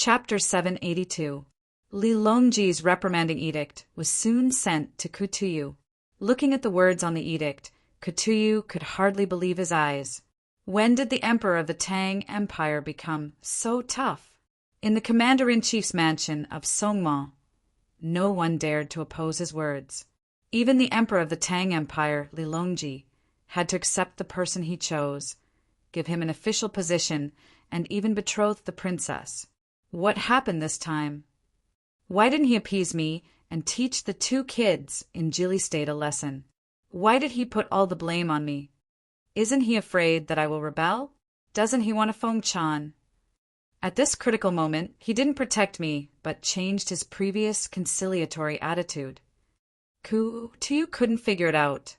Chapter 782. Li Longji's reprimanding edict was soon sent to Kutuyu. Looking at the words on the edict, Kutuyu could hardly believe his eyes. When did the emperor of the Tang Empire become so tough? In the commander-in-chief's mansion of Songma, no one dared to oppose his words. Even the emperor of the Tang Empire, Li Longji, had to accept the person he chose, give him an official position, and even betroth the princess. What happened this time? Why didn't he appease me and teach the two kids in Idyllic State a lesson? Why did he put all the blame on me? Isn't he afraid that I will rebel? Doesn't he want a Feng Chan? At this critical moment, he didn't protect me, but changed his previous conciliatory attitude. Kutuyu couldn't figure it out,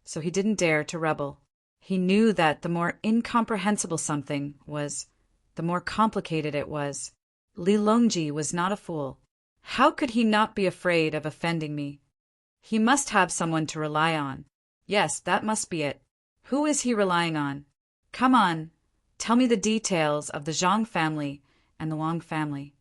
so he didn't dare to rebel. He knew that the more incomprehensible something was, the more complicated it was. Li Longji was not a fool. How could he not be afraid of offending me? He must have someone to rely on. Yes, that must be it. Who is he relying on? Come on, tell me the details of the Zhang family and the Wang family.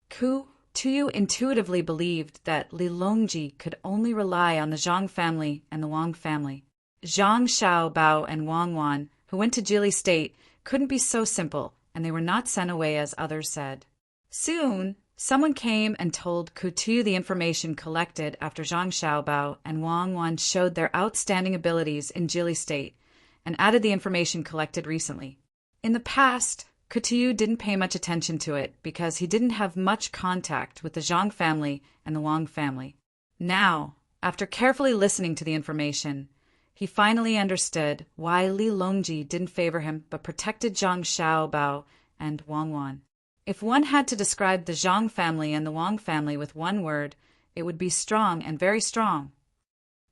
Kutuyu intuitively believed that Li Longji could only rely on the Zhang family and the Wang family. Zhang Xiaobao and Wang Wan, who went to Idyllic State, couldn't be so simple, and they were not sent away as others said. Soon, someone came and told Kutuyu the information collected after Zhang Xiaobao and Wang Wan showed their outstanding abilities in Idyllic State, and added the information collected recently. In the past, Kutuyu didn't pay much attention to it because he didn't have much contact with the Zhang family and the Wang family. Now, after carefully listening to the information, he finally understood why Li Longji didn't favor him but protected Zhang Xiaobao and Wang Wan. If one had to describe the Zhang family and the Wang family with one word, it would be strong and very strong.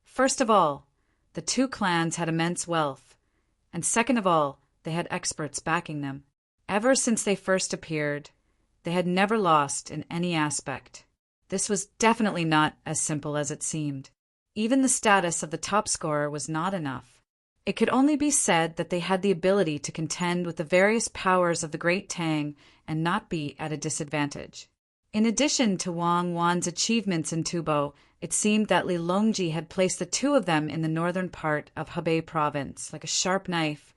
First of all, the two clans had immense wealth, and second of all, they had experts backing them. Ever since they first appeared, they had never lost in any aspect. This was definitely not as simple as it seemed. Even the status of the top scorer was not enough. It could only be said that they had the ability to contend with the various powers of the Great Tang and not be at a disadvantage. In addition to Wang Wan's achievements in Tubo, it seemed that Li Longji had placed the two of them in the northern part of Hebei province, like a sharp knife,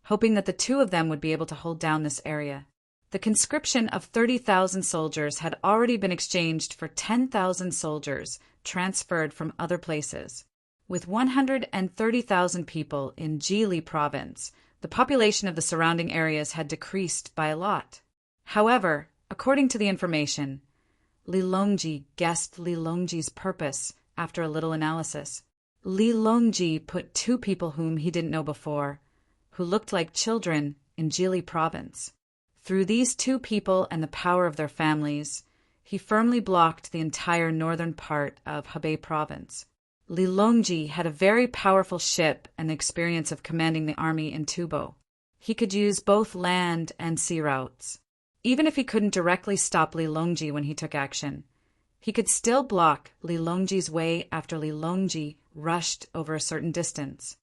hoping that the two of them would be able to hold down this area. The conscription of 30,000 soldiers had already been exchanged for 10,000 soldiers transferred from other places. With 130,000 people in Jili province, the population of the surrounding areas had decreased by a lot. However, according to the information, Li Longji guessed Li Longji's purpose after a little analysis. Li Longji put two people whom he didn't know before, who looked like children, in Jili province. Through these two people and the power of their families, he firmly blocked the entire northern part of Hebei province. Li Longji had a very powerful ship and the experience of commanding the army in Tubo. He could use both land and sea routes. Even if he couldn't directly stop Li Longji when he took action, he could still block Li Longji's way after Li Longji rushed over a certain distance.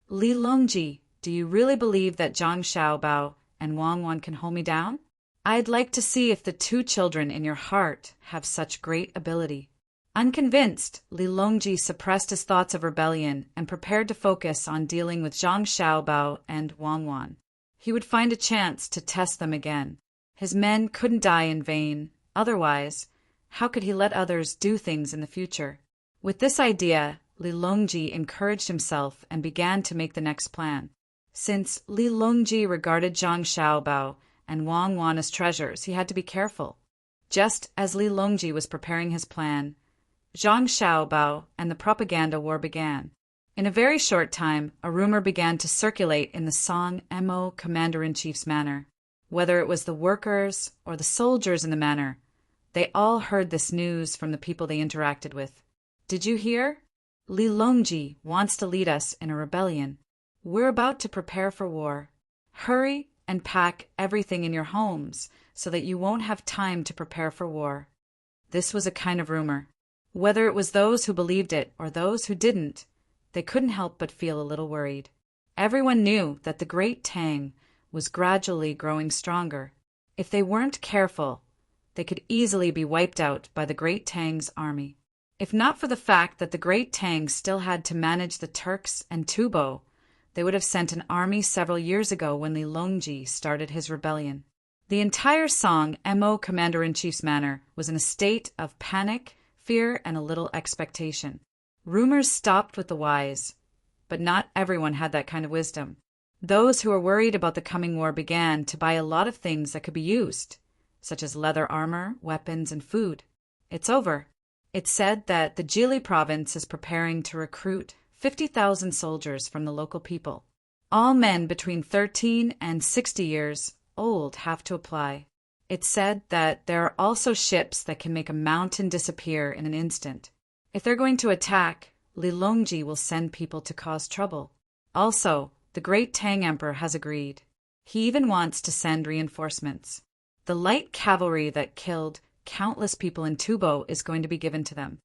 Li Longji, do you really believe that Zhang Xiaobao and Wang Wan can hold me down? I'd like to see if the two children in your heart have such great ability. Unconvinced, Li Longji suppressed his thoughts of rebellion and prepared to focus on dealing with Zhang Xiaobao and Wang Wan. He would find a chance to test them again. His men couldn't die in vain. Otherwise, how could he let others do things in the future? With this idea, Li Longji encouraged himself and began to make the next plan. Since Li Longji regarded Zhang Xiaobao and Wang Wan as treasures, he had to be careful. Just as Li Longji was preparing his plan, Zhang Xiaobao and the propaganda war began. In a very short time, a rumor began to circulate in the Song Mo commander-in-chief's manor. Whether it was the workers or the soldiers in the manor, they all heard this news from the people they interacted with. Did you hear? Li Longji wants to lead us in a rebellion. We're about to prepare for war. Hurry and pack everything in your homes so that you won't have time to prepare for war. This was a kind of rumor. Whether it was those who believed it or those who didn't, they couldn't help but feel a little worried. Everyone knew that the Great Tang was gradually growing stronger. If they weren't careful, they could easily be wiped out by the Great Tang's army. If not for the fact that the Great Tang still had to manage the Turks and Tubo, they would have sent an army several years ago when Li Longji started his rebellion. The entire song, Mo Commander-in-Chief's manner, was in a state of panic, fear, and a little expectation. Rumors stopped with the wise, but not everyone had that kind of wisdom. Those who were worried about the coming war began to buy a lot of things that could be used, such as leather armor, weapons, and food. It's over. It's said that the Jili province is preparing to recruit 50,000 soldiers from the local people. All men between 13 and 60 years old have to apply. It's said that there are also ships that can make a mountain disappear in an instant. If they're going to attack, Li Longji will send people to cause trouble. Also, the Great Tang Emperor has agreed. He even wants to send reinforcements. The light cavalry that killed countless people in Tubo is going to be given to them.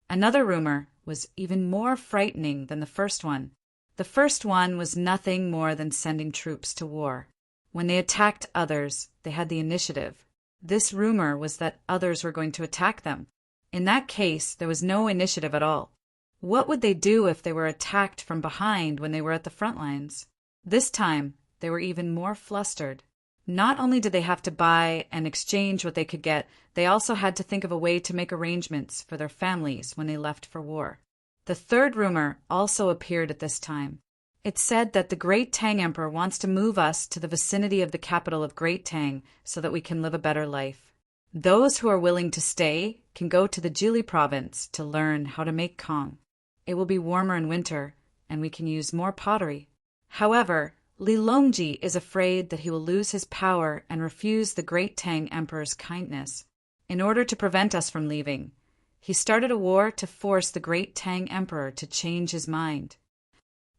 Another rumor was even more frightening than the first one. The first one was nothing more than sending troops to war. When they attacked others, they had the initiative. This rumor was that others were going to attack them. In that case, there was no initiative at all. What would they do if they were attacked from behind when they were at the front lines? This time, they were even more flustered. Not only did they have to buy and exchange what they could get, they also had to think of a way to make arrangements for their families when they left for war. The third rumor also appeared at this time. It said that the Great Tang Emperor wants to move us to the vicinity of the capital of Great Tang so that we can live a better life. Those who are willing to stay can go to the Jili province to learn how to make Kong. It will be warmer in winter, and we can use more pottery. However, Li Longji is afraid that he will lose his power and refuse the Great Tang Emperor's kindness. In order to prevent us from leaving, he started a war to force the Great Tang Emperor to change his mind.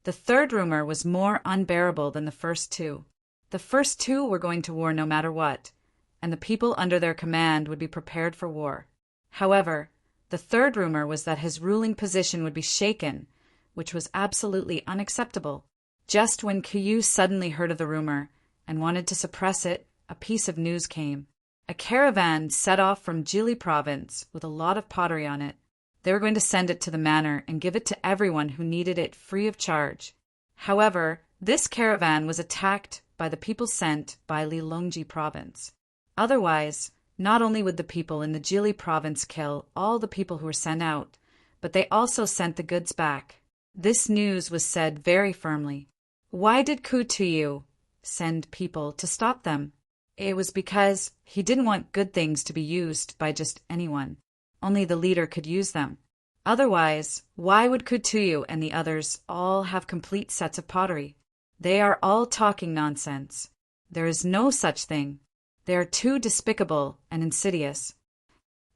The third rumor was more unbearable than the first two. The first two were going to war no matter what, and the people under their command would be prepared for war. However, the third rumor was that his ruling position would be shaken, which was absolutely unacceptable. Just when Caillou suddenly heard of the rumor and wanted to suppress it, a piece of news came. A caravan set off from Jili province with a lot of pottery on it. They were going to send it to the manor and give it to everyone who needed it free of charge. However, this caravan was attacked by the people sent by Li Longji province. Otherwise, not only would the people in the Jili province kill all the people who were sent out, but they also sent the goods back. This news was said very firmly. Why did Kutuyu send people to stop them? It was because he didn't want good things to be used by just anyone. Only the leader could use them. Otherwise, why would Kutuyu and the others all have complete sets of pottery? They are all talking nonsense. There is no such thing. They are too despicable and insidious.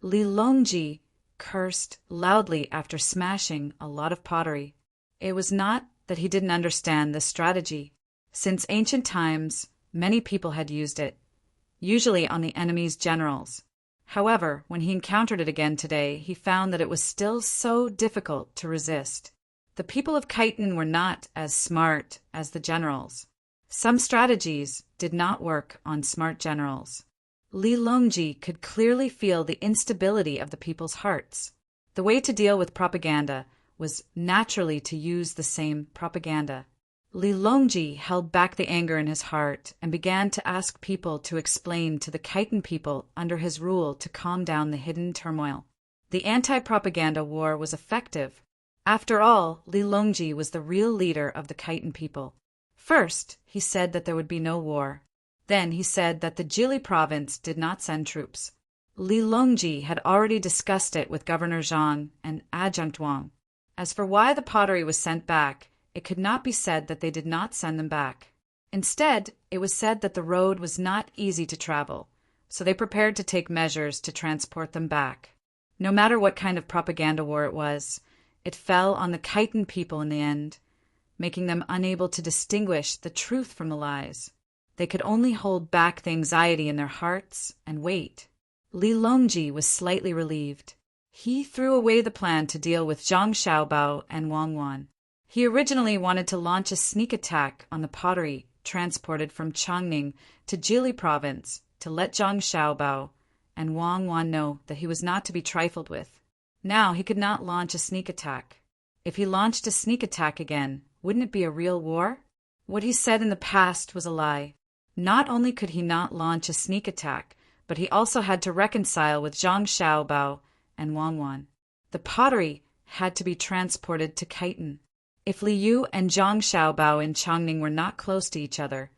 Li Longji cursed loudly after smashing a lot of pottery. It was not that he didn't understand this strategy. Since ancient times, many people had used it, usually on the enemy's generals. However, when he encountered it again today, he found that it was still so difficult to resist. The people of Khitan were not as smart as the generals. Some strategies did not work on smart generals. Li Longji could clearly feel the instability of the people's hearts. The way to deal with propaganda was naturally to use the same propaganda. Li Longji held back the anger in his heart and began to ask people to explain to the Khitan people under his rule to calm down the hidden turmoil. The anti-propaganda war was effective. After all, Li Longji was the real leader of the Khitan people. First, he said that there would be no war. Then he said that the Jili province did not send troops. Li Longji had already discussed it with Governor Zhang and Adjunct Wang. As for why the pottery was sent back, it could not be said that they did not send them back. Instead, it was said that the road was not easy to travel, so they prepared to take measures to transport them back. No matter what kind of propaganda war it was, it fell on the Khitan people in the end, making them unable to distinguish the truth from the lies. They could only hold back the anxiety in their hearts and wait. Li Longji was slightly relieved. He threw away the plan to deal with Zhang Xiaobao and Wang Wan. He originally wanted to launch a sneak attack on the pottery transported from Changning to Jili province to let Zhang Xiaobao and Wang Wan know that he was not to be trifled with. Now he could not launch a sneak attack. If he launched a sneak attack again, wouldn't it be a real war? What he said in the past was a lie. Not only could he not launch a sneak attack, but he also had to reconcile with Zhang Xiaobao and Wang Wan. The pottery had to be transported to Khitan. If Li Yu and Zhang Xiaobao in Chongning were not close to each other,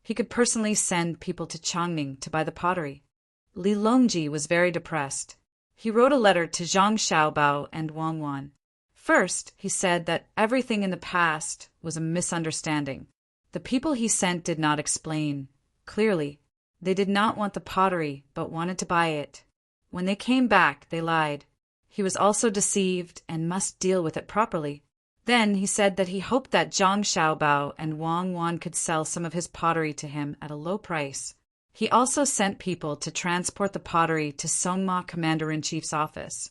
he could personally send people to Chongning to buy the pottery. Li Longji was very depressed. He wrote a letter to Zhang Xiaobao and Wang Wan. First, he said that everything in the past was a misunderstanding. The people he sent did not explain clearly. They did not want the pottery, but wanted to buy it. When they came back, they lied. He was also deceived and must deal with it properly. Then he said that he hoped that Zhang Xiaobao and Wang Wan could sell some of his pottery to him at a low price. He also sent people to transport the pottery to Songma Commander-in-Chief's office,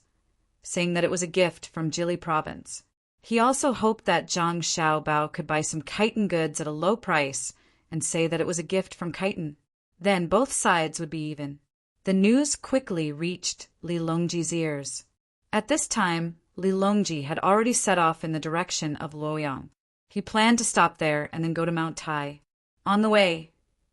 saying that it was a gift from Jili province. He also hoped that Zhang Xiaobao could buy some Khitan goods at a low price and say that it was a gift from Khitan. Then both sides would be even. The news quickly reached Li Longji's ears. At this time, Li Longji had already set off in the direction of Luoyang. He planned to stop there and then go to Mount Tai. On the way,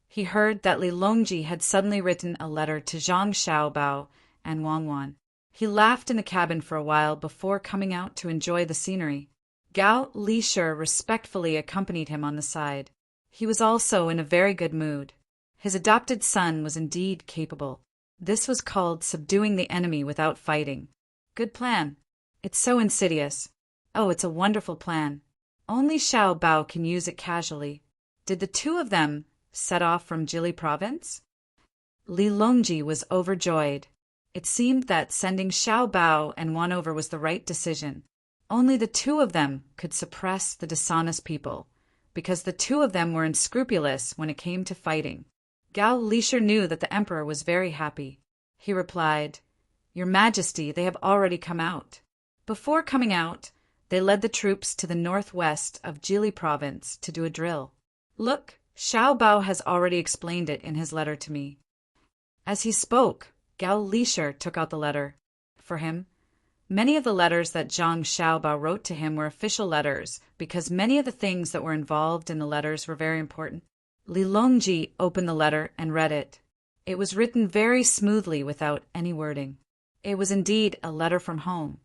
he heard that Li Longji had suddenly written a letter to Zhang Xiaobao and Wang Wan. He laughed in the cabin for a while before coming out to enjoy the scenery. Gao Lisher respectfully accompanied him on the side. He was also in a very good mood. His adopted son was indeed capable. This was called subduing the enemy without fighting. Good plan. It's so insidious. Oh, it's a wonderful plan. Only Xiao Bao can use it casually. Did the two of them set off from Jili province? Li Longji was overjoyed. It seemed that sending Xiao Bao and Wan over was the right decision. Only the two of them could suppress the dishonest people, because the two of them were unscrupulous when it came to fighting. Gao Lisher knew that the emperor was very happy. He replied, "Your Majesty, they have already come out." Before coming out, they led the troops to the northwest of Jili province to do a drill. Look, Xiao Bao has already explained it in his letter to me. As he spoke, Gao Lisher took out the letter for him. Many of the letters that Zhang Xiaobao wrote to him were official letters because many of the things that were involved in the letters were very important. Li Longji opened the letter and read it. It was written very smoothly without any wording. It was indeed a letter from home.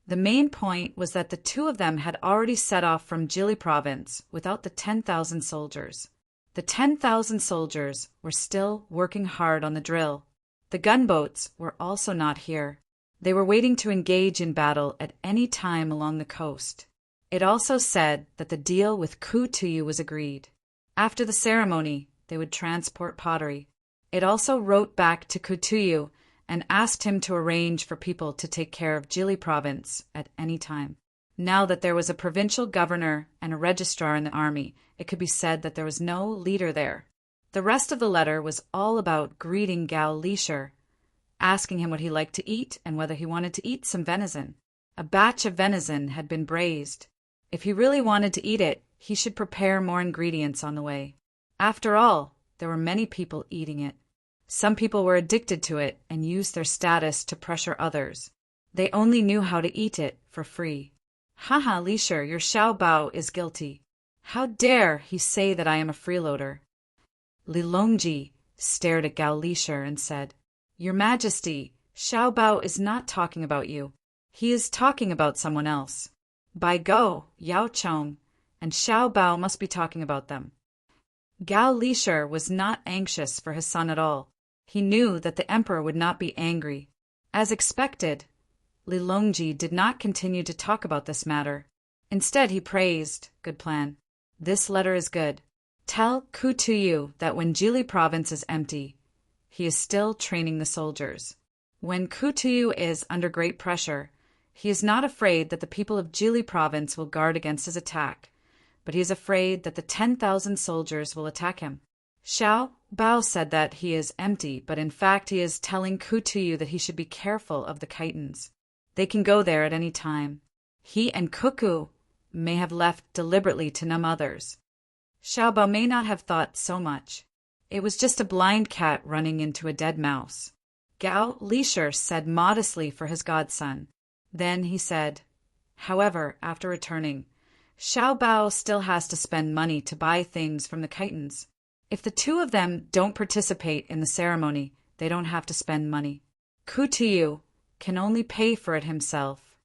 The main point was that the two of them had already set off from Jili province without the 10,000 soldiers. The 10,000 soldiers were still working hard on the drill. The gunboats were also not here. They were waiting to engage in battle at any time along the coast. It also said that the deal with Ku Tuyu was agreed. After the ceremony, they would transport pottery. It also wrote back to Ku Tuyu and asked him to arrange for people to take care of Jili province at any time. Now that there was a provincial governor and a registrar in the army, it could be said that there was no leader there. The rest of the letter was all about greeting Gao Lisher, asking him what he liked to eat and whether he wanted to eat some venison. A batch of venison had been braised. If he really wanted to eat it, he should prepare more ingredients on the way. After all, there were many people eating it. Some people were addicted to it and used their status to pressure others. They only knew how to eat it for free. Haha, Lisher, your Xiao Bao is guilty. How dare he say that I am a freeloader? Li Longji stared at Gao Lisher and said, "Your Majesty, Xiao Bao is not talking about you. He is talking about someone else. By Go, Yao Chong, and Xiao Bao must be talking about them." Gao Lisher was not anxious for his son at all. He knew that the emperor would not be angry. As expected, Li Longji did not continue to talk about this matter. Instead, he praised, "Good plan. This letter is good. Tell Ku Tuyu that when Jili province is empty, he is still training the soldiers. When Ku Tuyu is under great pressure, he is not afraid that the people of Jili province will guard against his attack, but he is afraid that the 10,000 soldiers will attack him." Xiao Bao said that he is empty, but in fact he is telling Ku Tuyu that he should be careful of the Khitans. They can go there at any time. He and Kuku may have left deliberately to numb others. Xiao Bao may not have thought so much. It was just a blind cat running into a dead mouse. Gao Lisher said modestly for his godson. Then he said, however, after returning, Xiao Bao still has to spend money to buy things from the Khitans. If the two of them don't participate in the ceremony, they don't have to spend money. Ku Tuyu can only pay for it himself.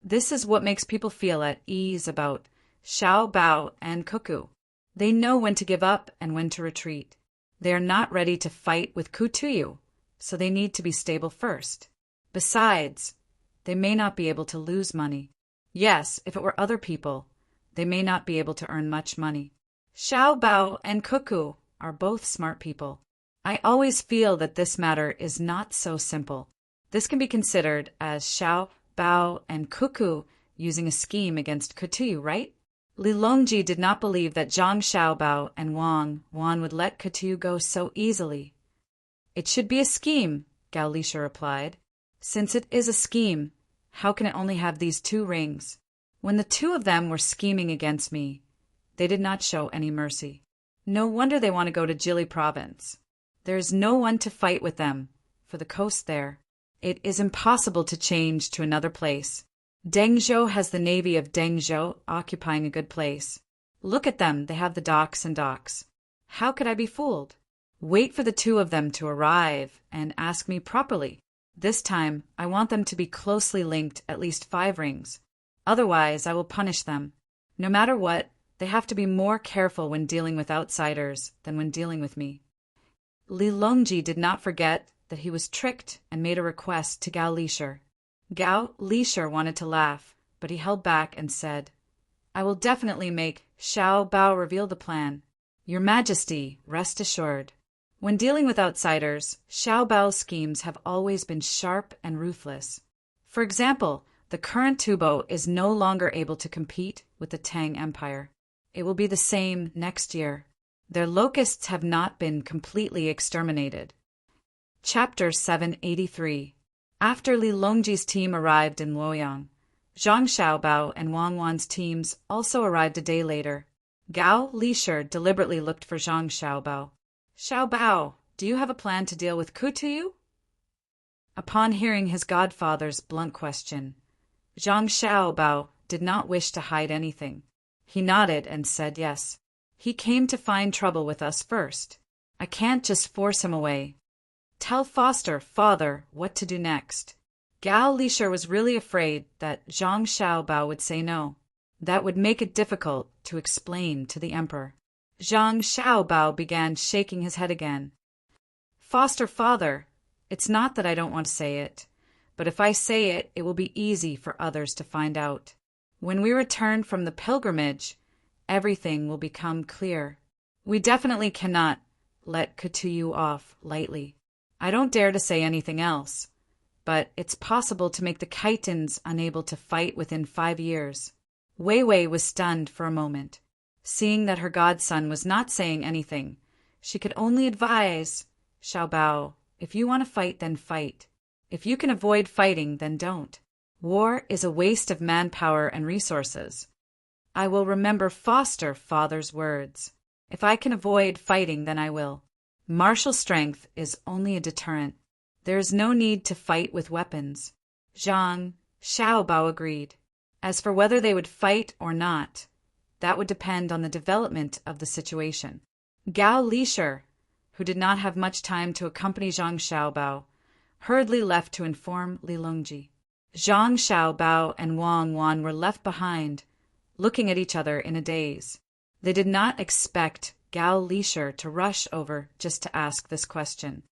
This is what makes people feel at ease about Xiao Bao and Cuckoo. They know when to give up and when to retreat. They are not ready to fight with Ku Tuyu, so they need to be stable first. Besides, they may not be able to lose money. Yes, if it were other people, they may not be able to earn much money. Xiao Bao and Cuckoo are both smart people. I always feel that this matter is not so simple. This can be considered as Xiao Bao and Cuckoo using a scheme against Ku Tuyu, right? Li Longji did not believe that Zhang Xiaobao and Wang Wan would let Ku Tuyu go so easily. It should be a scheme, Gao Lisha replied. Since it is a scheme, how can it only have these 2 rings? When the 2 of them were scheming against me, they did not show any mercy. No wonder they want to go to Jili province. There is no one to fight with them, for the coast there. It is impossible to change to another place. Dengzhou has the navy of Dengzhou occupying a good place. Look at them, they have the docks and docks. How could I be fooled? Wait for the 2 of them to arrive and ask me properly. This time, I want them to be closely linked at least 5 rings. Otherwise, I will punish them. No matter what, they have to be more careful when dealing with outsiders than when dealing with me. Li Longji did not forget that he was tricked and made a request to Gao Lisher. Gao Lisher wanted to laugh, but he held back and said, I will definitely make Xiao Bao reveal the plan. Your Majesty, rest assured. When dealing with outsiders, Xiao Bao's schemes have always been sharp and ruthless. For example, the current Tubo is no longer able to compete with the Tang Empire. It will be the same next year. Their locusts have not been completely exterminated. Chapter 783. After Li Longji's team arrived in Luoyang, Zhang Xiaobao and Wang Wan's teams also arrived a day later. Gao Lisher deliberately looked for Zhang Xiaobao. Xiaobao, do you have a plan to deal with Ku Tuyu? Upon hearing his godfather's blunt question, Zhang Xiaobao did not wish to hide anything. He nodded and said yes. He came to find trouble with us first. I can't just force him away. Tell Foster, father, what to do next. Gao Lisher was really afraid that Zhang Xiaobao would say no. That would make it difficult to explain to the emperor. Zhang Xiaobao began shaking his head again. Foster, father, it's not that I don't want to say it, but if I say it, it will be easy for others to find out. When we return from the pilgrimage, everything will become clear. We definitely cannot let Ku Tuyu off lightly. I don't dare to say anything else, but it's possible to make the Khitans unable to fight within 5 years. Wei Wei was stunned for a moment. Seeing that her godson was not saying anything, she could only advise, Xiaobao, if you want to fight, then fight. If you can avoid fighting, then don't. War is a waste of manpower and resources. I will remember Foster, father's words. If I can avoid fighting, then I will. Martial strength is only a deterrent. There is no need to fight with weapons. Zhang Xiaobao agreed. As for whether they would fight or not, that would depend on the development of the situation. Gao Lisher, who did not have much time to accompany Zhang Xiaobao, hurriedly left to inform Li Longji. Zhang Xiaobao and Wang Wan were left behind, looking at each other in a daze. They did not expect Gao Lisher to rush over just to ask this question.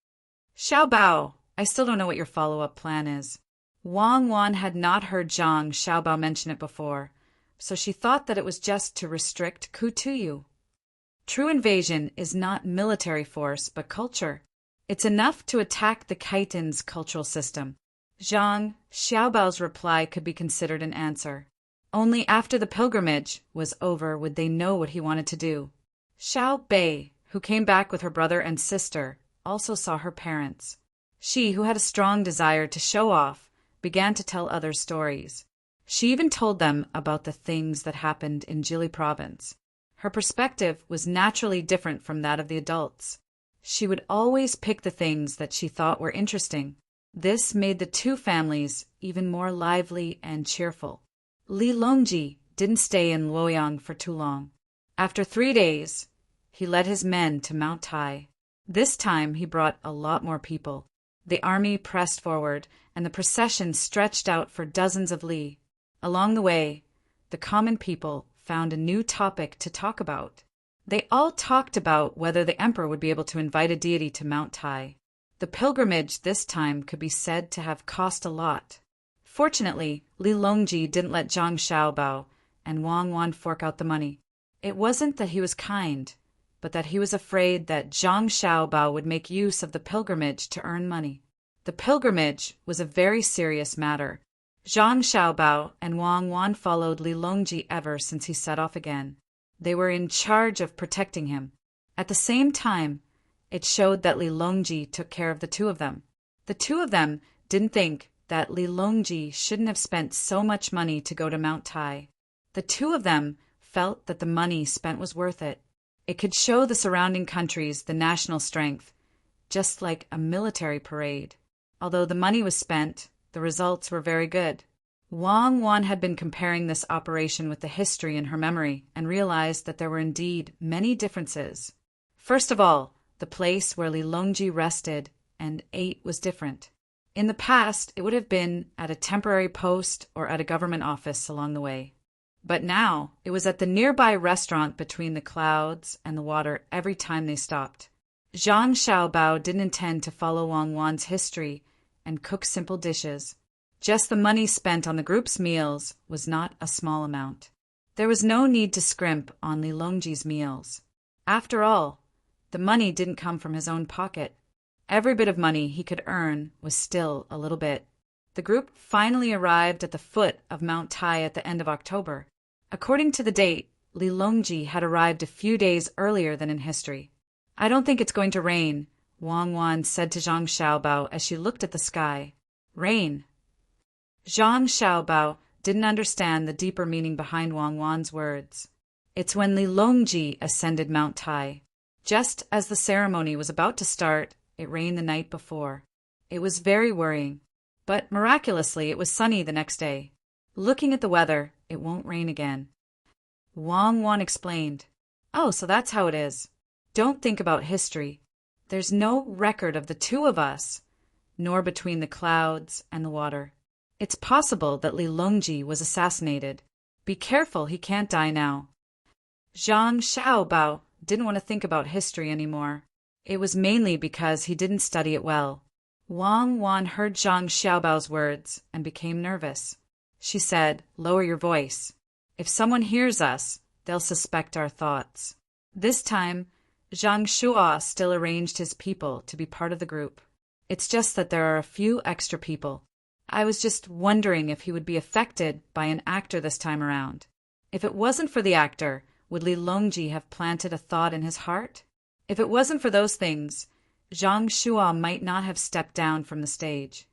Xiaobao, I still don't know what your follow-up plan is. Wang Wan had not heard Zhang Xiaobao mention it before, so she thought that it was just to restrict Ku Tuyu. True invasion is not military force, but culture. It's enough to attack the Khitans' cultural system. Zhang Xiaobao's reply could be considered an answer. Only after the pilgrimage was over would they know what he wanted to do. Xiao Bei, who came back with her brother and sister, also saw her parents. She, who had a strong desire to show off, began to tell others stories. She even told them about the things that happened in Jili province. Her perspective was naturally different from that of the adults. She would always pick the things that she thought were interesting. This made the two families even more lively and cheerful. Li Longji didn't stay in Luoyang for too long. After 3 days, he led his men to Mount Tai. This time he brought a lot more people. The army pressed forward, and the procession stretched out for dozens of li. Along the way, the common people found a new topic to talk about. They all talked about whether the emperor would be able to invite a deity to Mount Tai. The pilgrimage this time could be said to have cost a lot. Fortunately, Li Longji didn't let Zhang Xiaobao and Wang Wan fork out the money. It wasn't that he was kind, but that he was afraid that Zhang Xiaobao would make use of the pilgrimage to earn money. The pilgrimage was a very serious matter. Zhang Xiaobao and Wang Wan followed Li Longji ever since he set off again. They were in charge of protecting him. At the same time, it showed that Li Longji took care of the two of them. The two of them didn't think that Li Longji shouldn't have spent so much money to go to Mount Tai. The two of them felt that the money spent was worth it. It could show the surrounding countries the national strength, just like a military parade. Although the money was spent, the results were very good. Wang Wan had been comparing this operation with the history in her memory and realized that there were indeed many differences. First of all, the place where Li Longji rested and ate was different. In the past, it would have been at a temporary post or at a government office along the way. But now, it was at the nearby restaurant between the clouds and the water every time they stopped. Zhang Xiaobao didn't intend to follow Wang Wan's history and cook simple dishes. Just the money spent on the group's meals was not a small amount. There was no need to scrimp on Li Longji's meals. After all, the money didn't come from his own pocket. Every bit of money he could earn was still a little bit. The group finally arrived at the foot of Mount Tai at the end of October. According to the date, Li Longji had arrived a few days earlier than in history. "I don't think it's going to rain," Wang Wan said to Zhang Xiaobao as she looked at the sky. "Rain?" Zhang Xiaobao didn't understand the deeper meaning behind Wang Wan's words. It's when Li Longji ascended Mount Tai. Just as the ceremony was about to start, it rained the night before. It was very worrying. But miraculously, it was sunny the next day. Looking at the weather, it won't rain again. Wang Wan explained, "Oh, so that's how it is. Don't think about history. There's no record of the two of us, nor between the clouds and the water. It's possible that Li Longji was assassinated. Be careful, he can't die now." Zhang Xiaobao didn't want to think about history anymore. It was mainly because he didn't study it well. Wang Wan heard Zhang Xiaobao's words and became nervous. She said, "Lower your voice. If someone hears us, they'll suspect our thoughts." This time, Zhang Shua still arranged his people to be part of the group. "It's just that there are a few extra people. I was just wondering if he would be affected by an actor this time around. If it wasn't for the actor, would Li Longji have planted a thought in his heart? If it wasn't for those things, Zhang Shua might not have stepped down from the stage.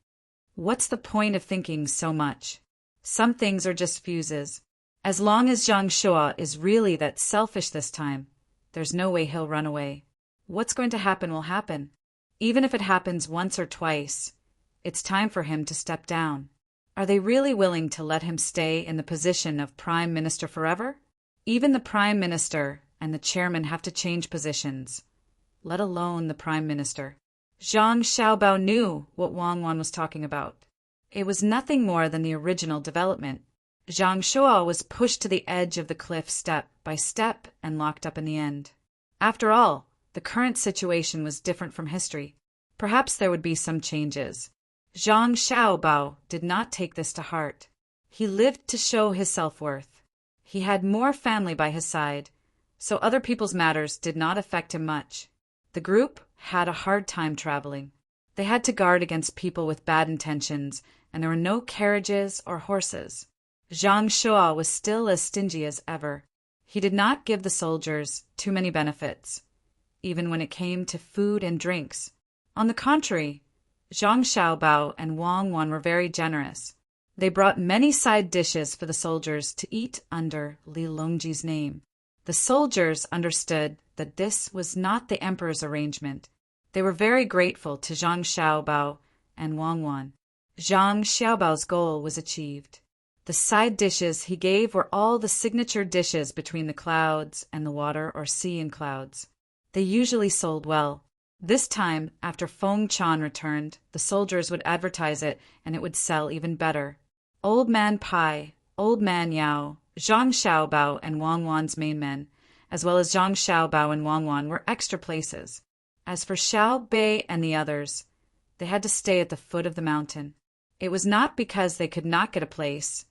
What's the point of thinking so much? Some things are just fuses. As long as Zhang Shua is really that selfish this time, there's no way he'll run away. What's going to happen will happen. Even if it happens once or twice, it's time for him to step down. Are they really willing to let him stay in the position of Prime Minister forever? Even the Prime Minister and the chairman have to change positions, let alone the Prime Minister." Zhang Xiaobao knew what Wang Wan was talking about. It was nothing more than the original development. Zhang Shua was pushed to the edge of the cliff step by step and locked up in the end. After all, the current situation was different from history. Perhaps there would be some changes. Zhang Xiaobao did not take this to heart. He lived to show his self-worth. He had more family by his side, so other people's matters did not affect him much. The group had a hard time traveling. They had to guard against people with bad intentions, and there were no carriages or horses. Zhang Shua was still as stingy as ever. He did not give the soldiers too many benefits, even when it came to food and drinks. On the contrary, Zhang Xiaobao and Wang Wan were very generous. They brought many side dishes for the soldiers to eat under Li Longji's name. The soldiers understood that this was not the emperor's arrangement. They were very grateful to Zhang Xiaobao and Wang Wan. Zhang Xiaobao's goal was achieved. The side dishes he gave were all the signature dishes between the clouds and the water or sea and clouds. They usually sold well. This time, after Feng Chan returned, the soldiers would advertise it and it would sell even better. Old Man Pai, Old Man Yao, Zhang Xiaobao and Wang Wan's main men, as well as Zhang Xiaobao and Wang Wan were extra places. As for Xiao Bei and the others, they had to stay at the foot of the mountain. It was not because they could not get a place,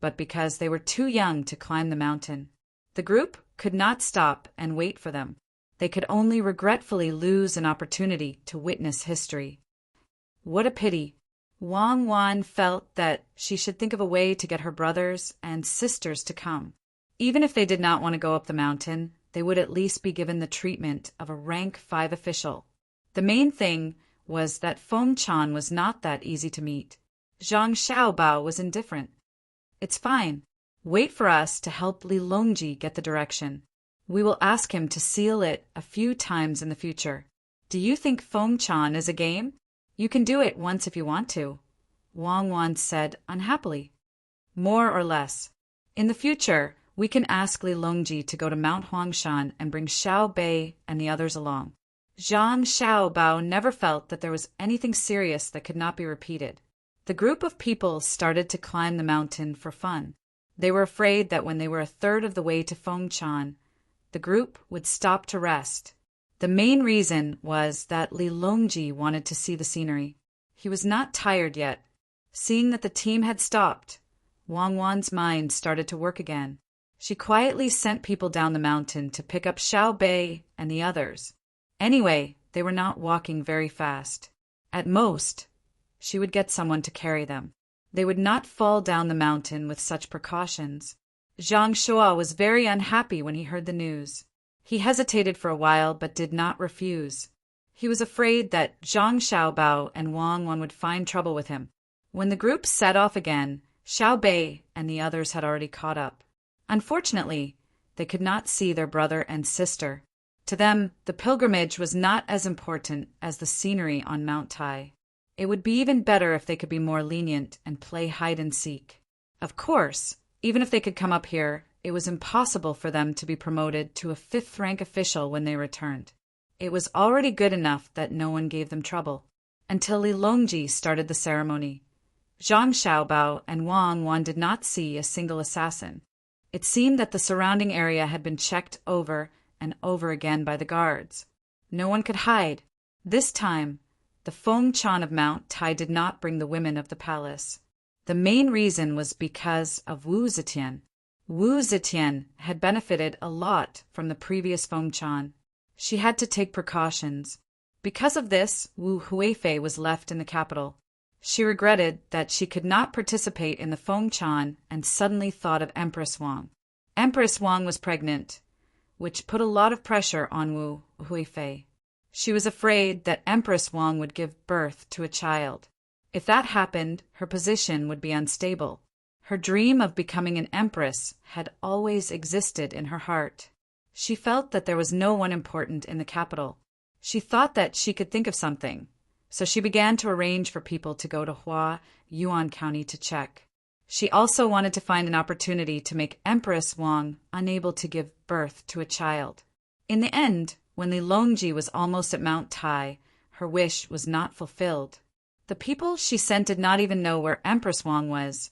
but because they were too young to climb the mountain. The group could not stop and wait for them. They could only regretfully lose an opportunity to witness history. What a pity! Wang Wan felt that she should think of a way to get her brothers and sisters to come. Even if they did not want to go up the mountain, they would at least be given the treatment of a rank 5 official. The main thing was that Feng Chan was not that easy to meet. Zhang Xiaobao was indifferent. It's fine. Wait for us to help Li Longji get the direction. We will ask him to seal it a few times in the future. Do you think Feng Chan is a game? You can do it once if you want to, Wang Wan said unhappily. More or less. In the future, we can ask Li Longji to go to Mount Huangshan and bring Xiao Bei and the others along. Zhang Xiaobao never felt that there was anything serious that could not be repeated. The group of people started to climb the mountain for fun. They were afraid that when they were a third of the way to Feng Chan, the group would stop to rest. The main reason was that Li Longji wanted to see the scenery. He was not tired yet. Seeing that the team had stopped, Wang Wan's mind started to work again. She quietly sent people down the mountain to pick up Xiao Bei and the others. Anyway, they were not walking very fast. At most, she would get someone to carry them. They would not fall down the mountain with such precautions. Zhang Shua was very unhappy when he heard the news. He hesitated for a while but did not refuse. He was afraid that Zhang Xiaobao and Wang Wan would find trouble with him. When the group set off again, Xiao Bei and the others had already caught up. Unfortunately, they could not see their brother and sister. To them, the pilgrimage was not as important as the scenery on Mount Tai. It would be even better if they could be more lenient and play hide and seek. Of course, even if they could come up here, it was impossible for them to be promoted to a 5th rank official when they returned. It was already good enough that no one gave them trouble. Until Li Longji started the ceremony. Zhang Xiaobao and Wang Wan did not see a single assassin. It seemed that the surrounding area had been checked over and over again by the guards. No one could hide. This time, the Feng Chan of Mount Tai did not bring the women of the palace. The main reason was because of Wu Zetian. Wu Zetian had benefited a lot from the previous Feng Chan. She had to take precautions. Because of this, Wu Huifei was left in the capital. She regretted that she could not participate in the Feng Chan and suddenly thought of Empress Wang. Empress Wang was pregnant, which put a lot of pressure on Wu Huifei. She was afraid that Empress Wang would give birth to a child. If that happened, her position would be unstable. Her dream of becoming an empress had always existed in her heart. She felt that there was no one important in the capital. She thought that she could think of something, so she began to arrange for people to go to Hua, Yuan County to check. She also wanted to find an opportunity to make Empress Wang unable to give birth to a child. In the end, when Li Longji was almost at Mount Tai, her wish was not fulfilled. The people she sent did not even know where Empress Wang was,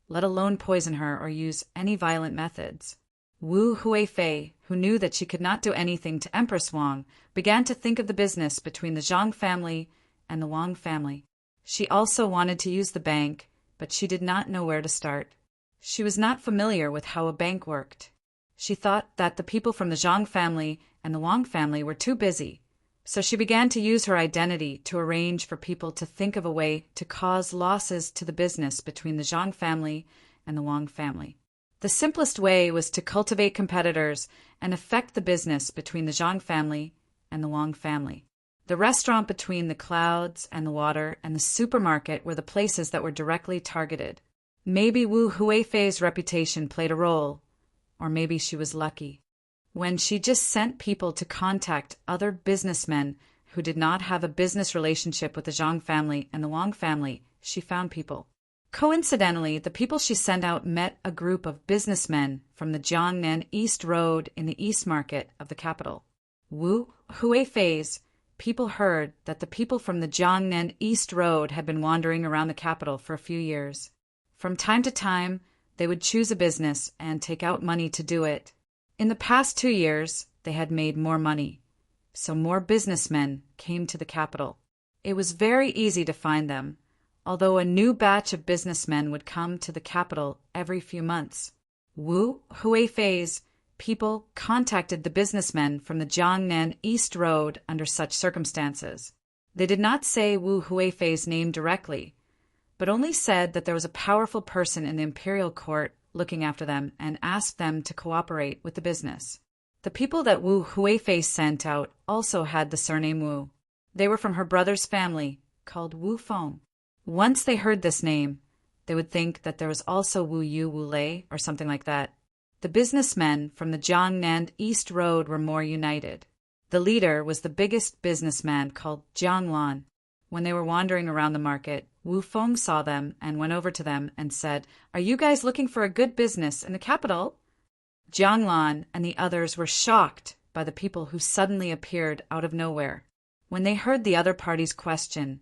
let alone poison her or use any violent methods. Wu Huifei, who knew that she could not do anything to Empress Wang, began to think of the business between the Zhang family and the Wang family. She also wanted to use the bank, but she did not know where to start. She was not familiar with how a bank worked. She thought that the people from the Zhang family and the Wang family were too busy, so she began to use her identity to arrange for people to think of a way to cause losses to the business between the Zhang family and the Wang family. The simplest way was to cultivate competitors and affect the business between the Zhang family and the Wang family. The restaurant between the clouds and the water and the supermarket were the places that were directly targeted. Maybe Wu Huifei's reputation played a role, or maybe she was lucky. When she just sent people to contact other businessmen who did not have a business relationship with the Zhang family and the Wang family, she found people. Coincidentally, the people she sent out met a group of businessmen from the Jiangnan East Road in the East Market of the capital. Wu Huifei's people heard that the people from the Jiangnan East Road had been wandering around the capital for a few years. From time to time, they would choose a business and take out money to do it. In the past 2 years, they had made more money, so more businessmen came to the capital. It was very easy to find them, although a new batch of businessmen would come to the capital every few months. Wu Huifei's people contacted the businessmen from the Jiangnan East Road under such circumstances. They did not say Wu Huifei's name directly, but only said that there was a powerful person in the imperial court looking after them and asked them to cooperate with the business. The people that Wu Huifei sent out also had the surname Wu. They were from her brother's family, called Wu Feng. Once they heard this name, they would think that there was also Wu Yu Wu Lei or something like that. The businessmen from the Jiangnan East Road were more united. The leader was the biggest businessman called Jiang Lan. When they were wandering around the market, Wu Feng saw them and went over to them and said, "Are you guys looking for a good business in the capital?" Jiang Lan and the others were shocked by the people who suddenly appeared out of nowhere. When they heard the other party's question,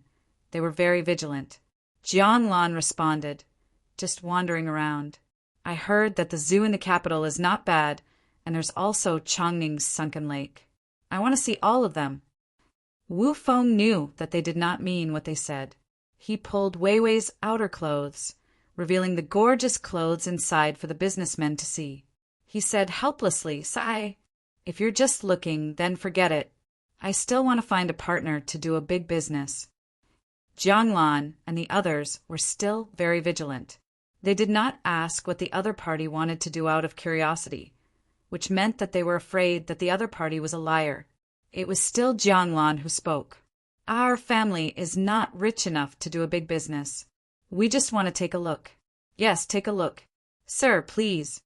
they were very vigilant. Jiang Lan responded, "Just wandering around. I heard that the zoo in the capital is not bad, and there's also Changning's sunken lake. I want to see all of them." Wu Feng knew that they did not mean what they said. He pulled Wei Wei's outer clothes, revealing the gorgeous clothes inside for the businessmen to see. He said helplessly, "Sigh, if you're just looking, then forget it. I still want to find a partner to do a big business." Jiang Lan and the others were still very vigilant. They did not ask what the other party wanted to do out of curiosity, which meant that they were afraid that the other party was a liar. It was still Jiang Lan who spoke. "Our family is not rich enough to do a big business. We just want to take a look." "Yes, take a look. Sir, please."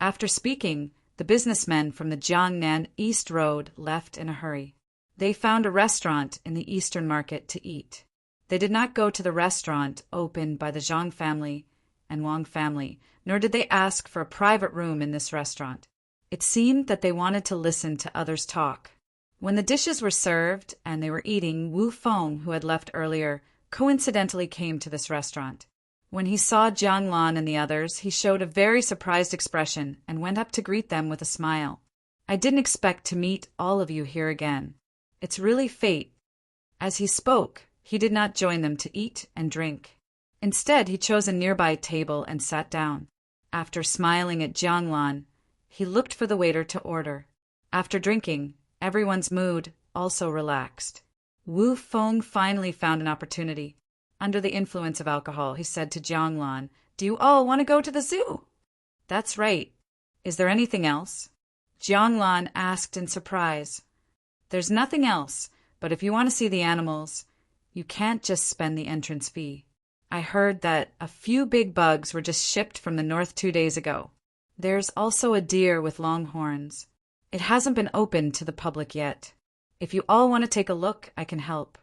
After speaking, the businessmen from the Jiangnan East Road left in a hurry. They found a restaurant in the Eastern Market to eat. They did not go to the restaurant opened by the Zhang family and Wang family, nor did they ask for a private room in this restaurant. It seemed that they wanted to listen to others talk. When the dishes were served and they were eating, Wu Feng, who had left earlier, coincidentally came to this restaurant. When he saw Jiang Lan and the others, he showed a very surprised expression and went up to greet them with a smile. "I didn't expect to meet all of you here again. It's really fate." As he spoke, he did not join them to eat and drink. Instead, he chose a nearby table and sat down. After smiling at Jiang Lan, he looked for the waiter to order. After drinking, everyone's mood also relaxed. Wu Feng finally found an opportunity. Under the influence of alcohol, he said to Jiang Lan, "Do you all want to go to the zoo?" "That's right. Is there anything else?" Jiang Lan asked in surprise. "There's nothing else, but if you want to see the animals, you can't just spend the entrance fee. I heard that a few big bugs were just shipped from the north 2 days ago. There's also a deer with long horns. It hasn't been opened to the public yet. If you all want to take a look, I can help."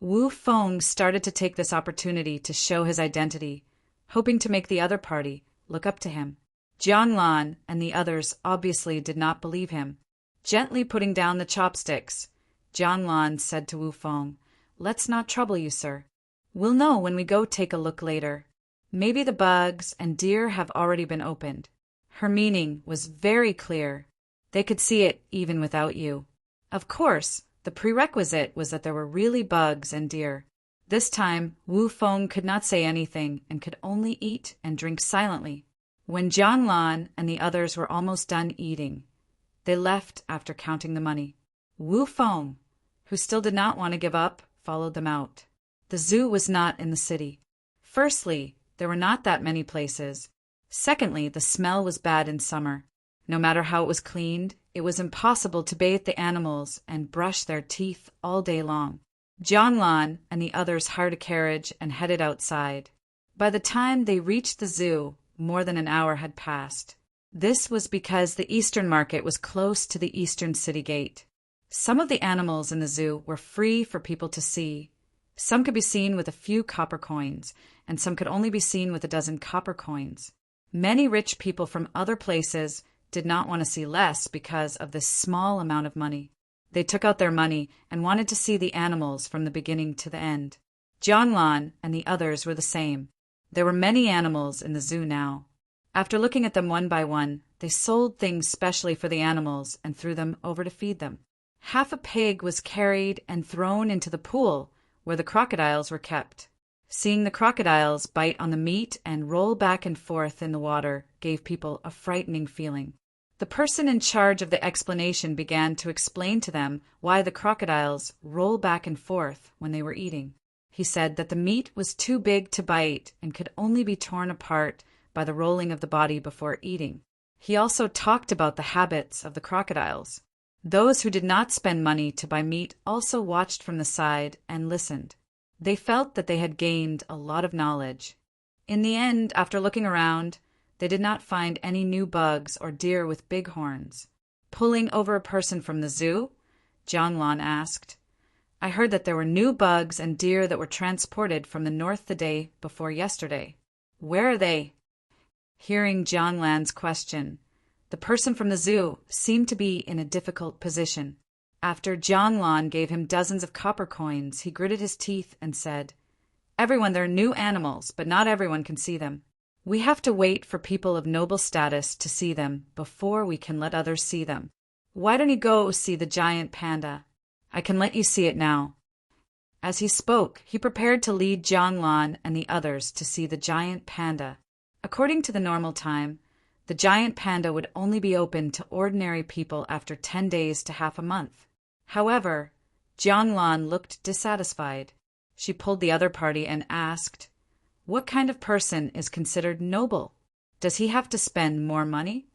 Wu Feng started to take this opportunity to show his identity, hoping to make the other party look up to him. Jiang Lan and the others obviously did not believe him. Gently putting down the chopsticks, Jiang Lan said to Wu Feng, "Let's not trouble you, sir. We'll know when we go take a look later. Maybe the bugs and deer have already been opened." Her meaning was very clear. They could see it even without you. Of course, the prerequisite was that there were really bugs and deer. This time, Wu Feng could not say anything and could only eat and drink silently. When Jiang Lan and the others were almost done eating, they left after counting the money. Wu Feng, who still did not want to give up, followed them out. The zoo was not in the city. Firstly, there were not that many places. Secondly, the smell was bad in summer. No matter how it was cleaned, it was impossible to bathe the animals and brush their teeth all day long. Jiang Lan and the others hired a carriage and headed outside. By the time they reached the zoo, more than an hour had passed. This was because the Eastern Market was close to the Eastern City Gate. Some of the animals in the zoo were free for people to see. Some could be seen with a few copper coins, and some could only be seen with a dozen copper coins. Many rich people from other places did not want to see less because of this small amount of money. They took out their money and wanted to see the animals from the beginning to the end. Jianglan and the others were the same. There were many animals in the zoo now. After looking at them one by one, they sold things specially for the animals and threw them over to feed them. Half a pig was carried and thrown into the pool where the crocodiles were kept. Seeing the crocodiles bite on the meat and roll back and forth in the water gave people a frightening feeling. The person in charge of the explanation began to explain to them why the crocodiles roll back and forth when they were eating. He said that the meat was too big to bite and could only be torn apart by the rolling of the body before eating. He also talked about the habits of the crocodiles. Those who did not spend money to buy meat also watched from the side and listened. They felt that they had gained a lot of knowledge. In the end, after looking around, they did not find any new bugs or deer with big horns. Pulling over a person from the zoo, Jianglan asked, "I heard that there were new bugs and deer that were transported from the north the day before yesterday. Where are they?" Hearing Jianglan's question, the person from the zoo seemed to be in a difficult position. After Jianglan gave him dozens of copper coins, he gritted his teeth and said, "Everyone, they're new animals, but not everyone can see them. We have to wait for people of noble status to see them before we can let others see them. Why don't you go see the giant panda? I can let you see it now." As he spoke, he prepared to lead Jianglan and the others to see the giant panda. According to the normal time, the giant panda would only be open to ordinary people after 10 days to half a month. However, Jianglan looked dissatisfied. She pulled the other party and asked, "What kind of person is considered noble? Does he have to spend more money?"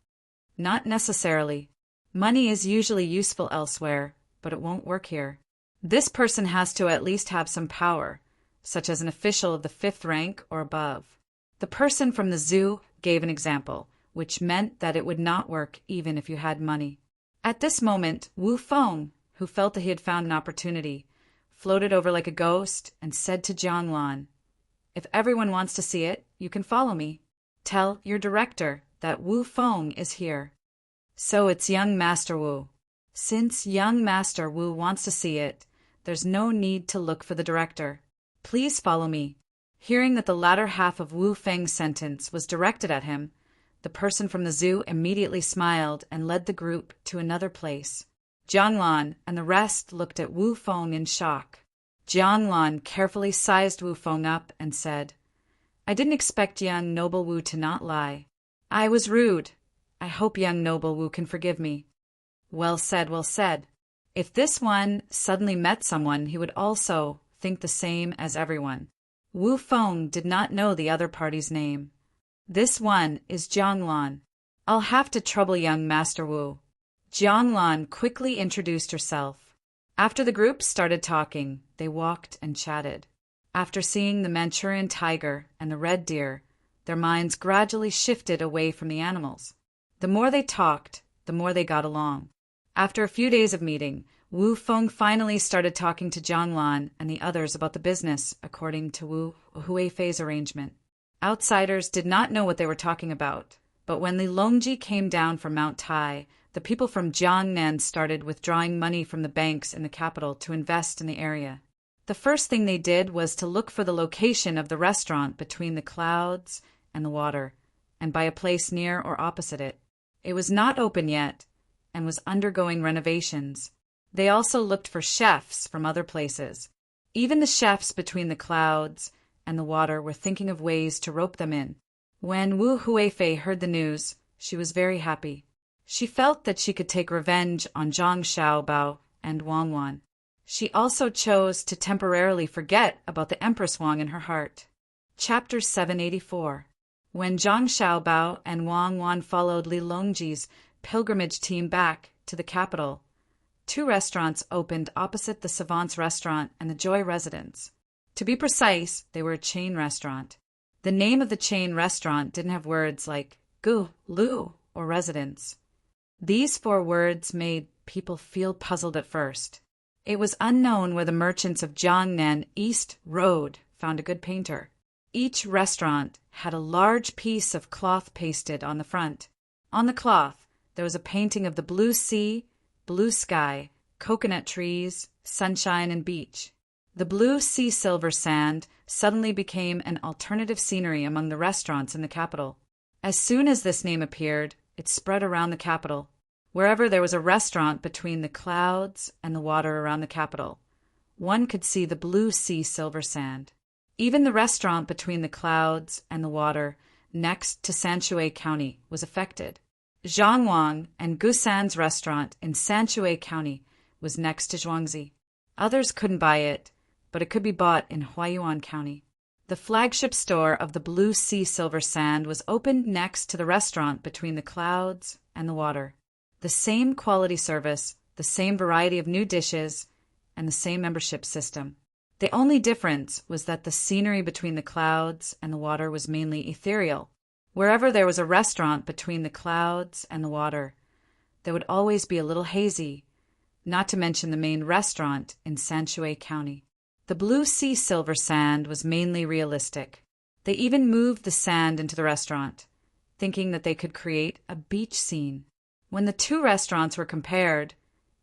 "Not necessarily. Money is usually useful elsewhere, but it won't work here. This person has to at least have some power, such as an official of the 5th rank or above." The person from the zoo gave an example, which meant that it would not work even if you had money. At this moment, Wu Feng, who felt that he had found an opportunity, floated over like a ghost and said to Jianglan, "If everyone wants to see it, you can follow me. Tell your director that Wu Feng is here." So it's young Master Wu. Since young Master Wu wants to see it, there's no need to look for the director. Please follow me. Hearing that the latter half of Wu Feng's sentence was directed at him, the person from the zoo immediately smiled and led the group to another place. Jianglan and the rest looked at Wu Feng in shock. Jianglan carefully sized Wu Feng up and said, "I didn't expect young noble Wu to not lie. I was rude. I hope young noble Wu can forgive me." Well said, well said. If this one suddenly met someone, he would also think the same as everyone. Wu Feng did not know the other party's name. "This one is Jianglan. I'll have to trouble young Master Wu." Jianglan quickly introduced herself. After the group started talking, they walked and chatted. After seeing the Manchurian tiger and the red deer, their minds gradually shifted away from the animals. The more they talked, the more they got along. After a few days of meeting, Wu Feng finally started talking to Jianglan and the others about the business according to Wu Huifei's arrangement. Outsiders did not know what they were talking about, but when Li Longji came down from Mount Tai, the people from Jiangnan started withdrawing money from the banks in the capital to invest in the area. The first thing they did was to look for the location of the restaurant between the clouds and the water, and buy a place near or opposite it. It was not open yet, and was undergoing renovations. They also looked for chefs from other places. Even the chefs between the clouds and the water were thinking of ways to rope them in. When Wu Huifei heard the news, she was very happy. She felt that she could take revenge on Zhang Xiaobao and Wang Wan. She also chose to temporarily forget about the Empress Wang in her heart. Chapter 784. When Zhang Xiaobao and Wang Wan followed Li Longji's pilgrimage team back to the capital, 2 restaurants opened opposite the Savant's restaurant and the Joy residence. To be precise, they were a chain restaurant. The name of the chain restaurant didn't have words like gu, lu, or residence. These 4 words made people feel puzzled at first. It was unknown where the merchants of Jiangnan East Road found a good painter. Each restaurant had a large piece of cloth pasted on the front. On the cloth, there was a painting of the blue sea, blue sky, coconut trees, sunshine, and beach. The blue sea silver sand suddenly became an alternative scenery among the restaurants in the capital. As soon as this name appeared, it spread around the capital. Wherever there was a restaurant between the clouds and the water around the capital, one could see the blue sea silver sand. Even the restaurant between the clouds and the water next to Sanshui County was affected. Zhangwang and Gusan's restaurant in Sanshui County was next to Zhuangzi. Others couldn't buy it, but it could be bought in Huayuan County. The flagship store of the blue sea silver sand was opened next to the restaurant between the clouds and the water. The same quality service, the same variety of new dishes, and the same membership system. The only difference was that the scenery between the clouds and the water was mainly ethereal. Wherever there was a restaurant between the clouds and the water, there would always be a little hazy, not to mention the main restaurant in Sanshui County. The blue sea silver sand was mainly realistic. They even moved the sand into the restaurant, thinking that they could create a beach scene. When the two restaurants were compared,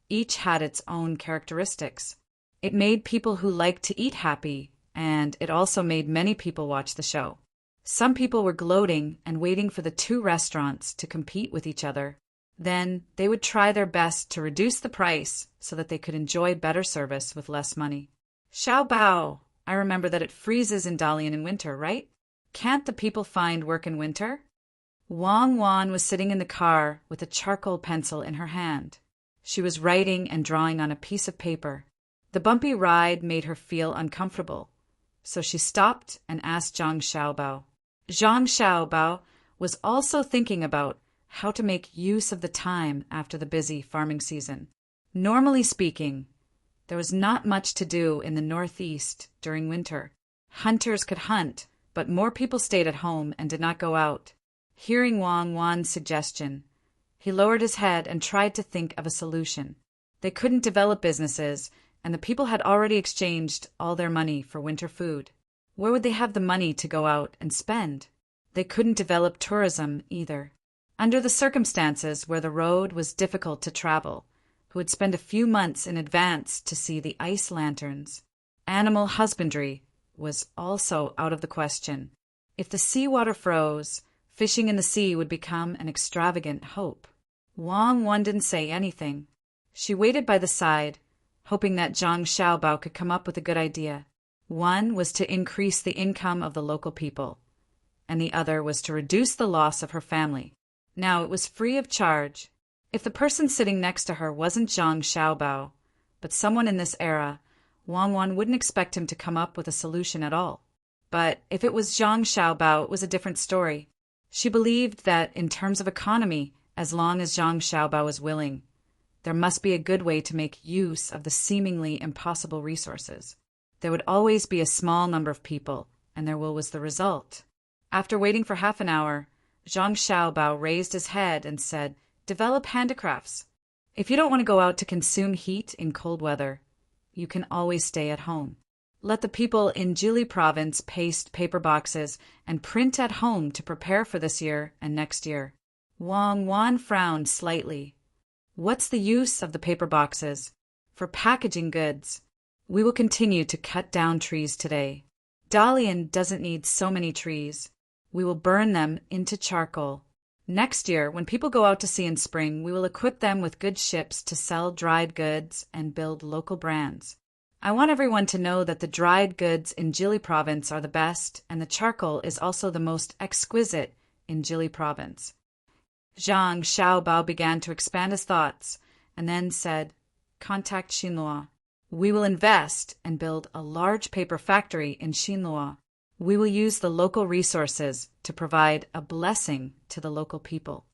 each had its own characteristics. It made people who liked to eat happy, and it also made many people watch the show. Some people were gloating and waiting for the two restaurants to compete with each other. Then they would try their best to reduce the price so that they could enjoy better service with less money. Xiaobao, I remember that it freezes in Dalian in winter, right? Can't the people find work in winter? Wang Wan was sitting in the car with a charcoal pencil in her hand. She was writing and drawing on a piece of paper. The bumpy ride made her feel uncomfortable, so she stopped and asked Zhang Xiaobao. Zhang Xiaobao was also thinking about how to make use of the time after the busy farming season. Normally speaking, there was not much to do in the northeast during winter. Hunters could hunt, but more people stayed at home and did not go out. Hearing Wang Wan's suggestion, he lowered his head and tried to think of a solution. They couldn't develop businesses, and the people had already exchanged all their money for winter food. Where would they have the money to go out and spend? They couldn't develop tourism either. Under the circumstances where the road was difficult to travel, who would spend a few months in advance to see the ice lanterns? Animal husbandry was also out of the question. If the seawater froze, fishing in the sea would become an extravagant hope. Wang Wan didn't say anything. She waited by the side, hoping that Zhang Xiaobao could come up with a good idea. One was to increase the income of the local people, and the other was to reduce the loss of her family. Now it was free of charge. If the person sitting next to her wasn't Zhang Xiaobao, but someone in this era, Wang Wan wouldn't expect him to come up with a solution at all. But if it was Zhang Xiaobao, it was a different story. She believed that in terms of economy, as long as Zhang Xiaobao was willing, there must be a good way to make use of the seemingly impossible resources. There would always be a small number of people, and their will was the result. After waiting for half an hour, Zhang Xiaobao raised his head and said, "Develop handicrafts. If you don't want to go out to consume heat in cold weather, you can always stay at home. Let the people in Jili province paste paper boxes and print at home to prepare for this year and next year." Wang Wan frowned slightly. "What's the use of the paper boxes? For packaging goods. We will continue to cut down trees today. Dalian doesn't need so many trees. We will burn them into charcoal. Next year, when people go out to sea in spring, we will equip them with good ships to sell dried goods and build local brands. I want everyone to know that the dried goods in Jili province are the best, and the charcoal is also the most exquisite in Jili province." Zhang Xiaobao began to expand his thoughts, and then said, "Contact Xinluo. We will invest and build a large paper factory in Xinluo. We will use the local resources to provide a blessing to the local people."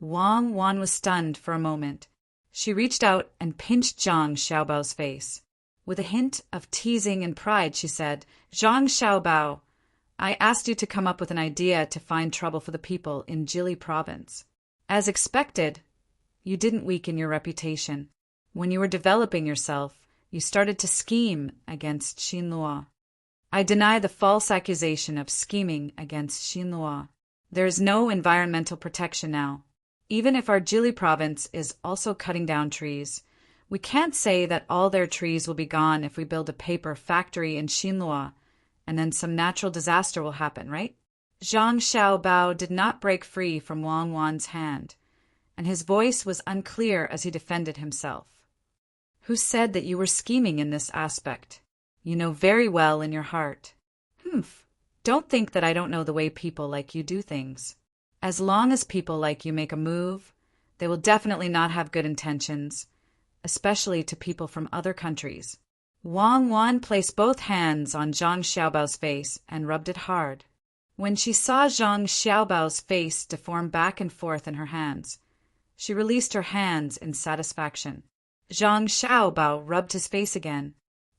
Wang Wan was stunned for a moment. She reached out and pinched Zhang Xiaobao's face. With a hint of teasing and pride, she said, "Zhang Xiaobao, I asked you to come up with an idea to find trouble for the people in Jili province." As expected, you didn't weaken your reputation. When you were developing yourself, you started to scheme against Xinluo. I deny the false accusation of scheming against Xinluo. There is no environmental protection now. Even if our Jili province is also cutting down trees, we can't say that all their trees will be gone if we build a paper factory in Xinluo, and then some natural disaster will happen, right? Zhang Xiaobao did not break free from Wang Wan's hand, and his voice was unclear as he defended himself. Who said that you were scheming in this aspect? You know very well in your heart. Don't think that I don't know the way people like you do things. As long as people like you make a move, they will definitely not have good intentions, especially to people from other countries. Wang Wan placed both hands on Zhang Xiaobao's face and rubbed it hard. When she saw Zhang Xiaobao's face deform back and forth in her hands, she released her hands in satisfaction. Zhang Xiaobao rubbed his face again.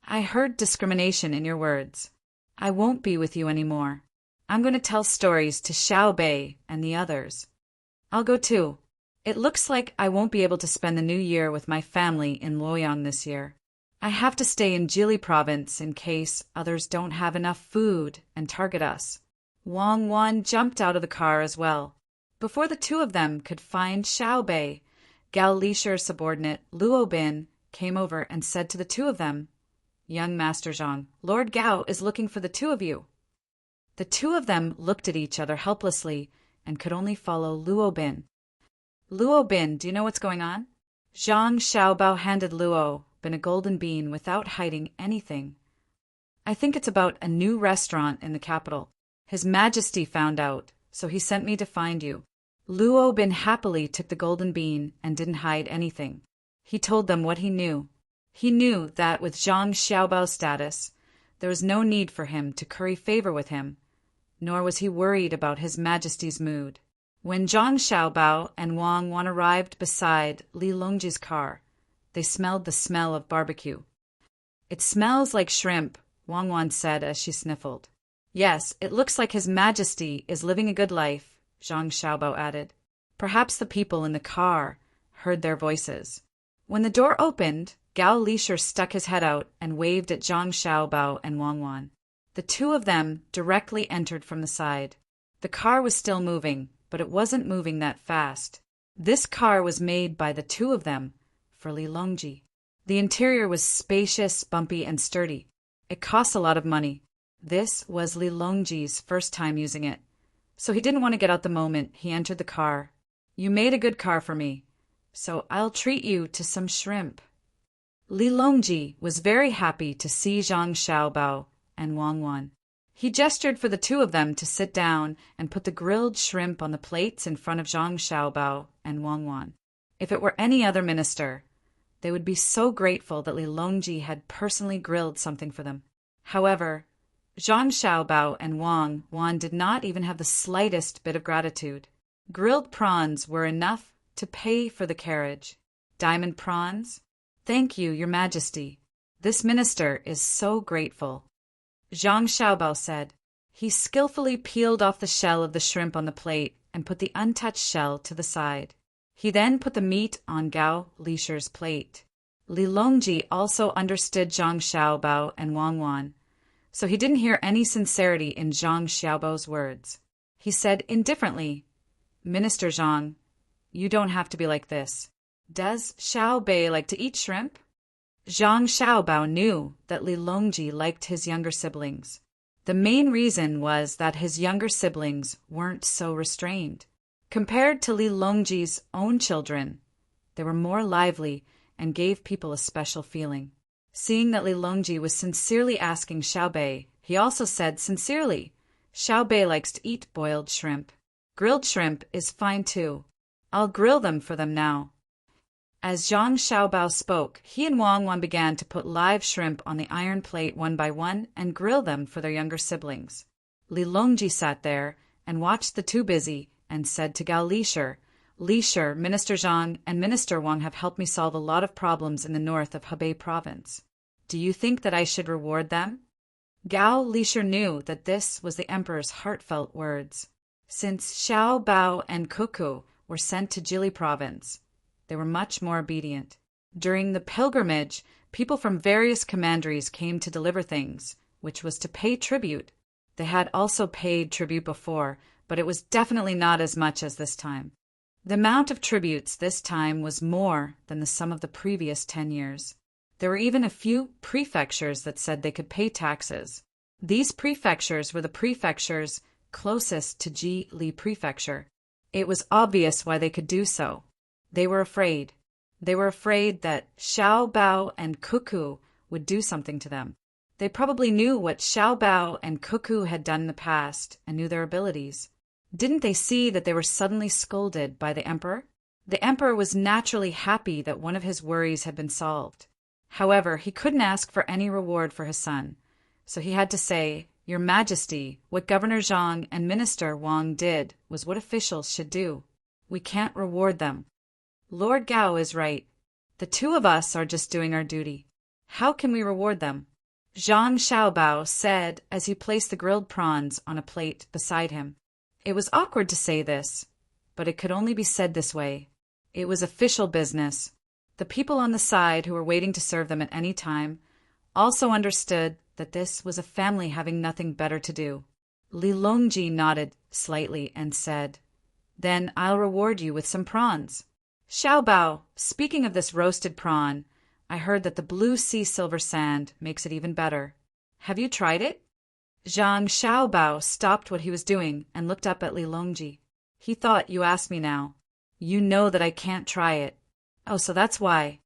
I heard discrimination in your words. I won't be with you anymore. I'm going to tell stories to Xiao Bei and the others. I'll go too. It looks like I won't be able to spend the new year with my family in Luoyang this year. I have to stay in Jili province in case others don't have enough food and target us. Wang Wan jumped out of the car as well. Before the two of them could find Xiao Bei, Gao Lisher's subordinate Luo Bin came over and said to the two of them, Young Master Zhang, Lord Gao is looking for the two of you. The two of them looked at each other helplessly and could only follow Luo Bin. Luo Bin, do you know what's going on? Zhang Xiaobao handed Luo Bin a golden bean without hiding anything. I think it's about a new restaurant in the capital. His Majesty found out, so he sent me to find you. Luo Bin happily took the golden bean and didn't hide anything. He told them what he knew. He knew that with Zhang Xiaobao's status, there was no need for him to curry favor with him, nor was he worried about His Majesty's mood. When Zhang Xiaobao and Wang Wan arrived beside Li Longji's car, they smelled the smell of barbecue. It smells like shrimp, Wang Wan said as she sniffled. Yes, it looks like His Majesty is living a good life, Zhang Xiaobao added. Perhaps the people in the car heard their voices. When the door opened, Gao Lisher stuck his head out and waved at Zhang Xiaobao and Wang Wan. The two of them directly entered from the side. The car was still moving, but it wasn't moving that fast. This car was made by the two of them for Li Longji. The interior was spacious, bumpy, and sturdy. It cost a lot of money. This was Li Longji's first time using it, so he didn't want to get out the moment he entered the car. You made a good car for me, so I'll treat you to some shrimp. Li Longji was very happy to see Zhang Xiaobao and Wang Wan. He gestured for the two of them to sit down and put the grilled shrimp on the plates in front of Zhang Xiaobao and Wang Wan. If it were any other minister, they would be so grateful that Li Longji had personally grilled something for them. However, Zhang Xiaobao and Wang Wan did not even have the slightest bit of gratitude. Grilled prawns were enough to pay for the carriage. Diamond prawns? Thank you, Your Majesty. This minister is so grateful. Zhang Xiaobao said. He skillfully peeled off the shell of the shrimp on the plate and put the untouched shell to the side. He then put the meat on Gao Lisher's plate. Li Longji also understood Zhang Xiaobao and Wang Wan, so he didn't hear any sincerity in Zhang Xiaobao's words. He said indifferently, Minister Zhang, you don't have to be like this. Does Xiao Bei like to eat shrimp? Zhang Xiaobao knew that Li Longji liked his younger siblings. The main reason was that his younger siblings weren't so restrained. Compared to Li Longji's own children, they were more lively and gave people a special feeling. Seeing that Li Longji was sincerely asking Xiao Bei, he also said sincerely, Xiao Bei likes to eat boiled shrimp. Grilled shrimp is fine too. I'll grill them for them now. As Zhang Xiaobao spoke, he and Wang Wan began to put live shrimp on the iron plate one by one and grill them for their younger siblings. Li Longji sat there and watched the two busy and said to Gao Lisher, Lisher, Minister Zhang and Minister Wang have helped me solve a lot of problems in the north of Hebei province. Do you think that I should reward them? Gao Lisher knew that this was the emperor's heartfelt words. Since Xiao Bao and Kuku were sent to Jili province, they were much more obedient. During the pilgrimage, people from various commanderies came to deliver things, which was to pay tribute. They had also paid tribute before, but it was definitely not as much as this time. The amount of tributes this time was more than the sum of the previous 10 years. There were even a few prefectures that said they could pay taxes. These prefectures were the prefectures closest to Ji Prefecture. It was obvious why they could do so. They were afraid. They were afraid that Xiao Bao and Cuckoo would do something to them. They probably knew what Xiao Bao and Cuckoo had done in the past and knew their abilities. Didn't they see that they were suddenly scolded by the emperor? The emperor was naturally happy that one of his worries had been solved. However, he couldn't ask for any reward for his son, so he had to say, "Your Majesty, what Governor Zhang and Minister Wang did was what officials should do. We can't reward them. Lord Gao is right. The two of us are just doing our duty. How can we reward them?" Zhang Xiaobao said as he placed the grilled prawns on a plate beside him. It was awkward to say this, but it could only be said this way. It was official business. The people on the side who were waiting to serve them at any time also understood that this was a family having nothing better to do. Li Longji nodded slightly and said, "Then I'll reward you with some prawns." Xiaobao, speaking of this roasted prawn, I heard that the blue sea silver sand makes it even better. Have you tried it? Zhang Xiaobao stopped what he was doing and looked up at Li Longji. He thought, "You asked me now. You know that I can't try it." "Oh, so that's why."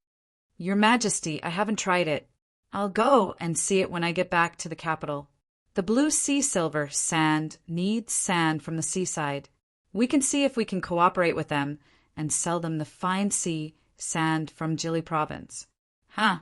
"Your Majesty, I haven't tried it. I'll go and see it when I get back to the capital. The blue sea silver sand needs sand from the seaside. We can see if we can cooperate with them and sell them the fine sea sand from Jili province." Huh.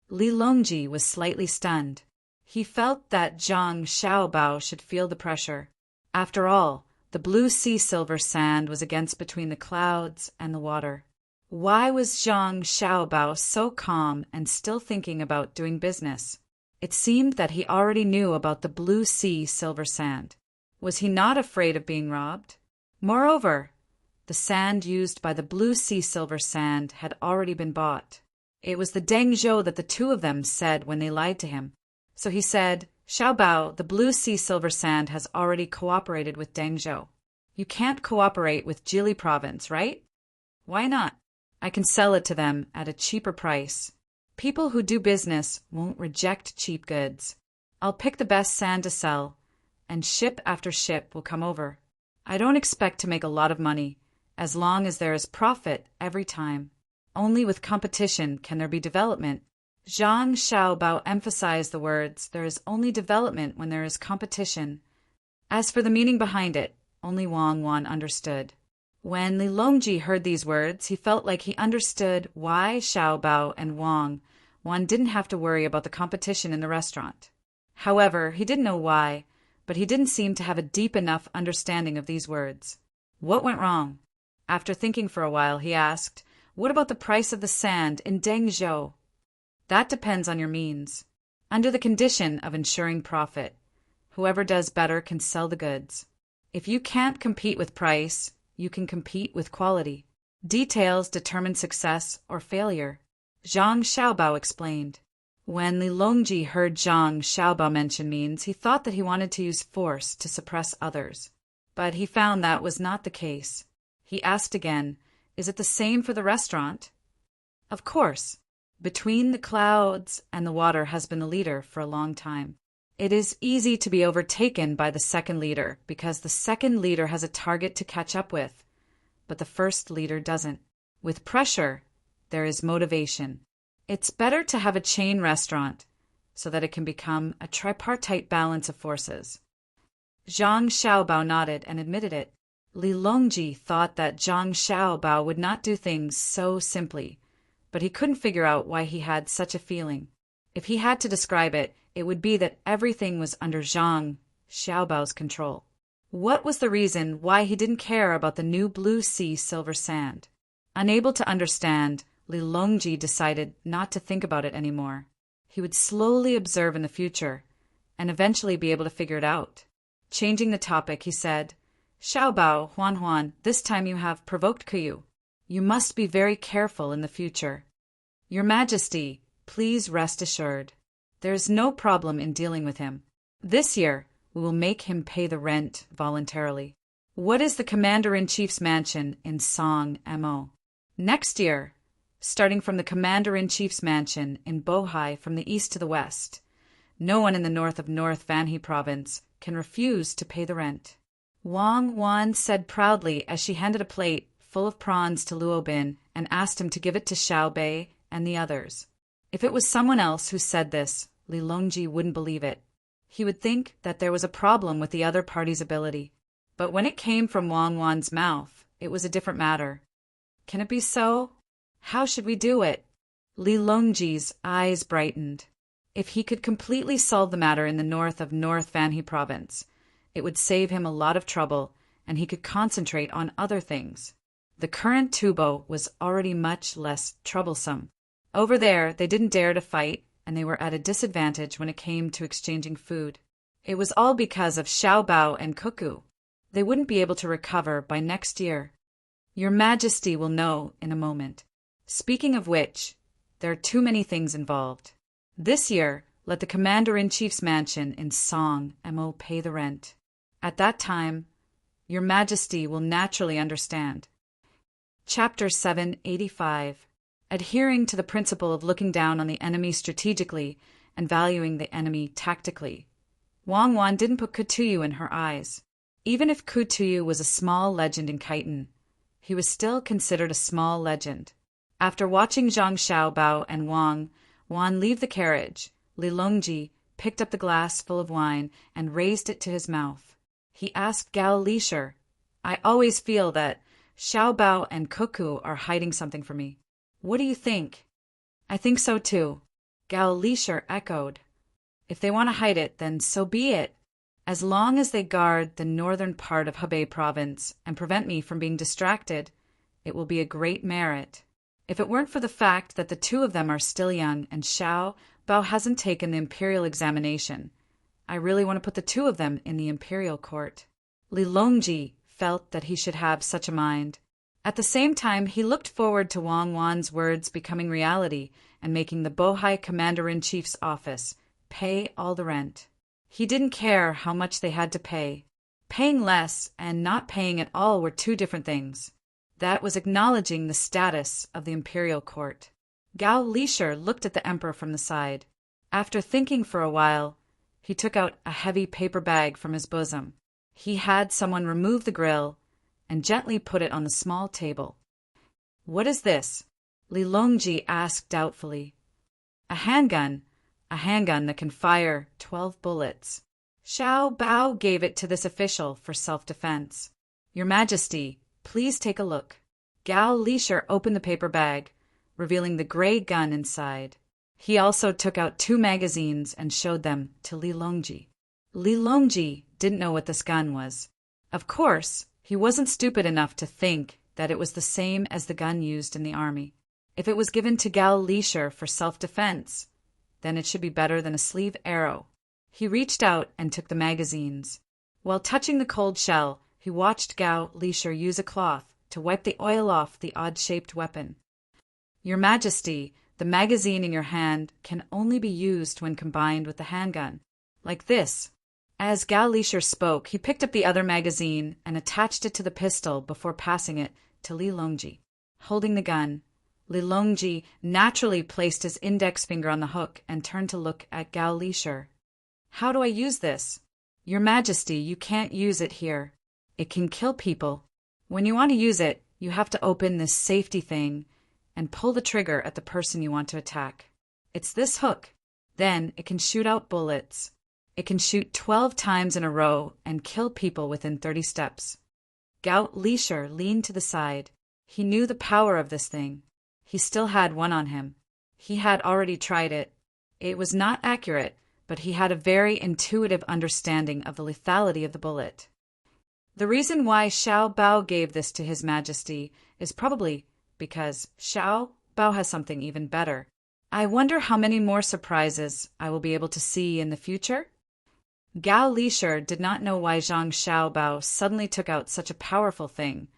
Li Longji was slightly stunned. He felt that Zhang Xiaobao should feel the pressure. After all, the blue sea silver sand was against between the clouds and the water. Why was Zhang Xiaobao so calm and still thinking about doing business? It seemed that he already knew about the blue sea silver sand. Was he not afraid of being robbed? Moreover, the sand used by the blue sea silver sand had already been bought. It was the Deng Zhou that the two of them said when they lied to him. So he said, "Xiaobao, the blue sea silver sand has already cooperated with Deng Zhou. You can't cooperate with Jili province, right?" "Why not? I can sell it to them at a cheaper price. People who do business won't reject cheap goods. I'll pick the best sand to sell, and ship after ship will come over. I don't expect to make a lot of money, as long as there is profit every time. Only with competition can there be development." Zhang Xiaobao emphasized the words, "There is only development when there is competition." As for the meaning behind it, only Wang Wan understood. When Li Longji heard these words, he felt like he understood why Xiaobao and Wang Wan didn't have to worry about the competition in the restaurant. However, he didn't know why, but he didn't seem to have a deep enough understanding of these words. What went wrong? After thinking for a while, he asked, "What about the price of the sand in Dengzhou?" "That depends on your means. Under the condition of ensuring profit, whoever does better can sell the goods. If you can't compete with price, you can compete with quality. Details determine success or failure," Zhang Xiaobao explained. When Li Longji heard Zhang Xiaobao mention means, he thought that he wanted to use force to suppress others. But he found that was not the case. He asked again, "Is it the same for the restaurant?" "Of course. Between the clouds and the water has been the leader for a long time. It is easy to be overtaken by the second leader because the second leader has a target to catch up with, but the first leader doesn't. With pressure, there is motivation. It's better to have a chain restaurant so that it can become a tripartite balance of forces." Zhang Xiaobao nodded and admitted it. Li Longji thought that Zhang Xiaobao would not do things so simply, but he couldn't figure out why he had such a feeling. If he had to describe it, it would be that everything was under Zhang Xiaobao's control. What was the reason why he didn't care about the new blue sea silver sand? Unable to understand, Li Longji decided not to think about it anymore. He would slowly observe in the future, and eventually be able to figure it out. Changing the topic, he said, "Xiaobao, Huan, this time you have provoked Kuyu. You must be very careful in the future. Your Majesty, please rest assured. There is no problem in dealing with him. This year, we will make him pay the rent voluntarily. What is the Commander-in-Chief's mansion in Song Mo? Next year, starting from the Commander-in-Chief's mansion in Bohai from the east to the west, no one in the north of North Vanhe province can refuse to pay the rent. Wang Wan said proudly as she handed a plate full of prawns to Luo Bin and asked him to give it to Xiao Bei and the others. If it was someone else who said this, Li Longji wouldn't believe it. He would think that there was a problem with the other party's ability. But when it came from Wang Wan's mouth, it was a different matter. Can it be so? How should we do it? Li Longji's eyes brightened. If he could completely solve the matter in the north of North Vanhe province, it would save him a lot of trouble, and he could concentrate on other things. The current Tubo was already much less troublesome. Over there, they didn't dare to fight, and they were at a disadvantage when it came to exchanging food. It was all because of Xiao Bao and Cuckoo. They wouldn't be able to recover by next year. Your Majesty will know in a moment. Speaking of which, there are too many things involved. This year, let the Commander-in-Chief's mansion in Song Mo pay the rent. At that time, Your Majesty will naturally understand. Chapter 785. Adhering to the principle of looking down on the enemy strategically and valuing the enemy tactically. Wang Wan didn't put Kutuyu in her eyes. Even if Kutuyu was a small legend in Khitan, he was still considered a small legend. After watching Zhang Xiaobao and Wang Wan leave the carriage, Li Longji picked up the glass full of wine and raised it to his mouth. He asked Gao Lisher, I always feel that Xiaobao and Cuckoo are hiding something from me. What do you think? I think so too, Gao Lisher echoed. If they want to hide it, then so be it. As long as they guard the northern part of Hebei province and prevent me from being distracted, it will be a great merit. If it weren't for the fact that the two of them are still young and Xiao Bao hasn't taken the imperial examination, I really want to put the two of them in the imperial court. Li Longji felt that he should have such a mind. At the same time, he looked forward to Wang Wan's words becoming reality and making the Bohai Commander-in-Chief's office pay all the rent. He didn't care how much they had to pay. Paying less and not paying at all were two different things. That was acknowledging the status of the imperial court. Gao Lisher looked at the emperor from the side. After thinking for a while, he took out a heavy paper bag from his bosom. He had someone remove the grill and gently put it on the small table. What is this? Li Longji asked doubtfully. A handgun that can fire 12 bullets. Xiao Bao gave it to this official for self-defense. Your Majesty, please take a look. Gao Lisher opened the paper bag, revealing the gray gun inside. He also took out 2 magazines and showed them to Li Longji. Li Longji didn't know what this gun was. Of course, he wasn't stupid enough to think that it was the same as the gun used in the army. If it was given to Gao Lisher for self-defense, then it should be better than a sleeve arrow. He reached out and took the magazines. While touching the cold shell, he watched Gao Lisher use a cloth to wipe the oil off the odd-shaped weapon. Your Majesty, the magazine in your hand can only be used when combined with the handgun. Like this. As Gao Lisher spoke, he picked up the other magazine and attached it to the pistol before passing it to Li Longji. Holding the gun, Li Longji naturally placed his index finger on the hook and turned to look at Gao Lisher. How do I use this? Your Majesty, you can't use it here. It can kill people. When you want to use it, you have to open this safety thing and pull the trigger at the person you want to attack. It's this hook. Then it can shoot out bullets. It can shoot 12 times in a row and kill people within 30 steps. Gao Lisher leaned to the side. He knew the power of this thing. He still had one on him. He had already tried it. It was not accurate, but he had a very intuitive understanding of the lethality of the bullet. The reason why Xiao Bao gave this to His Majesty is probably because Xiao Bao has something even better. I wonder how many more surprises I will be able to see in the future? Gao Lisher did not know why Zhang Xiaobao suddenly took out such a powerful thing,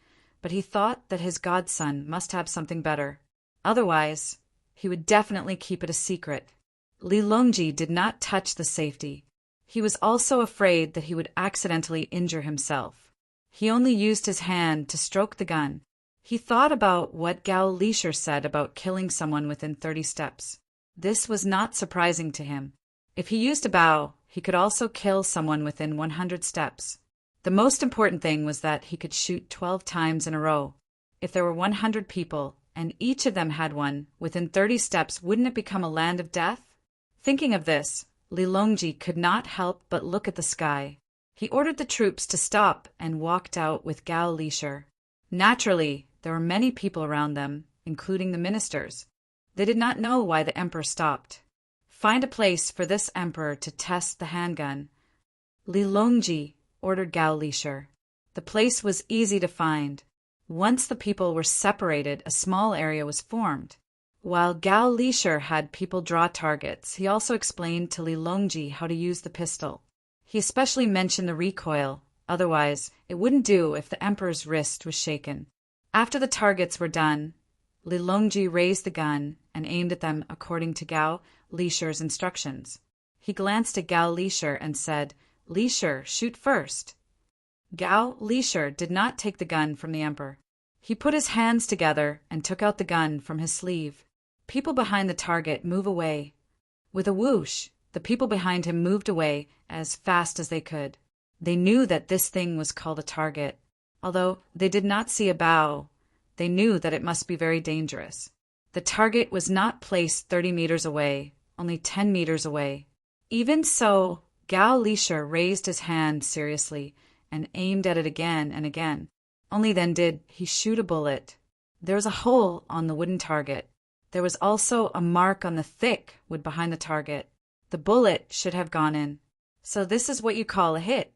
but he thought that his godson must have something better. Otherwise, he would definitely keep it a secret. Li Longji did not touch the safety. He was also afraid that he would accidentally injure himself. He only used his hand to stroke the gun. He thought about what Gao Lisher said about killing someone within 30 steps. This was not surprising to him. If he used a bow, he could also kill someone within 100 steps. The most important thing was that he could shoot 12 times in a row. If there were 100 people, and each of them had one, within 30 steps, wouldn't it become a land of death? Thinking of this, Li Longji could not help but look at the sky. He ordered the troops to stop and walked out with Gao Lisher. Naturally, there were many people around them, including the ministers. They did not know why the emperor stopped. Find a place for this emperor to test the handgun. Li Longji ordered Gao Lisher. The place was easy to find. Once the people were separated, a small area was formed. While Gao Lisher had people draw targets, he also explained to Li Longji how to use the pistol. He especially mentioned the recoil, otherwise it wouldn't do if the emperor's wrist was shaken. After the targets were done, Li Longji raised the gun and aimed at them according to Gao Lisher's instructions. He glanced at Gao Lisher and said, "Lisher, shoot first." Gao Lisher did not take the gun from the emperor. He put his hands together and took out the gun from his sleeve. People behind the target move away. With a whoosh, the people behind him moved away as fast as they could. They knew that this thing was called a target. Although they did not see a bow, they knew that it must be very dangerous. The target was not placed 30 meters away, only 10 meters away. Even so, Gao Lisher raised his hand seriously and aimed at it again and again. Only then did he shoot a bullet. There was a hole on the wooden target. There was also a mark on the thick wood behind the target. The bullet should have gone in. So this is what you call a hit.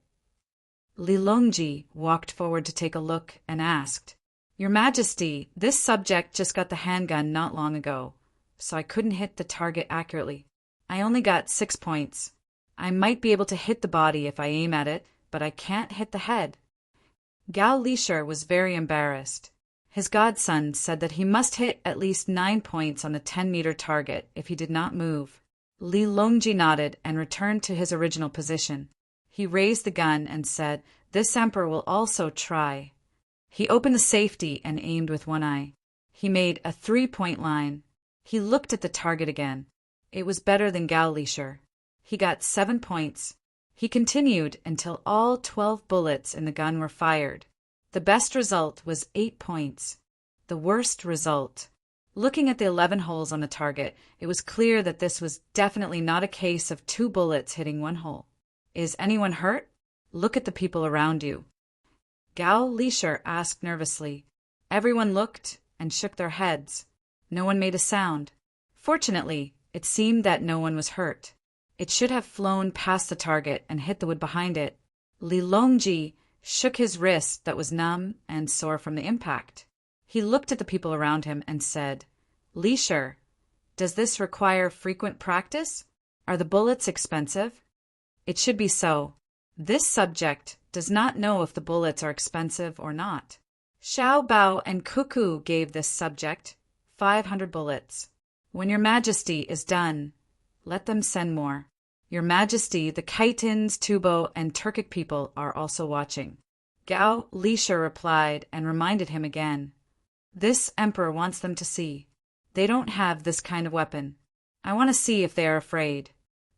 Li Longji walked forward to take a look and asked, "Your Majesty, this subject just got the handgun not long ago, so I couldn't hit the target accurately. I only got 6 points. I might be able to hit the body if I aim at it, but I can't hit the head." Gao Lisher was very embarrassed. His godson said that he must hit at least 9 points on the 10-meter target if he did not move. Li Longji nodded and returned to his original position. He raised the gun and said, "This emperor will also try." He opened the safety and aimed with one eye. He made a 3-point line. He looked at the target again. It was better than Gao Lisher. He got 7 points. He continued until all 12 bullets in the gun were fired. The best result was 8 points. The worst result. Looking at the 11 holes on the target, it was clear that this was definitely not a case of 2 bullets hitting 1 hole. "Is anyone hurt? Look at the people around you." Gao Lisher asked nervously. Everyone looked and shook their heads. No one made a sound. Fortunately, it seemed that no one was hurt. It should have flown past the target and hit the wood behind it. Li Longji shook his wrist that was numb and sore from the impact. He looked at the people around him and said, "Lisher, does this require frequent practice? Are the bullets expensive?" "It should be so. This subject does not know if the bullets are expensive or not." Xiao Bao and Cuckoo gave this subject 500 bullets. "When your Majesty is done, let them send more. Your Majesty, the Khitans, Tubo, and Turkic people are also watching." Gao Lisher replied and reminded him again. "This emperor wants them to see. They don't have this kind of weapon. I want to see if they are afraid."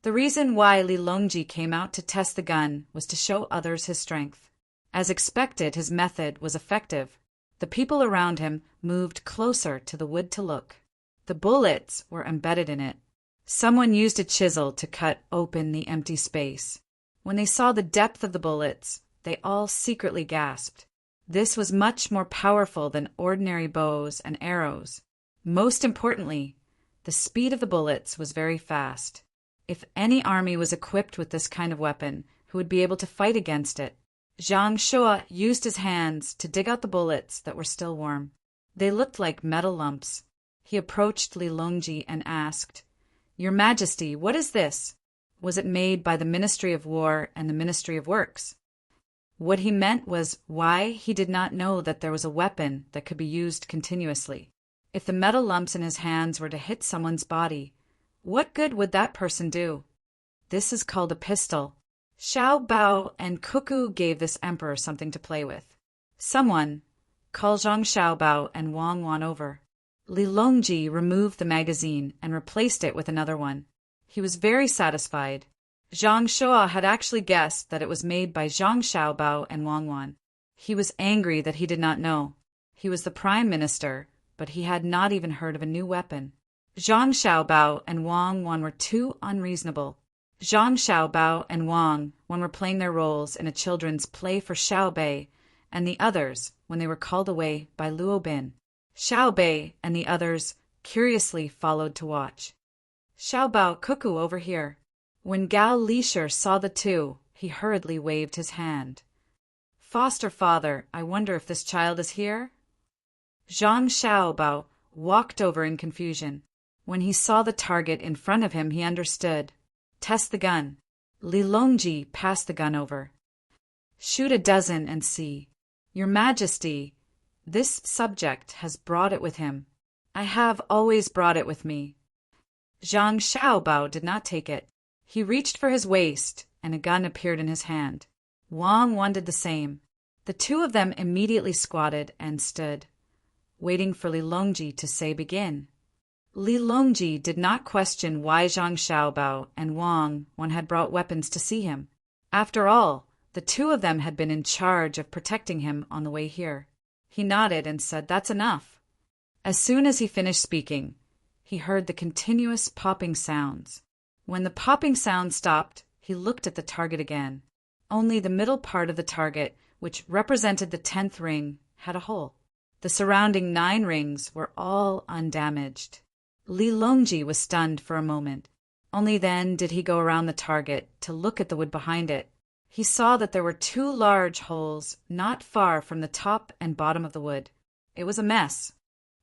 The reason why Li Longji came out to test the gun was to show others his strength. As expected, his method was effective. The people around him moved closer to the wood to look. The bullets were embedded in it. Someone used a chisel to cut open the empty space. When they saw the depth of the bullets, they all secretly gasped. This was much more powerful than ordinary bows and arrows. Most importantly, the speed of the bullets was very fast. If any army was equipped with this kind of weapon, who would be able to fight against it? Zhang Shua used his hands to dig out the bullets that were still warm. They looked like metal lumps. He approached Li Longji and asked, "Your Majesty, what is this? Was it made by the Ministry of War and the Ministry of Works?" What he meant was why he did not know that there was a weapon that could be used continuously. If the metal lumps in his hands were to hit someone's body, what good would that person do? This is called a pistol. Xiao Bao and Cuckoo gave this emperor something to play with. Someone, call Zhang Xiaobao and Wang Wan over. Li Longji removed the magazine and replaced it with another one. He was very satisfied. Zhang Shua had actually guessed that it was made by Zhang Xiaobao and Wang Wan. He was angry that he did not know. He was the prime minister, but he had not even heard of a new weapon. Zhang Xiaobao and Wang Wan were too unreasonable. Zhang Xiaobao and Wang Wan were playing their roles in a children's play for Xiaobei and the others when they were called away by Luo Bin. Xiaobei and the others curiously followed to watch. Xiaobao, Cuckoo, over here. When Gao Lisher saw the two, he hurriedly waved his hand. Foster father, I wonder if this child is here? Zhang Xiaobao walked over in confusion. When he saw the target in front of him, he understood. Test the gun. Li Longji passed the gun over. Shoot a dozen and see. Your Majesty, this subject has brought it with him. I have always brought it with me. Zhang Xiaobao did not take it. He reached for his waist, and a gun appeared in his hand. Wang Wan did the same. The two of them immediately squatted and stood, waiting for Li Longji to say begin. Li Longji did not question why Zhang Xiaobao and Wang Wan had brought weapons to see him. After all, the two of them had been in charge of protecting him on the way here. He nodded and said, "That's enough." As soon as he finished speaking, he heard the continuous popping sounds. When the popping sound stopped, he looked at the target again. Only the middle part of the target, which represented the 10th ring, had a hole. The surrounding 9 rings were all undamaged. Li Longji was stunned for a moment. Only then did he go around the target to look at the wood behind it. He saw that there were 2 large holes not far from the top and bottom of the wood. It was a mess.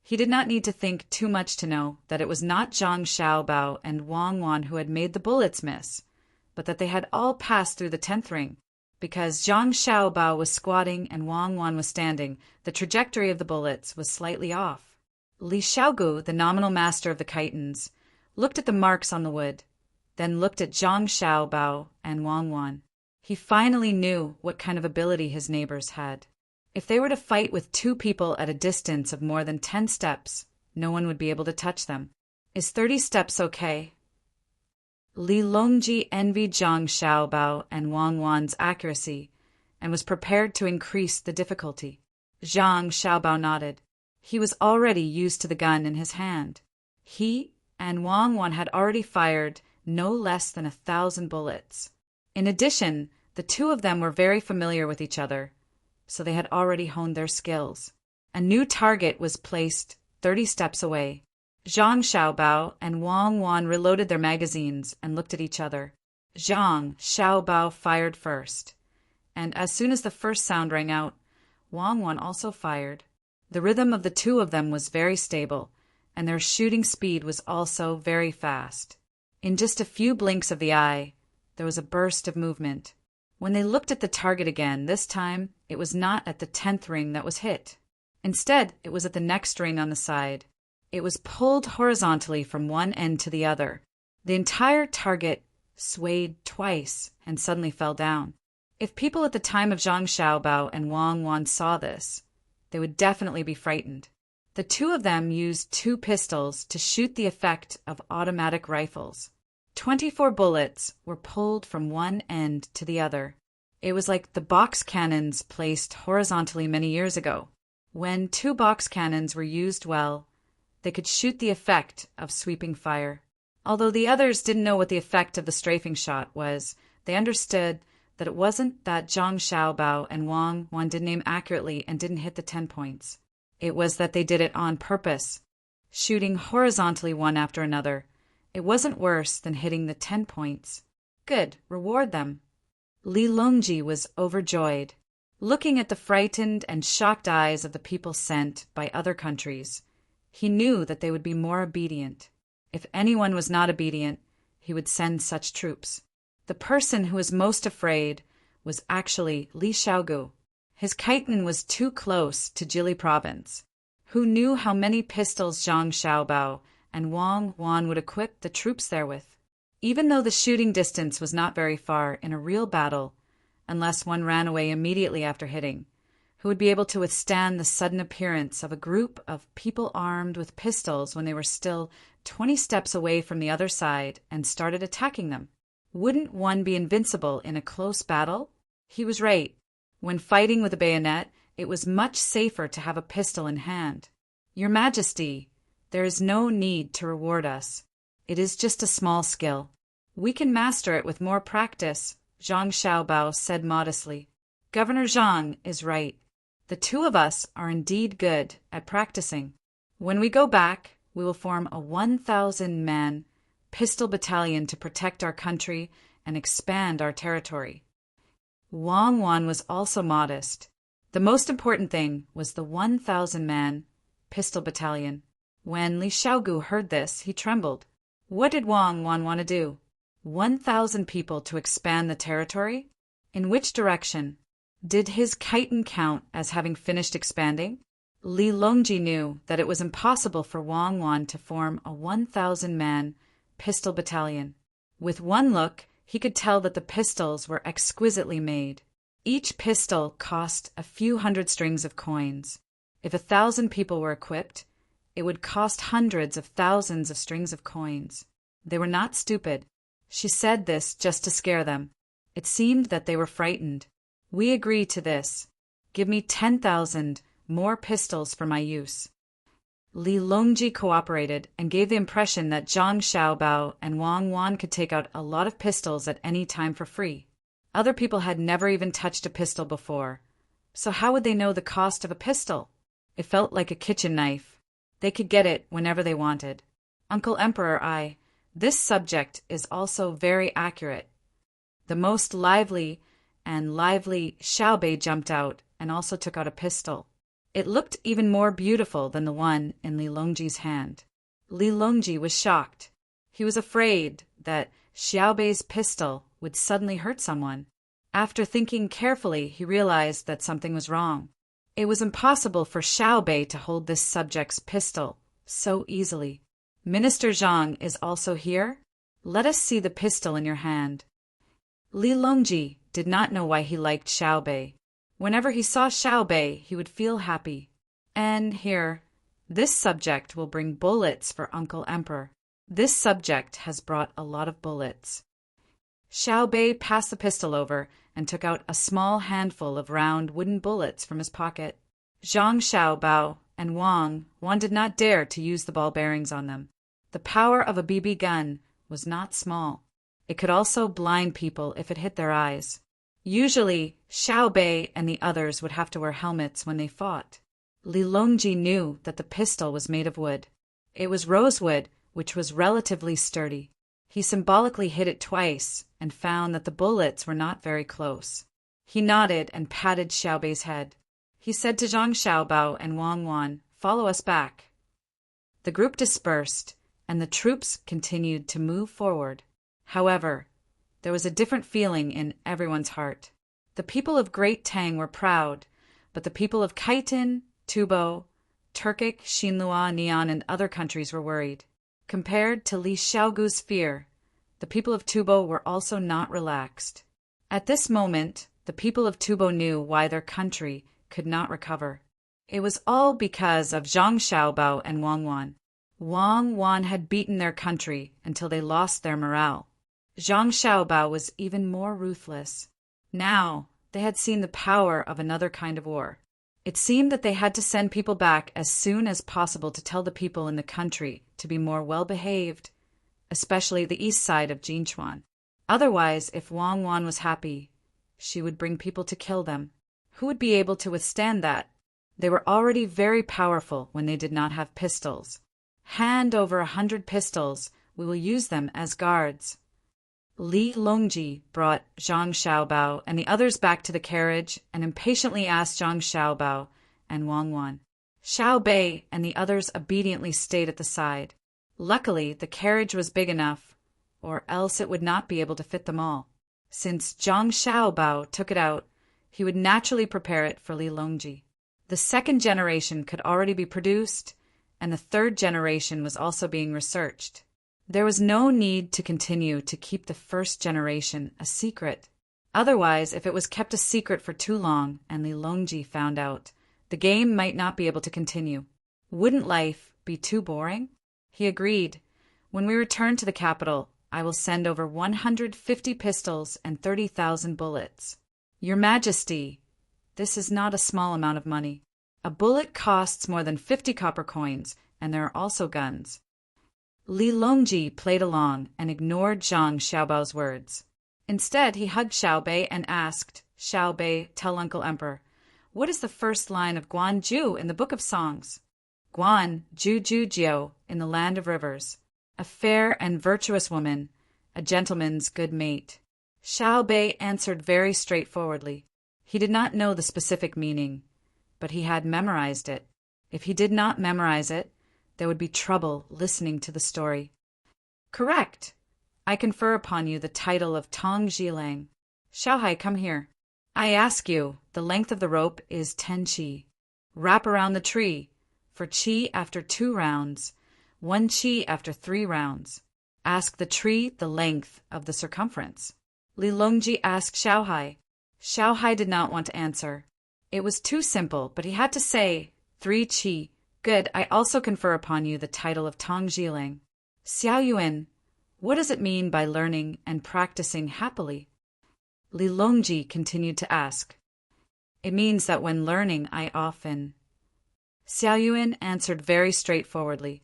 He did not need to think too much to know that it was not Zhang Xiaobao and Wang Wan who had made the bullets miss, but that they had all passed through the 10th ring. Because Zhang Xiaobao was squatting and Wang Wan was standing, the trajectory of the bullets was slightly off. Li Xiaogu, the nominal master of the Chitons, looked at the marks on the wood, then looked at Zhang Xiaobao and Wang Wan. He finally knew what kind of ability his neighbors had. If they were to fight with 2 people at a distance of more than 10 steps, no one would be able to touch them. Is 30 steps okay? Li Longji envied Zhang Xiaobao and Wang Wan's accuracy and was prepared to increase the difficulty. Zhang Xiaobao nodded. He was already used to the gun in his hand. He and Wang Wan had already fired no less than 1,000 bullets. In addition, the two of them were very familiar with each other, so they had already honed their skills. A new target was placed 30 steps away. Zhang Xiaobao and Wang Wan reloaded their magazines and looked at each other. Zhang Xiaobao fired first, and as soon as the first sound rang out, Wang Wan also fired. The rhythm of the two of them was very stable, and their shooting speed was also very fast. In just a few blinks of the eye, there was a burst of movement. When they looked at the target again, this time it was not at the 10th ring that was hit. Instead, it was at the next ring on the side. It was pulled horizontally from one end to the other. The entire target swayed twice and suddenly fell down. If people at the time of Zhang Xiaobao and Wang Wan saw this, they would definitely be frightened. The two of them used 2 pistols to shoot the effect of automatic rifles. 24 bullets were pulled from one end to the other. It was like the box cannons placed horizontally many years ago. When 2 box cannons were used well, they could shoot the effect of sweeping fire. Although the others didn't know what the effect of the strafing shot was, they understood that it wasn't that Zhang Xiaobao and Wang Wan didn't aim accurately and didn't hit the 10 points. It was that they did it on purpose, shooting horizontally one after another. It wasn't worse than hitting the 10 points. Good, reward them. Li Longji was overjoyed. Looking at the frightened and shocked eyes of the people sent by other countries, he knew that they would be more obedient. If anyone was not obedient, he would send such troops. The person who was most afraid was actually Li Xiaogu. His chitin was too close to Jili province. Who knew how many pistols Zhang Xiaobao and Wang Wan would equip the troops therewith? Even though the shooting distance was not very far in a real battle, unless one ran away immediately after hitting, who would be able to withstand the sudden appearance of a group of people armed with pistols when they were still 20 steps away from the other side and started attacking them? Wouldn't one be invincible in a close battle? He was right. When fighting with a bayonet, it was much safer to have a pistol in hand. Your Majesty, there is no need to reward us. It is just a small skill. We can master it with more practice, Zhang Xiaobao said modestly. Governor Zhang is right. The two of us are indeed good at practicing. When we go back, we will form a 1,000-man pistol battalion to protect our country and expand our territory. Wang Wan was also modest. The most important thing was the 1,000-man pistol battalion. When Li Xiaogu heard this, he trembled. What did Wang Wan want to do? 1,000 people to expand the territory? In which direction? Did his chitin count as having finished expanding? Li Longji knew that it was impossible for Wang Wan to form a 1,000-man pistol battalion. With one look, he could tell that the pistols were exquisitely made. Each pistol cost a few hundred strings of coins. If 1,000 people were equipped, it would cost hundreds of thousands of strings of coins. They were not stupid. She said this just to scare them. It seemed that they were frightened. We agree to this. Give me 10,000 more pistols for my use. Li Longji cooperated and gave the impression that Zhang Xiaobao and Wang Wan could take out a lot of pistols at any time for free. Other people had never even touched a pistol before, so how would they know the cost of a pistol? It felt like a kitchen knife. They could get it whenever they wanted. Uncle Emperor, this subject is also very accurate. The most lively Xiaobei jumped out and also took out a pistol. It looked even more beautiful than the one in Li Longji's hand. Li Longji was shocked. He was afraid that Xiaobei's pistol would suddenly hurt someone. After thinking carefully, he realized that something was wrong. It was impossible for Xiaobei to hold this subject's pistol so easily. Minister Zhang is also here? Let us see the pistol in your hand. Li Longji did not know why he liked Xiaobei. Whenever he saw Xiaobei, he would feel happy. And here, this subject will bring bullets for Uncle Emperor. This subject has brought a lot of bullets. Xiaobei passed the pistol over and took out a small handful of round wooden bullets from his pocket. Zhang Xiaobao and Wang Wan did not dare to use the ball bearings on them. The power of a BB gun was not small. It could also blind people if it hit their eyes. Usually, Xiaobei and the others would have to wear helmets when they fought. Li Longji knew that the pistol was made of wood. It was rosewood, which was relatively sturdy. He symbolically hit it twice and found that the bullets were not very close. He nodded and patted Xiaobei's head. He said to Zhang Xiaobao and Wang Wan, "Follow us back." The group dispersed, and the troops continued to move forward. However, there was a different feeling in everyone's heart. The people of Great Tang were proud, but the people of Khitan, Tubo, Turkic, Xinhua, Nian, and other countries were worried. Compared to Li Xiaogu's fear, the people of Tubo were also not relaxed. At this moment, the people of Tubo knew why their country could not recover. It was all because of Zhang Xiaobao and Wang Wan. Wang Wan had beaten their country until they lost their morale. Zhang Xiaobao was even more ruthless. Now, they had seen the power of another kind of war. It seemed that they had to send people back as soon as possible to tell the people in the country to be more well-behaved, especially the east side of Jinchuan. Otherwise, if Wang Wan was happy, she would bring people to kill them. Who would be able to withstand that? They were already very powerful when they did not have pistols. Hand over 100 pistols, we will use them as guards. Li Longji brought Zhang Xiaobao and the others back to the carriage and impatiently asked Zhang Xiaobao and Wang Wan. Xiaobei and the others obediently stayed at the side. Luckily, the carriage was big enough, or else it would not be able to fit them all. Since Zhang Xiaobao took it out, he would naturally prepare it for Li Longji. The second generation could already be produced, and the third generation was also being researched. There was no need to continue to keep the first generation a secret. Otherwise, if it was kept a secret for too long and Li Longji found out, the game might not be able to continue. Wouldn't life be too boring? He agreed. When we return to the capital, I will send over 150 pistols and 30,000 bullets. Your Majesty, this is not a small amount of money. A bullet costs more than 50 copper coins, and there are also guns. Li Longji played along and ignored Zhang Xiaobao's words. Instead, he hugged Xiaobei and asked, Xiaobei, tell Uncle Emperor, what is the first line of Guan Zhu in the Book of Songs? Guan Zhu Zhu Jiao, in the land of rivers. A fair and virtuous woman, a gentleman's good mate. Xiaobei answered very straightforwardly. He did not know the specific meaning, but he had memorized it. If he did not memorize it, there would be trouble listening to the story. Correct. I confer upon you the title of Tang Zhilang. Xiaohai, come here. I ask you, the length of the rope is 10 qi. Wrap around the tree, for qi after 2 rounds, 1 qi after 3 rounds. Ask the tree the length of the circumference. Li Longji asked Xiaohai. Xiaohai did not want to answer. It was too simple, but he had to say, 3 qi. Good, I also confer upon you the title of Tang Zhilang. Xiao Yuan, what does it mean by learning and practicing happily? Li Longji continued to ask. It means that when learning, I often... Xiao Yuan answered very straightforwardly.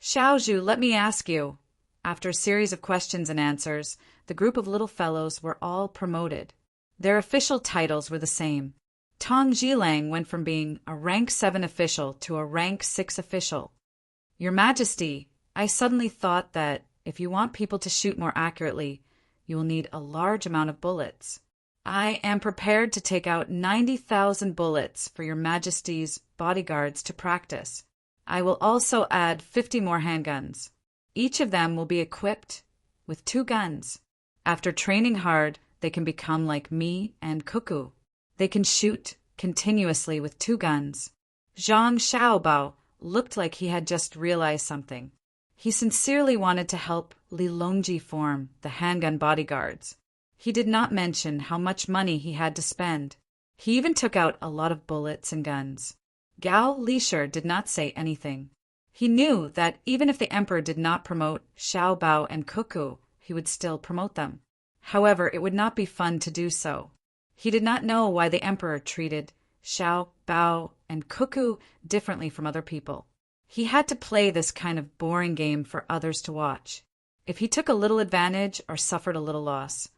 Xiaozhu, let me ask you. After a series of questions and answers, the group of little fellows were all promoted. Their official titles were the same. Tang Zhilang went from being a rank 7 official to a rank 6 official. Your Majesty, I suddenly thought that if you want people to shoot more accurately, you will need a large amount of bullets. I am prepared to take out 90,000 bullets for your Majesty's bodyguards to practice. I will also add 50 more handguns. Each of them will be equipped with 2 guns. After training hard, they can become like me and Cuckoo. They can shoot continuously with 2 guns. Zhang Xiaobao looked like he had just realized something. He sincerely wanted to help Li Longji form the handgun bodyguards. He did not mention how much money he had to spend. He even took out a lot of bullets and guns. Gao Lisher did not say anything. He knew that even if the emperor did not promote Xiao Bao and Cuckoo, he would still promote them. However, it would not be fun to do so. He did not know why the emperor treated Xiao Bao and Cuckoo differently from other people. He had to play this kind of boring game for others to watch. If he took a little advantage or suffered a little loss,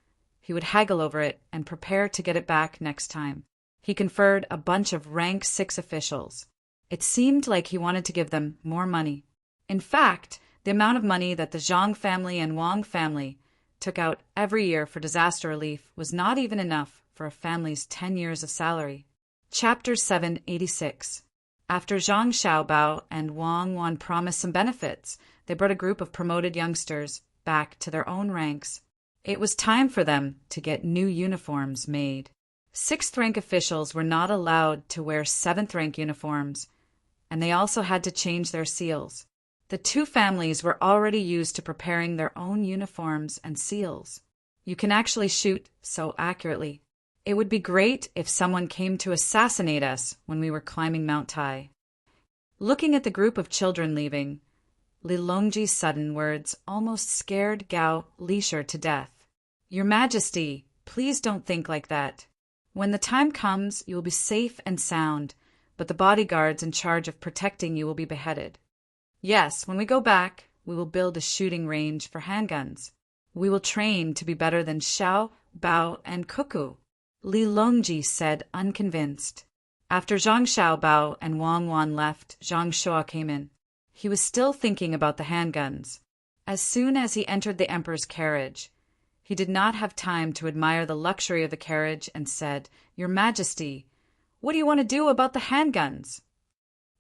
he would haggle over it and prepare to get it back next time. He conferred a bunch of rank 6 officials. It seemed like he wanted to give them more money. In fact, the amount of money that the Zhang family and Wang family took out every year for disaster relief was not even enough for a family's 10 years of salary. Chapter 786. After Zhang Xiaobao and Wang Wan promised some benefits, they brought a group of promoted youngsters back to their own ranks. It was time for them to get new uniforms made. 6th rank officials were not allowed to wear 7th rank uniforms, and they also had to change their seals. The 2 families were already used to preparing their own uniforms and seals. You can actually shoot so accurately. It would be great if someone came to assassinate us when we were climbing Mount Tai. Looking at the group of children leaving, Li Longji's sudden words almost scared Gao Lisher to death. Your Majesty, please don't think like that. When the time comes, you will be safe and sound, but the bodyguards in charge of protecting you will be beheaded. Yes, when we go back, we will build a shooting range for handguns. We will train to be better than Xiao, Bao, and Cuckoo. Li Longji said, unconvinced. After Zhang Xiaobao and Wang Wan left, Zhang Shua came in. He was still thinking about the handguns. As soon as he entered the emperor's carriage, he did not have time to admire the luxury of the carriage and said, Your Majesty, what do you want to do about the handguns?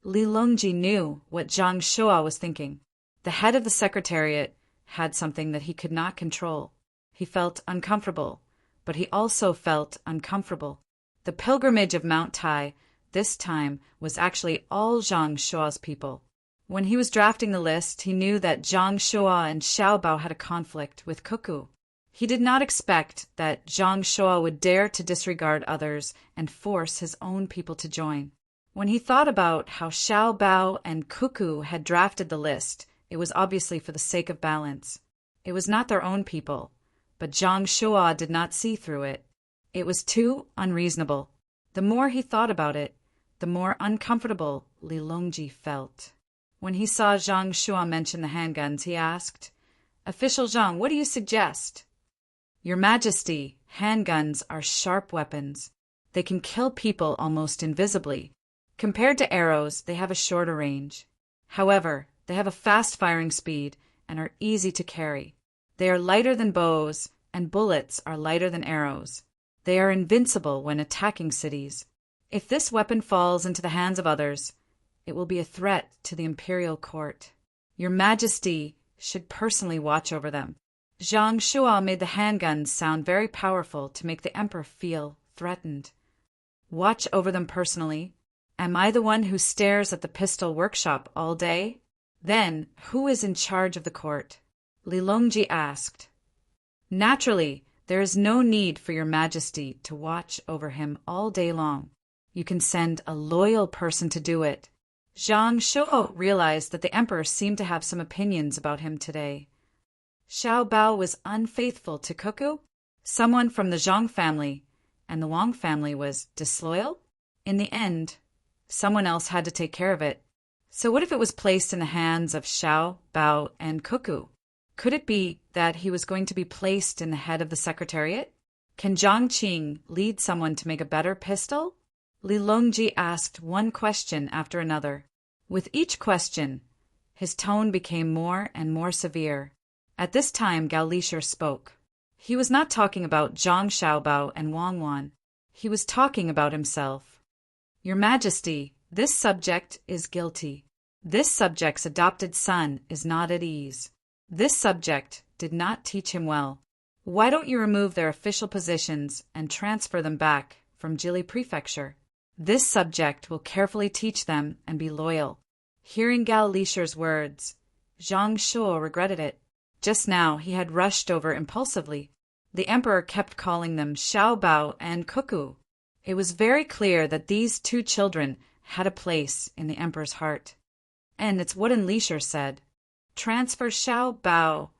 Li Longji knew what Zhang Shua was thinking. The head of the secretariat had something that he could not control. He felt uncomfortable, but he also felt uncomfortable. The pilgrimage of Mount Tai, this time, was actually all Zhang Shua's people. When he was drafting the list, he knew that Zhang Shua and Xiao Bao had a conflict with Cuckoo. He did not expect that Zhang Shua would dare to disregard others and force his own people to join. When he thought about how Xiao Bao and Cuckoo had drafted the list, it was obviously for the sake of balance. It was not their own people, but Zhang Shua did not see through it. It was too unreasonable. The more he thought about it, the more uncomfortable Li Longji felt. When he saw Zhang Shua mention the handguns, he asked, "Official Zhang, what do you suggest?" "Your Majesty, handguns are sharp weapons. They can kill people almost invisibly. Compared to arrows, they have a shorter range. However, they have a fast firing speed and are easy to carry. They are lighter than bows, and bullets are lighter than arrows. They are invincible when attacking cities. If this weapon falls into the hands of others, it will be a threat to the imperial court. Your Majesty should personally watch over them." Zhang Shua made the handguns sound very powerful to make the emperor feel threatened. "Watch over them personally? Am I the one who stares at the pistol workshop all day? Then, who is in charge of the court?" Li Longji asked. "Naturally, there is no need for your Majesty to watch over him all day long. You can send a loyal person to do it." Zhang Shua realized that the emperor seemed to have some opinions about him today. Xiao Bao was unfaithful to Cuckoo? Someone from the Zhang family, and the Wang family was disloyal? In the end, someone else had to take care of it. So what if it was placed in the hands of Xiao Bao and Cuckoo? Could it be that he was going to be placed in the head of the secretariat? Can Zhang Qing lead someone to make a better pistol? Li Longji asked one question after another. With each question, his tone became more and more severe. At this time, Gao Lisher spoke. He was not talking about Zhang Xiaobao and Wang Wan. He was talking about himself. "Your Majesty, this subject is guilty. This subject's adopted son is not at ease. This subject did not teach him well. Why don't you remove their official positions and transfer them back from Jili Prefecture? This subject will carefully teach them and be loyal." Hearing Gao Lisher's words, Zhang Shua regretted it. Just now he had rushed over impulsively. The emperor kept calling them Xiao Bao and Cuckoo. It was very clear that these two children had a place in the emperor's heart. And it's what Lisher said. Transfer Xiao Bao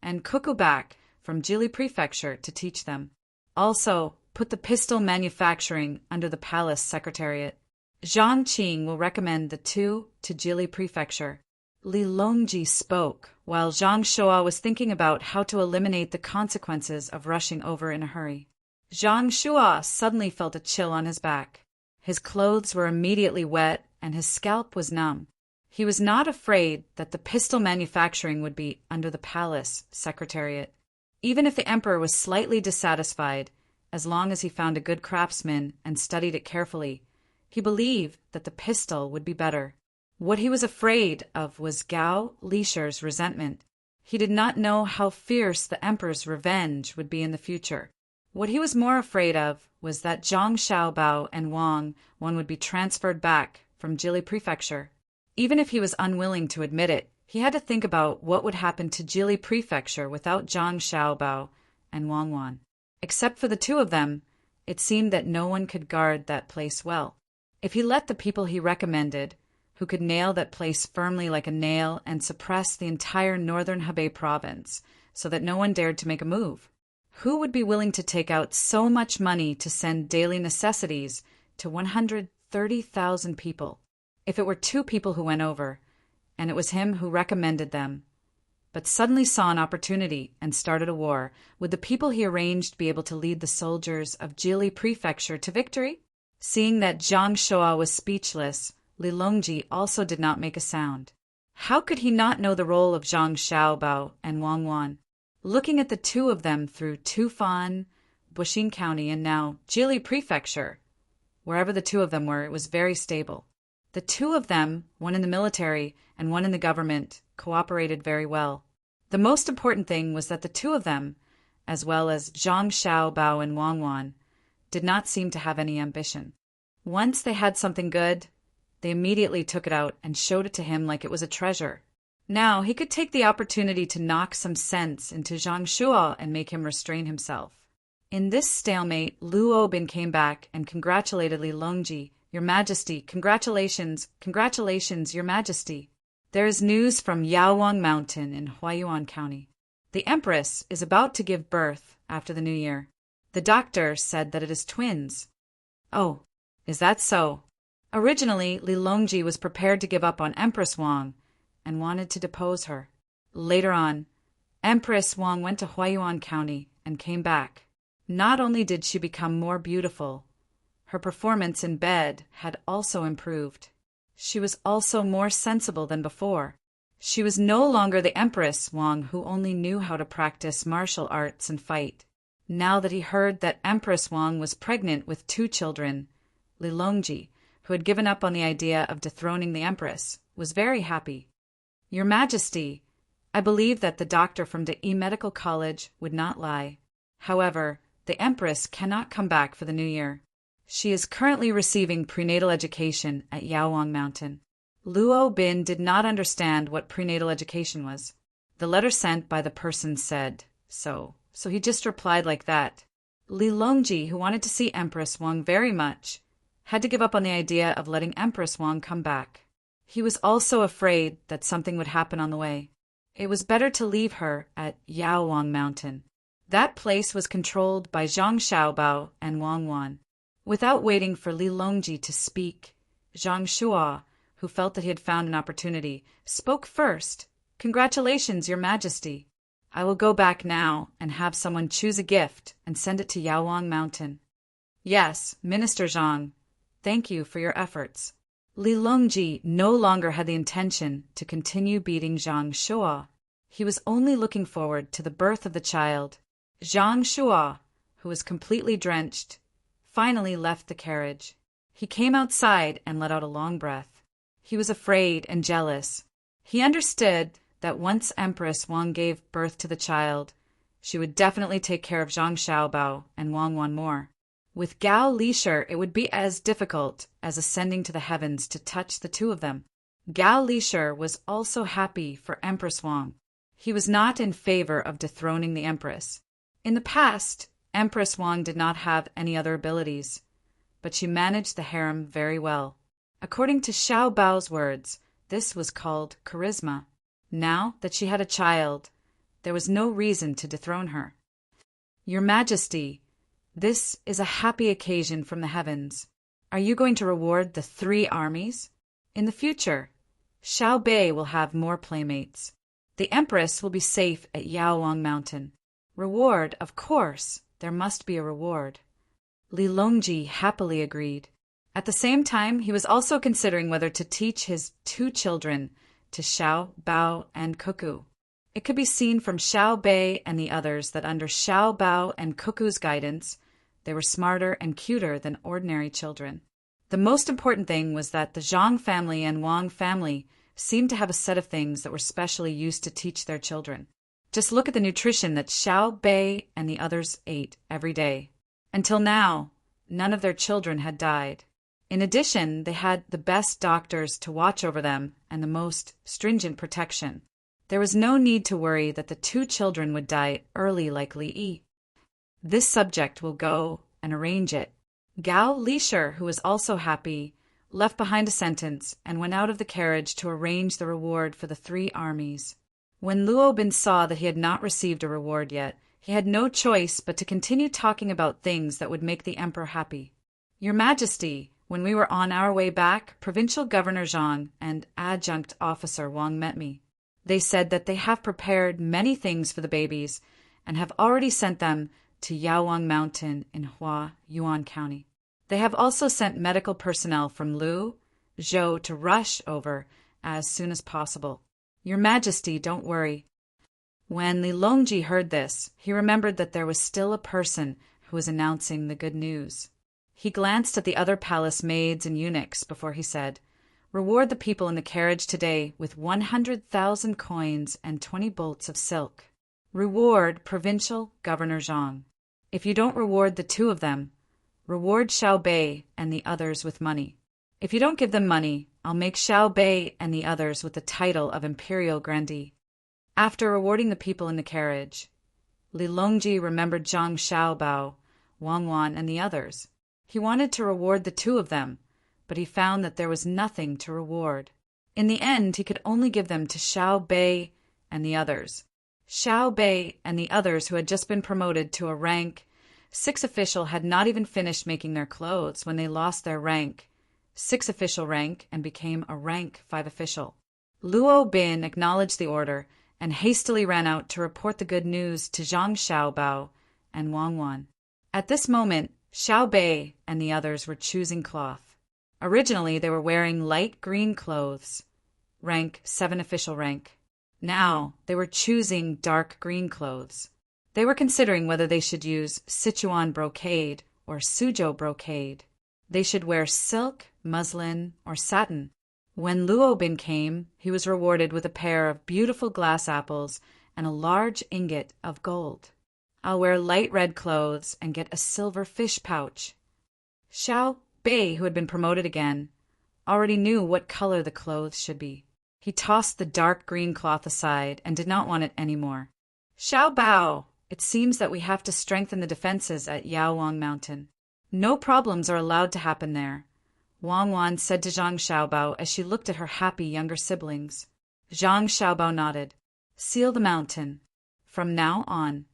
and Cuckoo back from Jili Prefecture to teach them. Also, put the pistol manufacturing under the palace secretariat. Zhang Qing will recommend the two to Jili Prefecture. Li Longji spoke while Zhang Shua was thinking about how to eliminate the consequences of rushing over in a hurry. Zhang Shua suddenly felt a chill on his back. His clothes were immediately wet and his scalp was numb. He was not afraid that the pistol manufacturing would be under the palace secretariat. Even if the emperor was slightly dissatisfied, as long as he found a good craftsman and studied it carefully, he believed that the pistol would be better. What he was afraid of was Gao Lisher's resentment. He did not know how fierce the emperor's revenge would be in the future. What he was more afraid of was that Zhang Xiaobao and Wang Wan would be transferred back from Jili Prefecture. Even if he was unwilling to admit it, he had to think about what would happen to Jili Prefecture without Zhang Xiaobao and Wang Wan. Except for the two of them, it seemed that no one could guard that place well. If he let the people he recommended, who could nail that place firmly like a nail and suppress the entire northern Hebei province so that no one dared to make a move, who would be willing to take out so much money to send daily necessities to 130,000 people? If it were two people who went over, and it was him who recommended them, but suddenly saw an opportunity and started a war, would the people he arranged be able to lead the soldiers of Jili Prefecture to victory? Seeing that Zhang Shua was speechless, Li Longji also did not make a sound. How could he not know the role of Zhang Xiaobao and Wang Wan? Looking at the two of them through Tufan, Buxin County, and now Jili Prefecture, wherever the two of them were, it was very stable. The two of them, one in the military and one in the government, cooperated very well. The most important thing was that the two of them, as well as Zhang Xiaobao and Wang Wan, did not seem to have any ambition. Once they had something good, they immediately took it out and showed it to him like it was a treasure. Now he could take the opportunity to knock some sense into Zhang Shuo and make him restrain himself. In this stalemate, Lu Obin came back and congratulated Li Longji. "Your Majesty, congratulations, congratulations, Your Majesty. There is news from Yaowang Mountain in Huayuan County. The Empress is about to give birth after the New Year. The doctor said that it is twins." "Oh, is that so?" Originally, Li Longji was prepared to give up on Empress Wang and wanted to depose her. Later on, Empress Wang went to Huayuan County and came back. Not only did she become more beautiful, her performance in bed had also improved. She was also more sensible than before. She was no longer the Empress Wang who only knew how to practice martial arts and fight. Now that he heard that Empress Wang was pregnant with 2 children, Li Longji, who had given up on the idea of dethroning the Empress, was very happy. "Your Majesty, I believe that the doctor from the Medical College would not lie. However, the Empress cannot come back for the New Year. She is currently receiving prenatal education at Yaowang Mountain." Luo Bin did not understand what prenatal education was. The letter sent by the person said so he just replied like that. Li Longji, who wanted to see Empress Wang very much, had to give up on the idea of letting Empress Wang come back. He was also afraid that something would happen on the way. It was better to leave her at Yaowang Mountain. That place was controlled by Zhang Xiaobao and Wang Wan. Without waiting for Li Longji to speak, Zhang Shuo, who felt that he had found an opportunity, spoke first. "Congratulations, Your Majesty. I will go back now and have someone choose a gift and send it to Yaowang Mountain." "Yes, Minister Zhang. Thank you for your efforts." Li Longji no longer had the intention to continue beating Zhang Shuo. He was only looking forward to the birth of the child. Zhang Shuo, who was completely drenched, finally left the carriage. He came outside and let out a long breath. He was afraid and jealous. He understood that once Empress Wang gave birth to the child, she would definitely take care of Zhang Xiaobao and Wang Wan more. With Gao Lisher, it would be as difficult as ascending to the heavens to touch the 2 of them. Gao Lisher was also happy for Empress Wang. He was not in favor of dethroning the Empress. In the past, Empress Wang did not have any other abilities, but she managed the harem very well. According to Xiao Bao's words, this was called charisma. Now that she had a child, there was no reason to dethrone her. "Your Majesty, this is a happy occasion from the heavens. Are you going to reward the 3 armies? In the future, Xiao Bei will have more playmates. The Empress will be safe at Yaowang Mountain. Reward, of course, there must be a reward." Li Longji happily agreed. At the same time, he was also considering whether to teach his 2 children to Xiao Bao and Cuckoo. It could be seen from Xiao Bei and the others that under Xiao Bao and Cuckoo's guidance, they were smarter and cuter than ordinary children. The most important thing was that the Zhang family and Wang family seemed to have a set of things that were specially used to teach their children. Just look at the nutrition that Xiao Bei and the others ate every day. Until now, none of their children had died. In addition, they had the best doctors to watch over them and the most stringent protection. There was no need to worry that the 2 children would die early like Li Yi. This subject will go and arrange it. Gao Lisher, who was also happy, left behind a sentence and went out of the carriage to arrange the reward for the 3 armies. When Luo Bin saw that he had not received a reward yet, he had no choice but to continue talking about things that would make the emperor happy. "Your Majesty, when we were on our way back, Provincial Governor Zhang and Adjunct Officer Wang met me. They said that they have prepared many things for the babies and have already sent them to Yaowang Mountain in Huayuan County. They have also sent medical personnel from Lu, Zhou to rush over as soon as possible. Your Majesty, don't worry." When Li Longji heard this, he remembered that there was still a person who was announcing the good news. He glanced at the other palace maids and eunuchs before he said, "Reward the people in the carriage today with 100,000 coins and 20 bolts of silk." Reward Provincial Governor Zhang. If you don't reward the two of them, reward Xiao Bei and the others with money. If you don't give them money, I'll make Xiao Bei and the others with the title of Imperial Grandee. After rewarding the people in the carriage, Li Longji remembered Zhang Xiaobao, Wang Wan, and the others. He wanted to reward the two of them, but he found that there was nothing to reward. In the end, he could only give them to Xiao Bei and the others. Xiao Bei and the others, who had just been promoted to a rank 6 official, had not even finished making their clothes when they lost their rank 6 official rank and became a rank 5 official. Luo Bin acknowledged the order and hastily ran out to report the good news to Zhang Xiaobao and Wang Wan. At this moment, Xiao Bei and the others were choosing cloth. Originally, they were wearing light green clothes, rank 7 official rank. Now, they were choosing dark green clothes. They were considering whether they should use Sichuan brocade or Suzhou brocade. They should wear silk, muslin, or satin. When Luo Bin came, he was rewarded with a pair of beautiful glass apples and a large ingot of gold. I'll wear light red clothes and get a silver fish pouch. Xiao Bei, who had been promoted again, already knew what color the clothes should be. He tossed the dark green cloth aside and did not want it anymore. Xiao Bao, it seems that we have to strengthen the defenses at Yaowang Mountain. No problems are allowed to happen there, Wang Wan said to Zhang Xiaobao as she looked at her happy younger siblings. Zhang Xiaobao nodded. Seal the mountain. From now on,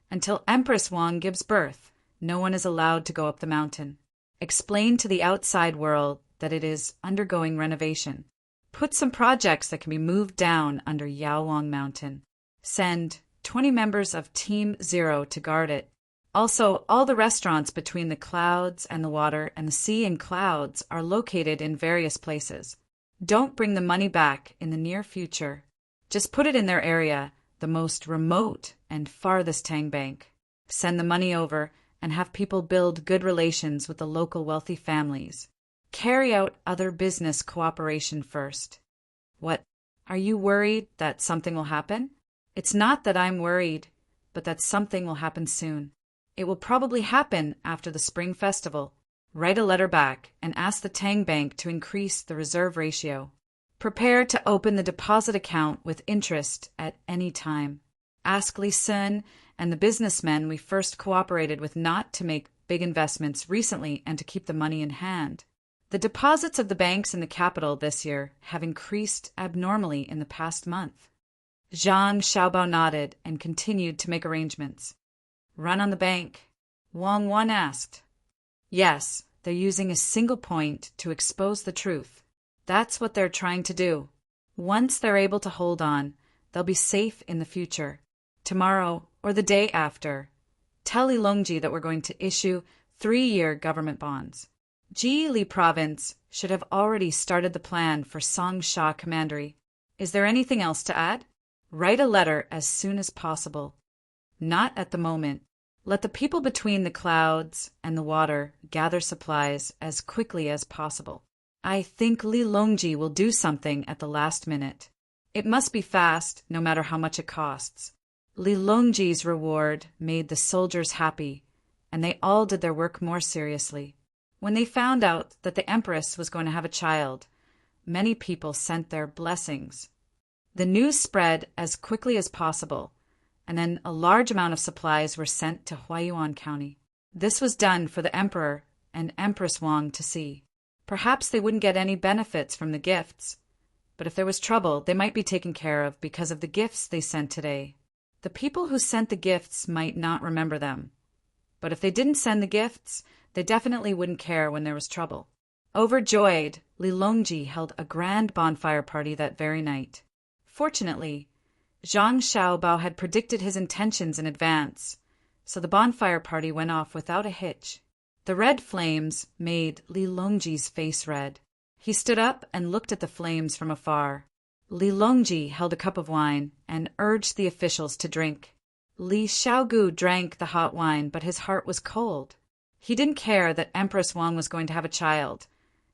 until Empress Wang gives birth, no one is allowed to go up the mountain. Explain to the outside world that it is undergoing renovation. Put some projects that can be moved down under Yaowang Mountain. Send 20 members of Team 0 to guard it. Also, all the restaurants between the clouds and the water and the sea and clouds are located in various places. Don't bring the money back in the near future. Just put it in their area, the most remote and farthest Tang Bank. Send the money over and have people build good relations with the local wealthy families. Carry out other business cooperation first. What? Are you worried that something will happen? It's not that I'm worried, but that something will happen soon. It will probably happen after the Spring Festival. Write a letter back and ask the Tang Bank to increase the reserve ratio. Prepare to open the deposit account with interest at any time. Ask Li Sun and the businessmen we first cooperated with not to make big investments recently and to keep the money in hand. The deposits of the banks in the capital this year have increased abnormally in the past month. Zhang Xiaobao nodded and continued to make arrangements. Run on the bank? Wang Wan asked. Yes, they're using a single point to expose the truth. That's what they're trying to do. Once they're able to hold on, they'll be safe in the future. Tomorrow or the day after, tell Li Longji that we're going to issue 3-year government bonds. Jili Province should have already started the plan for Songsha Commandery. Is there anything else to add? Write a letter as soon as possible. Not at the moment. Let the people between the clouds and the water gather supplies as quickly as possible. I think Li Longji will do something at the last minute. It must be fast, no matter how much it costs. Li Longji's reward made the soldiers happy, and they all did their work more seriously. When they found out that the Empress was going to have a child, many people sent their blessings. The news spread as quickly as possible, and then a large amount of supplies were sent to Huayuan County. This was done for the Emperor and Empress Wang to see. Perhaps they wouldn't get any benefits from the gifts, but if there was trouble, they might be taken care of because of the gifts they sent today. The people who sent the gifts might not remember them, but if they didn't send the gifts, they definitely wouldn't care when there was trouble. Overjoyed, Li Longji held a grand bonfire party that very night. Fortunately, Zhang Xiaobao had predicted his intentions in advance, so the bonfire party went off without a hitch. The red flames made Li Longji's face red. He stood up and looked at the flames from afar. Li Longji held a cup of wine and urged the officials to drink. Li Xiaogu drank the hot wine, but his heart was cold. He didn't care that Empress Wang was going to have a child,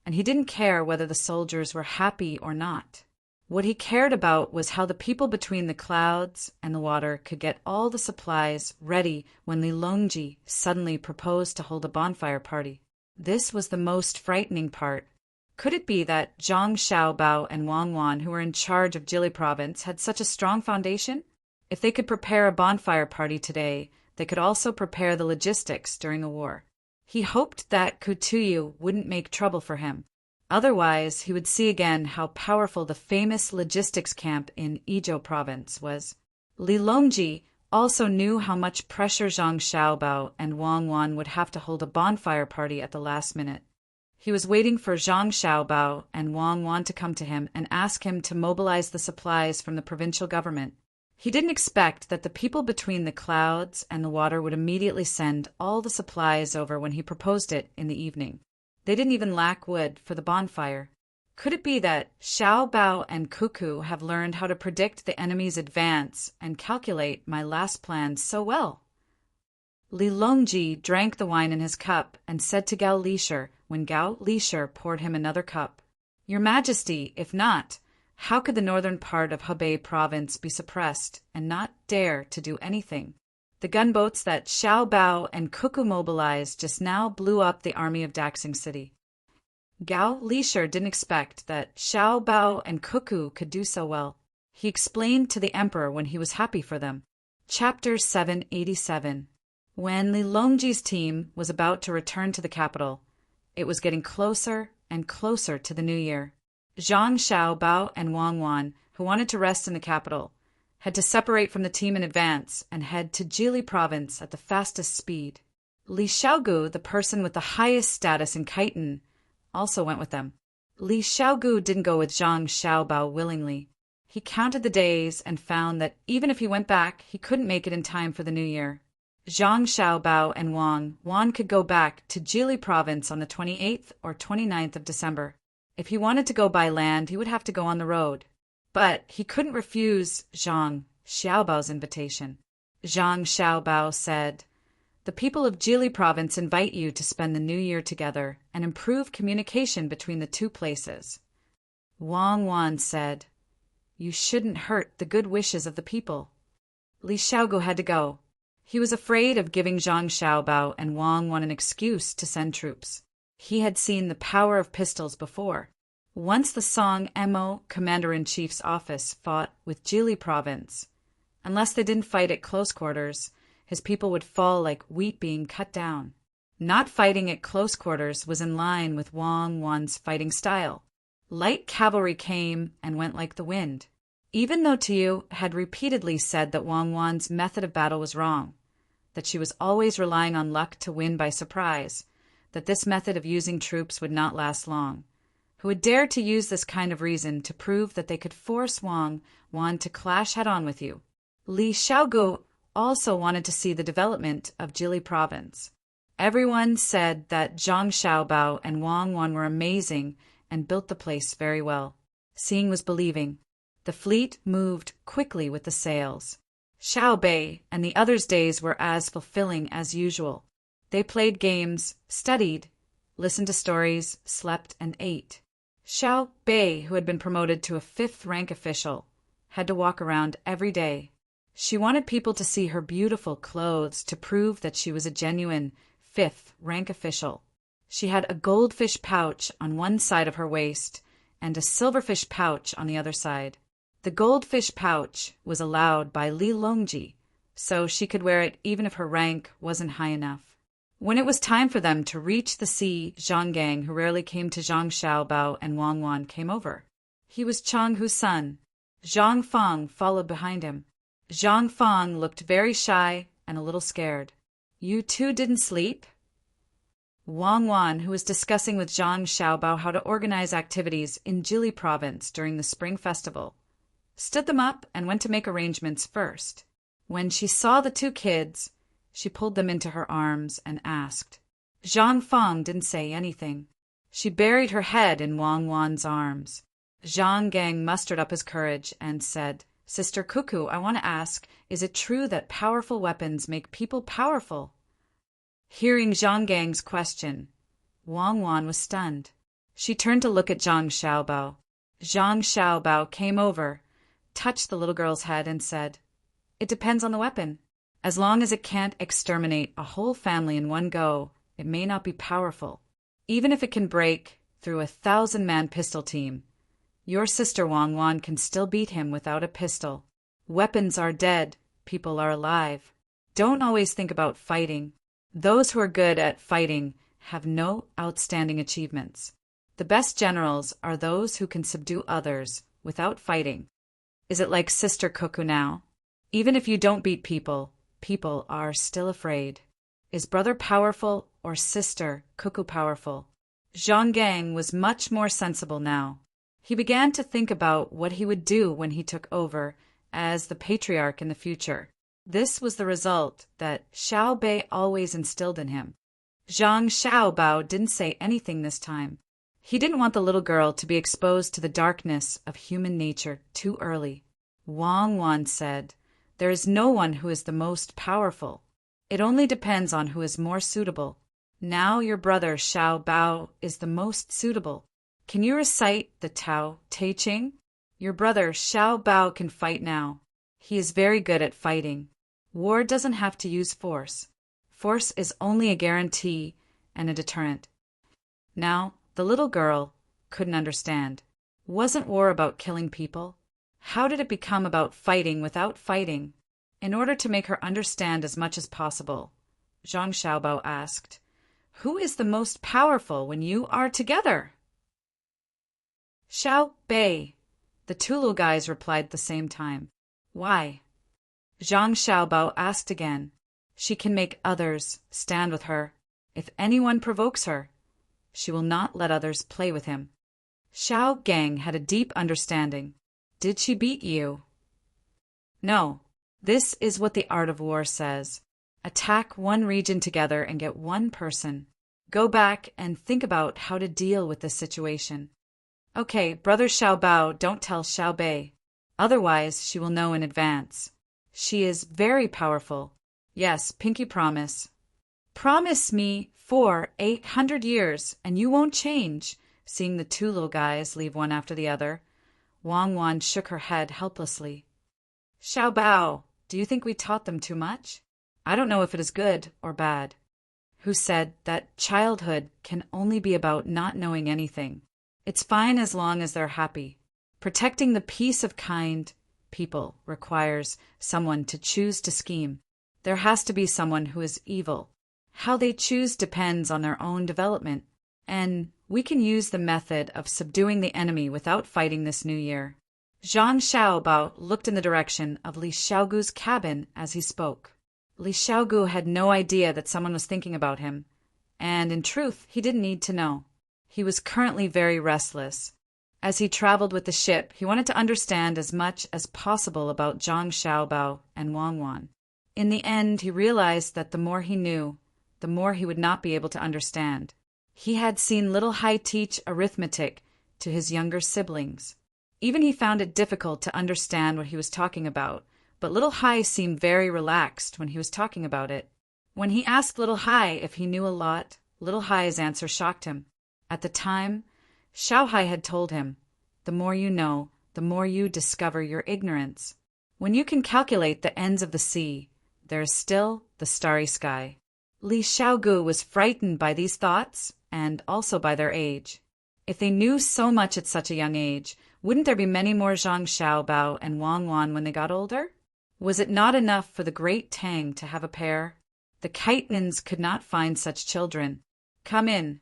and he didn't care whether the soldiers were happy or not. What he cared about was how the people between the clouds and the water could get all the supplies ready when Li Longji suddenly proposed to hold a bonfire party. This was the most frightening part. Could it be that Zhang Xiaobao and Wang Wan, who were in charge of Jili province, had such a strong foundation? If they could prepare a bonfire party today, they could also prepare the logistics during the war. He hoped that Kutuyu wouldn't make trouble for him. Otherwise, he would see again how powerful the famous logistics camp in Izhou province was. Li Longji also knew how much pressure Zhang Xiaobao and Wang Wan would have to hold a bonfire party at the last minute. He was waiting for Zhang Xiaobao and Wang Wan to come to him and ask him to mobilize the supplies from the provincial government. He didn't expect that the people between the clouds and the water would immediately send all the supplies over when he proposed it in the evening. They didn't even lack wood for the bonfire. Could it be that Xiao Bao and Cuckoo have learned how to predict the enemy's advance and calculate my last plans so well? Li Longji drank the wine in his cup and said to Gao Lisher when Gao Lisher poured him another cup, "Your Majesty, if not, how could the northern part of Hebei province be suppressed and not dare to do anything? The gunboats that Xiao Bao and Cuckoo mobilized just now blew up the army of Daxing City." Gao Lisher didn't expect that Xiao Bao and Cuckoo could do so well. He explained to the emperor when he was happy for them. Chapter 787. When Li Longji's team was about to return to the capital, it was getting closer and closer to the new year. Zhang Xiaobao and Wang Wan, who wanted to rest in the capital, had to separate from the team in advance and head to Jili province at the fastest speed. Li Xiaogu, the person with the highest status in Khitan, also went with them. Li Xiaogu didn't go with Zhang Xiaobao willingly. He counted the days and found that even if he went back, he couldn't make it in time for the new year. Zhang Xiaobao and Wang Wan could go back to Jili province on the 28th or 29th of December. If he wanted to go by land, he would have to go on the road. But he couldn't refuse Zhang Xiaobao's invitation. Zhang Xiaobao said, "The people of Jili province invite you to spend the new year together and improve communication between the two places." Wang Wan said, "You shouldn't hurt the good wishes of the people." Li Xiaogu had to go. He was afraid of giving Zhang Xiaobao and Wang Wan an excuse to send troops. He had seen the power of pistols before. Once the Song Mo Commander-in-Chief's office fought with Jili province, unless they didn't fight at close quarters, his people would fall like wheat being cut down. Not fighting at close quarters was in line with Wang Wan's fighting style. Light cavalry came and went like the wind. Even though Tiyu had repeatedly said that Wang Wan's method of battle was wrong, that she was always relying on luck to win by surprise, that this method of using troops would not last long, who would dare to use this kind of reason to prove that they could force Wang Wan to clash head-on with you? Li Xiaogu also wanted to see the development of Jili province. Everyone said that Zhang Xiaobao and Wang Wan were amazing and built the place very well. Seeing was believing. The fleet moved quickly with the sails. Xiao Bei and the others' days were as fulfilling as usual. They played games, studied, listened to stories, slept, and ate. Xiao Bei, who had been promoted to a 5th rank official, had to walk around every day. She wanted people to see her beautiful clothes to prove that she was a genuine 5th rank official. She had a goldfish pouch on one side of her waist and a silverfish pouch on the other side. The goldfish pouch was allowed by Li Longji, so she could wear it even if her rank wasn't high enough. When it was time for them to reach the sea, Zhang Gang, who rarely came to Zhang Xiaobao and Wang Wan, came over. He was Chang Hu's son. Zhang Fang followed behind him. Zhang Fang looked very shy and a little scared. "You two didn't sleep?" Wang Wan, who was discussing with Zhang Xiaobao how to organize activities in Jili province during the spring festival, stood them up and went to make arrangements first. When she saw the two kids, she pulled them into her arms and asked. Zhang Fang didn't say anything. She buried her head in Wang Wan's arms. Zhang Gang mustered up his courage and said, "Sister Cuckoo, I want to ask, is it true that powerful weapons make people powerful?" Hearing Zhang Gang's question, Wang Wan was stunned. She turned to look at Zhang Xiaobao. Zhang Xiaobao came over, touched the little girl's head, and said, "It depends on the weapon. As long as it can't exterminate a whole family in one go, it may not be powerful. Even if it can break through 1,000-man pistol team, your sister Wang Wan can still beat him without a pistol. Weapons are dead, people are alive. Don't always think about fighting. Those who are good at fighting have no outstanding achievements. The best generals are those who can subdue others without fighting. Is it like Sister Cuckoo now? Even if you don't beat people, people are still afraid. Is brother powerful or Sister Cuckoo powerful?" Zhang Gang was much more sensible now. He began to think about what he would do when he took over as the patriarch in the future. This was the result that Xiao Bei always instilled in him. Zhang Xiaobao didn't say anything this time. He didn't want the little girl to be exposed to the darkness of human nature too early. Wang Wan said, "There is no one who is the most powerful. It only depends on who is more suitable. Now your brother Xiao Bao is the most suitable. Can you recite the Tao Te Ching? Your brother Xiao Bao can fight now. He is very good at fighting. War doesn't have to use force. Force is only a guarantee and a deterrent." Now, the little girl couldn't understand. Wasn't war about killing people? How did it become about fighting without fighting? In order to make her understand as much as possible, Zhang Xiaobao asked, "Who is the most powerful when you are together?" "Xiao Bei," the two little guys replied at the same time. "Why?" Zhang Xiaobao asked again. "She can make others stand with her. If anyone provokes her, she will not let others play with him." Xiao Gang had a deep understanding. "Did she beat you?" "No. This is what the art of war says. Attack one region together and get one person. Go back and think about how to deal with this situation. Okay, brother Xiao Bao, don't tell Xiao Bei. Otherwise, she will know in advance. She is very powerful. Yes, pinky promise. Promise me for 800 years, and you won't change." Seeing the two little guys leave one after the other, Wang Wan shook her head helplessly. "Xiao Bao, do you think we taught them too much? I don't know if it is good or bad." Who said that childhood can only be about not knowing anything. It's fine as long as they're happy. Protecting the peace of kind people requires someone to choose to scheme. There has to be someone who is evil. How they choose depends on their own development, and we can use the method of subduing the enemy without fighting this new year. Zhang Xiaobao looked in the direction of Li Xiaogu's cabin as he spoke. Li Xiaogu had no idea that someone was thinking about him, and in truth, he didn't need to know. He was currently very restless. As he traveled with the ship, he wanted to understand as much as possible about Zhang Xiaobao and Wang Wan. In the end, he realized that the more he knew, the more he would not be able to understand. He had seen Little Hai teach arithmetic to his younger siblings. Even he found it difficult to understand what he was talking about, but Little Hai seemed very relaxed when he was talking about it. When he asked Little Hai if he knew a lot, Little Hai's answer shocked him. At the time, Xiao Hai had told him, "The more you know, the more you discover your ignorance. When you can calculate the ends of the sea, there is still the starry sky." Li Xiaogu was frightened by these thoughts and also by their age. If they knew so much at such a young age, wouldn't there be many more Zhang Xiaobao and Wang Wan when they got older? Was it not enough for the great Tang to have a pair? The Kaitans could not find such children. "Come in."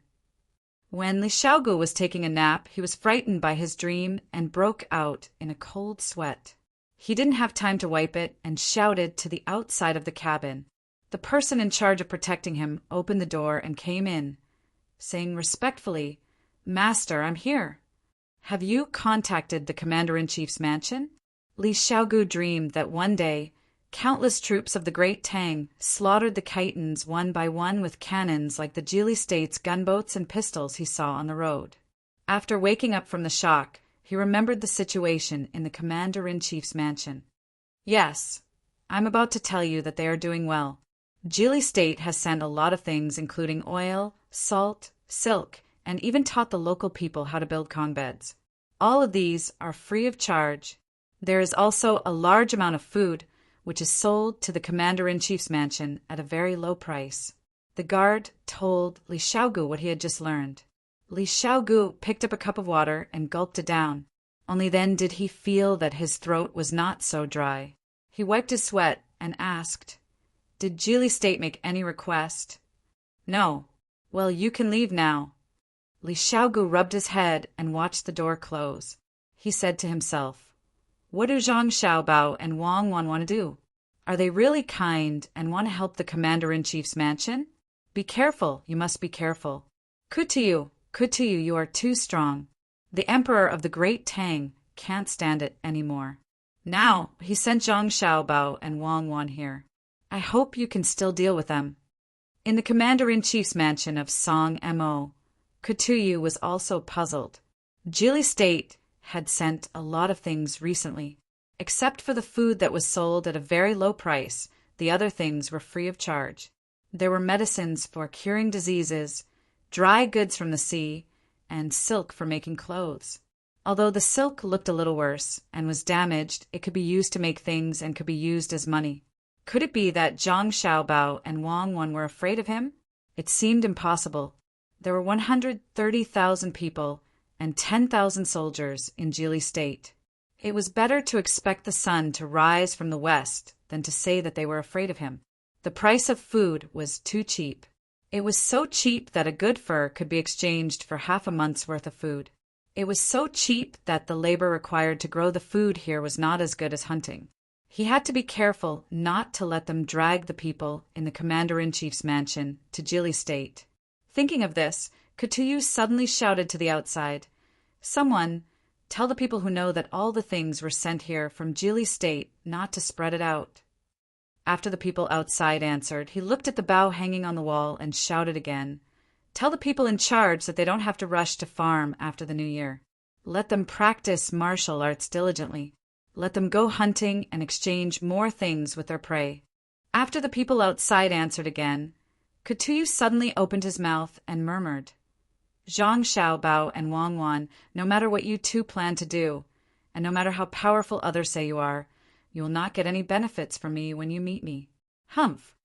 When Li Xiaogu was taking a nap, he was frightened by his dream and broke out in a cold sweat. He didn't have time to wipe it and shouted to the outside of the cabin. The person in charge of protecting him opened the door and came in, saying respectfully, "Master, I'm here. Have you contacted the Commander-in-Chief's mansion?" Li Xiaogu dreamed that one day, countless troops of the Great Tang slaughtered the Kaitans one by one with cannons like the Geely States gunboats and pistols he saw on the road. After waking up from the shock, he remembered the situation in the Commander-in-Chief's mansion. "Yes, I'm about to tell you that they are doing well. Geely State has sent a lot of things including oil, salt, silk, and even taught the local people how to build Kong beds. All of these are free of charge. There is also a large amount of food, which is sold to the commander-in-chief's mansion at a very low price. The guard told Li Xiaogu what he had just learned. Li Xiaogu picked up a cup of water and gulped it down. Only then did he feel that his throat was not so dry. He wiped his sweat and asked, "Did Jili State make any request?" "No." "Well, you can leave now." Li Xiaogu rubbed his head and watched the door close. He said to himself, "What do Zhang Xiaobao and Wang Wan want to do? Are they really kind and want to help the commander-in-chief's mansion? Be careful, you must be careful. Kutuyu, you are too strong. The emperor of the great Tang can't stand it anymore. Now, he sent Zhang Xiaobao and Wang Wan here. I hope you can still deal with them." In the commander-in-chief's mansion of Song Mo, Kutuyu was also puzzled. Jili State had sent a lot of things recently. Except for the food that was sold at a very low price, the other things were free of charge. There were medicines for curing diseases, dry goods from the sea, and silk for making clothes. Although the silk looked a little worse and was damaged, it could be used to make things and could be used as money. Could it be that Zhang Xiaobao and Wang Wan were afraid of him? It seemed impossible. There were 130,000 people and 10,000 soldiers in Jili State. It was better to expect the sun to rise from the west than to say that they were afraid of him. The price of food was too cheap. It was so cheap that a good fur could be exchanged for half a month's worth of food. It was so cheap that the labor required to grow the food here was not as good as hunting. He had to be careful not to let them drag the people in the commander-in-chief's mansion to Jili State. Thinking of this, Kutuyu suddenly shouted to the outside, "Someone, tell the people who know that all the things were sent here from Jili State not to spread it out." After the people outside answered, he looked at the bough hanging on the wall and shouted again, "Tell the people in charge that they don't have to rush to farm after the new year. Let them practice martial arts diligently. Let them go hunting and exchange more things with their prey." After the people outside answered again, Kutuyu suddenly opened his mouth and murmured, "Zhang Xiaobao and Wang Wan, no matter what you two plan to do, and no matter how powerful others say you will not get any benefits from me when you meet me." Humph!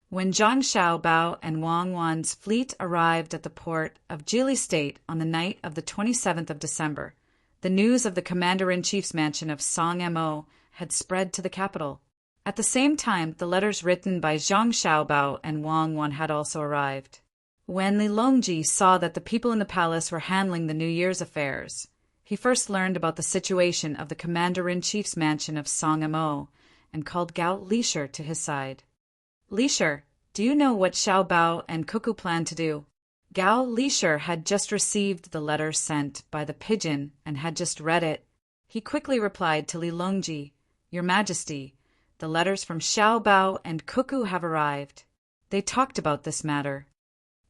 When Zhang Xiaobao and Wang Wan's fleet arrived at the port of Jili State on the night of the 27th of December, the news of the commander-in-chief's mansion of Song Mo had spread to the capital. At the same time, the letters written by Zhang Xiaobao and Wang Wan had also arrived. When Li Longji saw that the people in the palace were handling the New Year's affairs, he first learned about the situation of the commander-in-chief's mansion of Song Mo and called Gao Lisher to his side. "Lisher, do you know what Xiaobao and Cuckoo plan to do?" Gao Lisher had just received the letter sent by the pigeon and had just read it. He quickly replied to Li Longji, "Your Majesty, the letters from Xiaobao and Cuckoo have arrived. They talked about this matter.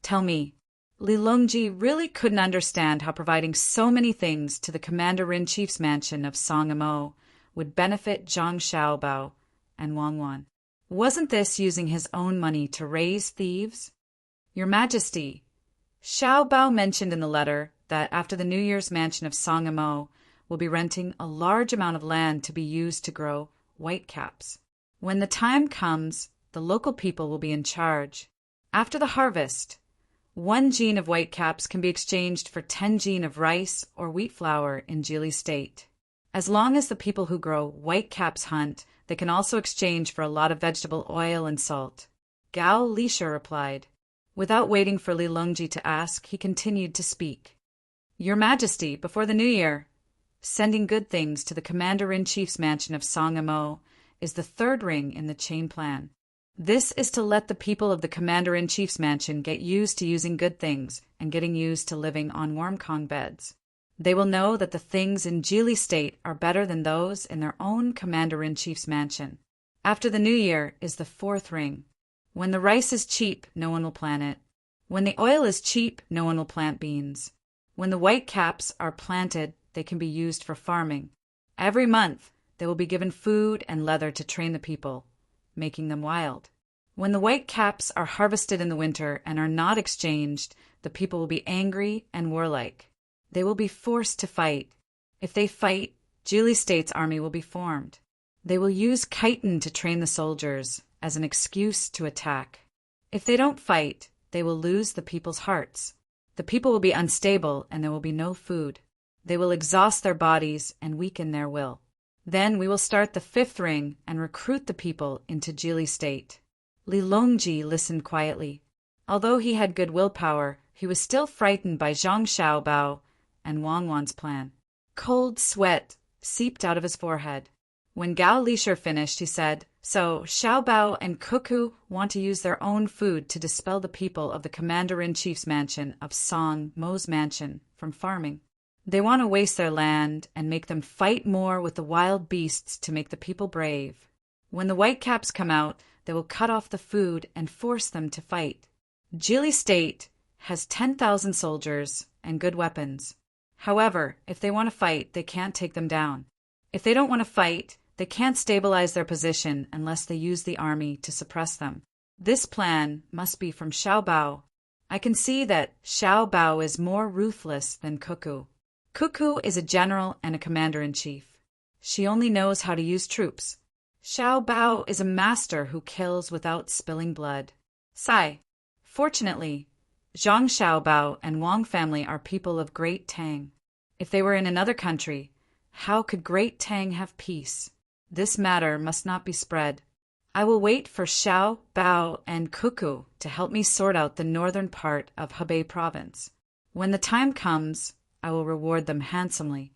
Tell me." Li Longji really couldn't understand how providing so many things to the commander-in-chief's mansion of Song Mo would benefit Zhang Xiaobao and Wang Wan. Wasn't this using his own money to raise thieves? "Your Majesty, Xiaobao mentioned in the letter that after the New Year's mansion of Song Mo will be renting a large amount of land to be used to grow whitecaps. When the time comes, the local people will be in charge. After the harvest, 1 gene of whitecaps can be exchanged for 10 gene of rice or wheat flour in Jili State. As long as the people who grow whitecaps hunt, they can also exchange for a lot of vegetable oil and salt." Gao Lisher replied. Without waiting for Li Longji to ask, he continued to speak. "Your Majesty, before the New Year, sending good things to the commander-in-chief's mansion of Song Mo is the 3rd ring in the chain plan. This is to let the people of the commander-in-chief's mansion get used to using good things and getting used to living on warm Kong beds. They will know that the things in Jili State are better than those in their own commander-in-chief's mansion. After the New Year is the 4th ring. When the rice is cheap, no one will plant it. When the oil is cheap, no one will plant beans. When the whitecaps are planted, they can be used for farming. Every month, they will be given food and leather to train the people, making them wild. When the whitecaps are harvested in the winter and are not exchanged, the people will be angry and warlike. They will be forced to fight. If they fight, Jili State's army will be formed. They will use chitin to train the soldiers as an excuse to attack. If they don't fight, they will lose the people's hearts. The people will be unstable and there will be no food. They will exhaust their bodies and weaken their will. Then we will start the fifth ring and recruit the people into Jili State. Li Longji listened quietly. Although he had good willpower, he was still frightened by Zhang Xiaobao and Wang Wan's plan. Cold sweat seeped out of his forehead. When Gao Lisher finished, he said, "So, Xiaobao and Cuckoo want to use their own food to dispel the people of the Commander-in-Chief's mansion of Song Mo's mansion from farming. They want to waste their land and make them fight more with the wild beasts to make the people brave. When the Whitecaps come out, they will cut off the food and force them to fight. Jili State has 10,000 soldiers and good weapons. However, if they want to fight, they can't take them down. If they don't want to fight, they can't stabilize their position unless they use the army to suppress them. This plan must be from Xiaobao. I can see that Xiaobao is more ruthless than Cuckoo. Cuckoo is a general and a commander-in-chief. She only knows how to use troops. Xiaobao is a master who kills without spilling blood. Sigh. Fortunately, Zhang Xiaobao and Wang family are people of great Tang. If they were in another country, how could great Tang have peace? This matter must not be spread. I will wait for Xiao, Bao, and Cuckoo to help me sort out the northern part of Hebei province. When the time comes, I will reward them handsomely.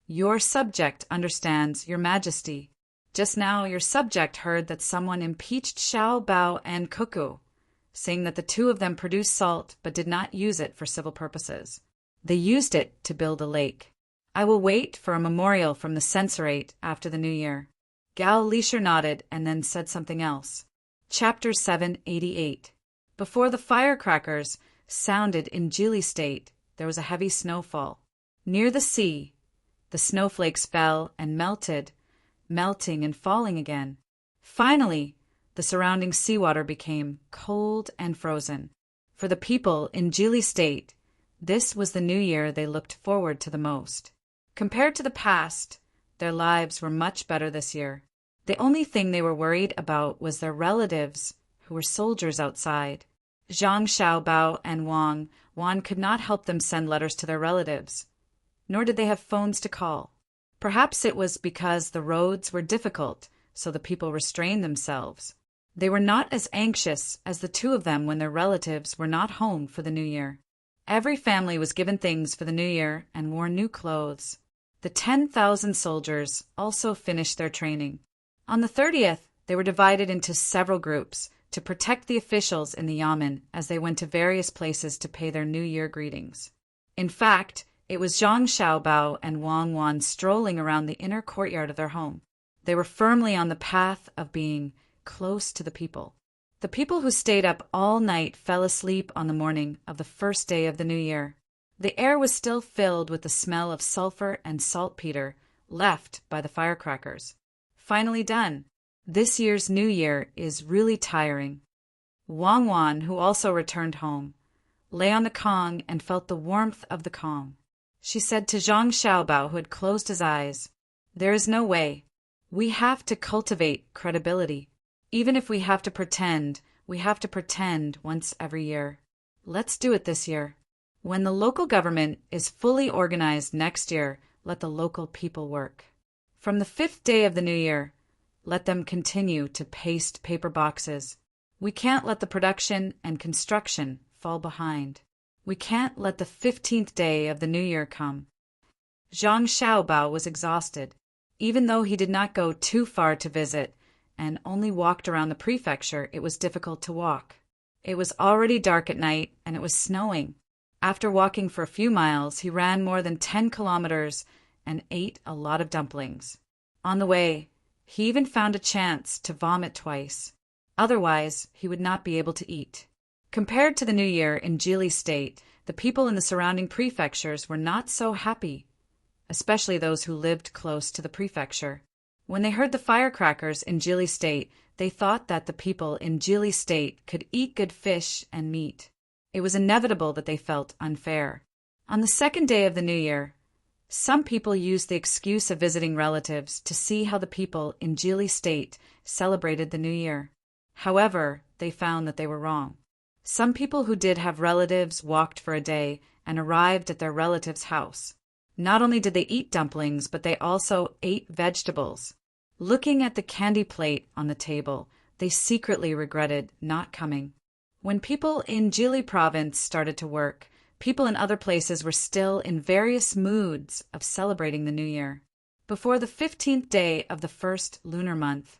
Your subject understands, Your Majesty. Just now your subject heard that someone impeached Xiao, Bao, and Cuckoo, saying that the two of them produced salt but did not use it for civil purposes. They used it to build a lake. I will wait for a memorial from the censorate after the new year." Gao Lisher nodded and then said something else. Chapter 788. Before the firecrackers sounded in Jili State, there was a heavy snowfall. Near the sea, the snowflakes fell and melted, melting and falling again. Finally, the surrounding seawater became cold and frozen. For the people in Jili State, this was the new year they looked forward to the most. Compared to the past, their lives were much better this year. The only thing they were worried about was their relatives, who were soldiers outside. Zhang Xiaobao and Wang Wan could not help them send letters to their relatives, nor did they have phones to call. Perhaps it was because the roads were difficult, so the people restrained themselves. They were not as anxious as the two of them when their relatives were not home for the new year. Every family was given things for the new year and wore new clothes. The 10,000 soldiers also finished their training. On the 30th, they were divided into several groups to protect the officials in the yamen as they went to various places to pay their New Year greetings. In fact, it was Zhang Xiaobao and Wang Wan strolling around the inner courtyard of their home. They were firmly on the path of being close to the people. The people who stayed up all night fell asleep on the morning of the first day of the new year. The air was still filled with the smell of sulfur and saltpeter left by the firecrackers. Finally done. This year's new year is really tiring. Wang Wan, who also returned home, lay on the Kong and felt the warmth of the Kong. She said to Zhang Xiaobao, who had closed his eyes, "There is no way. We have to cultivate credibility. Even if we have to pretend once every year. Let's do it this year. When the local government is fully organized next year, let the local people work. From the 5th day of the new year, let them continue to paste paper boxes. We can't let the production and construction fall behind. We can't let the 15th day of the new year come." Zhang Xiaobao was exhausted. Even though he did not go too far to visit and only walked around the prefecture, it was difficult to walk. It was already dark at night and it was snowing. After walking for a few miles, he ran more than 10 kilometers and ate a lot of dumplings. On the way, he even found a chance to vomit twice. Otherwise, he would not be able to eat. Compared to the new year in Jili State, the people in the surrounding prefectures were not so happy, especially those who lived close to the prefecture. When they heard the firecrackers in Jili State, they thought that the people in Jili State could eat good fish and meat. It was inevitable that they felt unfair. On the 2nd day of the new year, Some people used the excuse of visiting relatives to see how the people in Idyllic state celebrated the New Year. However, they found that they were wrong. Some people who did have relatives walked for a day and arrived at their relative's house. Not only did they eat dumplings, but they also ate vegetables. Looking at the candy plate on the table, they secretly regretted not coming. When people in Idyllic province started to work, people in other places were still in various moods of celebrating the New Year. Before the 15th day of the first lunar month,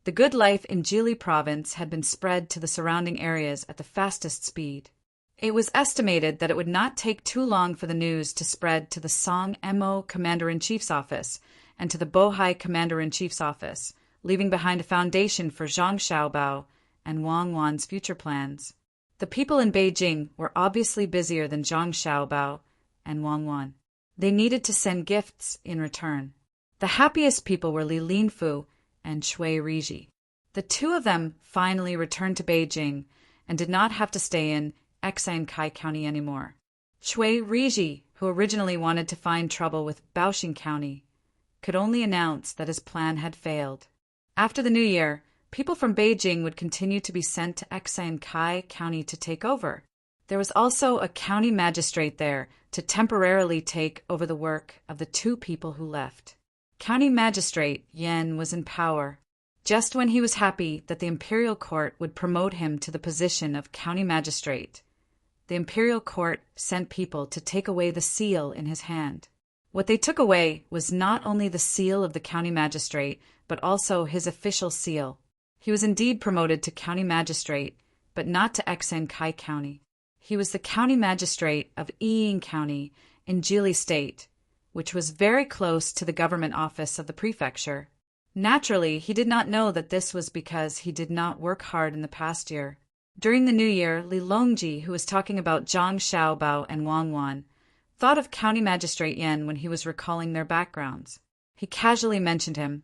the good life in Idyllic province had been spread to the surrounding areas at the fastest speed. It was estimated that it would not take too long for the news to spread to the Song Mo Commander-in-Chief's office and to the Bohai Commander-in-Chief's office, leaving behind a foundation for Zhang Xiaobao and Wang Wan's future plans. The people in Beijing were obviously busier than Zhang Xiaobao and Wang Wan. They needed to send gifts in return. The happiest people were Li Linfu and Shui Riji. The two of them finally returned to Beijing and did not have to stay in Kai County anymore. Shui Riji, who originally wanted to find trouble with Baoxing County, could only announce that his plan had failed. After the New Year, people from Beijing would continue to be sent to Kai County to take over. There was also a county magistrate there to temporarily take over the work of the two people who left. County Magistrate Yan was in power. Just when he was happy that the imperial court would promote him to the position of county magistrate, the imperial court sent people to take away the seal in his hand. What they took away was not only the seal of the county magistrate, but also his official seal. He was indeed promoted to county magistrate, but not to Kai County. He was the county magistrate of Ying County in Idyllic state, which was very close to the government office of the prefecture. Naturally, he did not know that this was because he did not work hard in the past year. During the New Year, Li Longji, who was talking about Zhang Xiaobao and Wang Wan, thought of County Magistrate Yan when he was recalling their backgrounds. He casually mentioned him,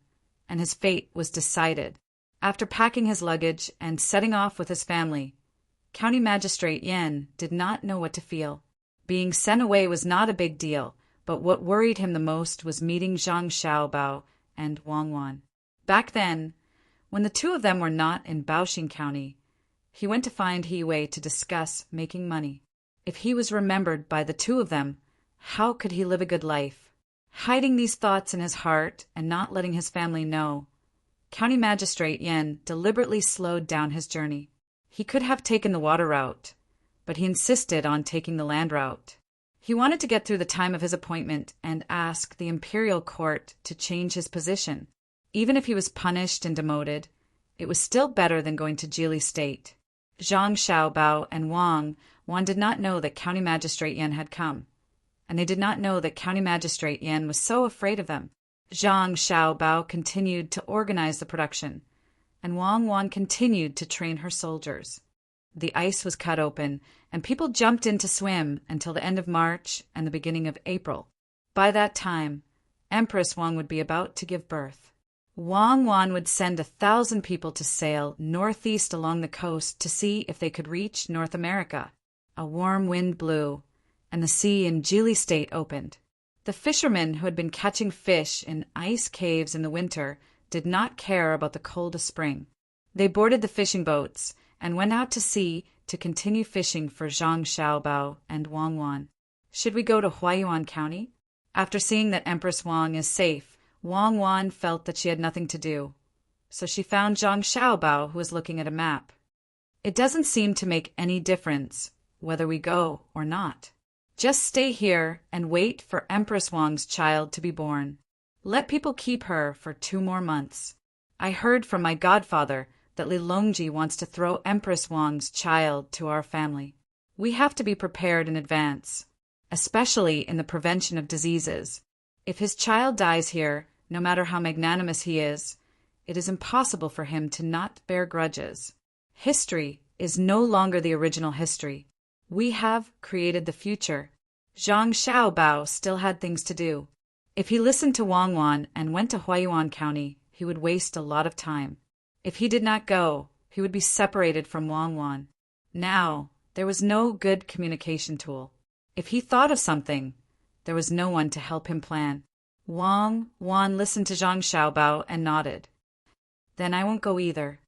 and his fate was decided. After packing his luggage and setting off with his family, County Magistrate Yan did not know what to feel. Being sent away was not a big deal, but what worried him the most was meeting Zhang Xiaobao and Wang Wan. Back then, when the two of them were not in Baoxing County, he went to find He Wei to discuss making money. If he was remembered by the two of them, how could he live a good life? Hiding these thoughts in his heart and not letting his family know, County Magistrate Yan deliberately slowed down his journey. He could have taken the water route, but he insisted on taking the land route. He wanted to get through the time of his appointment and ask the imperial court to change his position. Even if he was punished and demoted, it was still better than going to Idyllic state. Zhang Xiaobao and Wang Wan did not know that County Magistrate Yan had come, and they did not know that County Magistrate Yan was so afraid of them. Zhang Xiaobao continued to organize the production, and Wang Wan continued to train her soldiers. The ice was cut open, and people jumped in to swim until the end of March and the beginning of April. By that time, Empress Wang would be about to give birth. Wang Wan would send 1,000 people to sail northeast along the coast to see if they could reach North America. A warm wind blew, and the sea in Idyllic state opened. The fishermen who had been catching fish in ice caves in the winter did not care about the cold of spring. They boarded the fishing boats and went out to sea to continue fishing for Zhang Xiaobao and Wang Wan. Should we go to Huaiyuan County? After seeing that Empress Wang is safe, Wang Wan felt that she had nothing to do, so she found Zhang Xiaobao, who was looking at a map. It doesn't seem to make any difference whether we go or not. Just stay here and wait for Empress Wang's child to be born. Let people keep her for 2 more months. I heard from my godfather that Li Longji wants to throw Empress Wang's child to our family. We have to be prepared in advance, especially in the prevention of diseases. If his child dies here, no matter how magnanimous he is, it is impossible for him to not bear grudges. History is no longer the original history. We have created the future. Zhang Xiaobao still had things to do. If he listened to Wang Wan and went to Huaiyuan County, he would waste a lot of time. If he did not go, he would be separated from Wang Wan. Now, there was no good communication tool. If he thought of something, there was no one to help him plan. Wang Wan listened to Zhang Xiaobao and nodded. Then I won't go either.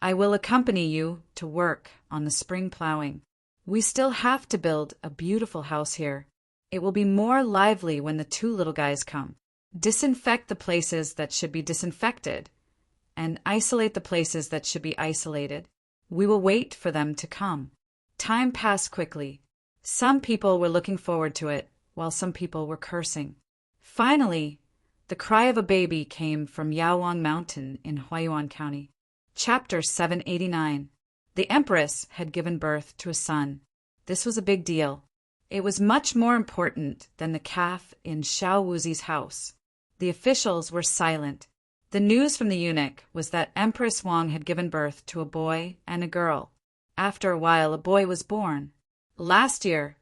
I will accompany you to work on the spring plowing. We still have to build a beautiful house here. It will be more lively when the two little guys come. Disinfect the places that should be disinfected, and isolate the places that should be isolated. We will wait for them to come. Time passed quickly. Some people were looking forward to it, while some people were cursing. Finally, the cry of a baby came from Yaowang Mountain in Huaiyuan County. Chapter 789. The Empress had given birth to a son. This was a big deal. It was much more important than the calf in Xiao Wuzi's house. The officials were silent. The news from the eunuch was that Empress Wang had given birth to a boy and a girl. After a while, a boy was born. Last year,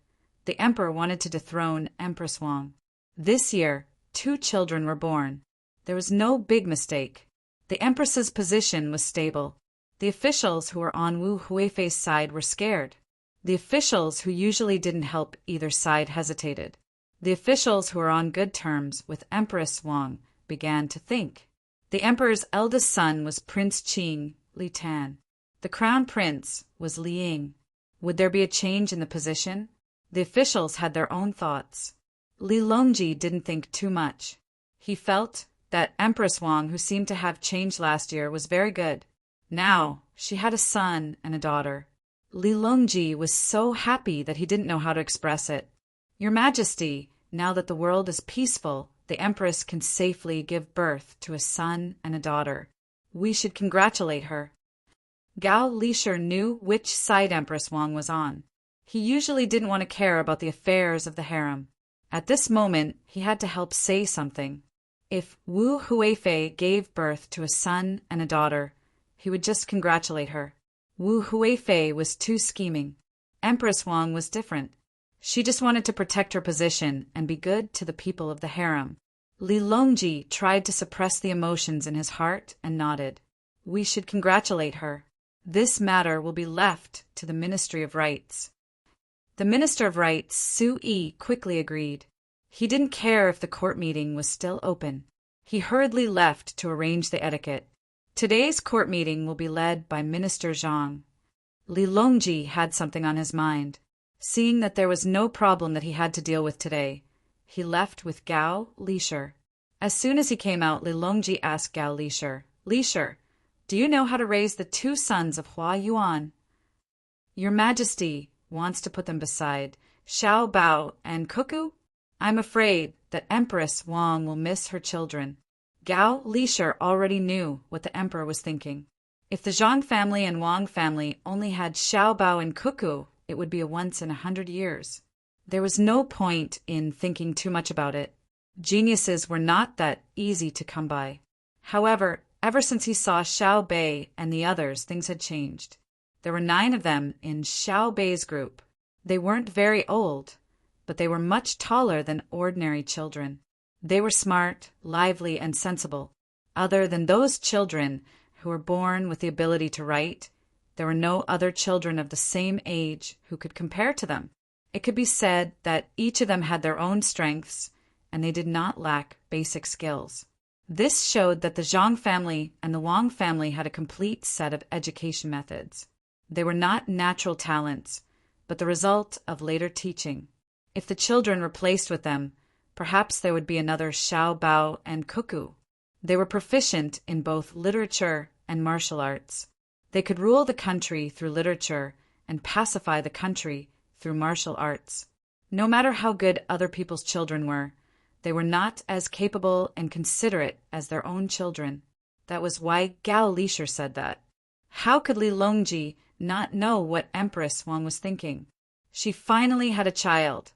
the emperor wanted to dethrone Empress Wang. This year, 2 children were born. There was no big mistake. The empress's position was stable. The officials who were on Wu Huifei's side were scared. The officials who usually didn't help either side hesitated. The officials who were on good terms with Empress Wang began to think. The emperor's eldest son was Prince Qing Li Tan. The crown prince was Li Ying. Would there be a change in the position? The officials had their own thoughts. Li Longji didn't think too much. He felt that Empress Wang, who seemed to have changed last year, was very good. Now, she had a son and a daughter. Li Longji was so happy that he didn't know how to express it. Your Majesty, now that the world is peaceful, the Empress can safely give birth to a son and a daughter. We should congratulate her. Gao Lisher knew which side Empress Wang was on. He usually didn't want to care about the affairs of the harem. At this moment, he had to help say something. If Wu Huifei gave birth to a son and a daughter, he would just congratulate her. Wu Huifei was too scheming. Empress Wang was different. She just wanted to protect her position and be good to the people of the harem. Li Longji tried to suppress the emotions in his heart and nodded. We should congratulate her. This matter will be left to the Ministry of Rights. The Minister of Rights, Su Yi, quickly agreed. He didn't care if the court meeting was still open. He hurriedly left to arrange the etiquette. Today's court meeting will be led by Minister Zhang. Li Longji had something on his mind. Seeing that there was no problem that he had to deal with today, he left with Gao Lisher. As soon as he came out, Li Longji asked Gao Lisher, Lisher, do you know how to raise the 2 sons of Hua Yuan? Your Majesty wants to put them beside Xiao Bao and Cuckoo? I'm afraid that Empress Wang will miss her children. Gao Lisher already knew what the emperor was thinking. If the Zhang family and Wang family only had Xiao Bao and Cuckoo, it would be a once in 100 years. There was no point in thinking too much about it. Geniuses were not that easy to come by. However, ever since he saw Xiao Bei and the others, things had changed. There were 9 of them in Xiao Bei's group. They weren't very old, but they were much taller than ordinary children. They were smart, lively, and sensible. Other than those children who were born with the ability to write, there were no other children of the same age who could compare to them. It could be said that each of them had their own strengths, and they did not lack basic skills. This showed that the Zhang family and the Wang family had a complete set of education methods. They were not natural talents, but the result of later teaching. If the children were placed with them, perhaps there would be another Xiao Bao and Cuckoo. They were proficient in both literature and martial arts. They could rule the country through literature and pacify the country through martial arts. No matter how good other people's children were, they were not as capable and considerate as their own children. That was why Gao Lisher said that. How could Li Longji not know what Empress Wang was thinking? She finally had a child,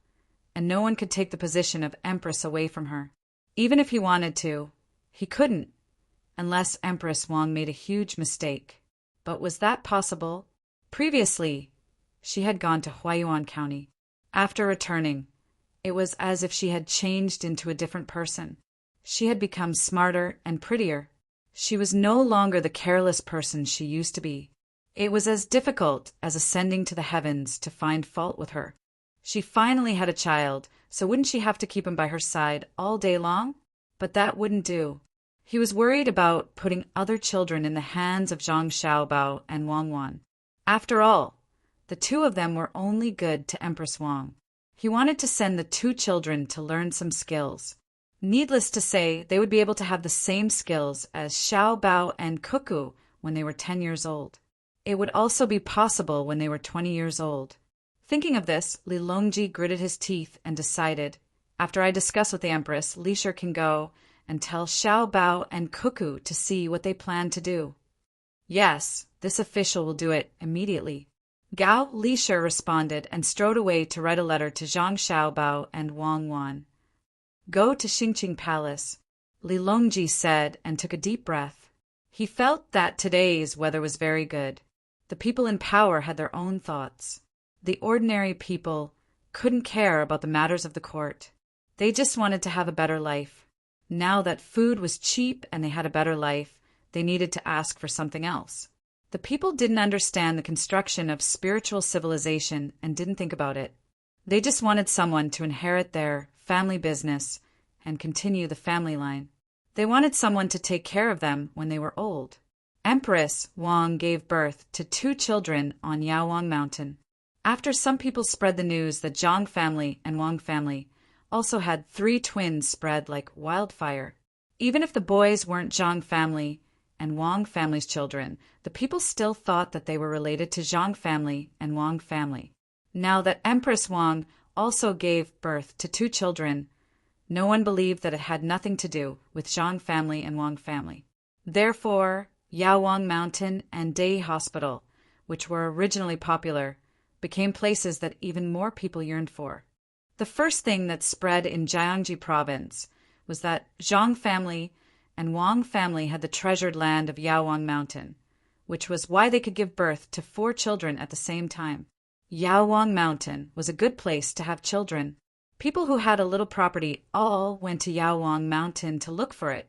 and no one could take the position of Empress away from her. Even if he wanted to, he couldn't, unless Empress Wang made a huge mistake. But was that possible? Previously, she had gone to Huaiyuan County. After returning, it was as if she had changed into a different person. She had become smarter and prettier. She was no longer the careless person she used to be. It was as difficult as ascending to the heavens to find fault with her. She finally had a child, so wouldn't she have to keep him by her side all day long? But that wouldn't do. He was worried about putting other children in the hands of Zhang Xiaobao and Wang Wan. After all, the two of them were only good to Empress Wang. He wanted to send the two children to learn some skills. Needless to say, they would be able to have the same skills as Xiao Bao and Cuckoo when they were 10 years old. It would also be possible when they were 20 years old. Thinking of this, Li Longji gritted his teeth and decided, after I discuss with the Empress, Li Shi can go and tell Xiao Bao and Cuckoo to see what they plan to do. Yes, this official will do it immediately. Gao Li Shi responded and strode away to write a letter to Zhang Xiaobao and Wang Wan. Go to Xingqing Palace, Li Longji said and took a deep breath. He felt that today's weather was very good. The people in power had their own thoughts. The ordinary people couldn't care about the matters of the court. They just wanted to have a better life. Now that food was cheap and they had a better life, they needed to ask for something else. The people didn't understand the construction of spiritual civilization and didn't think about it. They just wanted someone to inherit their family business and continue the family line. They wanted someone to take care of them when they were old. Empress Wang gave birth to 2 children on Yaowang Mountain. After some people spread the news that Zhang family and Wang family also had 3 twins spread like wildfire. Even if the boys weren't Zhang family and Wang family's children, the people still thought that they were related to Zhang family and Wang family. Now that Empress Wang also gave birth to 2 children, no one believed that it had nothing to do with Zhang family and Wang family. Therefore, Yaowang Mountain and Day Hospital, which were originally popular, became places that even more people yearned for. The first thing that spread in Jiangxi province was that Zhang family and Wang family had the treasured land of Yaowang Mountain, which was why they could give birth to 4 children at the same time. Yaowang Mountain was a good place to have children. People who had a little property all went to Yaowang Mountain to look for it,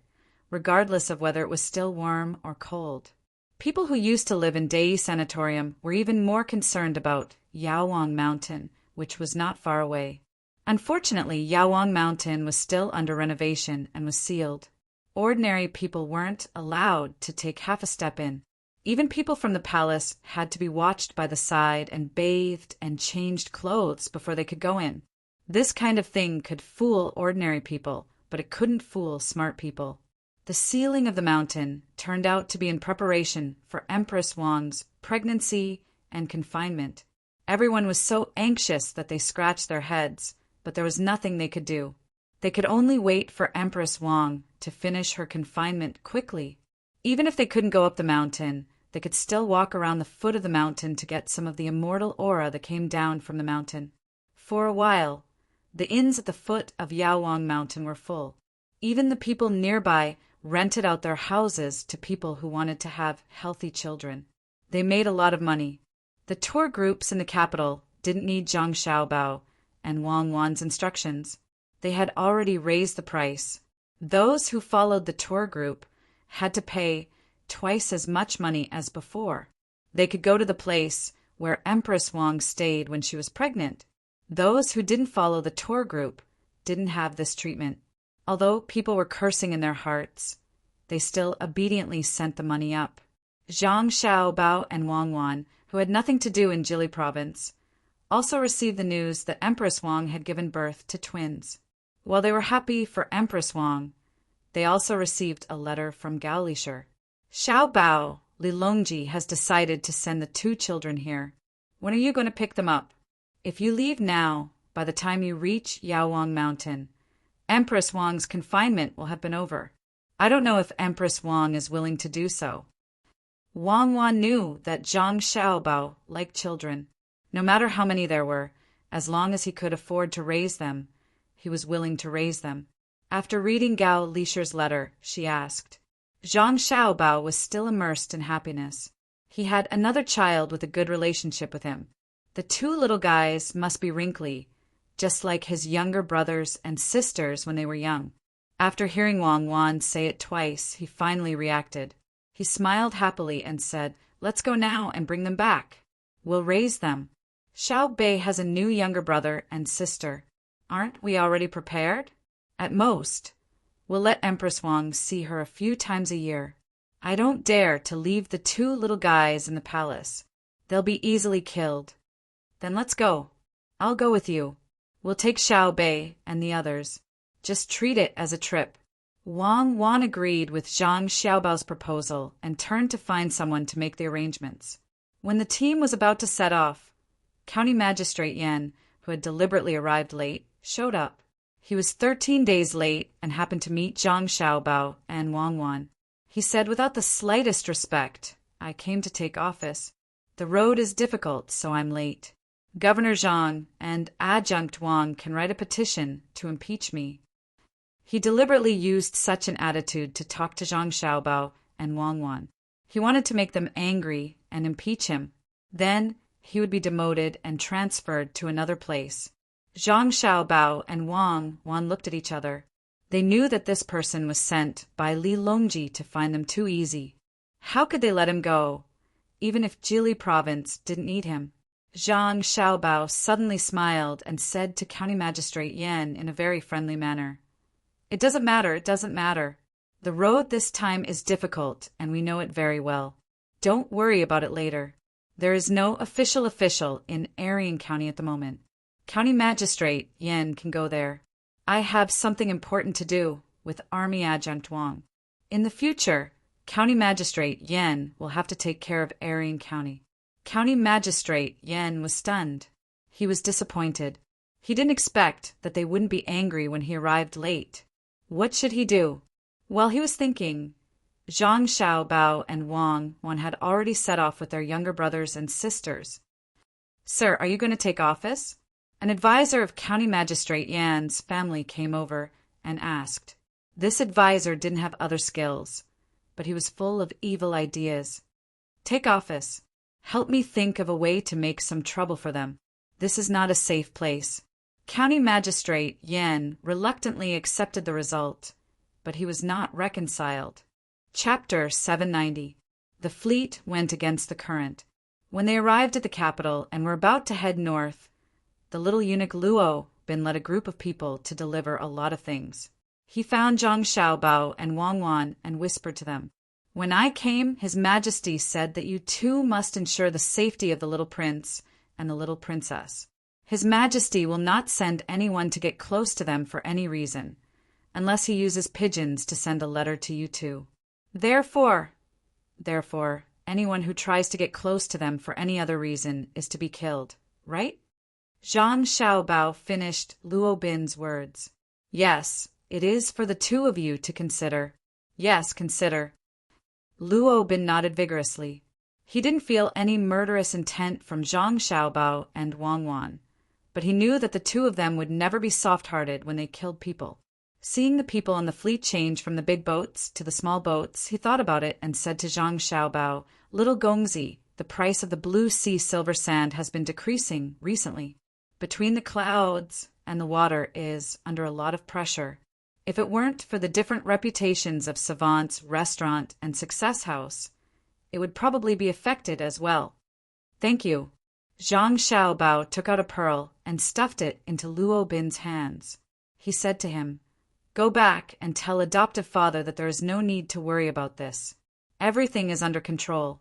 regardless of whether it was still warm or cold. People who used to live in Dei Sanatorium were even more concerned about Yaowang Mountain, which was not far away. Unfortunately, Yaowang Mountain was still under renovation and was sealed. Ordinary people weren't allowed to take half a step in. Even people from the palace had to be watched by the side and bathed and changed clothes before they could go in. This kind of thing could fool ordinary people, but it couldn't fool smart people. The sealing of the mountain turned out to be in preparation for Empress Wang's pregnancy and confinement. Everyone was so anxious that they scratched their heads, but there was nothing they could do. They could only wait for Empress Wang to finish her confinement quickly. Even if they couldn't go up the mountain, they could still walk around the foot of the mountain to get some of the immortal aura that came down from the mountain. For a while, the inns at the foot of Yaowang Mountain were full. Even the people nearby rented out their houses to people who wanted to have healthy children. They made a lot of money. The tour groups in the capital didn't need Zhang Xiaobao and Wang Wan's instructions. They had already raised the price. Those who followed the tour group had to pay twice as much money as before. They could go to the place where Empress Wang stayed when she was pregnant. Those who didn't follow the tour group didn't have this treatment. Although people were cursing in their hearts, they still obediently sent the money up. Zhang Xiaobao and Wang Wan, who had nothing to do in Jili province, also received the news that Empress Wang had given birth to twins. While they were happy for Empress Wang, they also received a letter from Gao Lishir. Xiao Bao, Li Longji has decided to send the 2 children here. When are you going to pick them up? If you leave now, by the time you reach Yaowang Mountain, Empress Wang's confinement will have been over. I don't know if Empress Wang is willing to do so. Wang Wan knew that Zhang Xiaobao liked children. No matter how many there were, as long as he could afford to raise them, he was willing to raise them. After reading Gao Lishir's letter, she asked. Zhang Xiaobao was still immersed in happiness. He had another child with a good relationship with him. The 2 little guys must be wrinkly, just like his younger brothers and sisters when they were young. After hearing Wang Wan say it twice, he finally reacted. He smiled happily and said, "Let's go now and bring them back. We'll raise them." Xiao Bei has a new younger brother and sister. Aren't we already prepared? At most, we'll let Empress Wang see her a few times a year. I don't dare to leave the two little guys in the palace. They'll be easily killed. Then let's go. I'll go with you. We'll take Xiao Bei and the others. Just treat it as a trip. Wang Wan agreed with Zhang Xiaobao's proposal and turned to find someone to make the arrangements. When the team was about to set off, County Magistrate Yan, who had deliberately arrived late, showed up. He was 13 days late and happened to meet Zhang Xiaobao and Wang Wan. He said without the slightest respect, "I came to take office. The road is difficult, so I'm late. Governor Zhang and Adjunct Wang can write a petition to impeach me." He deliberately used such an attitude to talk to Zhang Xiaobao and Wang Wan. He wanted to make them angry and impeach him. Then he would be demoted and transferred to another place. Zhang Xiaobao and Wang Wan looked at each other. They knew that this person was sent by Li Longji to find them too easy. How could they let him go, even if Jili province didn't need him? Zhang Xiaobao suddenly smiled and said to County Magistrate Yan in a very friendly manner, "It doesn't matter, it doesn't matter. The road this time is difficult, and we know it very well. Don't worry about it later. There is no official in Arian County at the moment. County Magistrate Yan can go there. I have something important to do with Army Adjunct Wang. In the future, County Magistrate Yan will have to take care of Arian County." County Magistrate Yan was stunned. He was disappointed. He didn't expect that they wouldn't be angry when he arrived late. What should he do? While he was thinking, Zhang Xiaobao and Wang Wan had already set off with their younger brothers and sisters. "Sir, are you going to take office?" An advisor of County Magistrate Yan's family came over and asked. This advisor didn't have other skills, but he was full of evil ideas. "Take office. Help me think of a way to make some trouble for them. This is not a safe place." County Magistrate Yan reluctantly accepted the result, but he was not reconciled. Chapter 790. The fleet went against the current. When they arrived at the capital and were about to head north, the little eunuch Luo Bin led a group of people to deliver a lot of things. He found Zhang Xiaobao and Wang Wan and whispered to them, "When I came, His Majesty said that you two must ensure the safety of the little prince and the little princess. His Majesty will not send anyone to get close to them for any reason, unless he uses pigeons to send a letter to you two. Therefore, anyone who tries to get close to them for any other reason is to be killed, right?" Zhang Xiaobao finished Luo Bin's words. "Yes, it is for the two of you to consider." "Yes, consider." Luo Bin nodded vigorously. He didn't feel any murderous intent from Zhang Xiaobao and Wang Wan, but he knew that the two of them would never be soft-hearted when they killed people. Seeing the people on the fleet change from the big boats to the small boats, he thought about it and said to Zhang Xiaobao, "Little Gongzi, the price of the blue sea silver sand has been decreasing recently. Between the clouds and the water is under a lot of pressure. If it weren't for the different reputations of Savant's restaurant and Success House, it would probably be affected as well." "Thank you." Zhang Xiaobao took out a pearl and stuffed it into Luo Bin's hands. He said to him, "Go back and tell adoptive father that there is no need to worry about this. Everything is under control."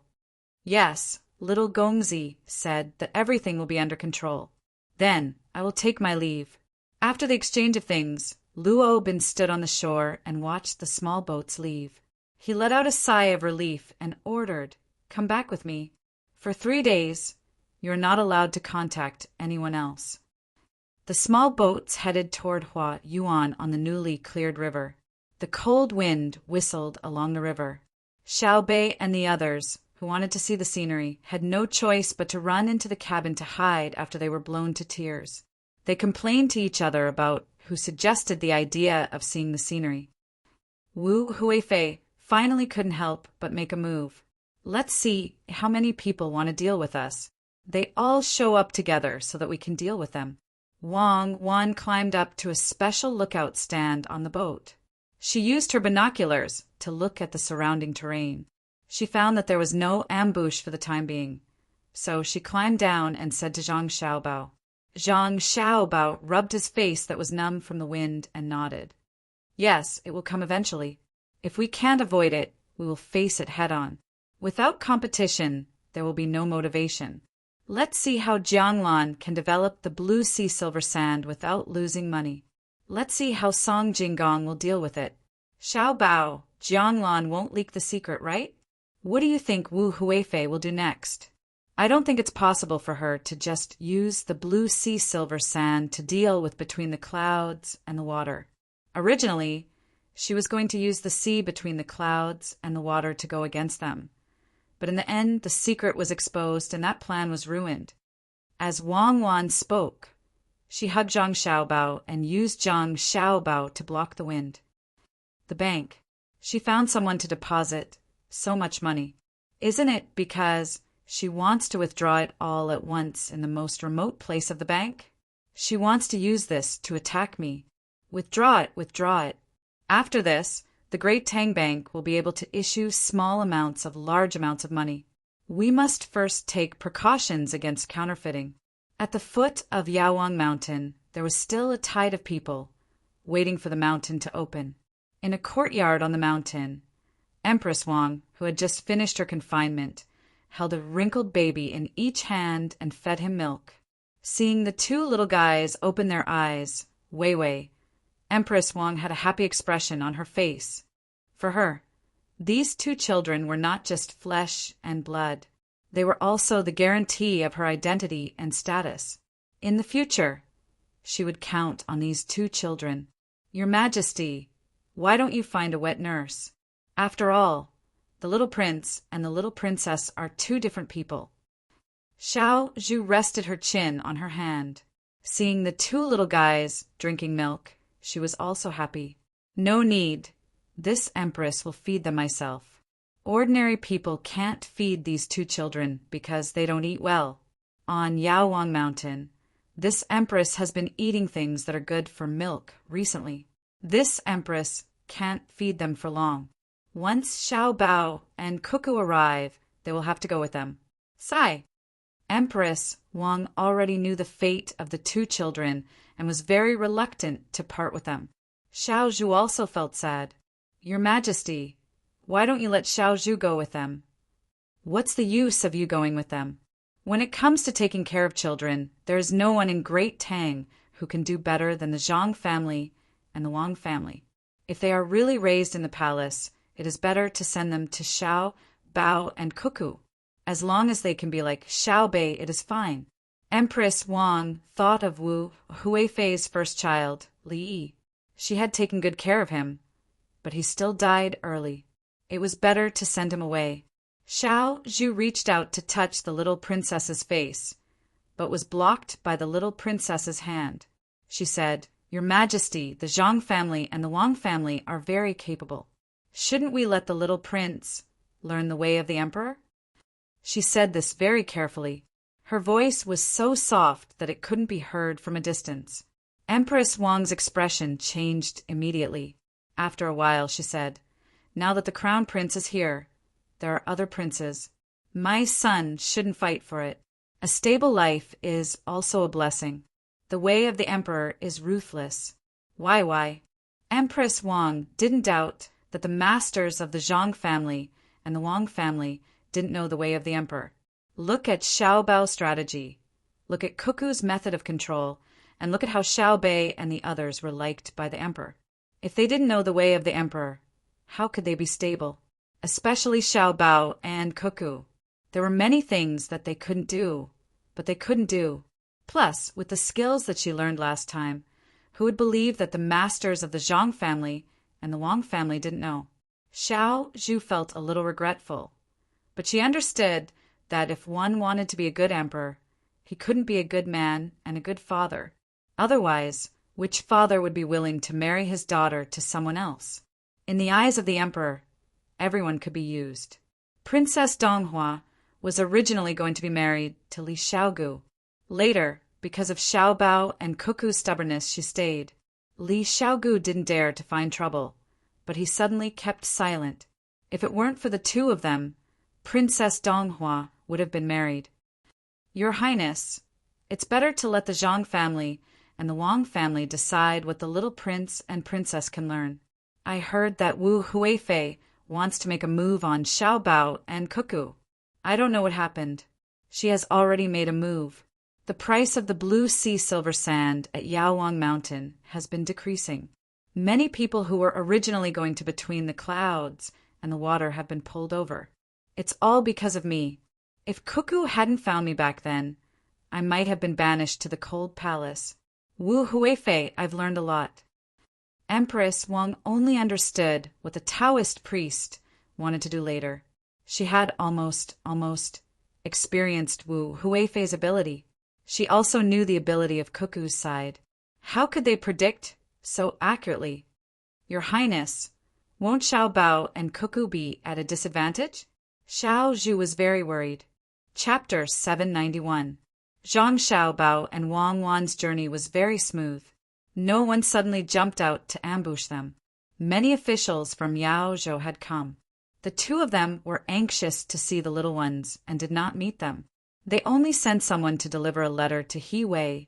"Yes," little Gongzi said that everything will be under control. "Then I will take my leave." After the exchange of things, Luo Bin stood on the shore and watched the small boats leave. He let out a sigh of relief and ordered, "Come back with me. For 3 days, you are not allowed to contact anyone else." The small boats headed toward Hua Yuan on the newly cleared river. The cold wind whistled along the river. Xiao Bei and the others, who wanted to see the scenery, had no choice but to run into the cabin to hide after they were blown to tears. They complained to each other about who suggested the idea of seeing the scenery. Wu Huifei finally couldn't help but make a move. "Let's see how many people want to deal with us. They all show up together so that we can deal with them." Wang Wan climbed up to a special lookout stand on the boat. She used her binoculars to look at the surrounding terrain. She found that there was no ambush for the time being, So she climbed down and said to Zhang Xiaobao. Zhang Xiaobao rubbed his face that was numb from the wind and nodded. Yes, it will come eventually. If we can't avoid it, we will face it head-on. Without competition, there will be no motivation. Let's see how Jianglan can develop the blue sea silver sand without losing money. Let's see how Song Jinggong will deal with it. Xiaobao, Jianglan won't leak the secret, right? What do you think Wu Huifei will do next? I don't think it's possible for her to just use the blue sea silver sand to deal with between the clouds and the water. Originally, she was going to use the sea between the clouds and the water to go against them. But in the end, the secret was exposed and that plan was ruined. As Wang Wan spoke, she hugged Zhang Xiaobao and used Zhang Xiaobao to block the wind. The bank. She found someone to deposit so much money. Isn't it because she wants to withdraw it all at once in the most remote place of the bank? She wants to use this to attack me. Withdraw it, withdraw it. After this, the great Tang Bank will be able to issue small amounts of large amounts of money. We must first take precautions against counterfeiting. At the foot of Yawang Mountain, there was still a tide of people, waiting for the mountain to open. In a courtyard on the mountain, Empress Wang, who had just finished her confinement, held a wrinkled baby in each hand and fed him milk. Seeing the two little guys open their eyes, Wei, Empress Wang had a happy expression on her face. For her, these two children were not just flesh and blood. They were also the guarantee of her identity and status. In the future, she would count on these two children. Your Majesty, why don't you find a wet nurse? After all, the little prince and the little princess are two different people. Xiao Zhu rested her chin on her hand. Seeing the two little guys drinking milk, she was also happy. No need. This empress will feed them myself. Ordinary people can't feed these two children because they don't eat well. On Yawang Mountain, this empress has been eating things that are good for milk recently. This empress can't feed them for long. Once Xiao Bao and Cuckoo arrive, they will have to go with them. Sigh. Empress Wang already knew the fate of the two children and was very reluctant to part with them. Xiao Zhu also felt sad. Your Majesty, why don't you let Xiao Zhu go with them? What's the use of you going with them? When it comes to taking care of children, there is no one in Great Tang who can do better than the Zhang family and the Wang family. If they are really raised in the palace, it is better to send them to Xiao, Bao, and Cuckoo. As long as they can be like Xiao Bei, it is fine. Empress Wang thought of Wu Huifei's first child, Li Yi. She had taken good care of him, but he still died early. It was better to send him away. Xiao Zhu reached out to touch the little princess's face, but was blocked by the little princess's hand. She said, Your Majesty, the Zhang family and the Wang family are very capable. Shouldn't we let the little prince learn the way of the emperor? She said this very carefully. Her voice was so soft that it couldn't be heard from a distance. Empress Wang's expression changed immediately. After a while, she said, Now that the crown prince is here, there are other princes. My son shouldn't fight for it. A stable life is also a blessing. The way of the emperor is ruthless. Why? Empress Wang didn't doubt that the masters of the Zhang family and the Wang family didn't know the way of the emperor. Look at Xiao Bao's strategy. Look at Cuckoo's method of control, and look at how Xiao Bei and the others were liked by the emperor. If they didn't know the way of the emperor, how could they be stable? Especially Xiao Bao and Cuckoo. There were many things that they couldn't do, but they couldn't do. Plus, with the skills that she learned last time, who would believe that the masters of the Zhang family and the Wang family didn't know? Xiao Zhu felt a little regretful, but she understood that if one wanted to be a good emperor, he couldn't be a good man and a good father. Otherwise, which father would be willing to marry his daughter to someone else? In the eyes of the emperor, everyone could be used. Princess Donghua was originally going to be married to Li Xiaogu. Later, because of Xiao Bao and Cuckoo's stubbornness, she stayed. Li Xiaogu didn't dare to find trouble, but he suddenly kept silent. If it weren't for the two of them, Princess Donghua would have been married. Your Highness, it's better to let the Zhang family and the Wang family decide what the little prince and princess can learn. I heard that Wu Huifei wants to make a move on Xiao Bao and Cuckoo. I don't know what happened. She has already made a move. The price of the blue sea silver sand at Yaowang Mountain has been decreasing. Many people who were originally going to between the clouds and the water have been pulled over. It's all because of me. If Cuckoo hadn't found me back then, I might have been banished to the cold palace. Wu Huifei, I've learned a lot. Empress Wang only understood what the Taoist priest wanted to do later. She had almost experienced Wu Huifei's ability. She also knew the ability of Cuckoo's side. How could they predict so accurately? Your Highness, won't Xiao Bao and Cuckoo be at a disadvantage? Xiao Zhu was very worried. Chapter 791. Zhang Xiaobao and Wang Wan's journey was very smooth. No one suddenly jumped out to ambush them. Many officials from Yaozhou had come. The two of them were anxious to see the little ones and did not meet them. They only sent someone to deliver a letter to He Wei,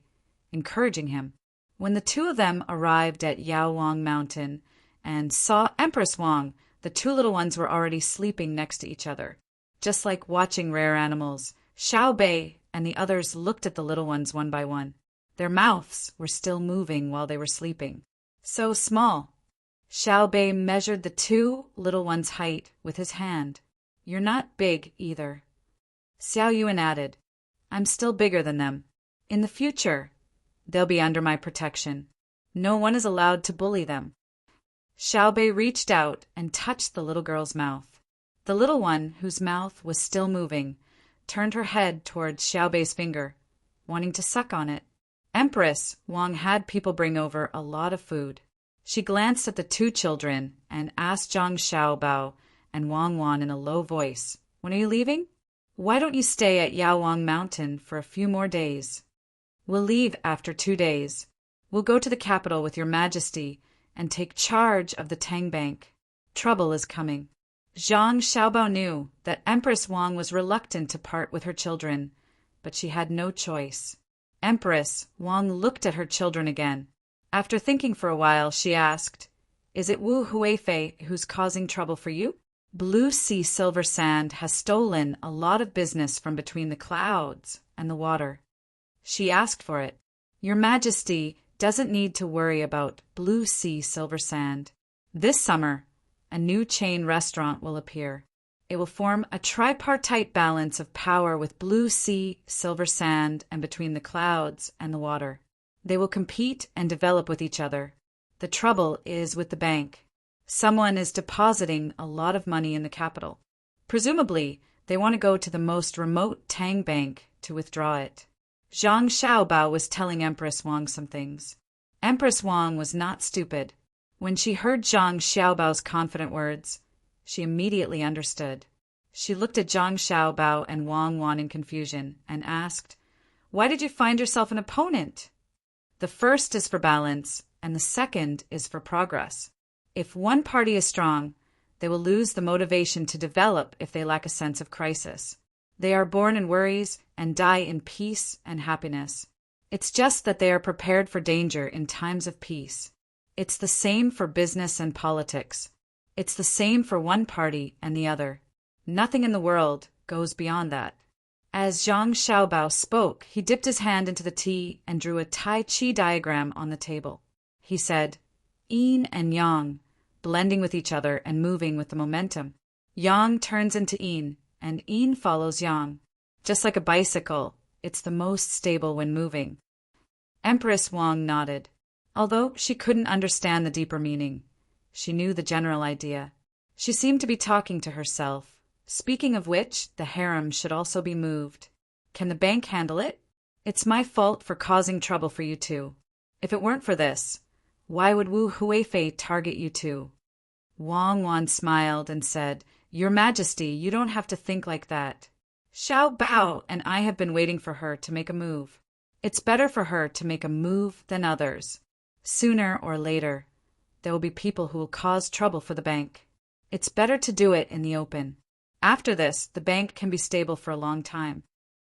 encouraging him. When the two of them arrived at Yaowang Mountain and saw Empress Wang, the two little ones were already sleeping next to each other. Just like watching rare animals, Xiao Bei and the others looked at the little ones one by one. Their mouths were still moving while they were sleeping. So small. Xiao Bei measured the two little ones' height with his hand. You're not big either. Xiao Yuan added, I'm still bigger than them. In the future, they'll be under my protection. No one is allowed to bully them. Xiao Bei reached out and touched the little girl's mouth. The little one, whose mouth was still moving, turned her head towards Xiao Bei's finger, wanting to suck on it. Empress Wang had people bring over a lot of food. She glanced at the two children and asked Zhang Xiaobao and Wang Wan in a low voice, When are you leaving? Why don't you stay at Yaowang Mountain for a few more days? We'll leave after 2 days. We'll go to the capital with your majesty and take charge of the Tang Bank. Trouble is coming. Zhang Xiaobao knew that Empress Wang was reluctant to part with her children, but she had no choice. Empress Wang looked at her children again. After thinking for a while, she asked, Is it Wu Huifei who's causing trouble for you? Blue sea silver sand has stolen a lot of business from between the clouds and the water. She asked for it. Your Majesty doesn't need to worry about blue sea silver sand. This summer, a new chain restaurant will appear. It will form a tripartite balance of power with blue sea, silver sand, and between the clouds and the water. They will compete and develop with each other. The trouble is with the bank. Someone is depositing a lot of money in the capital. Presumably, they want to go to the most remote Tang Bank to withdraw it. Zhang Xiaobao was telling Empress Wang some things. Empress Wang was not stupid. When she heard Zhang Xiaobao's confident words, she immediately understood. She looked at Zhang Xiaobao and Wang Wan in confusion and asked, Why did you find yourself an opponent? The first is for balance, and the second is for progress. If one party is strong, they will lose the motivation to develop if they lack a sense of crisis. They are born in worries and die in peace and happiness. It's just that they are prepared for danger in times of peace. It's the same for business and politics. It's the same for one party and the other. Nothing in the world goes beyond that. As Zhang Xiaobao spoke, he dipped his hand into the tea and drew a Tai Chi diagram on the table. He said, Yin and Yang, blending with each other and moving with the momentum. Yang turns into Yin, and Yin follows Yang. Just like a bicycle, it's the most stable when moving. Empress Wang nodded. Although she couldn't understand the deeper meaning, she knew the general idea. She seemed to be talking to herself. Speaking of which, the harem should also be moved. Can the bank handle it? It's my fault for causing trouble for you two. If it weren't for this, why would Wu Huifei target you two? Wang Wan smiled and said, Your Majesty, you don't have to think like that. Xiao Bao and I have been waiting for her to make a move. It's better for her to make a move than others. Sooner or later, there will be people who will cause trouble for the bank. It's better to do it in the open. After this, the bank can be stable for a long time.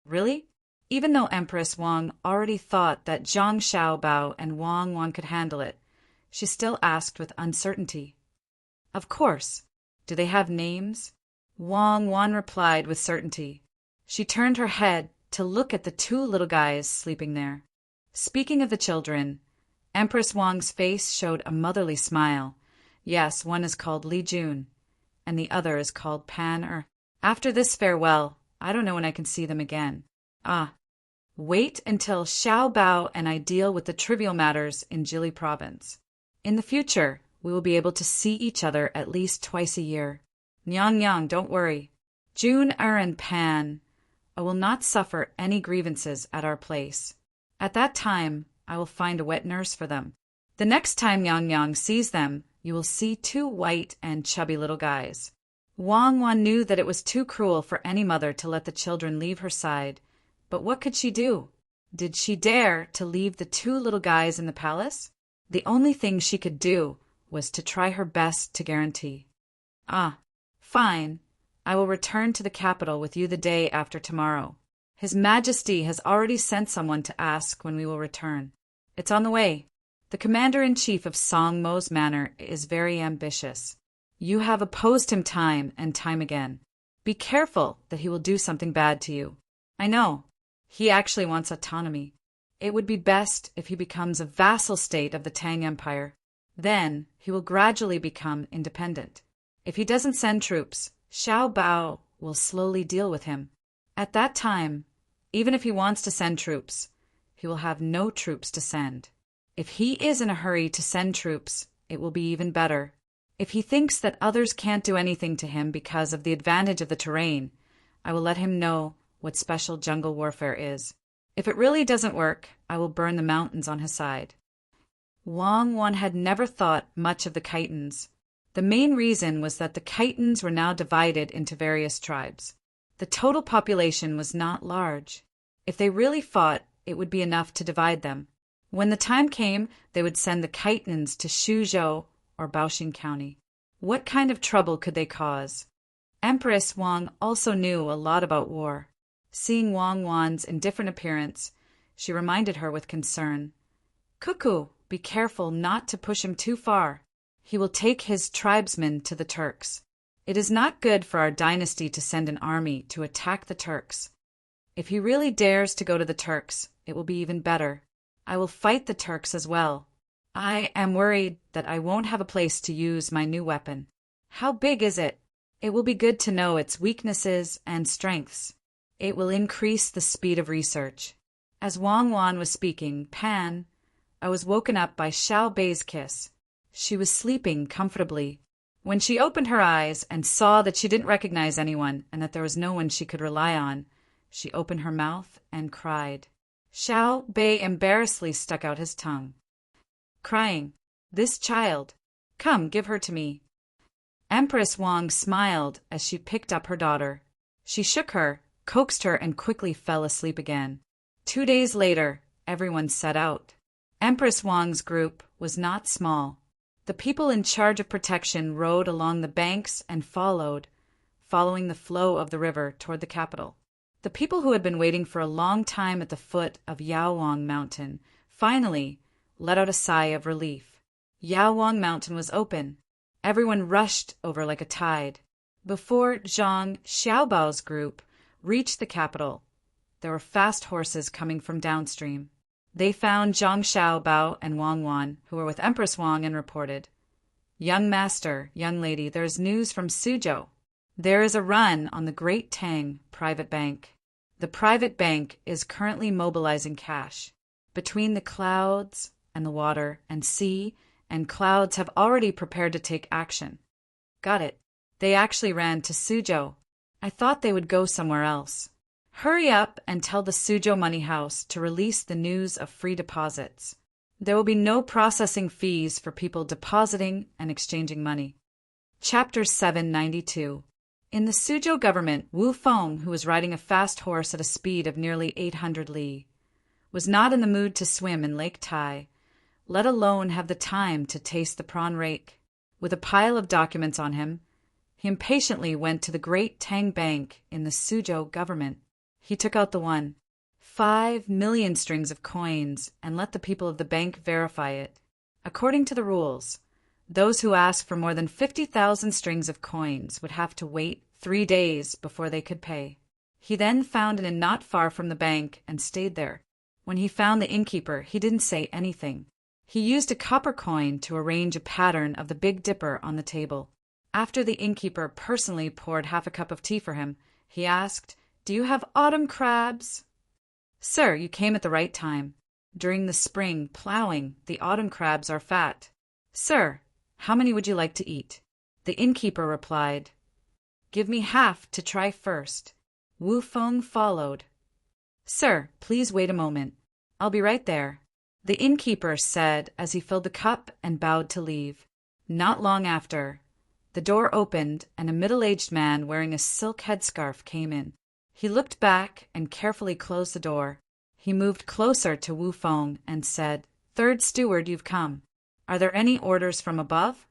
Really? Even though Empress Wang already thought that Zhang Xiaobao and Wang Wan could handle it, she still asked with uncertainty. Of course. Do they have names? Wang Wan replied with certainty. She turned her head to look at the two little guys sleeping there. Speaking of the children, Empress Wang's face showed a motherly smile. Yes, one is called Li Jun, and the other is called Pan. After this farewell, I don't know when I can see them again. Wait until Xiao Bao and I deal with the trivial matters in Jili province. In the future, we will be able to see each other at least twice a year. Nyang, don't worry. Jun and Pan, I will not suffer any grievances at our place. At that time, I will find a wet nurse for them. The next time Nyang sees them, you will see two white and chubby little guys. Wang Wan knew that it was too cruel for any mother to let the children leave her side, but what could she do? Did she dare to leave the two little guys in the palace? The only thing she could do was to try her best to guarantee. Fine. I will return to the capital with you the day after tomorrow. His Majesty has already sent someone to ask when we will return. It's on the way. The commander-in-chief of Song Mo's manor is very ambitious. You have opposed him time and time again. Be careful that he will do something bad to you. I know. He actually wants autonomy. It would be best if he becomes a vassal state of the Tang Empire. Then he will gradually become independent. If he doesn't send troops, Xiao Bao will slowly deal with him. At that time, even if he wants to send troops, he will have no troops to send. If he is in a hurry to send troops, it will be even better. If he thinks that others can't do anything to him because of the advantage of the terrain, I will let him know what special jungle warfare is. If it really doesn't work, I will burn the mountains on his side. Wang Wan had never thought much of the Khitans. The main reason was that the Khitans were now divided into various tribes. The total population was not large. If they really fought, it would be enough to divide them. When the time came, they would send the Khitans to Suzhou or Baoxing County. What kind of trouble could they cause? Empress Wang also knew a lot about war. Seeing Wang Wan's indifferent appearance, she reminded her with concern. Cuckoo, be careful not to push him too far. He will take his tribesmen to the Turks. It is not good for our dynasty to send an army to attack the Turks. If he really dares to go to the Turks, it will be even better. I will fight the Turks as well. I am worried that I won't have a place to use my new weapon. How big is it? It will be good to know its weaknesses and strengths. It will increase the speed of research. As Wang Wan was speaking, I was woken up by Xiao Bei's kiss. She was sleeping comfortably. When she opened her eyes and saw that she didn't recognize anyone and that there was no one she could rely on, she opened her mouth and cried. Xiao Bei embarrassedly stuck out his tongue, crying, "This child! Come, give her to me." Empress Wang smiled as she picked up her daughter. She shook her, coaxed her, and quickly fell asleep again. 2 days later, everyone set out. Empress Wang's group was not small. The people in charge of protection rode along the banks and following the flow of the river toward the capital. The people who had been waiting for a long time at the foot of Yaowang Mountain finally let out a sigh of relief. Yaowang Mountain was open. Everyone rushed over like a tide. Before Zhang Xiaobao's group reached the capital, there were fast horses coming from downstream. They found Zhang Xiaobao and Wang Wan, who were with Empress Wang, and reported, "Young master, young lady, there is news from Suzhou. There is a run on the Great Tang private bank. The private bank is currently mobilizing cash. Between the clouds and the water and sea and clouds have already prepared to take action." Got it. They actually ran to Suzhou. I thought they would go somewhere else. Hurry up and tell the Suzhou Money House to release the news of free deposits. There will be no processing fees for people depositing and exchanging money. Chapter 792. In the Suzhou government, Wu Feng, who was riding a fast horse at a speed of nearly 800 li, was not in the mood to swim in Lake Tai, let alone have the time to taste the prawn rake. With a pile of documents on him, he impatiently went to the Great Tang Bank in the Suzhou government. He took out the one. 5 million strings of coins and let the people of the bank verify it. According to the rules, those who asked for more than 50,000 strings of coins would have to wait 3 days before they could pay. He then found an inn not far from the bank and stayed there. When he found the innkeeper, he didn't say anything. He used a copper coin to arrange a pattern of the Big Dipper on the table. After the innkeeper personally poured half a cup of tea for him, he asked, "Do you have autumn crabs?" "Sir, you came at the right time. During the spring plowing, the autumn crabs are fat." "Sir, how many would you like to eat?" The innkeeper replied, "Give me half to try first." Wu Feng followed. "Sir, please wait a moment. I'll be right there," the innkeeper said as he filled the cup and bowed to leave. Not long after, the door opened and a middle-aged man wearing a silk headscarf came in. He looked back and carefully closed the door. He moved closer to Wu Feng and said, "Third steward, you've come. Are there any orders from above?"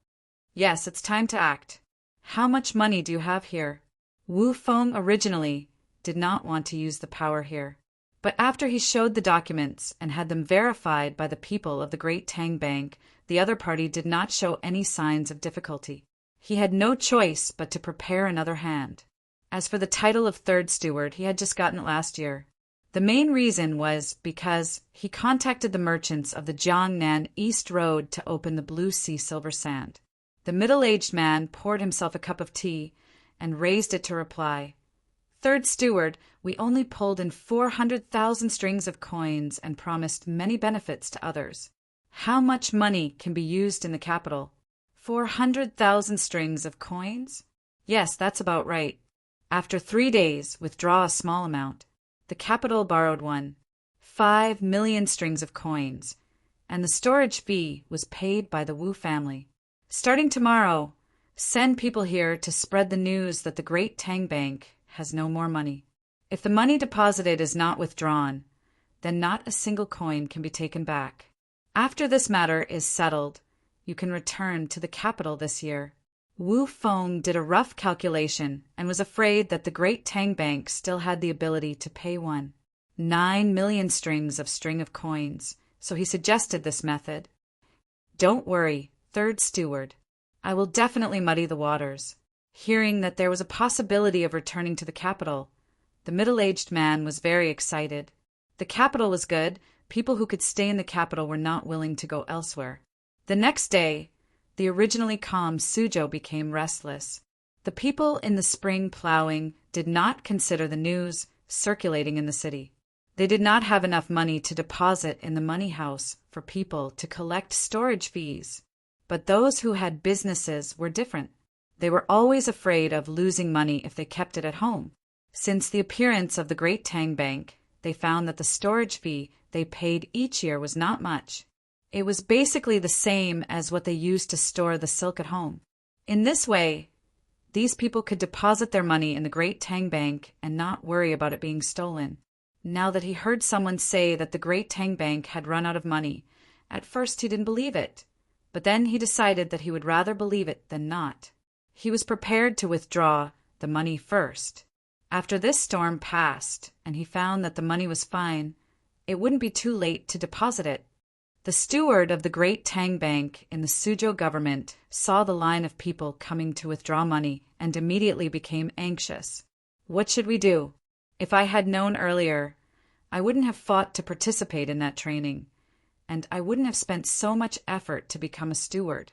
"Yes, it's time to act. How much money do you have here?" Wu Feng originally did not want to use the power here, but after he showed the documents and had them verified by the people of the Great Tang Bank, the other party did not show any signs of difficulty. He had no choice but to prepare another hand. As for the title of third steward, he had just gotten it last year. The main reason was because he contacted the merchants of the Jiangnan East Road to open the Blue Sea Silver Sand. The middle-aged man poured himself a cup of tea and raised it to reply, "Third steward, we only pulled in 400,000 strings of coins and promised many benefits to others. How much money can be used in the capital?" 400,000 strings of coins? Yes, that's about right. After 3 days, withdraw a small amount. The capital borrowed 5 million strings of coins, and the storage fee was paid by the Wu family. Starting tomorrow, send people here to spread the news that the Great Tang Bank has no more money. If the money deposited is not withdrawn, then not a single coin can be taken back. After this matter is settled, you can return to the capital this year. Wu Feng did a rough calculation and was afraid that the Great Tang Bank still had the ability to pay 9 million strings of coins, so he suggested this method. "Don't worry, third steward. I will definitely muddy the waters." Hearing that there was a possibility of returning to the capital, the middle-aged man was very excited. The capital was good. People who could stay in the capital were not willing to go elsewhere. The next day, the originally calm Suzhou became restless. The people in the spring plowing did not consider the news circulating in the city. They did not have enough money to deposit in the money house for people to collect storage fees. But those who had businesses were different. They were always afraid of losing money if they kept it at home. Since the appearance of the Great Tang Bank, they found that the storage fee they paid each year was not much. It was basically the same as what they used to store the silk at home. In this way, these people could deposit their money in the Great Tang Bank and not worry about it being stolen. Now that he heard someone say that the Great Tang Bank had run out of money, at first he didn't believe it, but then he decided that he would rather believe it than not. He was prepared to withdraw the money first. After this storm passed and he found that the money was fine, it wouldn't be too late to deposit it. The steward of the Great Tang Bank in the Suzhou government saw the line of people coming to withdraw money and immediately became anxious. What should we do? If I had known earlier, I wouldn't have fought to participate in that training, and I wouldn't have spent so much effort to become a steward.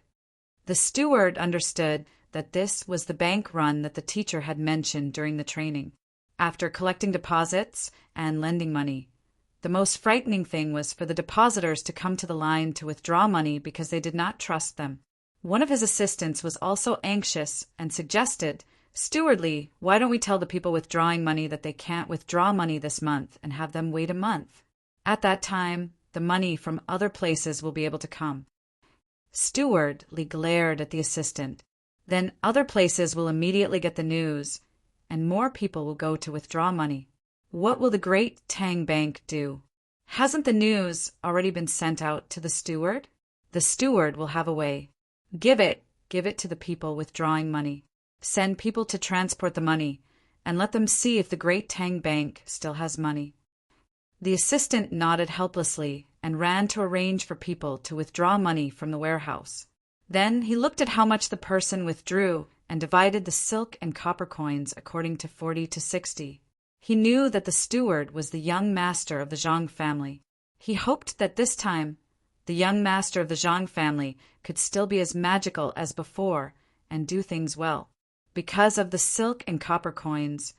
The steward understood that this was the bank run that the teacher had mentioned during the training. After collecting deposits and lending money, the most frightening thing was for the depositors to come to the line to withdraw money because they did not trust them. One of his assistants was also anxious and suggested, "Stewardly, why don't we tell the people withdrawing money that they can't withdraw money this month and have them wait a month? At that time, the money from other places will be able to come." Stewardly glared at the assistant. "Then other places will immediately get the news, and more people will go to withdraw money. What will the Great Tang Bank do? Hasn't the news already been sent out to the steward? The steward will have a way. Give it to the people withdrawing money. Send people to transport the money, and let them see if the Great Tang Bank still has money." The assistant nodded helplessly and ran to arrange for people to withdraw money from the warehouse. Then he looked at how much the person withdrew and divided the silk and copper coins according to 40 to 60. He knew that the steward was the young master of the Zhang family. He hoped that this time, the young master of the Zhang family could still be as magical as before and do things well. Because of the silk and copper coins,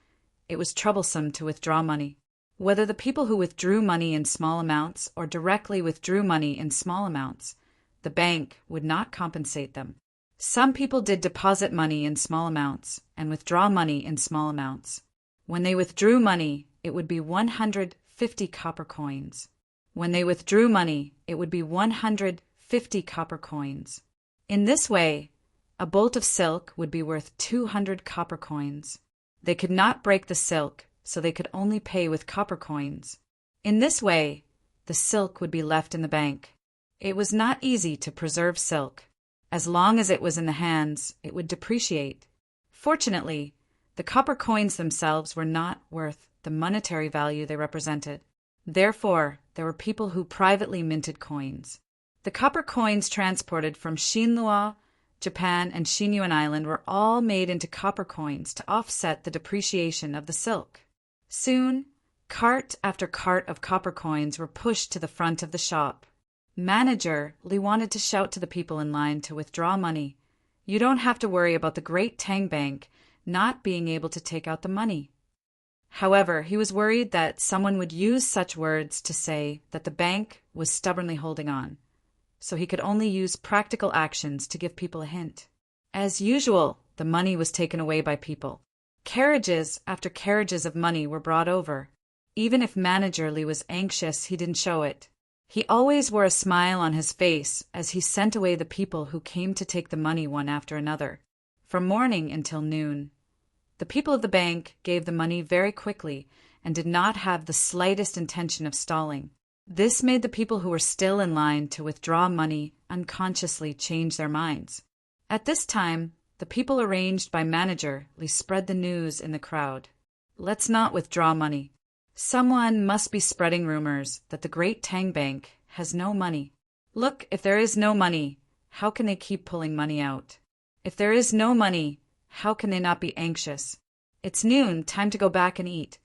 it was troublesome to withdraw money. Whether the people who withdrew money in small amounts or directly withdrew money in small amounts, the bank would not compensate them. Some people did deposit money in small amounts and withdraw money in small amounts. When they withdrew money, it would be 150 copper coins. When they withdrew money, it would be 150 copper coins. In this way, a bolt of silk would be worth 200 copper coins. They could not break the silk, so they could only pay with copper coins. In this way, the silk would be left in the bank. It was not easy to preserve silk. As long as it was in the hands, it would depreciate. Fortunately, the copper coins themselves were not worth the monetary value they represented. Therefore, there were people who privately minted coins. The copper coins transported from Xinlua, Japan, and Xinyuan Island were all made into copper coins to offset the depreciation of the silk. Soon, cart after cart of copper coins were pushed to the front of the shop. Manager Li wanted to shout to the people in line to withdraw money. You don't have to worry about the great Tang Bank not being able to take out the money. However, he was worried that someone would use such words to say that the bank was stubbornly holding on, so he could only use practical actions to give people a hint. As usual, the money was taken away by people. Carriages after carriages of money were brought over. Even if Manager Li was anxious, he didn't show it. He always wore a smile on his face as he sent away the people who came to take the money one after another. From morning until noon, the people of the bank gave the money very quickly and did not have the slightest intention of stalling. This made the people who were still in line to withdraw money unconsciously change their minds. At this time, the people arranged by Manager Li spread the news in the crowd. Let's not withdraw money. Someone must be spreading rumors that the great Tang Bank has no money. Look, if there is no money, how can they keep pulling money out? If there is no money, how can they not be anxious? It's noon, time to go back and eat.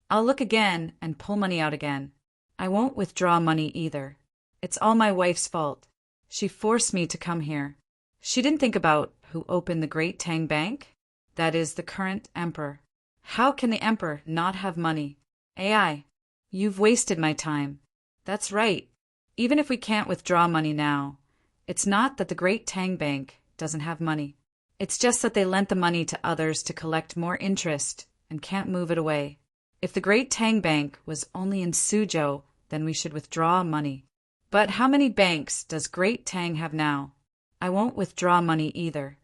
I'll look again and pull money out again. I won't withdraw money either. It's all my wife's fault. She forced me to come here. She didn't think about who opened the great Tang Bank. That is the current emperor. How can the emperor not have money? AI, you've wasted my time. That's right. Even if we can't withdraw money now, it's not that the great Tang Bank doesn't have money. It's just that they lent the money to others to collect more interest and can't move it away. If the great Tang Bank was only in Suzhou, then we should withdraw money. But how many banks does great Tang have now? I won't withdraw money either.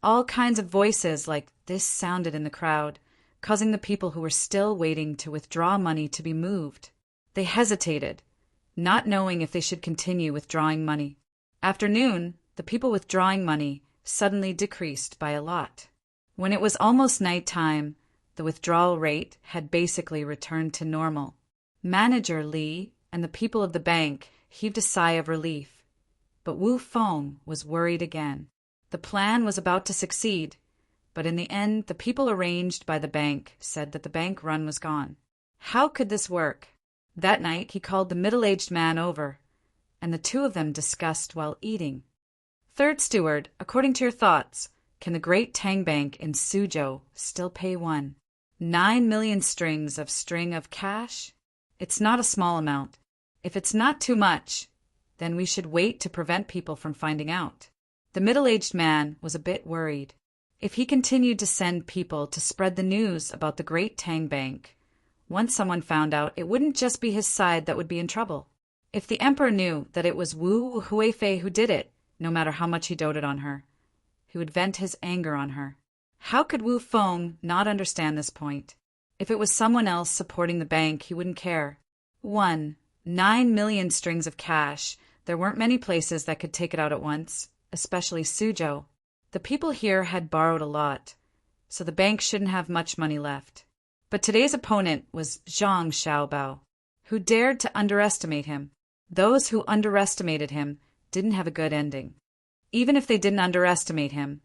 All kinds of voices like this sounded in the crowd, causing the people who were still waiting to withdraw money to be moved. They hesitated, not knowing if they should continue withdrawing money. After noon, the people withdrawing money suddenly decreased by a lot. When it was almost night time, the withdrawal rate had basically returned to normal. Manager Li and the people of the bank heaved a sigh of relief, but Wu Feng was worried again. The plan was about to succeed, but in the end, the people arranged by the bank said that the bank run was gone. How could this work? That night, he called the middle-aged man over, and the two of them discussed while eating. Third steward, according to your thoughts, can the great Tang Bank in Suzhou still pay 9 million strings of cash? It's not a small amount. If it's not too much, then we should wait to prevent people from finding out. The middle-aged man was a bit worried. If he continued to send people to spread the news about the great Tang Bank, once someone found out, it wouldn't just be his side that would be in trouble. If the emperor knew that it was Wu Huifei who did it, no matter how much he doted on her, he would vent his anger on her. How could Wu Feng not understand this point? If it was someone else supporting the bank, he wouldn't care. 9 million strings of cash. There weren't many places that could take it out at once, especially Suzhou. The people here had borrowed a lot, so the bank shouldn't have much money left. But today's opponent was Zhang Xiaobao, who dared to underestimate him. Those who underestimated him didn't have a good ending. Even if they didn't underestimate him,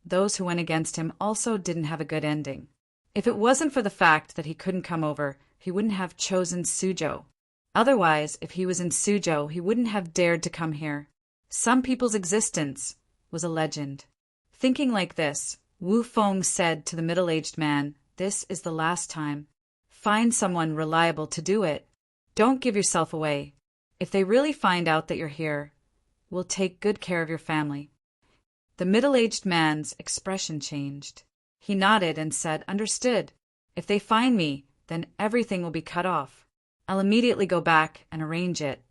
those who went against him also didn't have a good ending. If it wasn't for the fact that he couldn't come over, he wouldn't have chosen Suzhou. Otherwise, if he was in Suzhou, he wouldn't have dared to come here. Some people's existence was a legend. Thinking like this, Wu Feng said to the middle-aged man, "This is the last time. Find someone reliable to do it. Don't give yourself away. If they really find out that you're here, we'll take good care of your family." The middle-aged man's expression changed. He nodded and said, "Understood. If they find me, then everything will be cut off. I'll immediately go back and arrange it."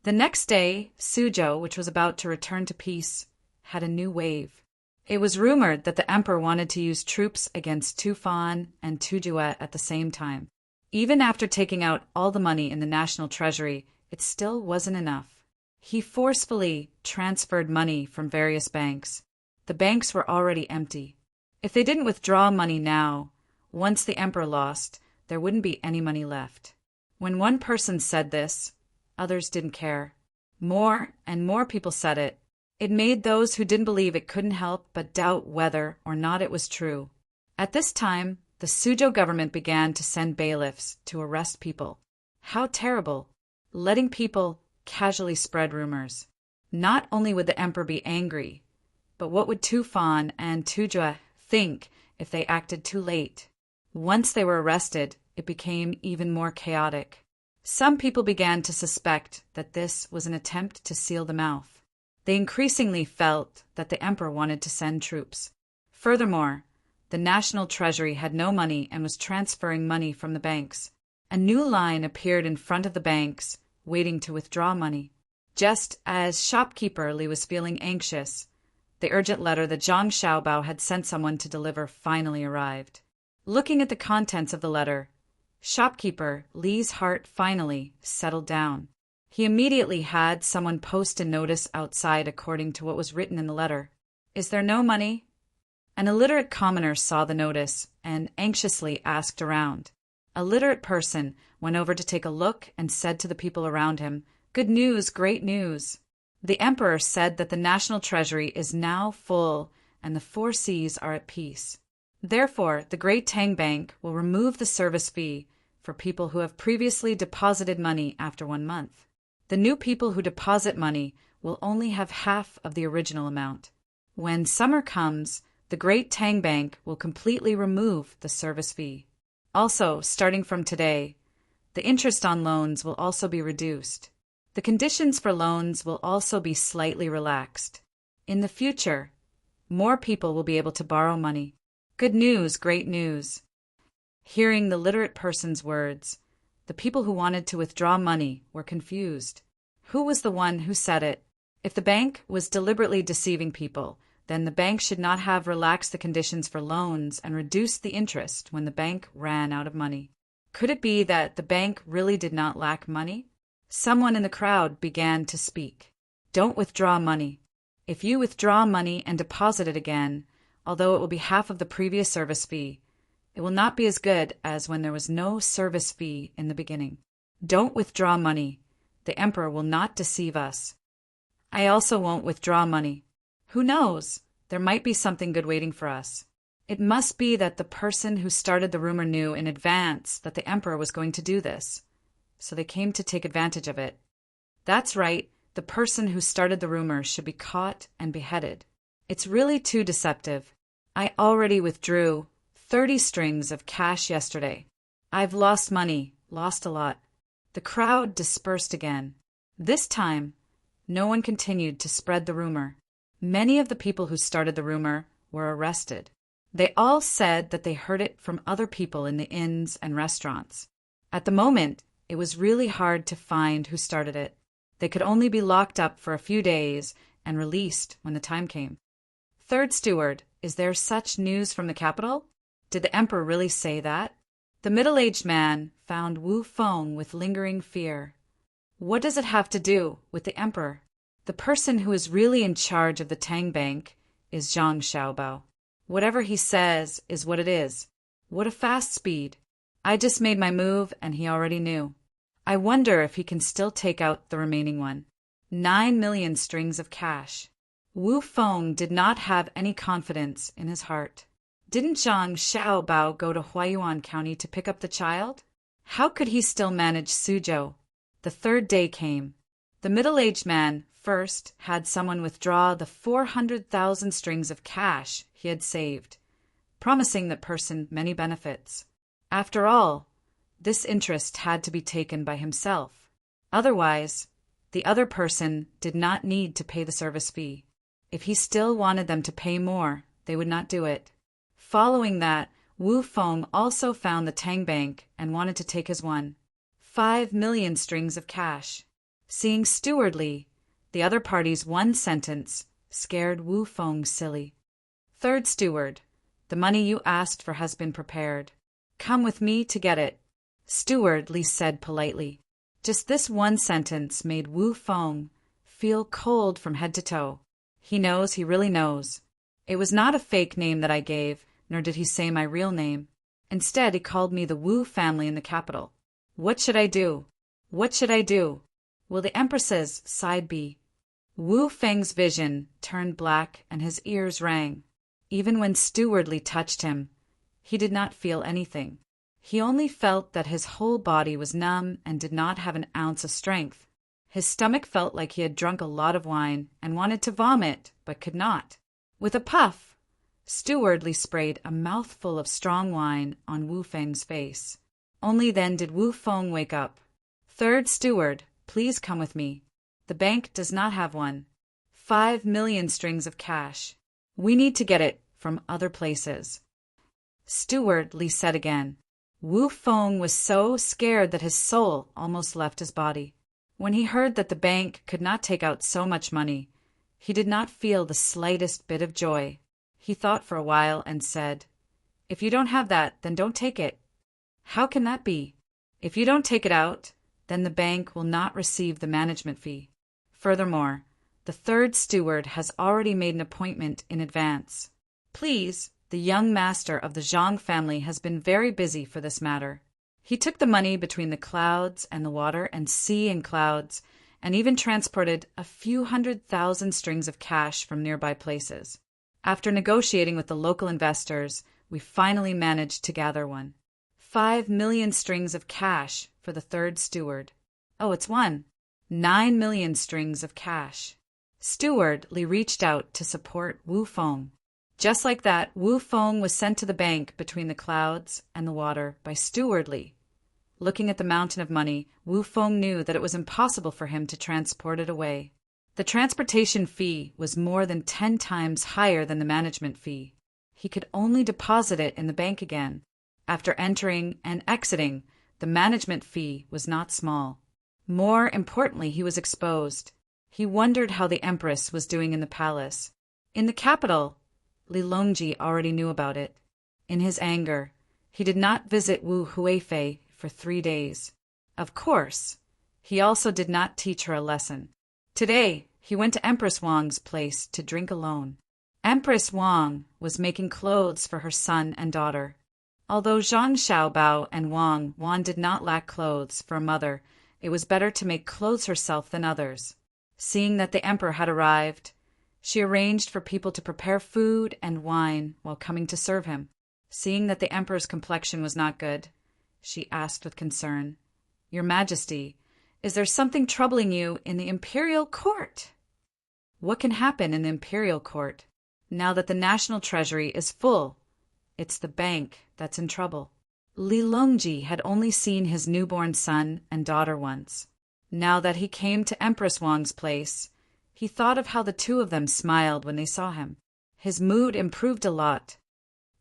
The next day, Suzhou, which was about to return to peace, had a new wave. It was rumored that the emperor wanted to use troops against Tufan and Tujue at the same time. Even after taking out all the money in the national treasury, it still wasn't enough. He forcefully transferred money from various banks. The banks were already empty. If they didn't withdraw money now, once the emperor lost, there wouldn't be any money left. When one person said this, others didn't care. More and more people said it. It made those who didn't believe it couldn't help but doubt whether or not it was true. At this time, the Suzhou government began to send bailiffs to arrest people. How terrible! Letting people casually spread rumors. Not only would the emperor be angry, but what would Tufan and Tujue think if they acted too late? Once they were arrested, it became even more chaotic. Some people began to suspect that this was an attempt to seal the mouth. They increasingly felt that the emperor wanted to send troops. Furthermore, the national treasury had no money and was transferring money from the banks. A new line appeared in front of the banks, waiting to withdraw money. Just as shopkeeper Li was feeling anxious, the urgent letter that Zhang Xiaobao had sent someone to deliver finally arrived. Looking at the contents of the letter, shopkeeper Li's heart finally settled down. He immediately had someone post a notice outside according to what was written in the letter. "Is there no money?" An illiterate commoner saw the notice and anxiously asked around. A literate person went over to take a look and said to the people around him, "Good news, great news. The emperor said that the national treasury is now full and the 4 seas are at peace. Therefore, the great Tang Bank will remove the service fee for people who have previously deposited money after 1 month. The new people who deposit money will only have half of the original amount. When summer comes, the great Tang Bank will completely remove the service fee. Also, starting from today, the interest on loans will also be reduced. The conditions for loans will also be slightly relaxed. In the future, more people will be able to borrow money. Good news, great news." Hearing the literate person's words, the people who wanted to withdraw money were confused. Who was the one who said it? If the bank was deliberately deceiving people, then the bank should not have relaxed the conditions for loans and reduced the interest when the bank ran out of money. Could it be that the bank really did not lack money? Someone in the crowd began to speak. "Don't withdraw money. If you withdraw money and deposit it again, although it will be half of the previous service fee, it will not be as good as when there was no service fee in the beginning. Don't withdraw money. The emperor will not deceive us. I also won't withdraw money. Who knows? There might be something good waiting for us. It must be that the person who started the rumor knew in advance that the emperor was going to do this, so they came to take advantage of it. That's right, the person who started the rumor should be caught and beheaded. It's really too deceptive. I already withdrew 30 strings of cash yesterday. I've lost money, lost a lot." The crowd dispersed again. This time, no one continued to spread the rumor. Many of the people who started the rumor were arrested. They all said that they heard it from other people in the inns and restaurants. At the moment, it was really hard to find who started it. They could only be locked up for a few days and released when the time came. "Third steward, is there such news from the capital? Did the emperor really say that?" The middle-aged man found Wu Feng with lingering fear. What does it have to do with the emperor? The person who is really in charge of the Tang Bank is Zhang Xiaobao. Whatever he says is what it is. What a fast speed. I just made my move and he already knew. I wonder if he can still take out the remaining one. 9 million strings of cash. Wu Feng did not have any confidence in his heart. Didn't Zhang Xiaobao go to Huayuan County to pick up the child? How could he still manage Suzhou? The third day came. The middle-aged man first had someone withdraw the 400,000 strings of cash he had saved, promising that person many benefits. After all, this interest had to be taken by himself. Otherwise, the other person did not need to pay the service fee. If he still wanted them to pay more, they would not do it. Following that, Wu Feng also found the Tang Bank and wanted to take his 5 million strings of cash. Seeing stewardly, the other party's one sentence scared Wu Feng silly. Third steward, the money you asked for has been prepared. Come with me to get it. Steward Li said politely. Just this one sentence made Wu Feng feel cold from head to toe. He knows he really knows. It was not a fake name that I gave, nor did he say my real name. Instead, he called me the Wu family in the capital. What should I do? What should I do? Will the Empress's side be? Wu Feng's vision turned black and his ears rang. Even when Stewardly touched him, he did not feel anything. He only felt that his whole body was numb and did not have an ounce of strength. His stomach felt like he had drunk a lot of wine and wanted to vomit, but could not. With a puff, Stewardly sprayed a mouthful of strong wine on Wu Feng's face. Only then did Wu Feng wake up. Third steward, please come with me. The bank does not have one. 5 million strings of cash. We need to get it from other places. Steward Li said again. Wu Feng was so scared that his soul almost left his body. When he heard that the bank could not take out so much money, he did not feel the slightest bit of joy. He thought for a while and said, If you don't have that, then don't take it. How can that be? If you don't take it out, then the bank will not receive the management fee. Furthermore, the third steward has already made an appointment in advance. Please, the young master of the Zhang family has been very busy for this matter. He took the money between the clouds and the water and sea and clouds, and even transported a few 100,000 strings of cash from nearby places. After negotiating with the local investors, we finally managed to gather 5 million strings of cash for the third steward. Oh, it's 9 million strings of cash. Steward Li reached out to support Wu Feng. Just like that, Wu Feng was sent to the bank between the clouds and the water by Steward Li. Looking at the mountain of money, Wu Feng knew that it was impossible for him to transport it away. The transportation fee was more than 10 times higher than the management fee. He could only deposit it in the bank again. After entering and exiting, the management fee was not small. More importantly, he was exposed. He wondered how the Empress was doing in the palace. In the capital, Li Longji already knew about it. In his anger, he did not visit Wu Huifei for 3 days. Of course, he also did not teach her a lesson. Today, he went to Empress Wang's place to drink alone. Empress Wang was making clothes for her son and daughter. Although Zhang Xiaobao and Wang Wan did not lack clothes for a mother, it was better to make clothes herself than others. Seeing that the emperor had arrived, she arranged for people to prepare food and wine while coming to serve him. Seeing that the emperor's complexion was not good, she asked with concern, Your Majesty, is there something troubling you in the imperial court? What can happen in the imperial court? Now that the national treasury is full, it's the bank that's in trouble. Li Longji had only seen his newborn son and daughter once. Now that he came to Empress Wang's place, he thought of how the two of them smiled when they saw him. His mood improved a lot.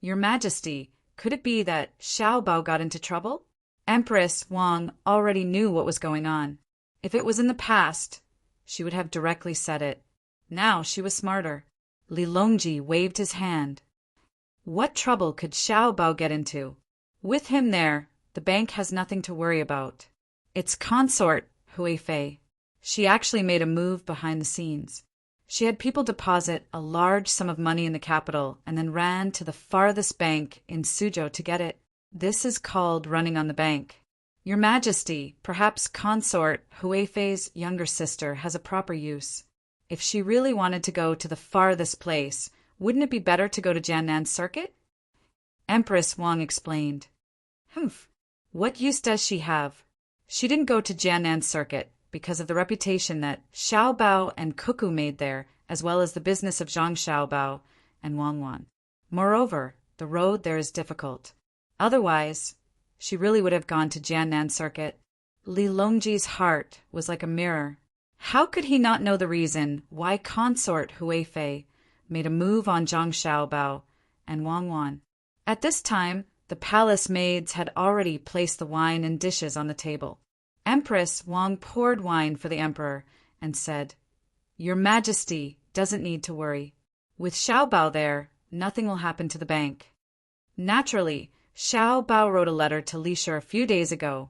Your Majesty, could it be that Xiaobao got into trouble? Empress Wang already knew what was going on. If it was in the past, she would have directly said it. Now she was smarter. Li Longji waved his hand. What trouble could Xiaobao get into? With him there, the bank has nothing to worry about. Its consort, Huifei. She actually made a move behind the scenes. She had people deposit a large sum of money in the capital and then ran to the farthest bank in Suzhou to get it. This is called running on the bank. Your Majesty, perhaps Consort Huifei's younger sister has a proper use. If she really wanted to go to the farthest place, wouldn't it be better to go to Jiannan's circuit? Empress Wang explained. Humph. What use does she have? She didn't go to Jiannan's circuit because of the reputation that Xiao Bao and Cuckoo made there, as well as the business of Zhang Xiaobao and Wang Wan. Moreover, the road there is difficult. Otherwise, she really would have gone to Jiannan's circuit. Li Longji's heart was like a mirror. How could he not know the reason why Consort Huifei made a move on Zhang Xiaobao and Wang Wan? At this time, the palace maids had already placed the wine and dishes on the table. Empress Wang poured wine for the emperor and said, Your Majesty doesn't need to worry. With Xiaobao there, nothing will happen to the bank. Naturally, Xiaobao wrote a letter to Lisha a few days ago,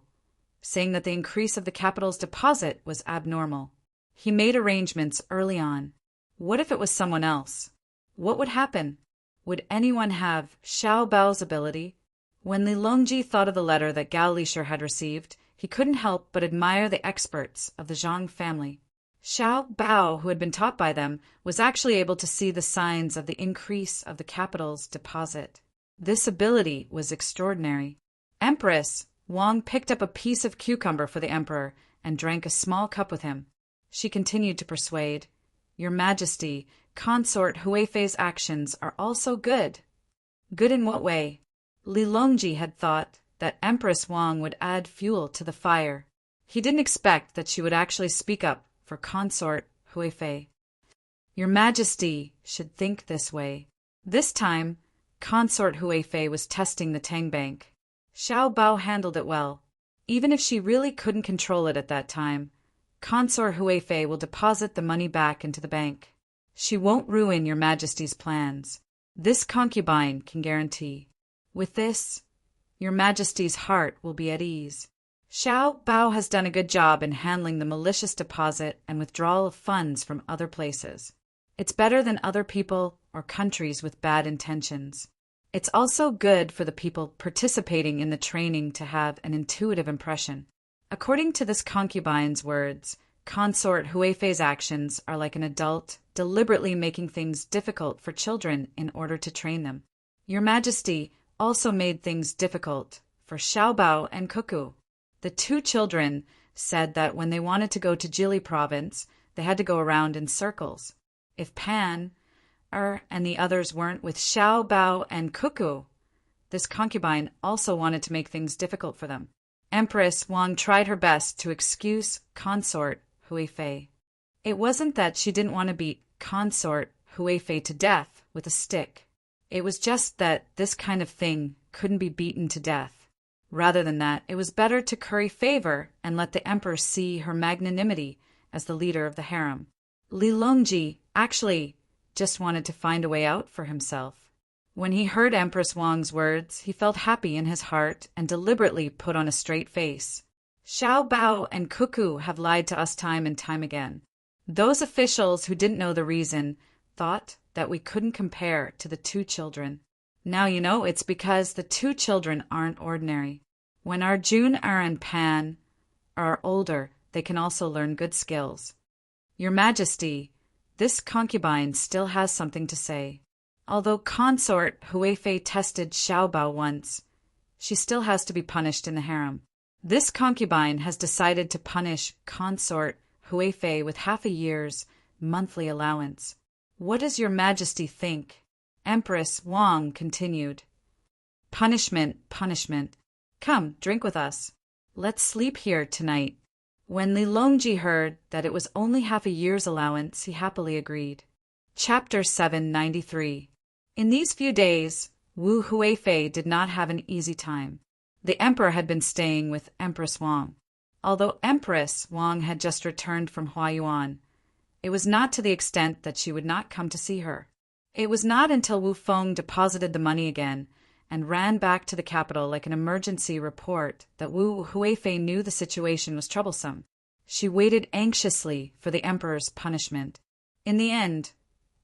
saying that the increase of the capital's deposit was abnormal. He made arrangements early on. What if it was someone else? What would happen? Would anyone have Xiaobao's ability? When Li Longji thought of the letter that Gao Lisha had received, he couldn't help but admire the experts of the Zhang family. Xiao Bao, who had been taught by them, was actually able to see the signs of the increase of the capital's deposit. This ability was extraordinary. Empress Wang picked up a piece of cucumber for the emperor and drank a small cup with him. She continued to persuade, Your Majesty, Consort Huifei's actions are also good. Good in what way? Li Longji had thought that Empress Wang would add fuel to the fire. He didn't expect that she would actually speak up for Consort Huifei. Your Majesty should think this way. This time, Consort Huifei was testing the Tang Bank. Xiao Bao handled it well. Even if she really couldn't control it at that time, Consort Huifei will deposit the money back into the bank. She won't ruin Your Majesty's plans. This concubine can guarantee. With this, Your Majesty's heart will be at ease. Xiao Bao has done a good job in handling the malicious deposit and withdrawal of funds from other places. It's better than other people or countries with bad intentions. It's also good for the people participating in the training to have an intuitive impression. According to this concubine's words, Consort Huifei's actions are like an adult deliberately making things difficult for children in order to train them. Your Majesty also made things difficult for Xiaobao and Cuckoo. The two children said that when they wanted to go to Jili province, they had to go around in circles. If Pan, and the others weren't with Xiaobao and Cuckoo, this concubine also wanted to make things difficult for them. Empress Wang tried her best to excuse Consort Huifei. It wasn't that she didn't want to beat Consort Huifei to death with a stick. It was just that this kind of thing couldn't be beaten to death. Rather than that, it was better to curry favor and let the emperor see her magnanimity as the leader of the harem. Li Longji actually just wanted to find a way out for himself. When he heard Empress Wang's words, he felt happy in his heart and deliberately put on a straight face. Xiao Bao and Cuckoo have lied to us time and time again. Those officials who didn't know the reason thought that we couldn't compare to the two children. Now you know it's because the two children aren't ordinary. When Arjun and Pan are older, they can also learn good skills. Your Majesty, this concubine still has something to say. Although Consort Huifei tested Xiao Bao once, she still has to be punished in the harem. This concubine has decided to punish Consort Huifei with half a year's monthly allowance. What does Your Majesty think? Empress Wang continued. Punishment, punishment. Come, drink with us. Let's sleep here tonight. When Li Longji heard that it was only half a year's allowance, he happily agreed. Chapter 793. In these few days, Wu Huifei did not have an easy time. The emperor had been staying with Empress Wang. Although Empress Wang had just returned from Huayuan, it was not to the extent that she would not come to see her. It was not until Wu Feng deposited the money again and ran back to the capital like an emergency report that Wu Huifei knew the situation was troublesome. She waited anxiously for the emperor's punishment. In the end,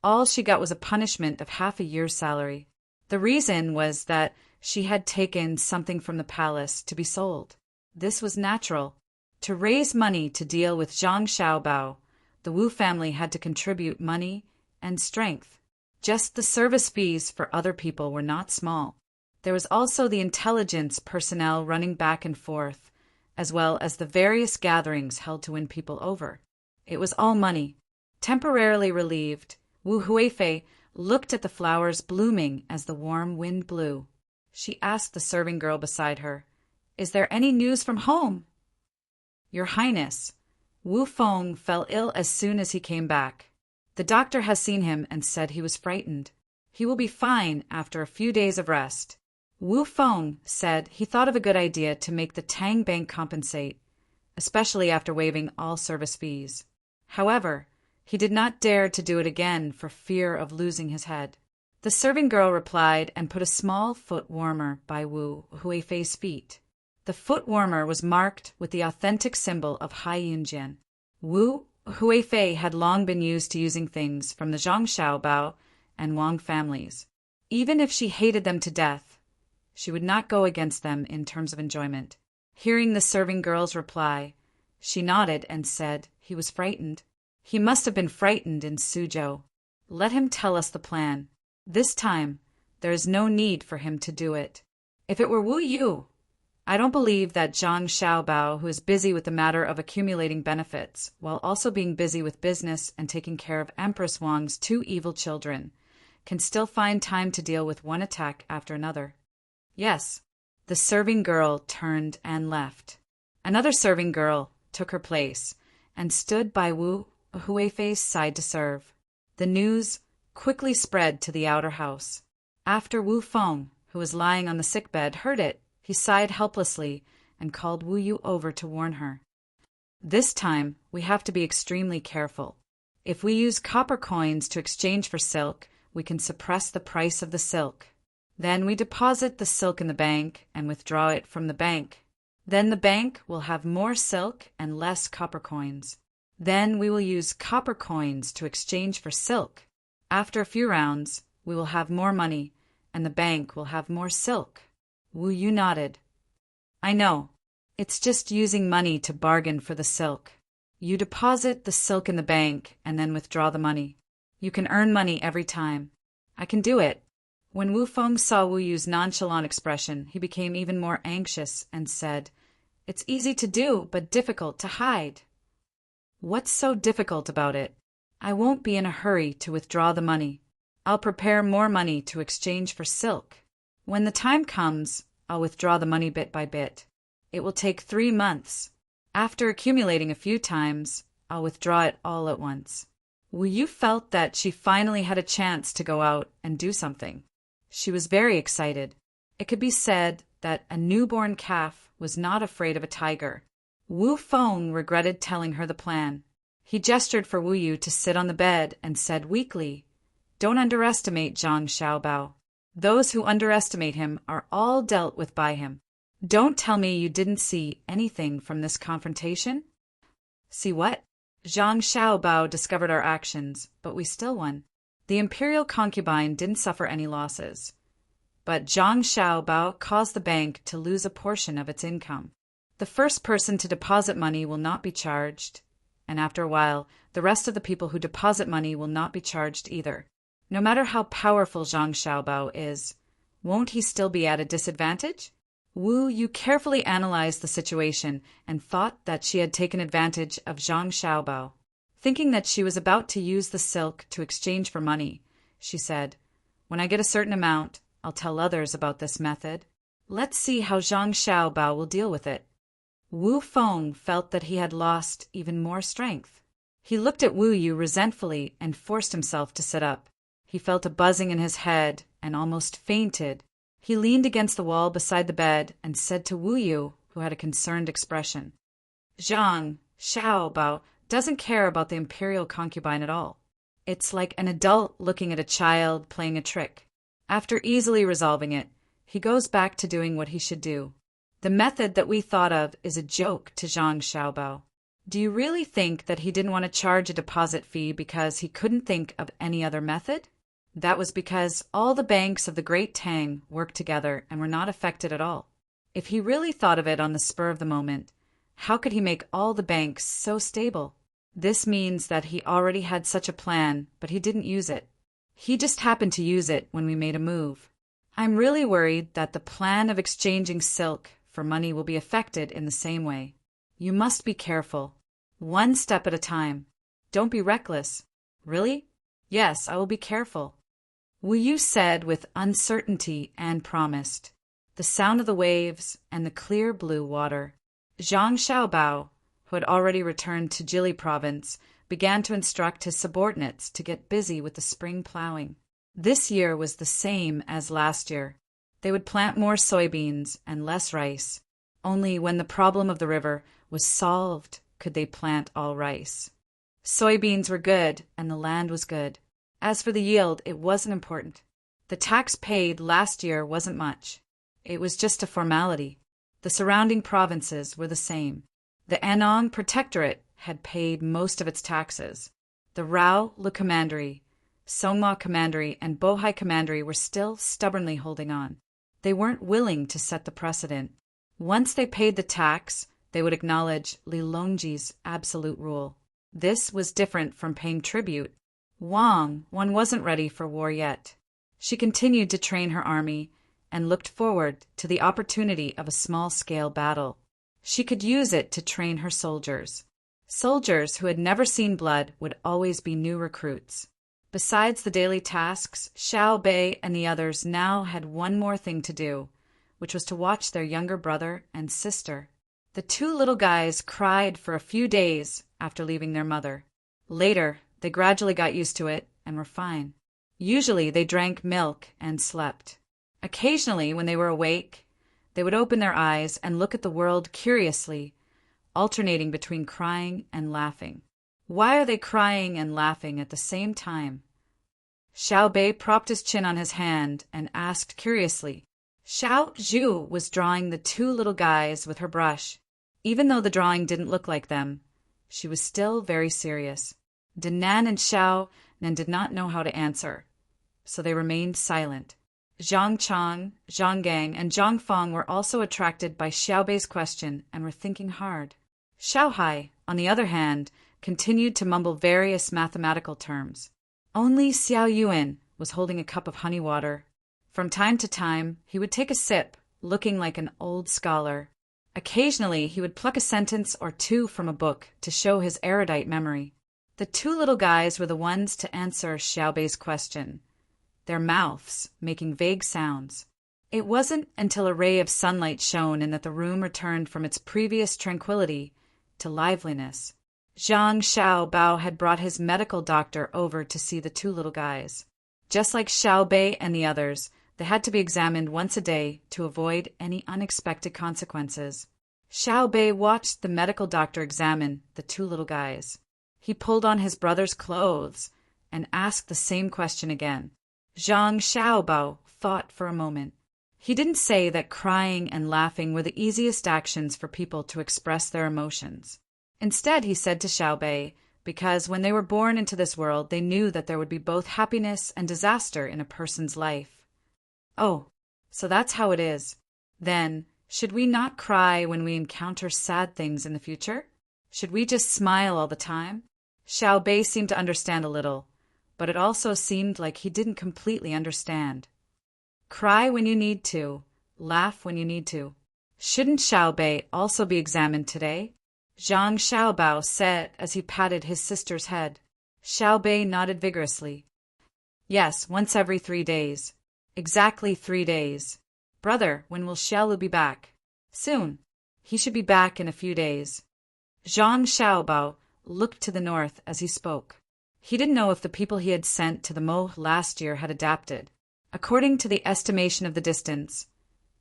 all she got was a punishment of half a year's salary. The reason was that she had taken something from the palace to be sold. This was natural. To raise money to deal with Zhang Xiaobao, the Wu family had to contribute money and strength. Just the service fees for other people were not small. There was also the intelligence personnel running back and forth, as well as the various gatherings held to win people over. It was all money. Temporarily relieved, Wu Huifei looked at the flowers blooming as the warm wind blew. She asked the serving girl beside her, "Is there any news from home?" "Your Highness, Wu Feng fell ill as soon as he came back. The doctor has seen him and said he was frightened. He will be fine after a few days of rest." Wu Feng said he thought of a good idea to make the Tang Bank compensate, especially after waiving all service fees. However, he did not dare to do it again for fear of losing his head. The serving girl replied and put a small foot warmer by Wu Huifei's feet. The foot warmer was marked with the authentic symbol of Hai Yunjian. Wu Huifei had long been used to using things from the Zhang Xiaobao and Wang families. Even if she hated them to death, she would not go against them in terms of enjoyment. Hearing the serving girl's reply, she nodded and said he was frightened. He must have been frightened in Suzhou. Let him tell us the plan. This time, there is no need for him to do it. If it were Wu Yu, I don't believe that Zhang Xiaobao, who is busy with the matter of accumulating benefits, while also being busy with business and taking care of Empress Wang's 2 evil children, can still find time to deal with one attack after another. Yes, the serving girl turned and left. Another serving girl took her place and stood by Wu Huifei's side to serve. The news quickly spread to the outer house. After Wu Feng, who was lying on the sickbed, heard it, he sighed helplessly and called Wu Yu over to warn her. This time, we have to be extremely careful. If we use copper coins to exchange for silk, we can suppress the price of the silk. Then we deposit the silk in the bank and withdraw it from the bank. Then the bank will have more silk and less copper coins. Then we will use copper coins to exchange for silk. After a few rounds, we will have more money, and the bank will have more silk. Wu Yu nodded. I know. It's just using money to bargain for the silk. You deposit the silk in the bank and then withdraw the money. You can earn money every time. I can do it. When Wu Feng saw Wu Yu's nonchalant expression, he became even more anxious and said, It's easy to do, but difficult to hide. What's so difficult about it? I won't be in a hurry to withdraw the money. I'll prepare more money to exchange for silk. When the time comes, I'll withdraw the money bit by bit. It will take 3 months. After accumulating a few times, I'll withdraw it all at once. Wu Yu felt that she finally had a chance to go out and do something. She was very excited. It could be said that a newborn calf was not afraid of a tiger. Wu Feng regretted telling her the plan. He gestured for Wu Yu to sit on the bed and said weakly, Don't underestimate Zhang Xiaobao. Those who underestimate him are all dealt with by him. Don't tell me you didn't see anything from this confrontation? See what? Zhang Xiaobao discovered our actions, but we still won. The imperial concubine didn't suffer any losses. But Zhang Xiaobao caused the bank to lose a portion of its income. The first person to deposit money will not be charged, and after a while, the rest of the people who deposit money will not be charged either. No matter how powerful Zhang Xiaobao is, won't he still be at a disadvantage? Wu Yu carefully analyzed the situation and thought that she had taken advantage of Zhang Xiaobao. Thinking that she was about to use the silk to exchange for money, she said, When I get a certain amount, I'll tell others about this method. Let's see how Zhang Xiaobao will deal with it. Wu Feng felt that he had lost even more strength. He looked at Wu Yu resentfully and forced himself to sit up. He felt a buzzing in his head and almost fainted. He leaned against the wall beside the bed and said to Wu Yu, who had a concerned expression, Zhang Xiaobao doesn't care about the imperial concubine at all. It's like an adult looking at a child playing a trick. After easily resolving it, he goes back to doing what he should do. The method that we thought of is a joke to Zhang Xiaobao. Do you really think that he didn't want to charge a deposit fee because he couldn't think of any other method? That was because all the banks of the Great Tang worked together and were not affected at all. If he really thought of it on the spur of the moment, how could he make all the banks so stable? This means that he already had such a plan, but he didn't use it. He just happened to use it when we made a move. I'm really worried that the plan of exchanging silk for money will be affected in the same way. You must be careful. One step at a time. Don't be reckless. Really? Yes, I will be careful. Wu Yu said with uncertainty and promised. The sound of the waves and the clear blue water. Zhang Xiaobao, who had already returned to Jili province, began to instruct his subordinates to get busy with the spring plowing. This year was the same as last year. They would plant more soybeans and less rice. Only when the problem of the river was solved could they plant all rice. Soybeans were good and the land was good. As for the yield, it wasn't important. The tax paid last year wasn't much. It was just a formality. The surrounding provinces were the same. The Anong Protectorate had paid most of its taxes. The Rao Le Commandery, Songma Commandery, and Bohai Commandery were still stubbornly holding on. They weren't willing to set the precedent. Once they paid the tax, they would acknowledge Li Longji's absolute rule. This was different from paying tribute. One wasn't ready for war yet. She continued to train her army and looked forward to the opportunity of a small-scale battle. She could use it to train her soldiers. Soldiers who had never seen blood would always be new recruits. Besides the daily tasks, Xiao Bei and the others now had one more thing to do, which was to watch their younger brother and sister. The two little guys cried for a few days after leaving their mother. Later, they gradually got used to it and were fine. Usually, they drank milk and slept. Occasionally, when they were awake, they would open their eyes and look at the world curiously, alternating between crying and laughing. Why are they crying and laughing at the same time? Xiao Bei propped his chin on his hand and asked curiously. Xiao Zhu was drawing the two little guys with her brush. Even though the drawing didn't look like them, she was still very serious. Dinan and Xiao Nan did not know how to answer, so they remained silent. Zhang Chang, Zhang Gang, and Zhang Fong were also attracted by Xiao Bei's question and were thinking hard. Xiao Hai, on the other hand, continued to mumble various mathematical terms. Only Xiao Yuan was holding a cup of honey water. From time to time, he would take a sip, looking like an old scholar. Occasionally, he would pluck a sentence or two from a book to show his erudite memory. The two little guys were the ones to answer Xiao Bei's question, their mouths making vague sounds. It wasn't until a ray of sunlight shone and that the room returned from its previous tranquility to liveliness. Zhang Xiaobao had brought his medical doctor over to see the two little guys. Just like Xiao Bei and the others, they had to be examined once a day to avoid any unexpected consequences. Xiao Bei watched the medical doctor examine the two little guys. He pulled on his brother's clothes and asked the same question again. Zhang Xiaobao thought for a moment. He didn't say that crying and laughing were the easiest actions for people to express their emotions. Instead, he said to Xiao Bei, because when they were born into this world, they knew that there would be both happiness and disaster in a person's life. Oh, so that's how it is. Then, should we not cry when we encounter sad things in the future? Should we just smile all the time? Xiao Bei seemed to understand a little, but it also seemed like he didn't completely understand. Cry when you need to, laugh when you need to. Shouldn't Xiao Bei also be examined today? Zhang Xiaobao said as he patted his sister's head. Xiao Bei nodded vigorously. Yes, once every 3 days. Exactly 3 days. Brother, when will Xiaolu be back? Soon. He should be back in a few days. Zhang Xiaobao looked to the north as he spoke. He didn't know if the people he had sent to the Mo last year had adapted. According to the estimation of the distance,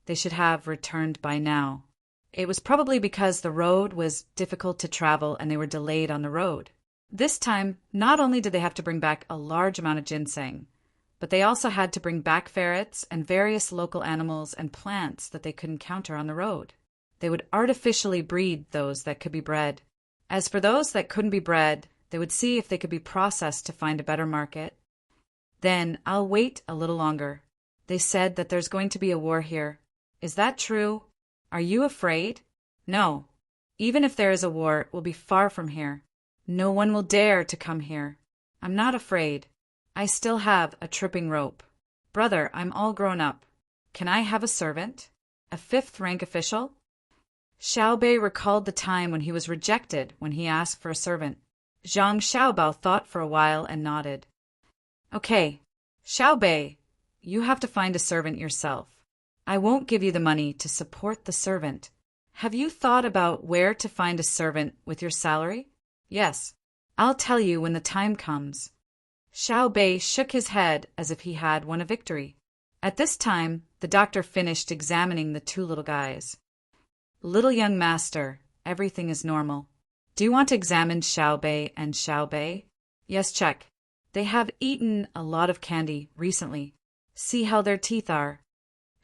they should have returned by now. It was probably because the road was difficult to travel and they were delayed on the road. This time, not only did they have to bring back a large amount of ginseng, but they also had to bring back ferrets and various local animals and plants that they could encounter on the road. They would artificially breed those that could be bred. As for those that couldn't be bred, they would see if they could be processed to find a better market. Then I'll wait a little longer. They said that there's going to be a war here. Is that true? Are you afraid? No. Even if there is a war, it will be far from here. No one will dare to come here. I'm not afraid. I still have a tripping rope. Brother, I'm all grown up. Can I have a servant? A fifth-rank official? Xiaobei recalled the time when he was rejected when he asked for a servant. Zhang Xiaobao thought for a while and nodded. Okay, Xiaobei, you have to find a servant yourself. I won't give you the money to support the servant. Have you thought about where to find a servant with your salary? Yes. I'll tell you when the time comes. Xiaobei shook his head as if he had won a victory. At this time, the doctor finished examining the two little guys. Little young master, everything is normal. Do you want to examine Xiaobei and Xiaobei? Yes, check. They have eaten a lot of candy recently. See how their teeth are.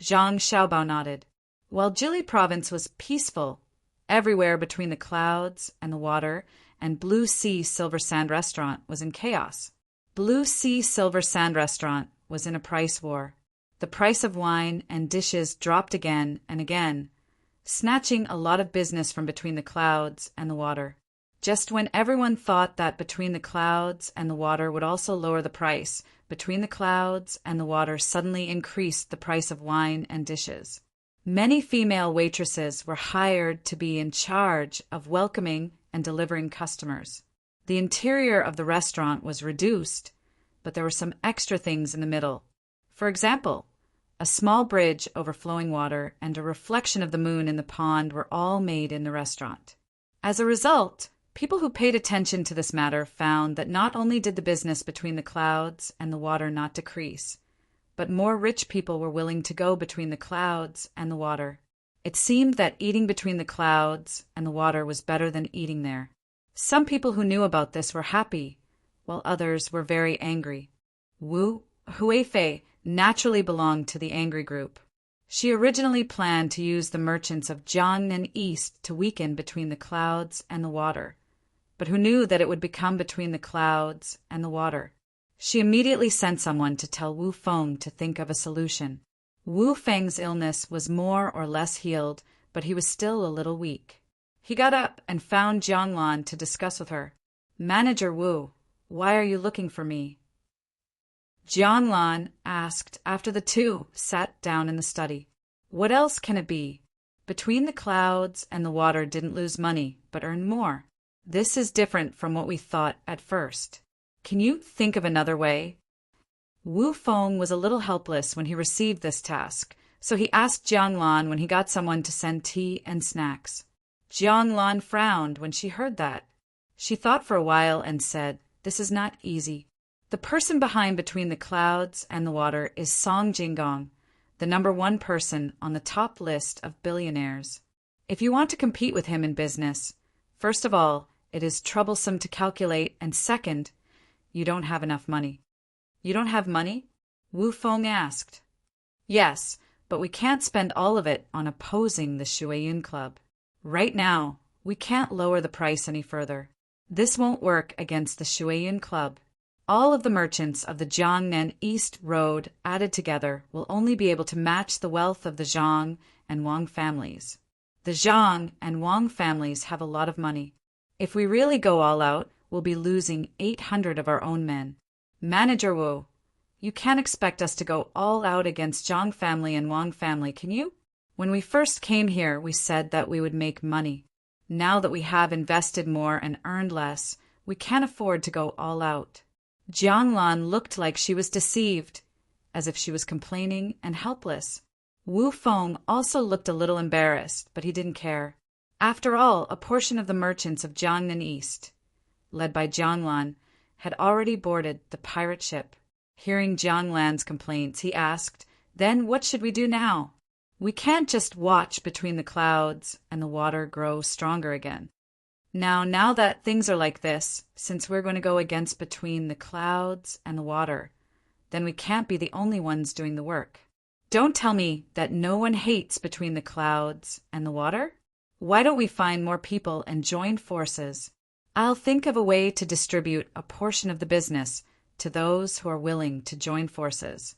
Zhang Xiaobao nodded. While Jili province was peaceful, everywhere between the clouds and the water and Blue Sea Silver Sand Restaurant was in chaos. Blue Sea Silver Sand Restaurant was in a price war. The price of wine and dishes dropped again and again, snatching a lot of business from between the clouds and the water. Just when everyone thought that between the clouds and the water would also lower the price, between the clouds and the water suddenly increased the price of wine and dishes. Many female waitresses were hired to be in charge of welcoming and delivering customers. The interior of the restaurant was reduced, but there were some extra things in the middle. For example, a small bridge over flowing water and a reflection of the moon in the pond were all made in the restaurant. As a result, people who paid attention to this matter found that not only did the business between the clouds and the water not decrease, but more rich people were willing to go between the clouds and the water. It seemed that eating between the clouds and the water was better than eating there. Some people who knew about this were happy, while others were very angry. Wu Huifei naturally belonged to the angry group. She originally planned to use the merchants of Jiangnan East to weaken between the clouds and the water, but who knew that it would become between the clouds and the water. She immediately sent someone to tell Wu Feng to think of a solution. Wu Feng's illness was more or less healed, but he was still a little weak. He got up and found Jiang Lan to discuss with her. Manager Wu, why are you looking for me? Jiang Lan asked after the two sat down in the study. What else can it be? Between the clouds and the water didn't lose money, but earned more. This is different from what we thought at first. Can you think of another way? Wu Feng was a little helpless when he received this task, so he asked Jiang Lan when he got someone to send tea and snacks. Jiang Lan frowned when she heard that. She thought for a while and said, This is not easy. The person behind between the clouds and the water is Song Jinggong, the #1 person on the top list of billionaires. If you want to compete with him in business, first of all, it is troublesome to calculate, and second, you don't have enough money. You don't have money? Wu Feng asked. Yes, but we can't spend all of it on opposing the Shuiyun Club. Right now, we can't lower the price any further. This won't work against the Shuiyun Club. All of the merchants of the Jiangnan East Road added together will only be able to match the wealth of the Zhang and Wang families. The Zhang and Wang families have a lot of money. If we really go all out, we'll be losing 800 of our own men. Manager Wu, you can't expect us to go all out against Zhang family and Wang family, can you? When we first came here, we said that we would make money. Now that we have invested more and earned less, we can't afford to go all out. Jiang Lan looked like she was deceived, as if she was complaining and helpless. Wu Feng also looked a little embarrassed, but he didn't care. After all, a portion of the merchants of Jiangnan East, led by Jiang Lan, had already boarded the pirate ship. Hearing Jiang Lan's complaints, he asked, Then what should we do now? We can't just watch between the clouds and the water grow stronger again. Now that things are like this, since we're going to go against between the clouds and the water, then we can't be the only ones doing the work. Don't tell me that no one hates between the clouds and the water? Why don't we find more people and join forces? I'll think of a way to distribute a portion of the business to those who are willing to join forces.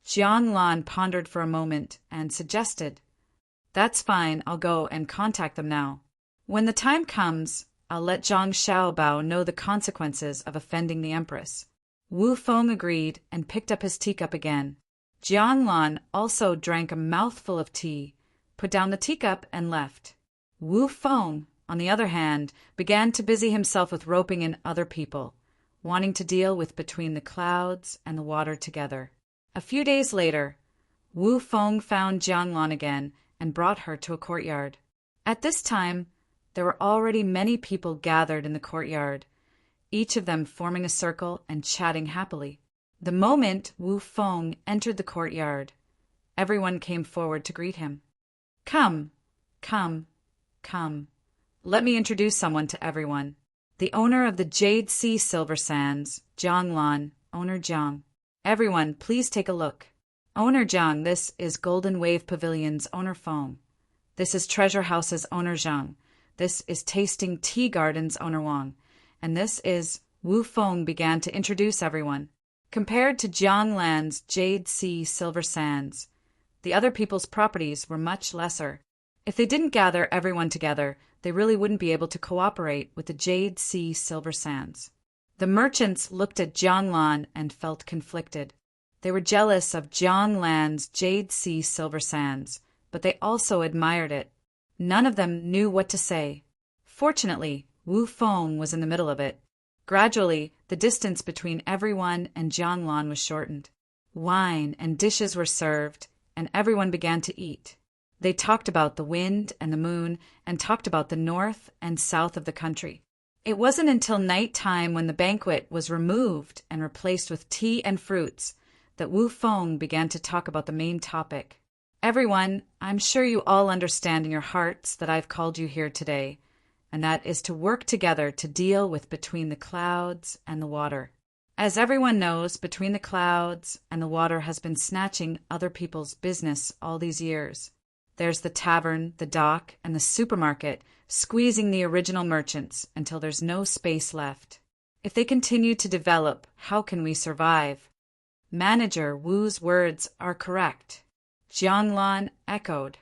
Jiang Lan pondered for a moment and suggested, That's fine, I'll go and contact them now. When the time comes, I'll let Zhang Xiaobao know the consequences of offending the Empress. Wu Feng agreed and picked up his teacup again. Jiang Lan also drank a mouthful of tea, put down the teacup, and left. Wu Feng, on the other hand, began to busy himself with roping in other people, wanting to deal with between the clouds and the water together. A few days later, Wu Feng found Jiang Lan again and brought her to a courtyard. At this time, there were already many people gathered in the courtyard, each of them forming a circle and chatting happily. The moment Wu Feng entered the courtyard, everyone came forward to greet him. Come, come, come. Let me introduce someone to everyone. The owner of the Jade Sea Silver Sands, Jiang Lan, owner Jiang. Everyone, please take a look. Owner Jiang, this is Golden Wave Pavilion's owner Feng. This is Treasure House's owner Zhang. This is Tasting Tea Garden's owner Wang. And this is Wu Feng began to introduce everyone. Compared to Jiang Lan's Jade Sea Silver Sands, the other people's properties were much lesser. If they didn't gather everyone together, they really wouldn't be able to cooperate with the Jade Sea Silver Sands. The merchants looked at Jiang Lan and felt conflicted. They were jealous of Jiang Lan's Jade Sea Silver Sands, but they also admired it. None of them knew what to say. Fortunately, Wu Feng was in the middle of it. Gradually, the distance between everyone and Jiang Lan was shortened. Wine and dishes were served, and everyone began to eat. They talked about the wind and the moon, and talked about the north and south of the country. It wasn't until night time, when the banquet was removed and replaced with tea and fruits, that Wu Feng began to talk about the main topic. Everyone, I'm sure you all understand in your hearts that I've called you here today, and that is to work together to deal with between the clouds and the water. As everyone knows, between the clouds and the water has been snatching other people's business all these years. There's the tavern, the dock, and the supermarket squeezing the original merchants until there's no space left. If they continue to develop, how can we survive? Manager Wu's words are correct. Jiang Lan echoed.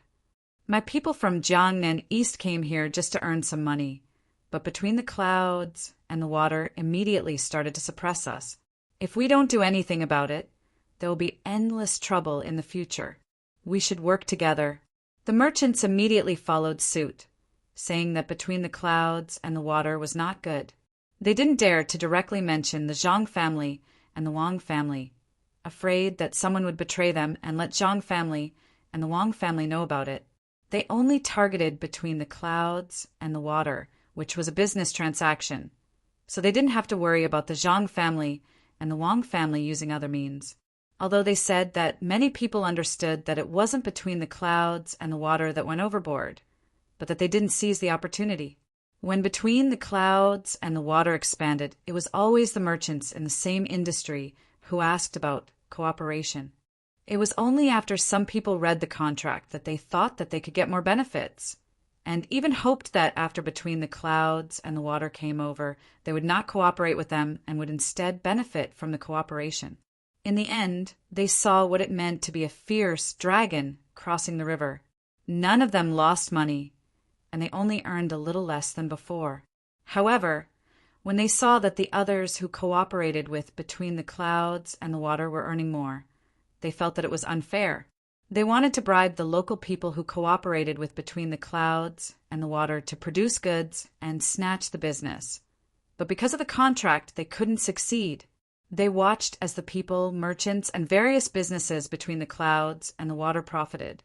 My people from Jiangnan East came here just to earn some money, but between the clouds and the water immediately started to suppress us. If we don't do anything about it, there will be endless trouble in the future. We should work together. The merchants immediately followed suit, saying that between the clouds and the water was not good. They didn't dare to directly mention the Zhang family and the Wang family, afraid that someone would betray them and let Zhang family and the Wang family know about it. They only targeted between the clouds and the water, which was a business transaction, so they didn't have to worry about the Zhang family and the Wang family using other means. Although they said that many people understood that it wasn't between the clouds and the water that went overboard, but that they didn't seize the opportunity. When between the clouds and the water expanded, it was always the merchants in the same industry who asked about cooperation. It was only after some people read the contract that they thought that they could get more benefits, and even hoped that after between the clouds and the water came over, they would not cooperate with them and would instead benefit from the cooperation. In the end, they saw what it meant to be a fierce dragon crossing the river. None of them lost money, and they only earned a little less than before. However, when they saw that the others who cooperated with between the clouds and the water were earning more, they felt that it was unfair. They wanted to bribe the local people who cooperated with between the clouds and the water to produce goods and snatch the business. But because of the contract, they couldn't succeed. They watched as the people, merchants, and various businesses between the clouds and the water profited,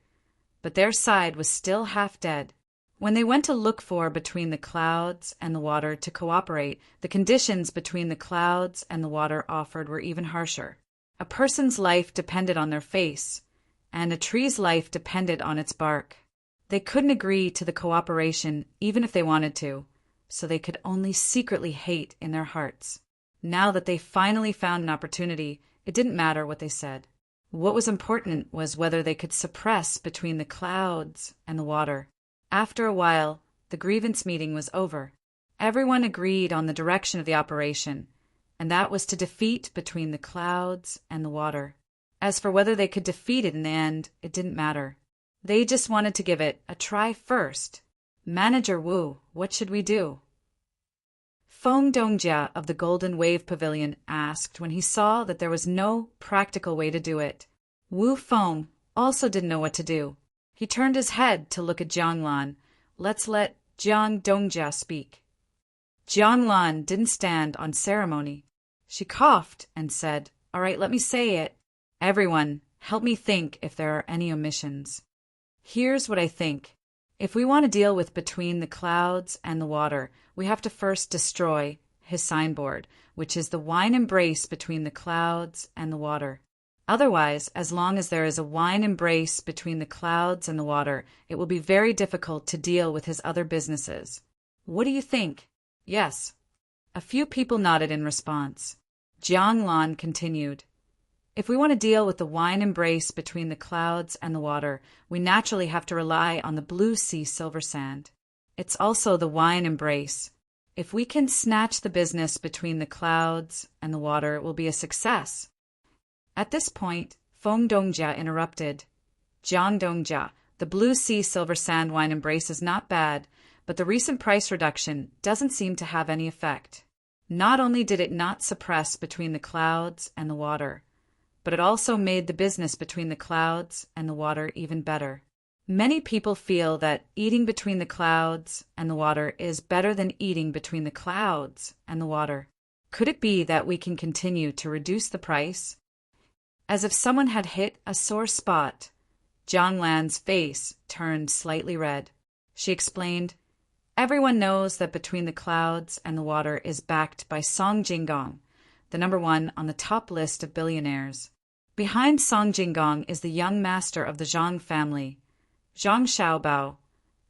but their side was still half dead. When they went to look for between the clouds and the water to cooperate, the conditions between the clouds and the water offered were even harsher. A person's life depended on their face, and a tree's life depended on its bark. They couldn't agree to the cooperation even if they wanted to, so they could only secretly hate in their hearts. Now that they finally found an opportunity, it didn't matter what they said. What was important was whether they could suppress between the clouds and the water. After a while, the grievance meeting was over. Everyone agreed on the direction of the operation, and that was to defeat between the clouds and the water. As for whether they could defeat it in the end, it didn't matter. They just wanted to give it a try first. Manager Wu, what should we do? Feng Dongjia of the Golden Wave Pavilion asked when he saw that there was no practical way to do it. Wu Feng also didn't know what to do. He turned his head to look at Jiang Lan. Let's let Jiang Dongjia speak. Jiang Lan didn't stand on ceremony. She coughed and said, "All right, let me say it. Everyone, help me think if there are any omissions. Here's what I think. If we want to deal with between the clouds and the water, we have to first destroy his signboard, which is the wine embrace between the clouds and the water. Otherwise, as long as there is a wine embrace between the clouds and the water, it will be very difficult to deal with his other businesses. What do you think?" "Yes." A few people nodded in response. Jiang Lan continued, "If we want to deal with the wine embrace between the clouds and the water, we naturally have to rely on the blue sea silver sand. It's also the wine embrace. If we can snatch the business between the clouds and the water, it will be a success." At this point, Feng Dongjia interrupted. "Jiang Dongjia, the blue sea silver sand wine embrace is not bad, but the recent price reduction doesn't seem to have any effect. Not only did it not suppress between the clouds and the water, but it also made the business between the clouds and the water even better. Many people feel that eating between the clouds and the water is better than eating between the clouds and the water. Could it be that we can continue to reduce the price?" As if someone had hit a sore spot, Jiang Lan's face turned slightly red. She explained, "Everyone knows that between the clouds and the water is backed by Song Jinggong, the number one on the top list of billionaires. Behind Song Jinggong is the young master of the Zhang family, Zhang Xiaobao,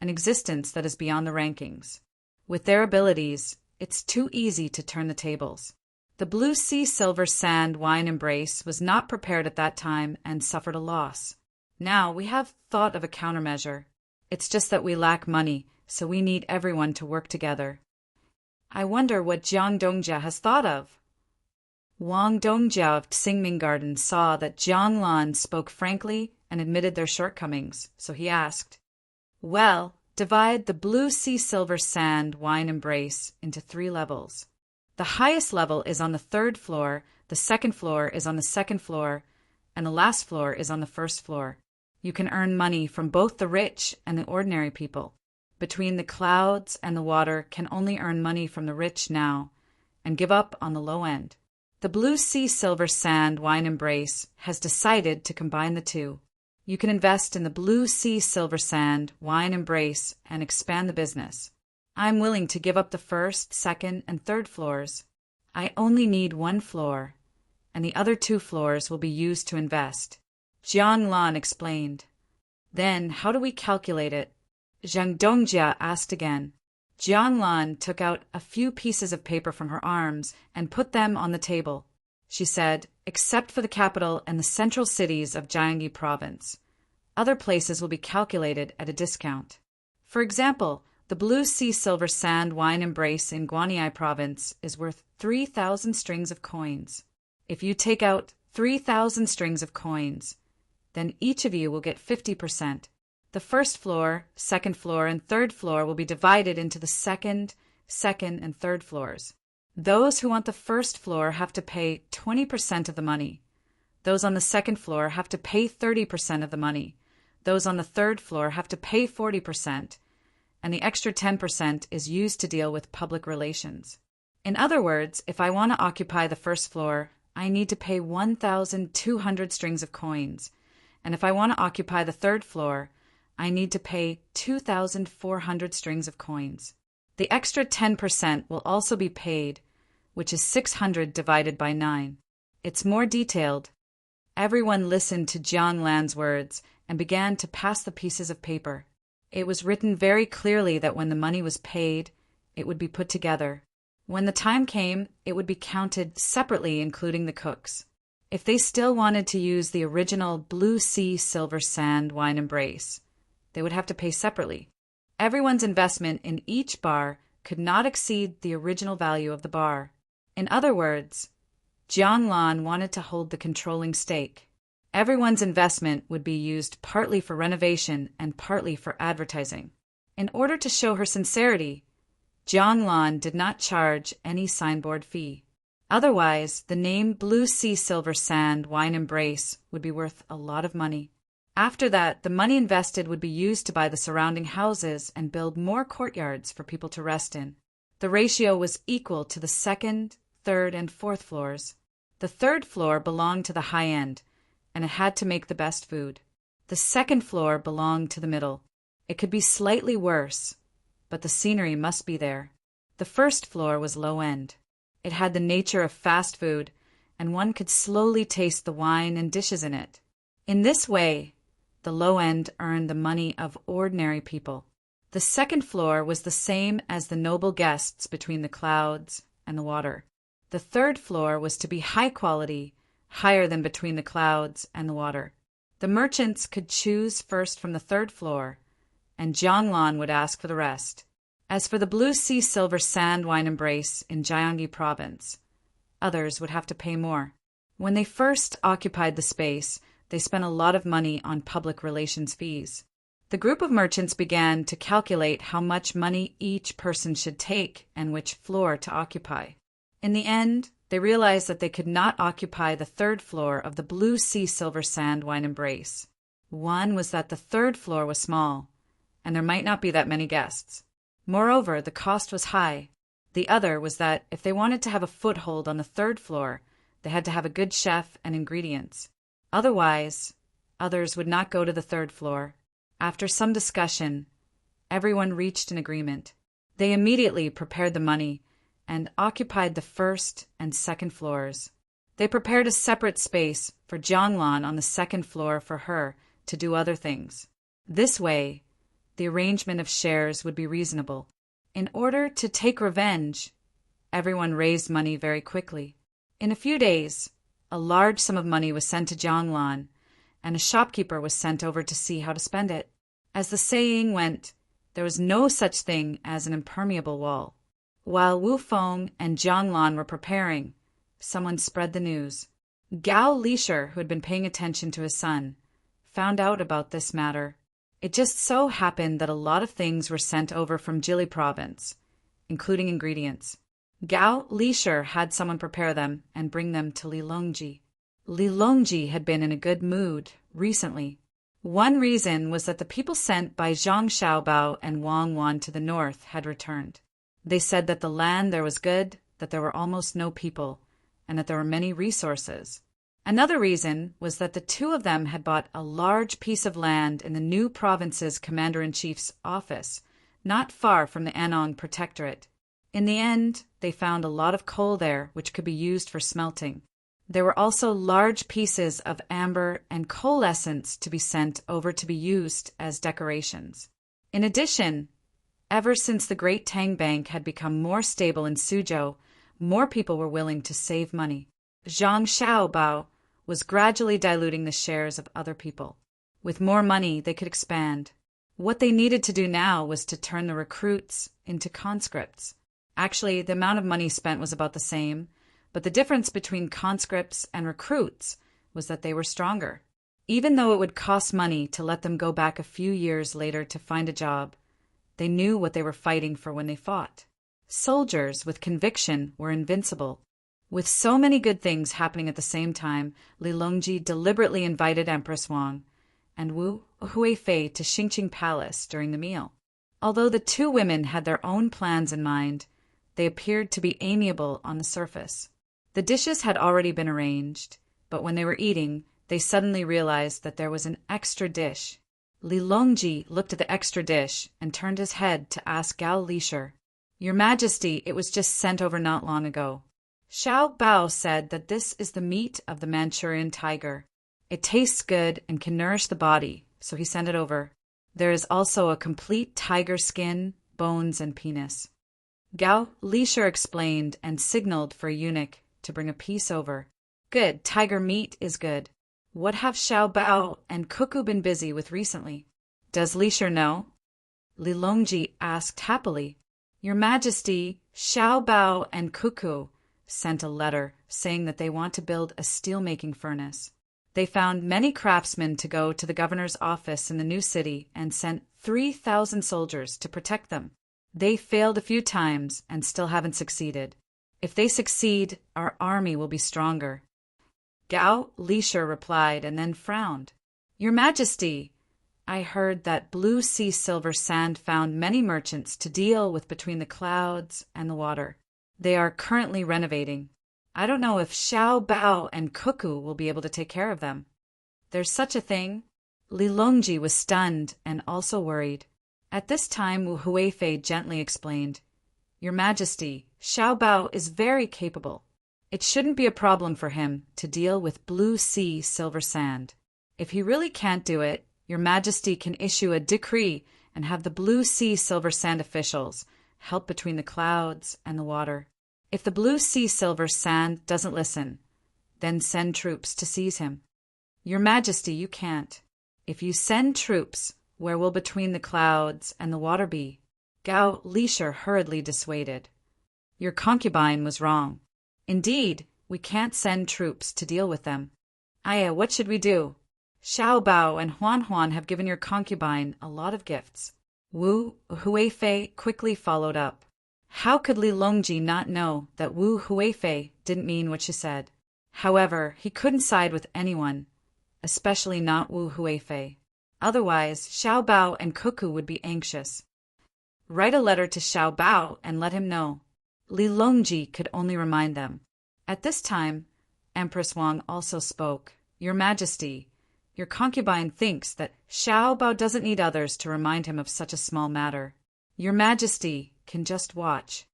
an existence that is beyond the rankings. With their abilities, it's too easy to turn the tables. The blue sea silver sand wine embrace was not prepared at that time and suffered a loss. Now we have thought of a countermeasure. It's just that we lack money, so we need everyone to work together. I wonder what Jiang Dongjia has thought of." Wang Dongjia of Xingming Garden saw that Jiang Lan spoke frankly and admitted their shortcomings, so he asked, "Well, divide the blue sea silver sand wine embrace into 3 levels. The highest level is on the 3rd floor, the 2nd floor is on the 2nd floor, and the last floor is on the 1st floor. You can earn money from both the rich and the ordinary people. Between the clouds and the water can only earn money from the rich now, and give up on the low end. The blue sea silver sand wine embrace has decided to combine the two. You can invest in the blue sea silver sand wine embrace and expand the business. I'm willing to give up the 1st, 2nd, and 3rd floors. I only need 1 floor, and the other 2 floors will be used to invest." Jiang Lan explained. "Then how do we calculate it?" Jiang Dongjia asked again. Jiang Lan took out a few pieces of paper from her arms and put them on the table. She said, "Except for the capital and the central cities of Jiangxi province, other places will be calculated at a discount. For example, the blue sea silver sand wine embrace in Guanyi province is worth 3,000 strings of coins. If you take out 3,000 strings of coins, then each of you will get 50%. The 1st floor, 2nd floor, and 3rd floor will be divided into the 2nd, and 3rd floors. Those who want the 1st floor have to pay 20% of the money. Those on the 2nd floor have to pay 30% of the money. Those on the 3rd floor have to pay 40%, and the extra 10% is used to deal with public relations. In other words, if I want to occupy the 1st floor, I need to pay 1,200 strings of coins, and if I want to occupy the 3rd floor, I need to pay 2,400 strings of coins. The extra 10% will also be paid, which is 600 divided by 9. It's more detailed. Everyone listened to Jiang Lan's words and began to pass the pieces of paper. It was written very clearly that when the money was paid, it would be put together. When the time came, it would be counted separately, including the cooks. If they still wanted to use the original blue sea silver sand wine embrace, they would have to pay separately. Everyone's investment in each bar could not exceed the original value of the bar. In other words, Jiang Lan wanted to hold the controlling stake. Everyone's investment would be used partly for renovation and partly for advertising. In order to show her sincerity, Jianglan did not charge any signboard fee. Otherwise, the name Blue Sea Silver Sand Wine Embrace would be worth a lot of money. After that, the money invested would be used to buy the surrounding houses and build more courtyards for people to rest in. The ratio was equal to the second, third, and fourth floors. The third floor belonged to the high end, and it had to make the best food. The second floor belonged to the middle. It could be slightly worse, but the scenery must be there. The first floor was low end. It had the nature of fast food, and one could slowly taste the wine and dishes in it. In this way, the low end earned the money of ordinary people. The second floor was the same as the noble guests between the clouds and the water. The third floor was to be high quality, higher than between the clouds and the water. The merchants could choose first from the third floor, and Jianglan would ask for the rest. As for the Blue Sea Silver Sand Wine Embrace in Gyeonggi Province, others would have to pay more. When they first occupied the space, they spent a lot of money on public relations fees. The group of merchants began to calculate how much money each person should take and which floor to occupy. In the end, they realized that they could not occupy the third floor of the Blue Sea Silver Sand Wine Embrace. One was that the third floor was small, and there might not be that many guests. Moreover, the cost was high. The other was that if they wanted to have a foothold on the third floor, they had to have a good chef and ingredients. Otherwise, others would not go to the third floor. After some discussion, everyone reached an agreement. They immediately prepared the money and occupied the first and second floors. They prepared a separate space for Jianglan on the second floor for her to do other things. This way, the arrangement of shares would be reasonable. In order to take revenge, everyone raised money very quickly. In a few days, a large sum of money was sent to Jianglan, and a shopkeeper was sent over to see how to spend it. As the saying went, there was no such thing as an impermeable wall. While Wu Feng and Jianglan were preparing, someone spread the news. Gao Lisher, who had been paying attention to his son, found out about this matter. It just so happened that a lot of things were sent over from Jili province, including ingredients. Gao Lisher had someone prepare them and bring them to Lilongji. Lilongji had been in a good mood recently. One reason was that the people sent by Zhang Xiaobao and Wang Wan to the north had returned. They said that the land there was good, that there were almost no people, and that there were many resources. Another reason was that the two of them had bought a large piece of land in the new province's commander-in-chief's office, not far from the Anong Protectorate. In the end, they found a lot of coal there which could be used for smelting. There were also large pieces of amber and coal essence to be sent over to be used as decorations. In addition, ever since the Great Tang Bank had become more stable in Suzhou, more people were willing to save money. Zhang Xiaobao was gradually diluting the shares of other people. With more money, they could expand. What they needed to do now was to turn the recruits into conscripts. Actually, the amount of money spent was about the same, but the difference between conscripts and recruits was that they were stronger. Even though it would cost money to let them go back a few years later to find a job, they knew what they were fighting for when they fought. Soldiers with conviction were invincible. With so many good things happening at the same time, Lilongji deliberately invited Empress Wang and Wu Huifei to Xingqing Palace during the meal. Although the two women had their own plans in mind, they appeared to be amiable on the surface. The dishes had already been arranged, but when they were eating, they suddenly realized that there was an extra dish. Lilongji looked at the extra dish and turned his head to ask Gao Lisher, "Your Majesty, it was just sent over not long ago." Xiao Bao said that this is the meat of the Manchurian tiger. It tastes good and can nourish the body, so he sent it over. There is also a complete tiger skin, bones, and penis. Gao Lisher explained and signaled for a eunuch to bring a piece over. Good, tiger meat is good. What have Xiao Bao and Cuckoo been busy with recently? Does Lisher know? Lilongji asked happily. Your Majesty, Xiao Bao and Cuckoo sent a letter saying that they want to build a steel-making furnace. They found many craftsmen to go to the governor's office in the new city and sent 3,000 soldiers to protect them. They failed a few times and still haven't succeeded. If they succeed, our army will be stronger. Gao Lisher replied and then frowned. Your Majesty, I heard that blue sea silver sand found many merchants to deal with between the clouds and the water. They are currently renovating. I don't know if Xiao Bao and Cuckoo will be able to take care of them. There's such a thing? Li Longji was stunned and also worried. At this time, Wu Huifei gently explained, Your Majesty, Xiao Bao is very capable. It shouldn't be a problem for him to deal with blue sea silver sand. If he really can't do it, Your Majesty can issue a decree and have the blue sea silver sand officials help between the clouds and the water. If the blue sea silver sand doesn't listen, then send troops to seize him. Your Majesty, you can't. If you send troops, where will between the clouds and the water be? Gao Lisher hurriedly dissuaded. Your concubine was wrong. Indeed, we can't send troops to deal with them. Aya, what should we do? Xiao Bao and Huan Huan have given your concubine a lot of gifts. Wu Huifei quickly followed up. How could Li Longji not know that Wu Huifei didn't mean what she said? However, he couldn't side with anyone, especially not Wu Huifei. Otherwise, Xiao Bao and Cuckoo would be anxious. Write a letter to Xiao Bao and let him know. Li Longji could only remind them. At this time, Empress Wang also spoke. Your Majesty, your concubine thinks that Xiao Bao doesn't need others to remind him of such a small matter. Your Majesty can just watch.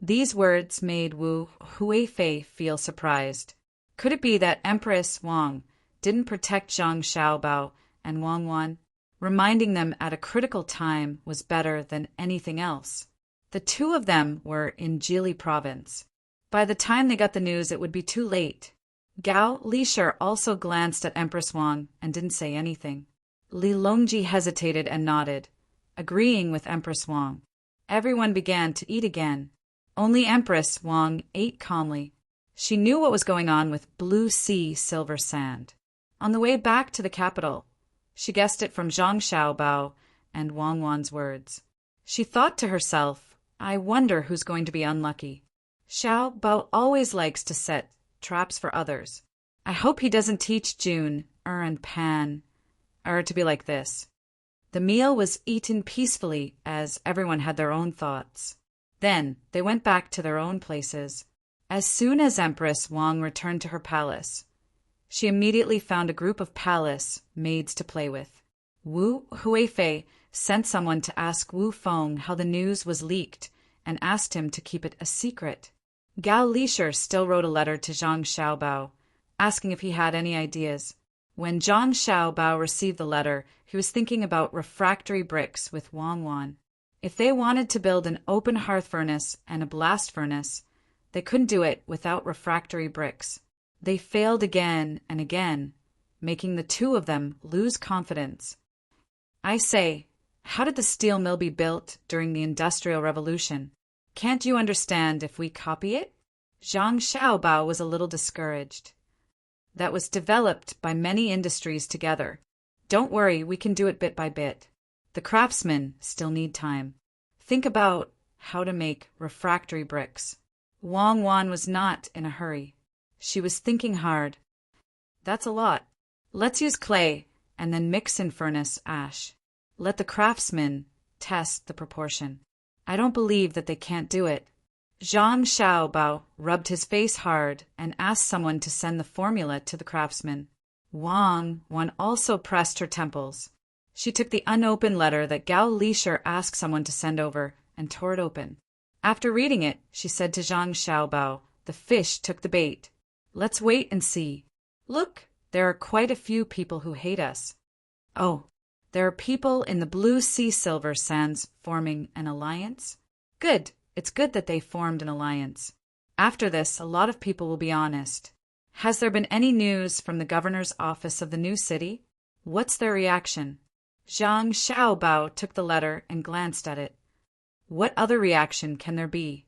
These words made Wu Huifei feel surprised. Could it be that Empress Wang didn't protect Zhang Xiaobao and Wang Wan? Reminding them at a critical time was better than anything else. The two of them were in Jili province. By the time they got the news, it would be too late. Gao Lisher also glanced at Empress Wang and didn't say anything. Li Longji hesitated and nodded, agreeing with Empress Wang. Everyone began to eat again. Only Empress Wang ate calmly. She knew what was going on with blue sea silver sand. On the way back to the capital, she guessed it from Zhang Xiaobao and Wang Wan's words. She thought to herself, I wonder who's going to be unlucky. Xiao Bao always likes to set traps for others. I hope he doesn't teach June, and Pan, to be like this. The meal was eaten peacefully as everyone had their own thoughts. Then they went back to their own places. As soon as Empress Wang returned to her palace, she immediately found a group of palace maids to play with. Wu Huifei sent someone to ask Wu Feng how the news was leaked and asked him to keep it a secret. Gao Lisher still wrote a letter to Zhang Xiaobao, asking if he had any ideas. When Zhang Xiaobao received the letter, he was thinking about refractory bricks with Wang Wan. If they wanted to build an open hearth furnace and a blast furnace, they couldn't do it without refractory bricks. They failed again and again, making the two of them lose confidence. I say, how did the steel mill be built during the Industrial Revolution? Can't you understand if we copy it? Zhang Xiaobao was a little discouraged. That was developed by many industries together. Don't worry, we can do it bit by bit. The craftsmen still need time. Think about how to make refractory bricks. Wang Wan was not in a hurry. She was thinking hard. That's a lot. Let's use clay and then mix in furnace ash. Let the craftsmen test the proportion. I don't believe that they can't do it. Zhang Xiaobao rubbed his face hard and asked someone to send the formula to the craftsman. Wang Wan also pressed her temples. She took the unopened letter that Gao Lisher asked someone to send over and tore it open. After reading it, she said to Zhang Xiaobao, the fish took the bait. Let's wait and see. Look, there are quite a few people who hate us. Oh, there are people in the blue sea silver sands forming an alliance? Good. It's good that they formed an alliance. After this, a lot of people will be honest. Has there been any news from the governor's office of the new city? What's their reaction? Zhang Xiaobao took the letter and glanced at it. What other reaction can there be?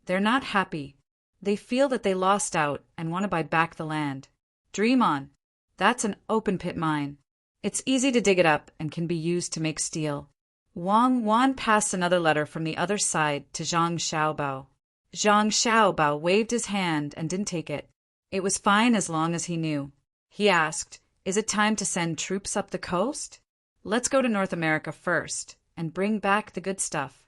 They're not happy. They feel that they lost out and want to buy back the land. Dream on. That's an open-pit mine. It's easy to dig it up and can be used to make steel. Wang Wan passed another letter from the other side to Zhang Xiaobao. Zhang Xiaobao waved his hand and didn't take it. It was fine as long as he knew. He asked, "Is it time to send troops up the coast? Let's go to North America first and bring back the good stuff."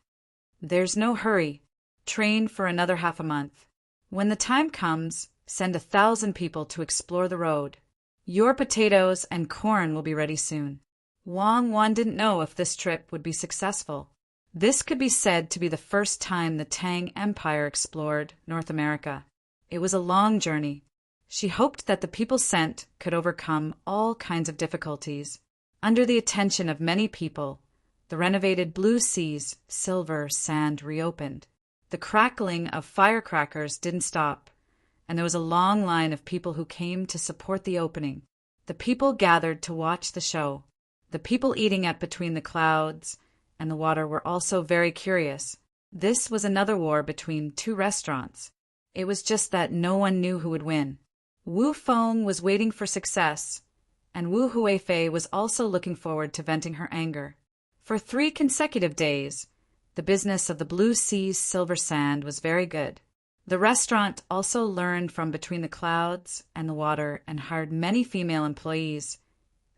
"There's no hurry. Train for another half a month. When the time comes, send 1,000 people to explore the road. Your potatoes and corn will be ready soon." Wang Wan didn't know if this trip would be successful. This could be said to be the first time the Tang Empire explored North America. It was a long journey. She hoped that the people sent could overcome all kinds of difficulties. Under the attention of many people, the renovated Blue Seas Silver Sand reopened. The crackling of firecrackers didn't stop, and there was a long line of people who came to support the opening. The people gathered to watch the show. The people eating at Between the Clouds and the Water were also very curious. This was another war between two restaurants. It was just that no one knew who would win. Wu Feng was waiting for success, and Wu Huifei was also looking forward to venting her anger. For 3 consecutive days, the business of the Blue Seas Silver Sand was very good. The restaurant also learned from Between the Clouds and the Water and hired many female employees,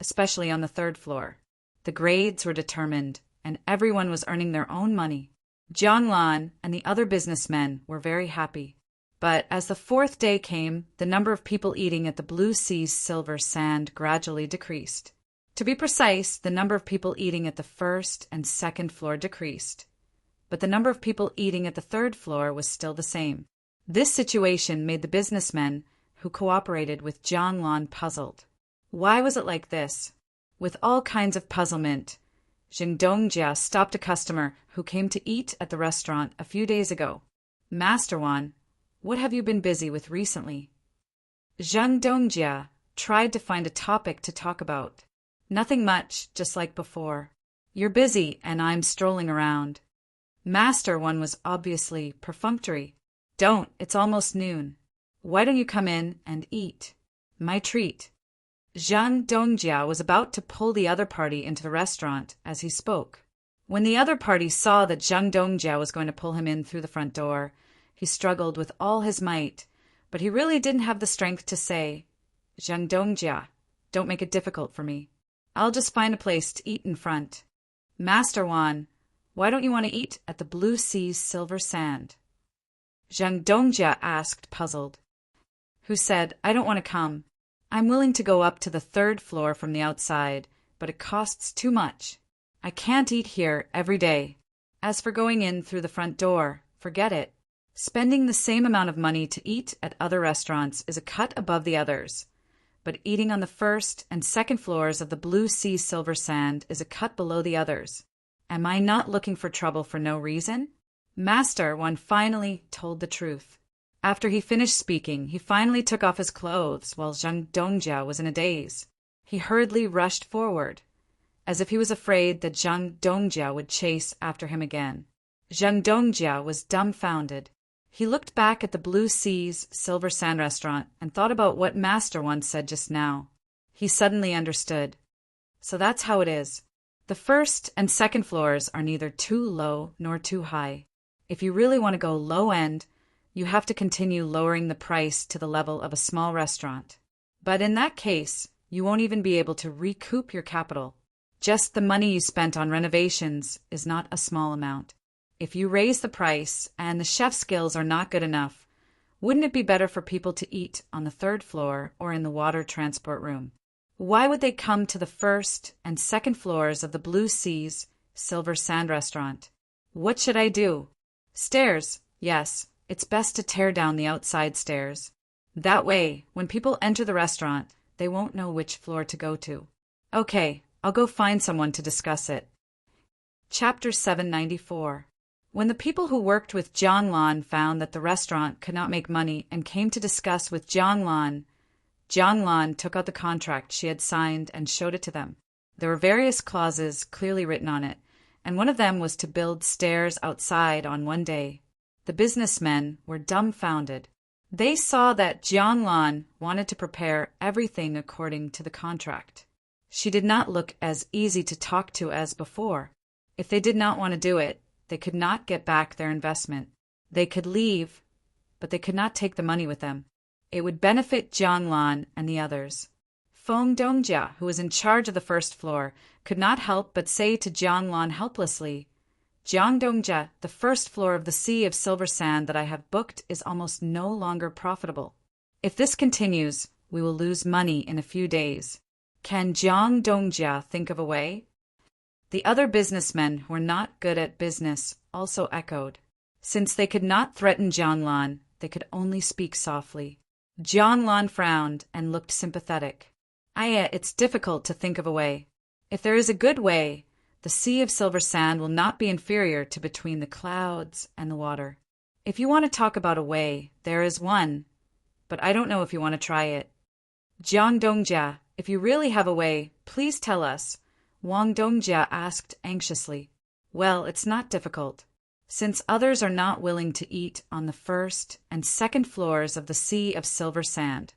especially on the 3rd floor. The grades were determined, and everyone was earning their own money. Jiang Lan and the other businessmen were very happy. But as the 4th day came, the number of people eating at the Blue Seas Silver Sand gradually decreased. To be precise, the number of people eating at the 1st and 2nd floor decreased, but the number of people eating at the 3rd floor was still the same. This situation made the businessmen who cooperated with Jiang Lan puzzled. Why was it like this? With all kinds of puzzlement, Zheng Dongjia stopped a customer who came to eat at the restaurant a few days ago. "Master Wan, what have you been busy with recently?" Zheng Dongjia tried to find a topic to talk about. "Nothing much, just like before. You're busy and I'm strolling around." Master Wan was obviously perfunctory. "Don't, it's almost noon. Why don't you come in and eat? My treat." Zhang Dongjia was about to pull the other party into the restaurant as he spoke. When the other party saw that Zhang Dongjia was going to pull him in through the front door, he struggled with all his might, but he really didn't have the strength to say, "Zhang Dongjia, don't make it difficult for me. I'll just find a place to eat in front." "Master Wan, why don't you want to eat at the Blue Seas Silver Sand?" Zhang Dongjia asked, puzzled. Who said, "I don't want to come. I'm willing to go up to the 3rd floor from the outside, but it costs too much. I can't eat here every day. As for going in through the front door, forget it. Spending the same amount of money to eat at other restaurants is a cut above the others, but eating on the 1st and 2nd floors of the Blue Sea Silver Sand is a cut below the others. Am I not looking for trouble for no reason?" Master Wan finally told the truth. After he finished speaking, he finally took off his clothes while Zhang Dongjia was in a daze. He hurriedly rushed forward, as if he was afraid that Zhang Dongjia would chase after him again. Zhang Dongjia was dumbfounded. He looked back at the Blue Seas Silver Sand restaurant and thought about what Master One said just now. He suddenly understood. So that's how it is. The 1st and 2nd floors are neither too low nor too high. If you really want to go low end, you have to continue lowering the price to the level of a small restaurant. But in that case, you won't even be able to recoup your capital. Just the money you spent on renovations is not a small amount. If you raise the price and the chef skills are not good enough, wouldn't it be better for people to eat on the 3rd floor or in the water transport room? Why would they come to the 1st and 2nd floors of the Blue Seas Silver Sand restaurant? What should I do? Stairs, yes. It's best to tear down the outside stairs. That way, when people enter the restaurant, they won't know which floor to go to. Okay, I'll go find someone to discuss it. Chapter 794. When the people who worked with Jiang Lan found that the restaurant could not make money and came to discuss with Jiang Lan took out the contract she had signed and showed it to them. There were various clauses clearly written on it, and one of them was to build stairs outside on one day. The businessmen were dumbfounded. They saw that Jianglan wanted to prepare everything according to the contract. She did not look as easy to talk to as before. If they did not want to do it, they could not get back their investment. They could leave, but they could not take the money with them. It would benefit Jianglan and the others. Feng Dongjia, who was in charge of the first floor, could not help but say to Jianglan helplessly, "Jiang Dongjia, the first floor of the Sea of Silver Sand that I have booked is almost no longer profitable. If this continues, we will lose money in a few days. Can Jiang Dongjia think of a way?" The other businessmen who were not good at business also echoed. Since they could not threaten Jianglan, they could only speak softly. Jianglan frowned and looked sympathetic. It's difficult to think of a way. If there is a good way, the Sea of Silver Sand will not be inferior to Between the Clouds and the Water. If you want to talk about a way, there is one, but I don't know if you want to try it. Jiang Dongjia, if you really have a way, please tell us, Wang Dongjia asked anxiously. Well, it's not difficult. Since others are not willing to eat on the first and second floors of the Sea of Silver Sand,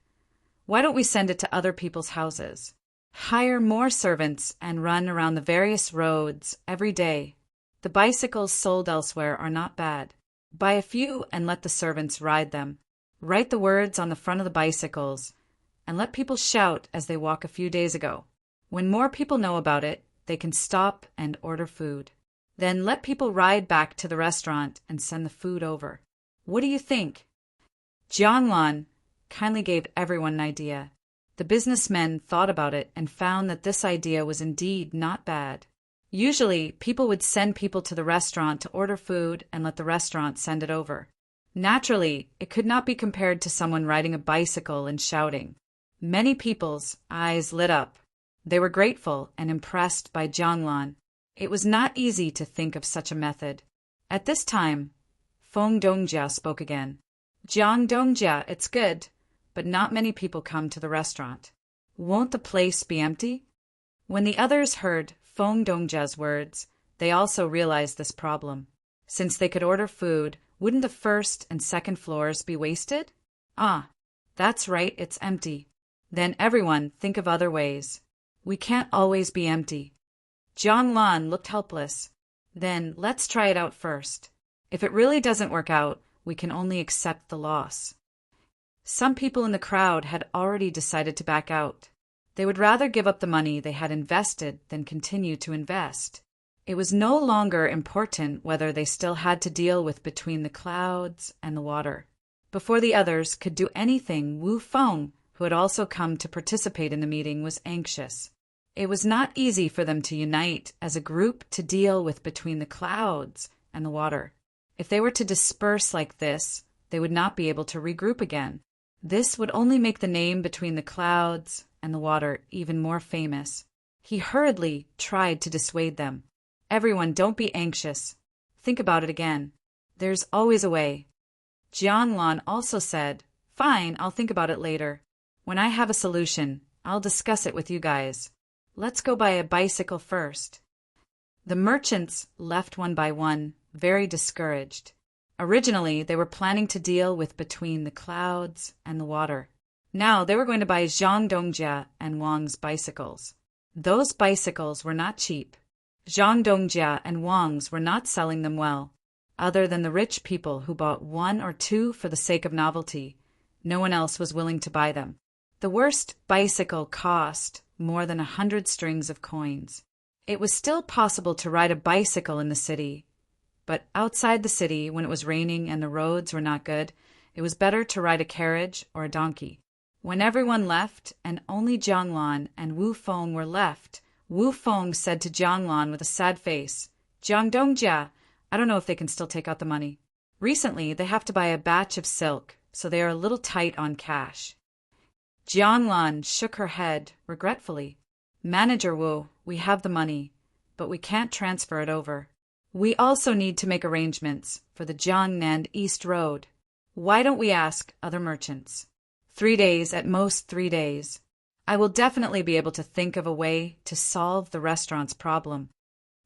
why don't we send it to other people's houses? Hire more servants and run around the various roads every day. The bicycles sold elsewhere are not bad. Buy a few and let the servants ride them. Write the words on the front of the bicycles and let people shout as they walk a few days ago. When more people know about it, they can stop and order food. Then let people ride back to the restaurant and send the food over. What do you think? Jianglan kindly gave everyone an idea. The businessmen thought about it and found that this idea was indeed not bad. Usually, people would send people to the restaurant to order food and let the restaurant send it over. Naturally, it could not be compared to someone riding a bicycle and shouting. Many people's eyes lit up. They were grateful and impressed by Jianglan. It was not easy to think of such a method. At this time, Feng Dongjia spoke again. Jiang Dongjia, it's good, but not many people come to the restaurant. Won't the place be empty? When the others heard Feng Dongjia's words, they also realized this problem. Since they could order food, wouldn't the first and second floors be wasted? That's right, it's empty. Then everyone think of other ways. We can't always be empty. Jianglan looked helpless. Then let's try it out first. If it really doesn't work out, we can only accept the loss. Some people in the crowd had already decided to back out. They would rather give up the money they had invested than continue to invest. It was no longer important whether they still had to deal with Between the Clouds and the Water. Before the others could do anything, Wu Feng, who had also come to participate in the meeting, was anxious. It was not easy for them to unite as a group to deal with Between the Clouds and the Water. If they were to disperse like this, they would not be able to regroup again. This would only make the name Between the Clouds and the Water even more famous. He hurriedly tried to dissuade them. Everyone, don't be anxious. Think about it again. There's always a way. Jianglan also said, Fine, I'll think about it later. When I have a solution, I'll discuss it with you guys. Let's go buy a bicycle first. The merchants left one by one, very discouraged. Originally, they were planning to deal with Between the Clouds and the Water. Now they were going to buy Jiang Dongjia and Wang's bicycles. Those bicycles were not cheap. Jiang Dongjia and Wang's were not selling them well. Other than the rich people who bought one or two for the sake of novelty, no one else was willing to buy them. The worst bicycle cost more than 100 strings of coins. It was still possible to ride a bicycle in the city, but outside the city, when it was raining and the roads were not good, it was better to ride a carriage or a donkey. When everyone left and only Jianglan and Wu Feng were left, Wu Feng said to Jianglan with a sad face, Jiang Dongjia, I don't know if they can still take out the money. Recently, they have to buy a batch of silk, so they are a little tight on cash. Jianglan shook her head regretfully. Manager Wu, we have the money, but we can't transfer it over. We also need to make arrangements for the Jiangnan East Road. Why don't we ask other merchants? 3 days, at most 3 days. I will definitely be able to think of a way to solve the restaurant's problem.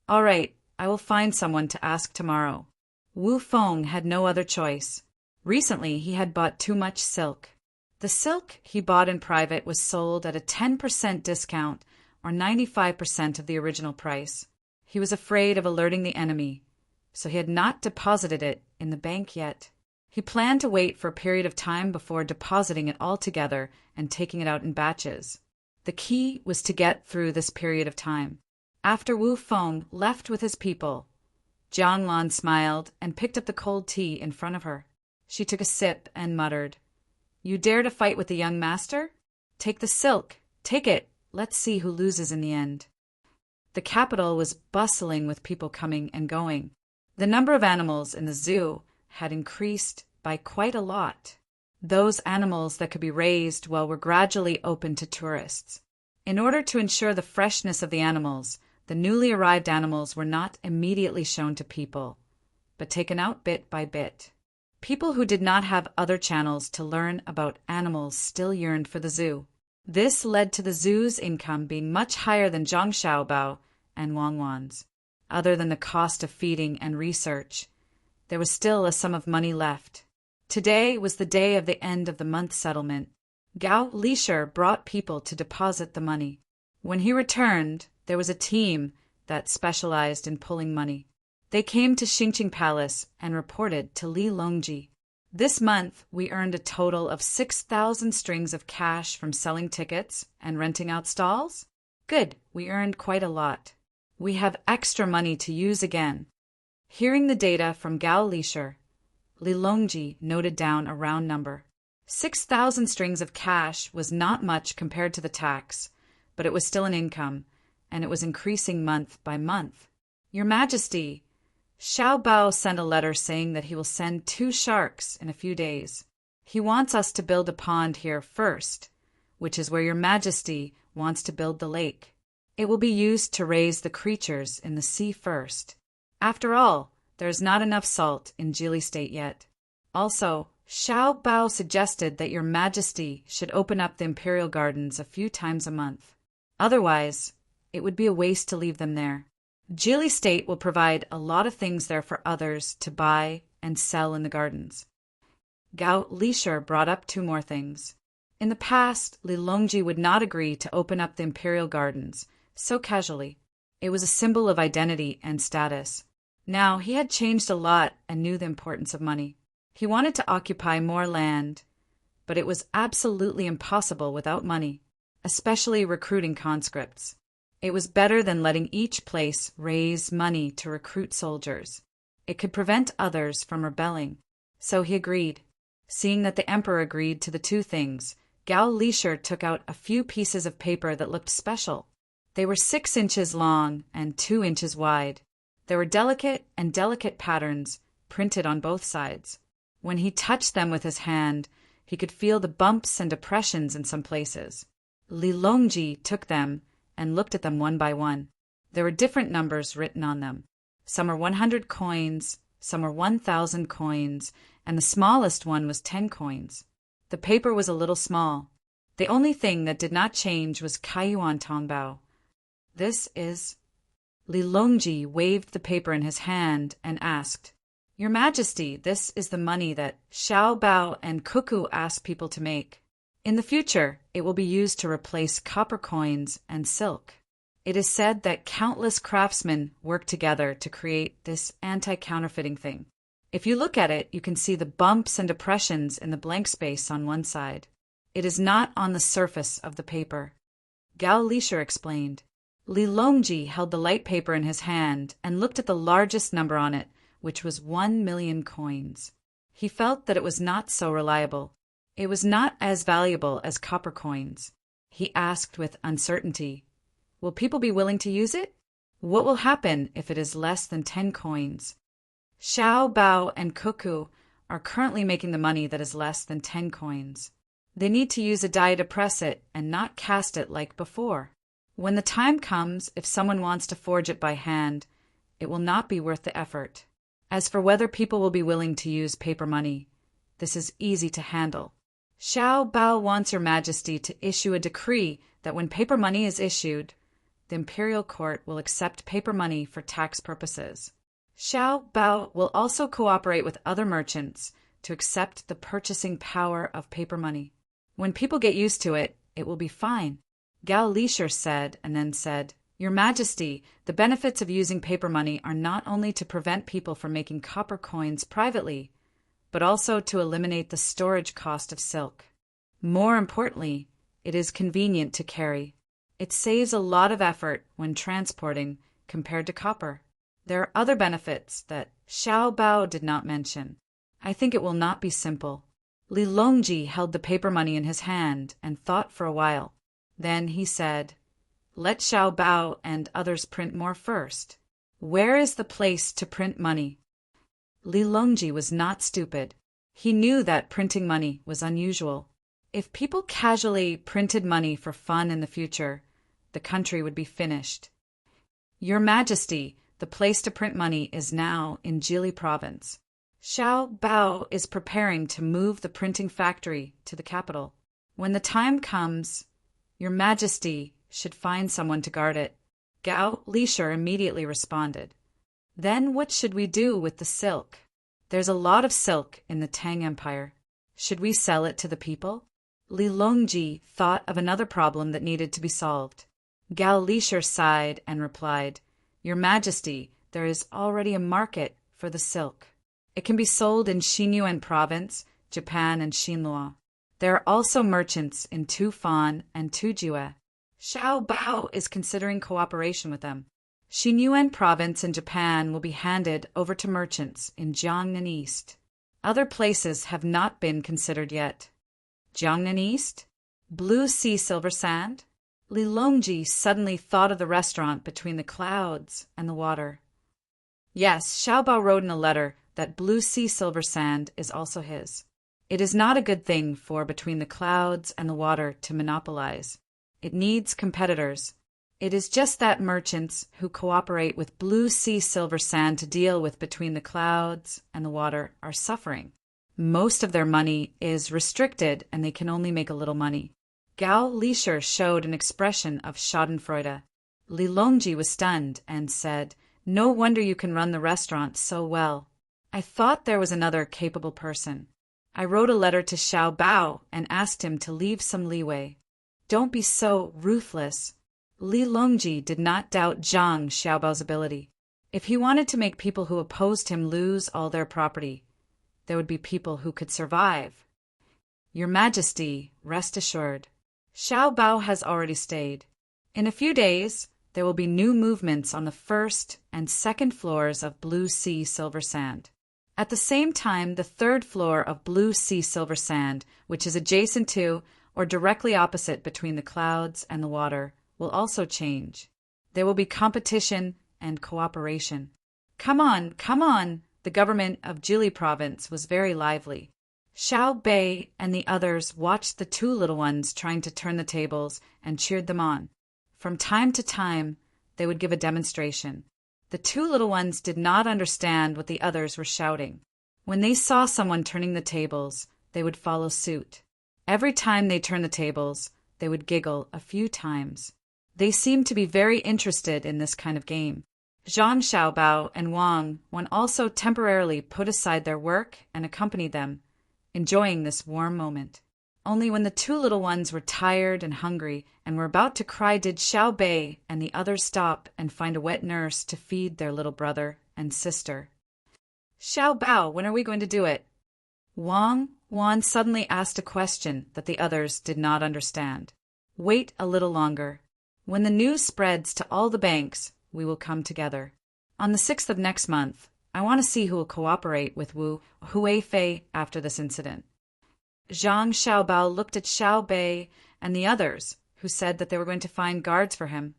All right, I will find someone to ask tomorrow. Wu Feng had no other choice. Recently, he had bought too much silk. The silk he bought in private was sold at a 10% discount, or 95% of the original price. He was afraid of alerting the enemy, so he had not deposited it in the bank yet. He planned to wait for a period of time before depositing it all together and taking it out in batches. The key was to get through this period of time. After Wu Feng left with his people, Jiang Lan smiled and picked up the cold tea in front of her. She took a sip and muttered, "You dare to fight with the young master? Take the silk. Take it. Let's see who loses in the end." The capital was bustling with people coming and going. The number of animals in the zoo had increased by quite a lot. Those animals that could be raised were gradually open to tourists. In order to ensure the freshness of the animals, the newly arrived animals were not immediately shown to people, but taken out bit by bit. People who did not have other channels to learn about animals still yearned for the zoo. This led to the zoo's income being much higher than Zhang Xiaobao and Wang Wan's. Other than the cost of feeding and research, there was still a sum of money left. Today was the day of the end of the month settlement. Gao Lisher brought people to deposit the money. When he returned, there was a team that specialized in pulling money. They came to Xingqing Palace and reported to Li Longji. "This month, we earned a total of 6,000 strings of cash from selling tickets and renting out stalls. Good, we earned quite a lot. We have extra money to use again." Hearing the data from Gao Lisher, Li Longji noted down a round number. 6,000 strings of cash was not much compared to the tax, but it was still an income, and it was increasing month by month. "Your Majesty, Xiao Bao sent a letter saying that he will send 2 sharks in a few days. He wants us to build a pond here first, which is where your Majesty wants to build the lake. It will be used to raise the creatures in the sea first. After all, there is not enough salt in Jili State yet. Also, Xiao Bao suggested that your Majesty should open up the imperial gardens a few times a month. Otherwise, it would be a waste to leave them there. Jili State will provide a lot of things there for others to buy and sell in the gardens." Gao Lisher brought up 2 more things. In the past, Li Longji would not agree to open up the imperial gardens so casually. It was a symbol of identity and status. Now he had changed a lot and knew the importance of money. He wanted to occupy more land, but it was absolutely impossible without money, especially recruiting conscripts. It was better than letting each place raise money to recruit soldiers. It could prevent others from rebelling. So he agreed. Seeing that the emperor agreed to the 2 things, Gao Lisher took out a few pieces of paper that looked special. They were 6 inches long and 2 inches wide. There were delicate patterns printed on both sides. When he touched them with his hand, he could feel the bumps and depressions in some places. Li Longji took them and looked at them one by one. There were different numbers written on them. Some were 100 coins, some were 1,000 coins, and the smallest one was 10 coins. The paper was a little small. The only thing that did not change was Kaiyuan Tongbao. "This is—" Li Longji waved the paper in his hand and asked, "Your Majesty, this is the money that Xiao Bao and Cuckoo asked people to make. In the future, it will be used to replace copper coins and silk. It is said that countless craftsmen work together to create this anti-counterfeiting thing. If you look at it, you can see the bumps and depressions in the blank space on one side. It is not on the surface of the paper." Gao Lisher explained. Li Longji held the light paper in his hand and looked at the largest number on it, which was 1,000,000 coins. He felt that it was not so reliable. It was not as valuable as copper coins. He asked with uncertainty, "Will people be willing to use it? What will happen if it is less than 10 coins? Xiao Bao and Cuckoo are currently making the money that is less than 10 coins. They need to use a die to press it and not cast it like before. When the time comes, if someone wants to forge it by hand, it will not be worth the effort. As for whether people will be willing to use paper money, this is easy to handle. Xiao Bao wants your Majesty to issue a decree that when paper money is issued, the imperial court will accept paper money for tax purposes. Xiao Bao will also cooperate with other merchants to accept the purchasing power of paper money. When people get used to it, it will be fine. Gao Lisher said, and then said, Your Majesty, the benefits of using paper money are not only to prevent people from making copper coins privately, but also to eliminate the storage cost of silk. More importantly, it is convenient to carry. It saves a lot of effort when transporting compared to copper. There are other benefits that Xiao Bao did not mention. I think it will not be simple. Li Longji held the paper money in his hand and thought for a while. Then he said, Let Xiao Bao and others print more first. Where is the place to print money? Li Longji was not stupid. He knew that printing money was unusual. If people casually printed money for fun in the future, the country would be finished. Your Majesty, the place to print money is now in Jili province. Xiao Bao is preparing to move the printing factory to the capital. When the time comes, Your Majesty should find someone to guard it. Gao Lisher immediately responded. Then what should we do with the silk? There's a lot of silk in the Tang Empire. Should we sell it to the people? Li Longji thought of another problem that needed to be solved. Gao Lisher sighed and replied, Your Majesty, there is already a market for the silk. It can be sold in Xinyuan province, Japan, and Xinluo. There are also merchants in Tufan and Tujue. Xiao Bao is considering cooperation with them. Xinyuan province in Japan will be handed over to merchants in Jiangnan East. Other places have not been considered yet. Jiangnan East? Blue Sea Silver Sand? Li Longji suddenly thought of the restaurant between the clouds and the water. Yes, Xiao Bao wrote in a letter that Blue Sea Silver Sand is also his. It is not a good thing for between the clouds and the water to monopolize. It needs competitors. It is just that merchants who cooperate with Blue Sea Silver Sand to deal with between the clouds and the water are suffering. Most of their money is restricted and they can only make a little money. Gao Lisher showed an expression of schadenfreude. Li Longji was stunned and said, No wonder you can run the restaurant so well. I thought there was another capable person. I wrote a letter to Xiao Bao and asked him to leave some leeway. Don't be so ruthless. Li Longji did not doubt Zhang Xiaobao's ability. If he wanted to make people who opposed him lose all their property, there would be people who could survive. Your Majesty, rest assured. Xiao Bao has already stayed. In a few days, there will be new movements on the first and second floors of Blue Sea Silver Sand. At the same time, the third floor of Blue Sea Silver Sand, which is adjacent to or directly opposite between the clouds and the water, will also change. There will be competition and cooperation. Come on, come on! The government of Jili province was very lively. Xiao Bei and the others watched the two little ones trying to turn the tables and cheered them on. From time to time, they would give a demonstration. The two little ones did not understand what the others were shouting. When they saw someone turning the tables, they would follow suit. Every time they turned the tables, they would giggle a few times. They seemed to be very interested in this kind of game. Zhang Xiaobao and Wang also temporarily put aside their work and accompanied them, enjoying this warm moment. Only when the two little ones were tired and hungry and were about to cry did Xiao Bei and the others stop and find a wet nurse to feed their little brother and sister. Xiao Bao, when are we going to do it? Wang suddenly asked a question that the others did not understand. Wait a little longer. When the news spreads to all the banks, we will come together. On the 6th of next month, I want to see who will cooperate with Wu Huifei after this incident. Zhang Xiaobao looked at Xiao Bei and the others, who said that they were going to find guards for him,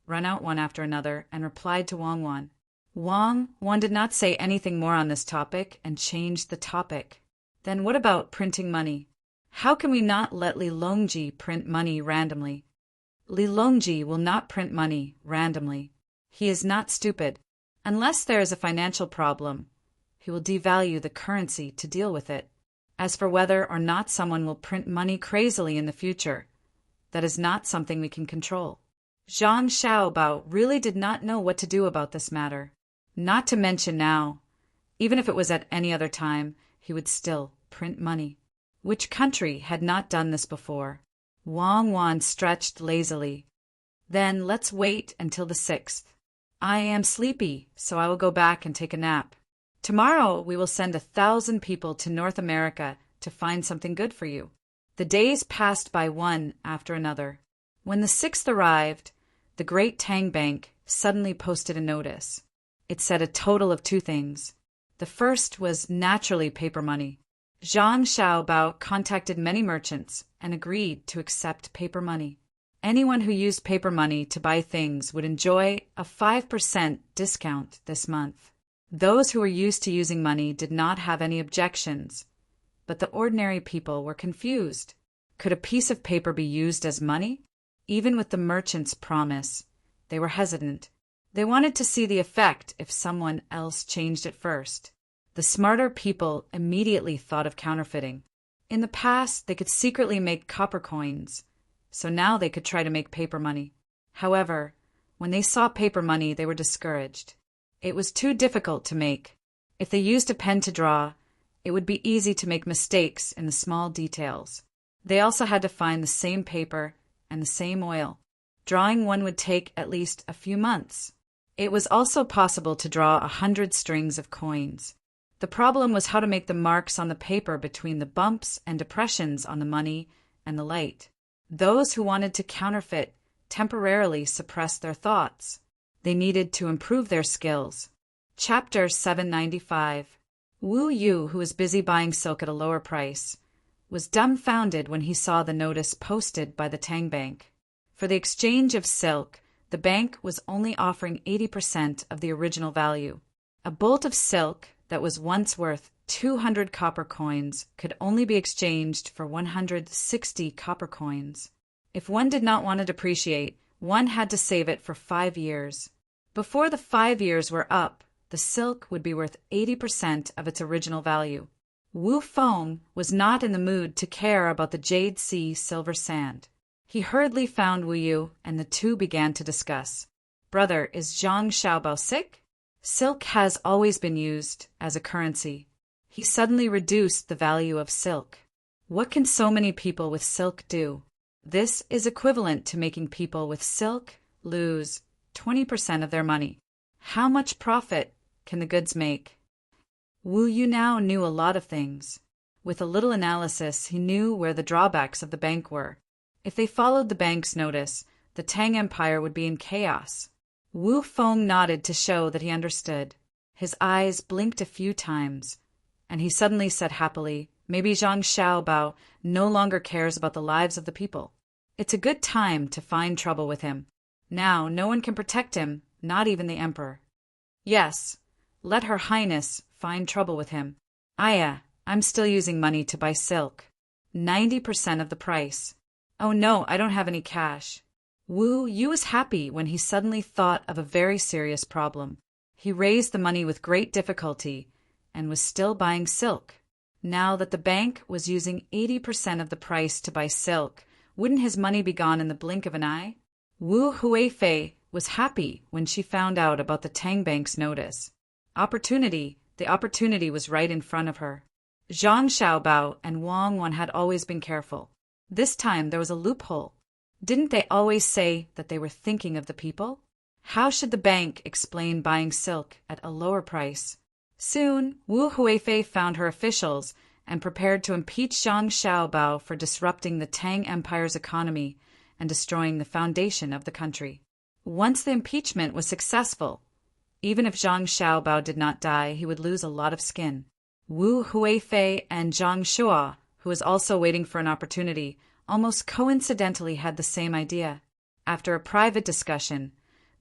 run out one after another, and replied to Wang Wan. Wang did not say anything more on this topic and changed the topic. Then what about printing money? How can we not let Li Longji print money randomly? Li Longji will not print money randomly. He is not stupid. Unless there is a financial problem, he will devalue the currency to deal with it. As for whether or not someone will print money crazily in the future, that is not something we can control. Zhang Xiaobao really did not know what to do about this matter. Not to mention now, even if it was at any other time, he would still print money. Which country had not done this before? Wang Wan stretched lazily. Then let's wait until the 6th. I am sleepy, so I will go back and take a nap. Tomorrow we will send 1,000 people to North America to find something good for you. The days passed by one after another. When the 6th arrived, the great Tang Bank suddenly posted a notice. It said a total of 2 things. The first was naturally paper money. Zhang Xiaobao contacted many merchants and agreed to accept paper money. Anyone who used paper money to buy things would enjoy a 5% discount this month. Those who were used to using money did not have any objections, but the ordinary people were confused. Could a piece of paper be used as money? Even with the merchant's promise, they were hesitant. They wanted to see the effect if someone else changed it first. The smarter people immediately thought of counterfeiting. In the past, they could secretly make copper coins, so now they could try to make paper money. However, when they saw paper money, they were discouraged. It was too difficult to make. If they used a pen to draw, it would be easy to make mistakes in the small details. They also had to find the same paper and the same oil. Drawing one would take at least a few months. It was also possible to draw 100 strings of coins. The problem was how to make the marks on the paper between the bumps and depressions on the money and the light. Those who wanted to counterfeit temporarily suppressed their thoughts. They needed to improve their skills. Chapter 795. Wu Yu, who was busy buying silk at a lower price, was dumbfounded when he saw the notice posted by the Tang Bank. For the exchange of silk, the bank was only offering 80% of the original value. A bolt of silk that was once worth 200 copper coins could only be exchanged for 160 copper coins. If one did not want to depreciate, one had to save it for 5 years. Before the 5 years were up, the silk would be worth 80% of its original value. Wu Feng was not in the mood to care about the Jade Sea silver sand. He hurriedly found Wu Yu, and the two began to discuss. Brother, is Zhang Xiaobao sick? Silk has always been used as a currency. He suddenly reduced the value of silk. What can so many people with silk do? This is equivalent to making people with silk lose 20% of their money. How much profit can the goods make? Wu Yu now knew a lot of things. With a little analysis, he knew where the drawbacks of the bank were. If they followed the bank's notice, the Tang Empire would be in chaos. Wu Feng nodded to show that he understood. His eyes blinked a few times, and he suddenly said happily, maybe Zhang Xiaobao no longer cares about the lives of the people. It's a good time to find trouble with him. Now no one can protect him, not even the emperor. Yes, let Her Highness find trouble with him. Aya, I'm still using money to buy silk. 90% of the price. Oh no, I don't have any cash. Wu Yu was happy when he suddenly thought of a very serious problem. He raised the money with great difficulty and was still buying silk. Now that the bank was using 80% of the price to buy silk, wouldn't his money be gone in the blink of an eye? Wu Huifei was happy when she found out about the Tang Bank's notice. The opportunity was right in front of her. Zhang Xiaobao and Wang Wan had always been careful. This time there was a loophole. Didn't they always say that they were thinking of the people? How should the bank explain buying silk at a lower price? Soon, Wu Huifei found her officials and prepared to impeach Zhang Xiaobao for disrupting the Tang Empire's economy and destroying the foundation of the country. Once the impeachment was successful, even if Zhang Xiaobao did not die, he would lose a lot of skin. Wu Huifei and Zhang Shua, who was also waiting for an opportunity, almost coincidentally had the same idea. After a private discussion,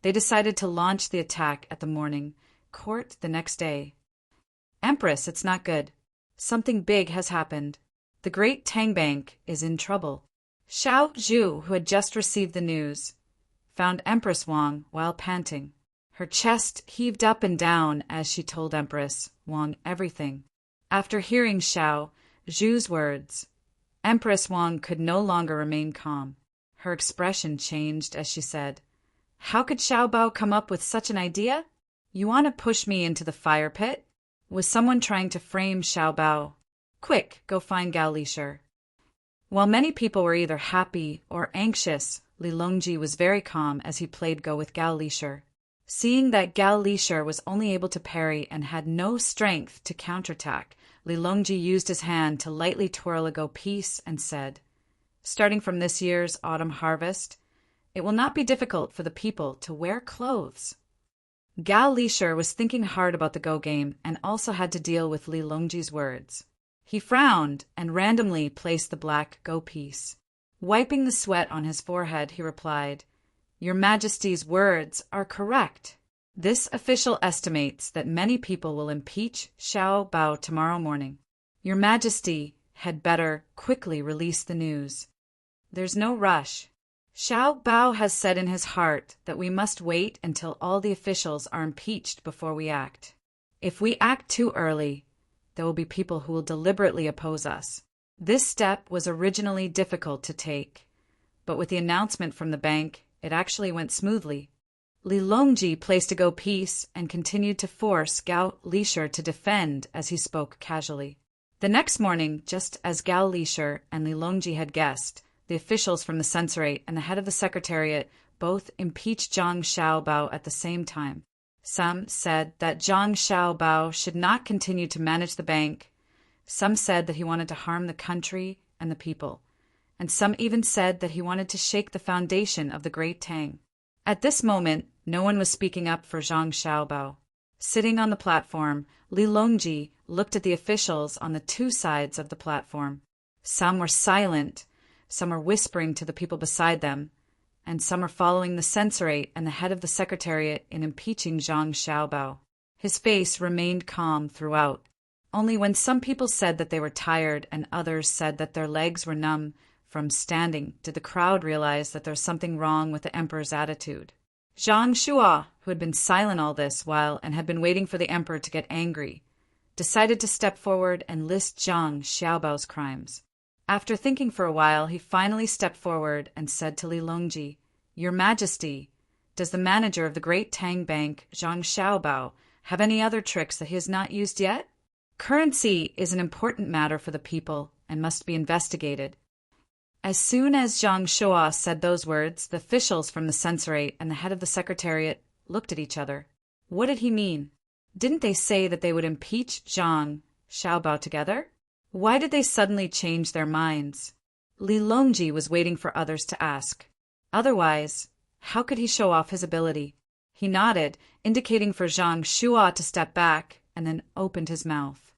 they decided to launch the attack at the morning court the next day. Empress, it's not good. Something big has happened. The great Tang Bank is in trouble. Xiao Zhu, who had just received the news, found Empress Wang while panting. Her chest heaved up and down as she told Empress Wang everything. After hearing Xiao Zhu's words, Empress Wang could no longer remain calm. Her expression changed as she said, "How could Xiaobao come up with such an idea? You want to push me into the fire pit? Was someone trying to frame Xiao Bao? Quick, go find Gao Lishir. While many people were either happy or anxious, Li Longji was very calm as he played Go with Gao Lishir. Seeing that Gao Lishir was only able to parry and had no strength to counterattack, Li Longji used his hand to lightly twirl a Go piece and said, "Starting from this year's autumn harvest, it will not be difficult for the people to wear clothes." Gao Lishir was thinking hard about the Go game and also had to deal with Li Longji's words. He frowned and randomly placed the black Go piece. Wiping the sweat on his forehead, he replied, "Your Majesty's words are correct. This official estimates that many people will impeach Xiao Bao tomorrow morning. Your Majesty had better quickly release the news. There's no rush. Xiao Bao has said in his heart that we must wait until all the officials are impeached before we act. If we act too early, there will be people who will deliberately oppose us. This step was originally difficult to take, but with the announcement from the bank, it actually went smoothly." Li Longji placed a Go piece and continued to force Gao Lishir to defend as he spoke casually. The next morning, just as Gao Lishir and Li Longji had guessed, the officials from the censorate and the head of the secretariat both impeached Zhang Xiaobao at the same time. Some said that Zhang Xiaobao should not continue to manage the bank. Some said that he wanted to harm the country and the people. And some even said that he wanted to shake the foundation of the great Tang. At this moment, no one was speaking up for Zhang Xiaobao. Sitting on the platform, Li Longji looked at the officials on the two sides of the platform. Some were silent, some were whispering to the people beside them, and some are following the censorate and the head of the secretariat in impeaching Zhang Xiaobao. His face remained calm throughout. Only when some people said that they were tired and others said that their legs were numb from standing did the crowd realize that there was something wrong with the emperor's attitude. Zhang Shua, who had been silent all this while and had been waiting for the emperor to get angry, decided to step forward and list Zhang Xiaobao's crimes. After thinking for a while, he finally stepped forward and said to Li Longji, "Your Majesty, does the manager of the great Tang Bank, Zhang Xiaobao, have any other tricks that he has not used yet? Currency is an important matter for the people and must be investigated." As soon as Zhang Shua said those words, the officials from the censorate and the head of the secretariat looked at each other. What did he mean? Didn't they say that they would impeach Zhang Xiaobao together? Why did they suddenly change their minds? Li Longji was waiting for others to ask. Otherwise, how could he show off his ability? He nodded, indicating for Zhang Shua to step back, and then opened his mouth.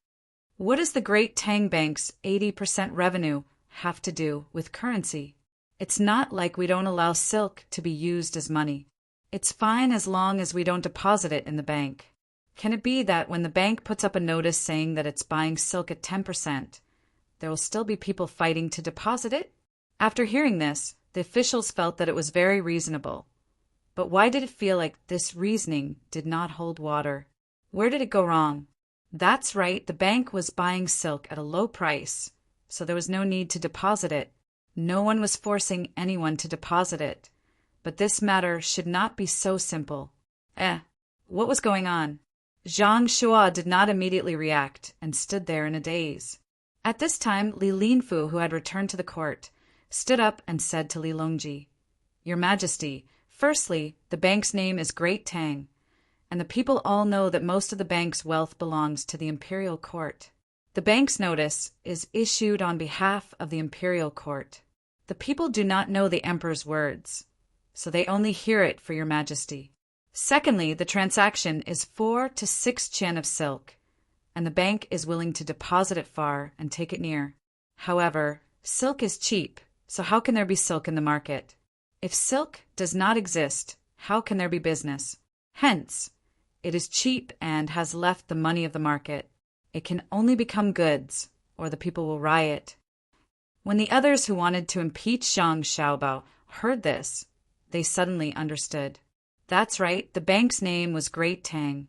What does the great Tang Bank's 80% revenue have to do with currency? It's not like we don't allow silk to be used as money. It's fine as long as we don't deposit it in the bank. Can it be that when the bank puts up a notice saying that it's buying silk at 10%, there will still be people fighting to deposit it? After hearing this, the officials felt that it was very reasonable. But why did it feel like this reasoning did not hold water? Where did it go wrong? That's right, the bank was buying silk at a low price, so there was no need to deposit it. No one was forcing anyone to deposit it. But this matter should not be so simple. What was going on? Zhang Shua did not immediately react and stood there in a daze. At this time, Li Linfu, who had returned to the court, stood up and said to Li Longji, "Your Majesty, firstly, the bank's name is Great Tang, and the people all know that most of the bank's wealth belongs to the imperial court. The bank's notice is issued on behalf of the imperial court. The people do not know the emperor's words, so they only hear it for your Majesty. Secondly, the transaction is 4 to 6 chen of silk, and the bank is willing to deposit it far and take it near. However, silk is cheap, so how can there be silk in the market? If silk does not exist, how can there be business? Hence, it is cheap and has left the money of the market. It can only become goods, or the people will riot." When the others who wanted to impeach Zhang Xiaobao heard this, they suddenly understood. That's right, the bank's name was Great Tang,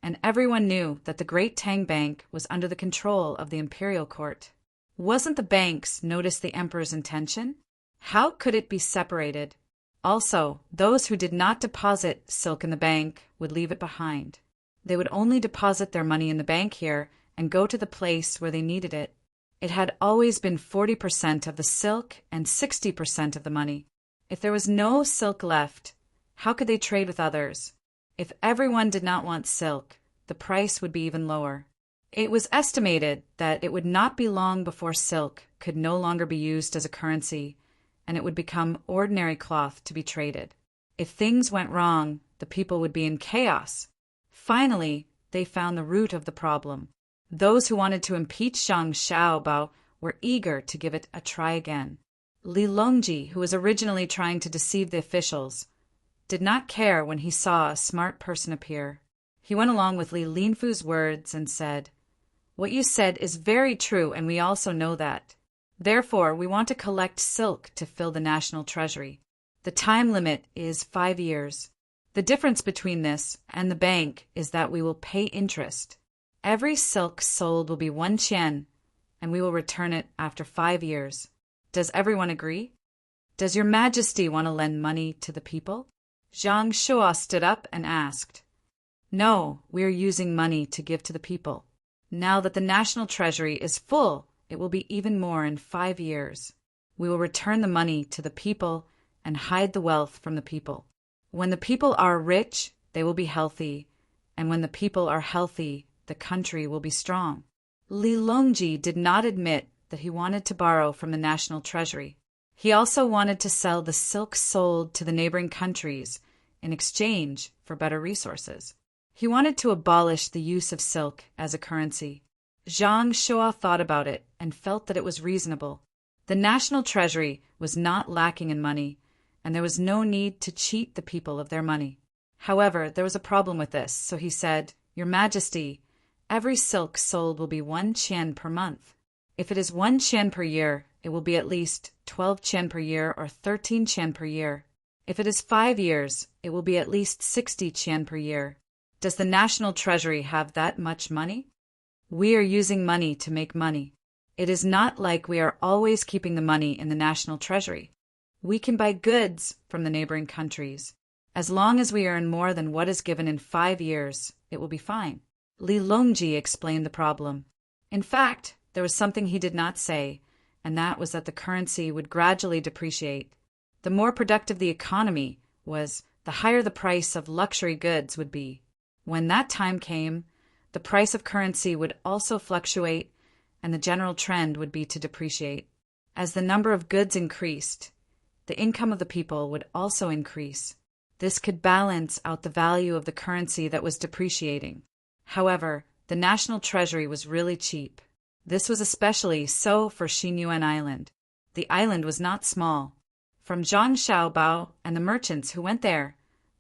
and everyone knew that the Great Tang Bank was under the control of the imperial court. Wasn't the bank's notice the emperor's intention? How could it be separated? Also, those who did not deposit silk in the bank would leave it behind. They would only deposit their money in the bank here and go to the place where they needed it. It had always been 40% of the silk and 60% of the money. If there was no silk left, how could they trade with others? If everyone did not want silk, the price would be even lower. It was estimated that it would not be long before silk could no longer be used as a currency, and it would become ordinary cloth to be traded. If things went wrong, the people would be in chaos. Finally, they found the root of the problem. Those who wanted to impeach Zhang Xiaobao were eager to give it a try again. Li Longji, who was originally trying to deceive the officials, did not care when he saw a smart person appear. He went along with Li Linfu's words and said, "What you said is very true, and we also know that. Therefore, we want to collect silk to fill the national treasury. The time limit is 5 years. The difference between this and the bank is that we will pay interest. Every silk sold will be 1 qian, and we will return it after 5 years. Does everyone agree? Does your majesty want to lend money to the people?" Zhang Shua stood up and asked. "No, we are using money to give to the people. Now that the national treasury is full, it will be even more in 5 years. We will return the money to the people and hide the wealth from the people. When the people are rich, they will be healthy, and when the people are healthy, the country will be strong." Li Longji did not admit that he wanted to borrow from the national treasury. He also wanted to sell the silk sold to the neighboring countries in exchange for better resources. He wanted to abolish the use of silk as a currency. Zhang Shua thought about it and felt that it was reasonable. The national treasury was not lacking in money, and there was no need to cheat the people of their money. However, there was a problem with this, so he said, "Your Majesty, every silk sold will be 1 qian per month. If it is 1 qian per year, it will be at least 12 qian per year or 13 qian per year. If it is 5 years, it will be at least 60 qian per year. Does the national treasury have that much money? We are using money to make money. It is not like we are always keeping the money in the national treasury. We can buy goods from the neighboring countries. As long as we earn more than what is given in 5 years, it will be fine." Li Longji explained the problem. In fact, there was something he did not say, and that was that the currency would gradually depreciate. The more productive the economy was, the higher the price of luxury goods would be. When that time came, the price of currency would also fluctuate, and the general trend would be to depreciate. As the number of goods increased, the income of the people would also increase. This could balance out the value of the currency that was depreciating. However, the national treasury was really cheap. This was especially so for Xinyuan Island. The island was not small. From Zhang Xiaobao and the merchants who went there,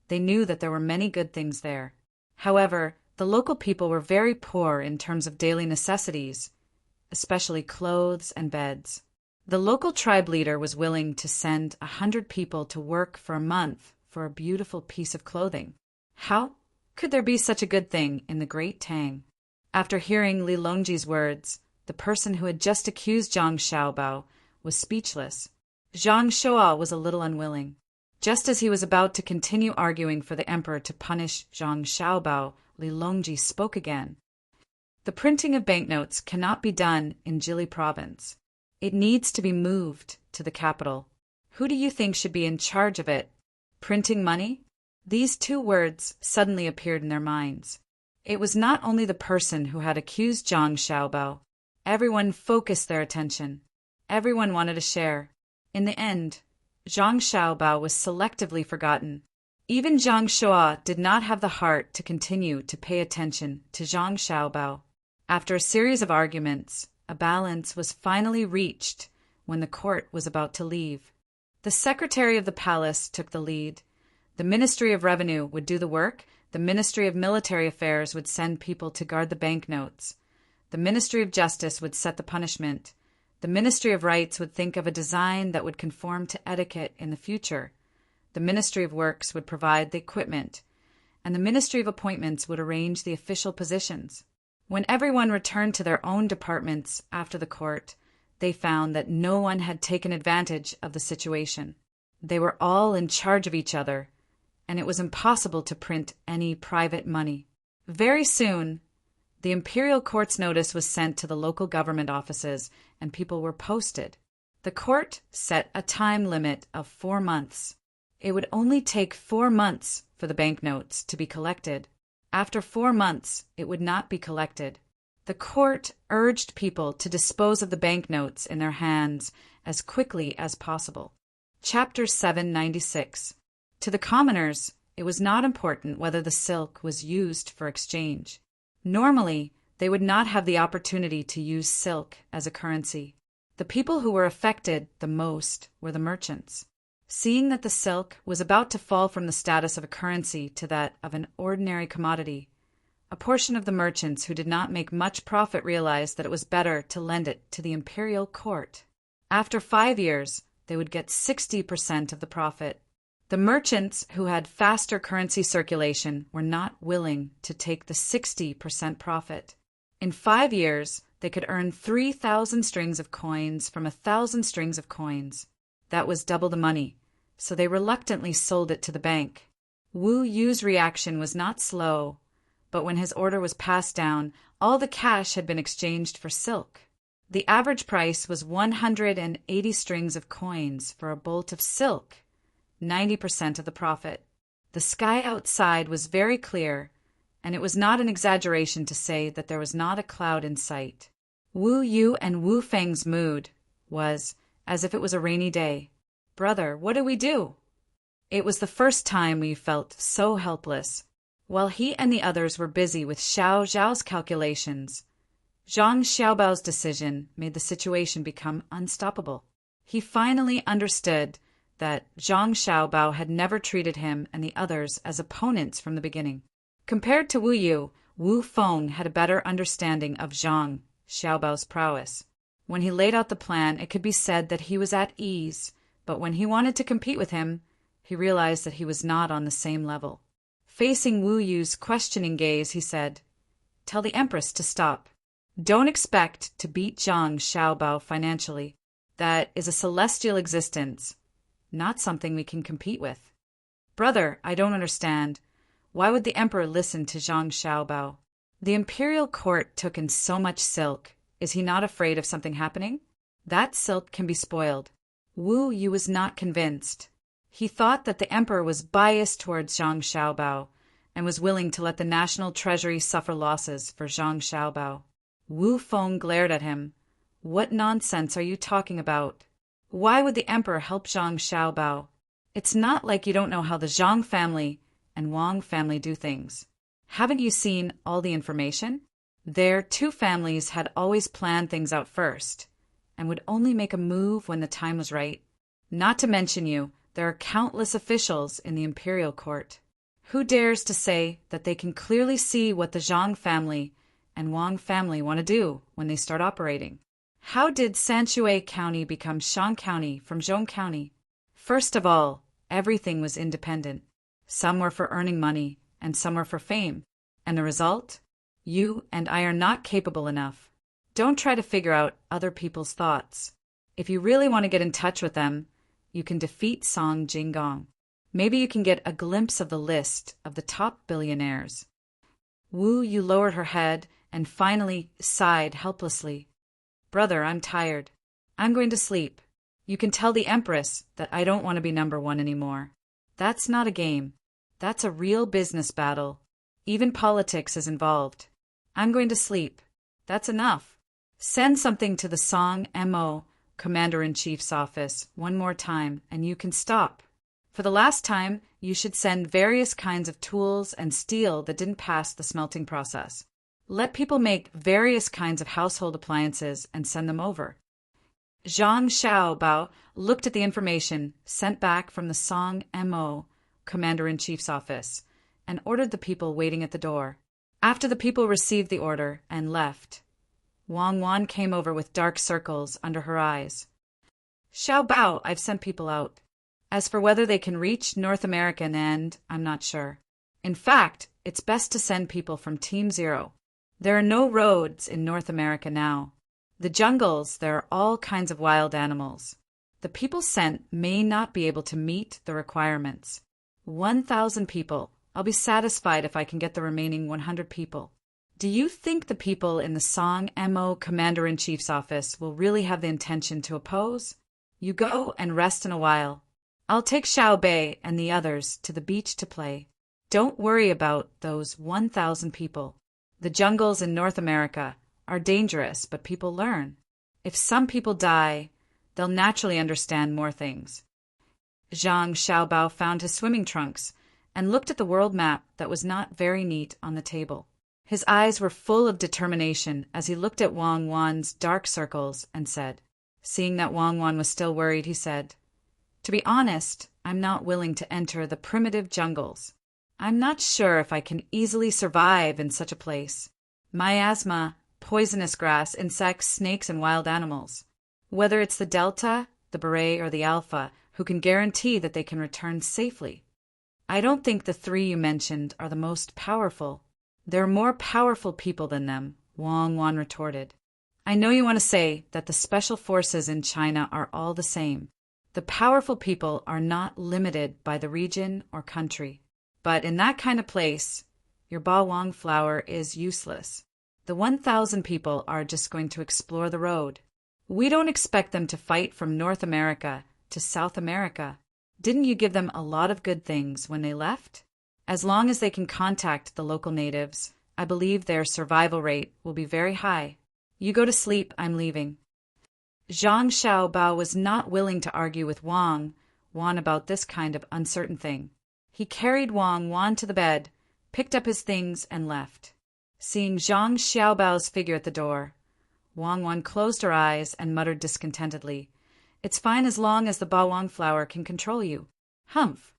they knew that there were many good things there. However, the local people were very poor in terms of daily necessities, especially clothes and beds. The local tribe leader was willing to send 100 people to work for a month for a beautiful piece of clothing. How could there be such a good thing in the great Tang? After hearing Li Longji's words, the person who had just accused Zhang Xiaobao was speechless. Zhang Shua was a little unwilling. Just as he was about to continue arguing for the emperor to punish Zhang Xiaobao, Li Longji spoke again. "The printing of banknotes cannot be done in Jili province. It needs to be moved to the capital. Who do you think should be in charge of it? Printing money?" These 2 words suddenly appeared in their minds. It was not only the person who had accused Zhang Xiaobao. Everyone focused their attention. Everyone wanted a share. In the end, Zhang Xiaobao was selectively forgotten. Even Zhang Shua did not have the heart to continue to pay attention to Zhang Xiaobao. After a series of arguments, a balance was finally reached when the court was about to leave. The secretary of the palace took the lead. The Ministry of Revenue would do the work. The Ministry of Military Affairs would send people to guard the banknotes. The Ministry of Justice would set the punishment. The Ministry of Rights would think of a design that would conform to etiquette in the future. The Ministry of Works would provide the equipment, and the Ministry of Appointments would arrange the official positions. When everyone returned to their own departments after the court, they found that no one had taken advantage of the situation. They were all in charge of each other, and it was impossible to print any private money. Very soon, the imperial court's notice was sent to the local government offices, and people were posted. The court set a time limit of 4 months. It would only take 4 months for the banknotes to be collected. After 4 months, it would not be collected. The court urged people to dispose of the banknotes in their hands as quickly as possible. Chapter 796. To the commoners, it was not important whether the silk was used for exchange. Normally, they would not have the opportunity to use silk as a currency. The people who were affected the most were the merchants. Seeing that the silk was about to fall from the status of a currency to that of an ordinary commodity, a portion of the merchants who did not make much profit realized that it was better to lend it to the imperial court. After 5 years, they would get 60% of the profit. The merchants who had faster currency circulation were not willing to take the 60% profit. In 5 years, they could earn 3,000 strings of coins from 1,000 strings of coins. That was double the money, so they reluctantly sold it to the bank. Wu Yu's reaction was not slow, but when his order was passed down, all the cash had been exchanged for silk. The average price was 180 strings of coins for a bolt of silk, 90% of the profit. The sky outside was very clear, and it was not an exaggeration to say that there was not a cloud in sight. Wu Yu and Wu Feng's mood was as if it was a rainy day. "Brother, what do we do?" It was the first time we felt so helpless. While he and the others were busy with Xiao Zhao's calculations, Zhang Xiaobao's decision made the situation become unstoppable. He finally understood that Zhang Xiaobao had never treated him and the others as opponents from the beginning. Compared to Wu Yu, Wu Feng had a better understanding of Zhang Xiaobao's prowess. When he laid out the plan, it could be said that he was at ease, but when he wanted to compete with him, he realized that he was not on the same level. Facing Wu Yu's questioning gaze, he said, "Tell the Empress to stop. Don't expect to beat Zhang Xiaobao financially. That is a celestial existence, not something we can compete with." "Brother, I don't understand. Why would the Emperor listen to Zhang Xiaobao? The imperial court took in so much silk. Is he not afraid of something happening? That silk can be spoiled." Wu Yu was not convinced. He thought that the emperor was biased towards Zhang Xiaobao and was willing to let the national treasury suffer losses for Zhang Xiaobao. Wu Feng glared at him. "What nonsense are you talking about? Why would the emperor help Zhang Xiaobao? It's not like you don't know how the Zhang family and Wang family do things. Haven't you seen all the information? Their two families had always planned things out first and would only make a move when the time was right. Not to mention you, there are countless officials in the imperial court. Who dares to say that they can clearly see what the Zhang family and Wang family want to do when they start operating? How did Sanshui County become Shan County from Zhong County? First of all, everything was independent. Some were for earning money, and some were for fame. And the result? You and I are not capable enough. Don't try to figure out other people's thoughts. If you really want to get in touch with them, you can defeat Song Jinggong. Maybe you can get a glimpse of the list of the top billionaires." Wu Yu lowered her head and finally sighed helplessly. "Brother, I'm tired. I'm going to sleep. You can tell the Empress that I don't want to be number one anymore. That's not a game. That's a real business battle. Even politics is involved. I'm going to sleep. That's enough. Send something to the Song Mo, Commander-in-Chief's office, one more time, and you can stop. For the last time, you should send various kinds of tools and steel that didn't pass the smelting process. Let people make various kinds of household appliances and send them over." Zhang Xiaobao looked at the information sent back from the Song Mo, Commander-in-Chief's office, and ordered the people waiting at the door. After the people received the order and left, Wang Wan came over with dark circles under her eyes. "Xiaobao, I've sent people out. As for whether they can reach North American end, I'm not sure. In fact, it's best to send people from Team Zero. There are no roads in North America now. The jungles, there are all kinds of wild animals. The people sent may not be able to meet the requirements. 1,000 people, I'll be satisfied if I can get the remaining 100 people. Do you think the people in the Song Mo Commander-in-Chief's office will really have the intention to oppose? You go and rest in a while. I'll take Xiao Bei and the others to the beach to play. Don't worry about those 1,000 people. The jungles in North America are dangerous, but people learn. If some people die, they'll naturally understand more things. Zhang Xiaobao found his swimming trunks and looked at the world map that was not very neat on the table. His eyes were full of determination as he looked at Wang Wan's dark circles and said, seeing that Wang Wan was still worried, he said, "To be honest, I'm not willing to enter the primitive jungles. I'm not sure if I can easily survive in such a place. Miasma, poisonous grass, insects, snakes, and wild animals. Whether it's the Delta, the Beret, or the Alpha, who can guarantee that they can return safely? I don't think the three you mentioned are the most powerful." "There are more powerful people than them," Wang Wan retorted. "I know you want to say that the special forces in China are all the same. The powerful people are not limited by the region or country. But in that kind of place, your Ba Wang flower is useless. The 1,000 people are just going to explore the road. We don't expect them to fight from North America to South America. Didn't you give them a lot of good things when they left? As long as they can contact the local natives, I believe their survival rate will be very high. You go to sleep, I'm leaving." Zhang Xiaobao was not willing to argue with Wang Wan about this kind of uncertain thing. He carried Wang Wan to the bed, picked up his things, and left. Seeing Zhang Xiaobao's figure at the door, Wang Wan closed her eyes and muttered discontentedly, "It's fine as long as the Ba Wang flower can control you. Humph."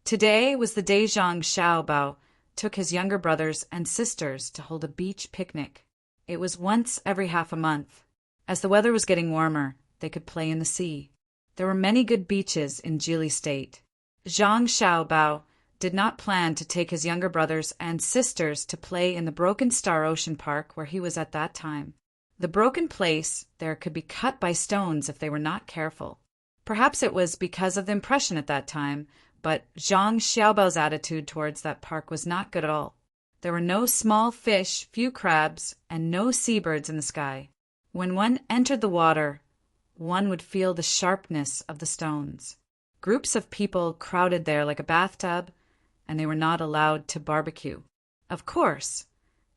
Today was the day Zhang Xiaobao took his younger brothers and sisters to hold a beach picnic. It was once every half a month. As the weather was getting warmer, they could play in the sea. There were many good beaches in Jili State. Zhang Xiaobao did not plan to take his younger brothers and sisters to play in the Broken Star Ocean Park where he was at that time. The broken place there could be cut by stones if they were not careful. Perhaps it was because of the impression at that time, but Zhang Xiaobao's attitude towards that park was not good at all. There were no small fish, few crabs, and no seabirds in the sky. When one entered the water, one would feel the sharpness of the stones. Groups of people crowded there like a bathtub, and they were not allowed to barbecue. Of course,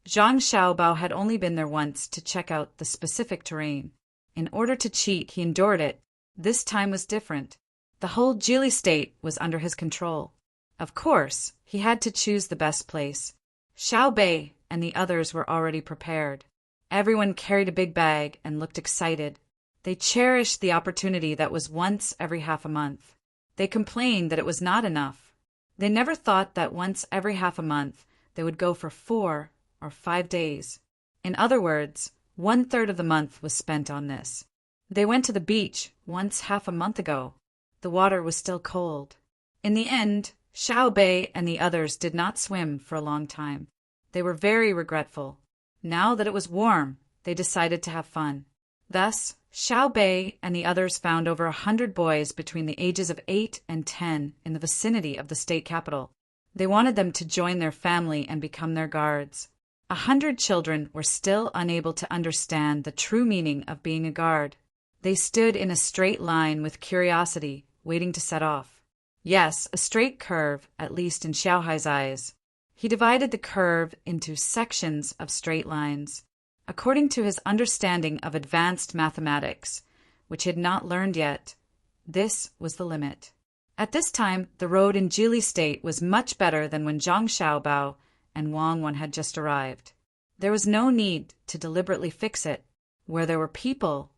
Zhang Xiaobao had only been there once to check out the specific terrain. In order to cheat, he endured it. This time was different. The whole Jili state was under his control. Of course, he had to choose the best place. Xiao Bei and the others were already prepared. Everyone carried a big bag and looked excited. They cherished the opportunity that was once every half a month. They complained that it was not enough. They never thought that once every half a month they would go for 4 or 5 days. In other words, 1/3 of the month was spent on this. They went to the beach once half a month ago. The water was still cold. In the end, Xiao Bei and the others did not swim for a long time. They were very regretful. Now that it was warm, they decided to have fun. Thus, Xiao Bei and the others found over 100 boys between the ages of 8 and 10 in the vicinity of the state capital. They wanted them to join their family and become their guards. 100 children were still unable to understand the true meaning of being a guard. They stood in a straight line with curiosity, waiting to set off. Yes, a straight curve, at least in Xiaohai's eyes. He divided the curve into sections of straight lines, according to his understanding of advanced mathematics, which he had not learned yet. This was the limit. At this time, the road in Jili State was much better than when Zhang Xiaobao and Wang Wan had just arrived. There was no need to deliberately fix it. Where there were people,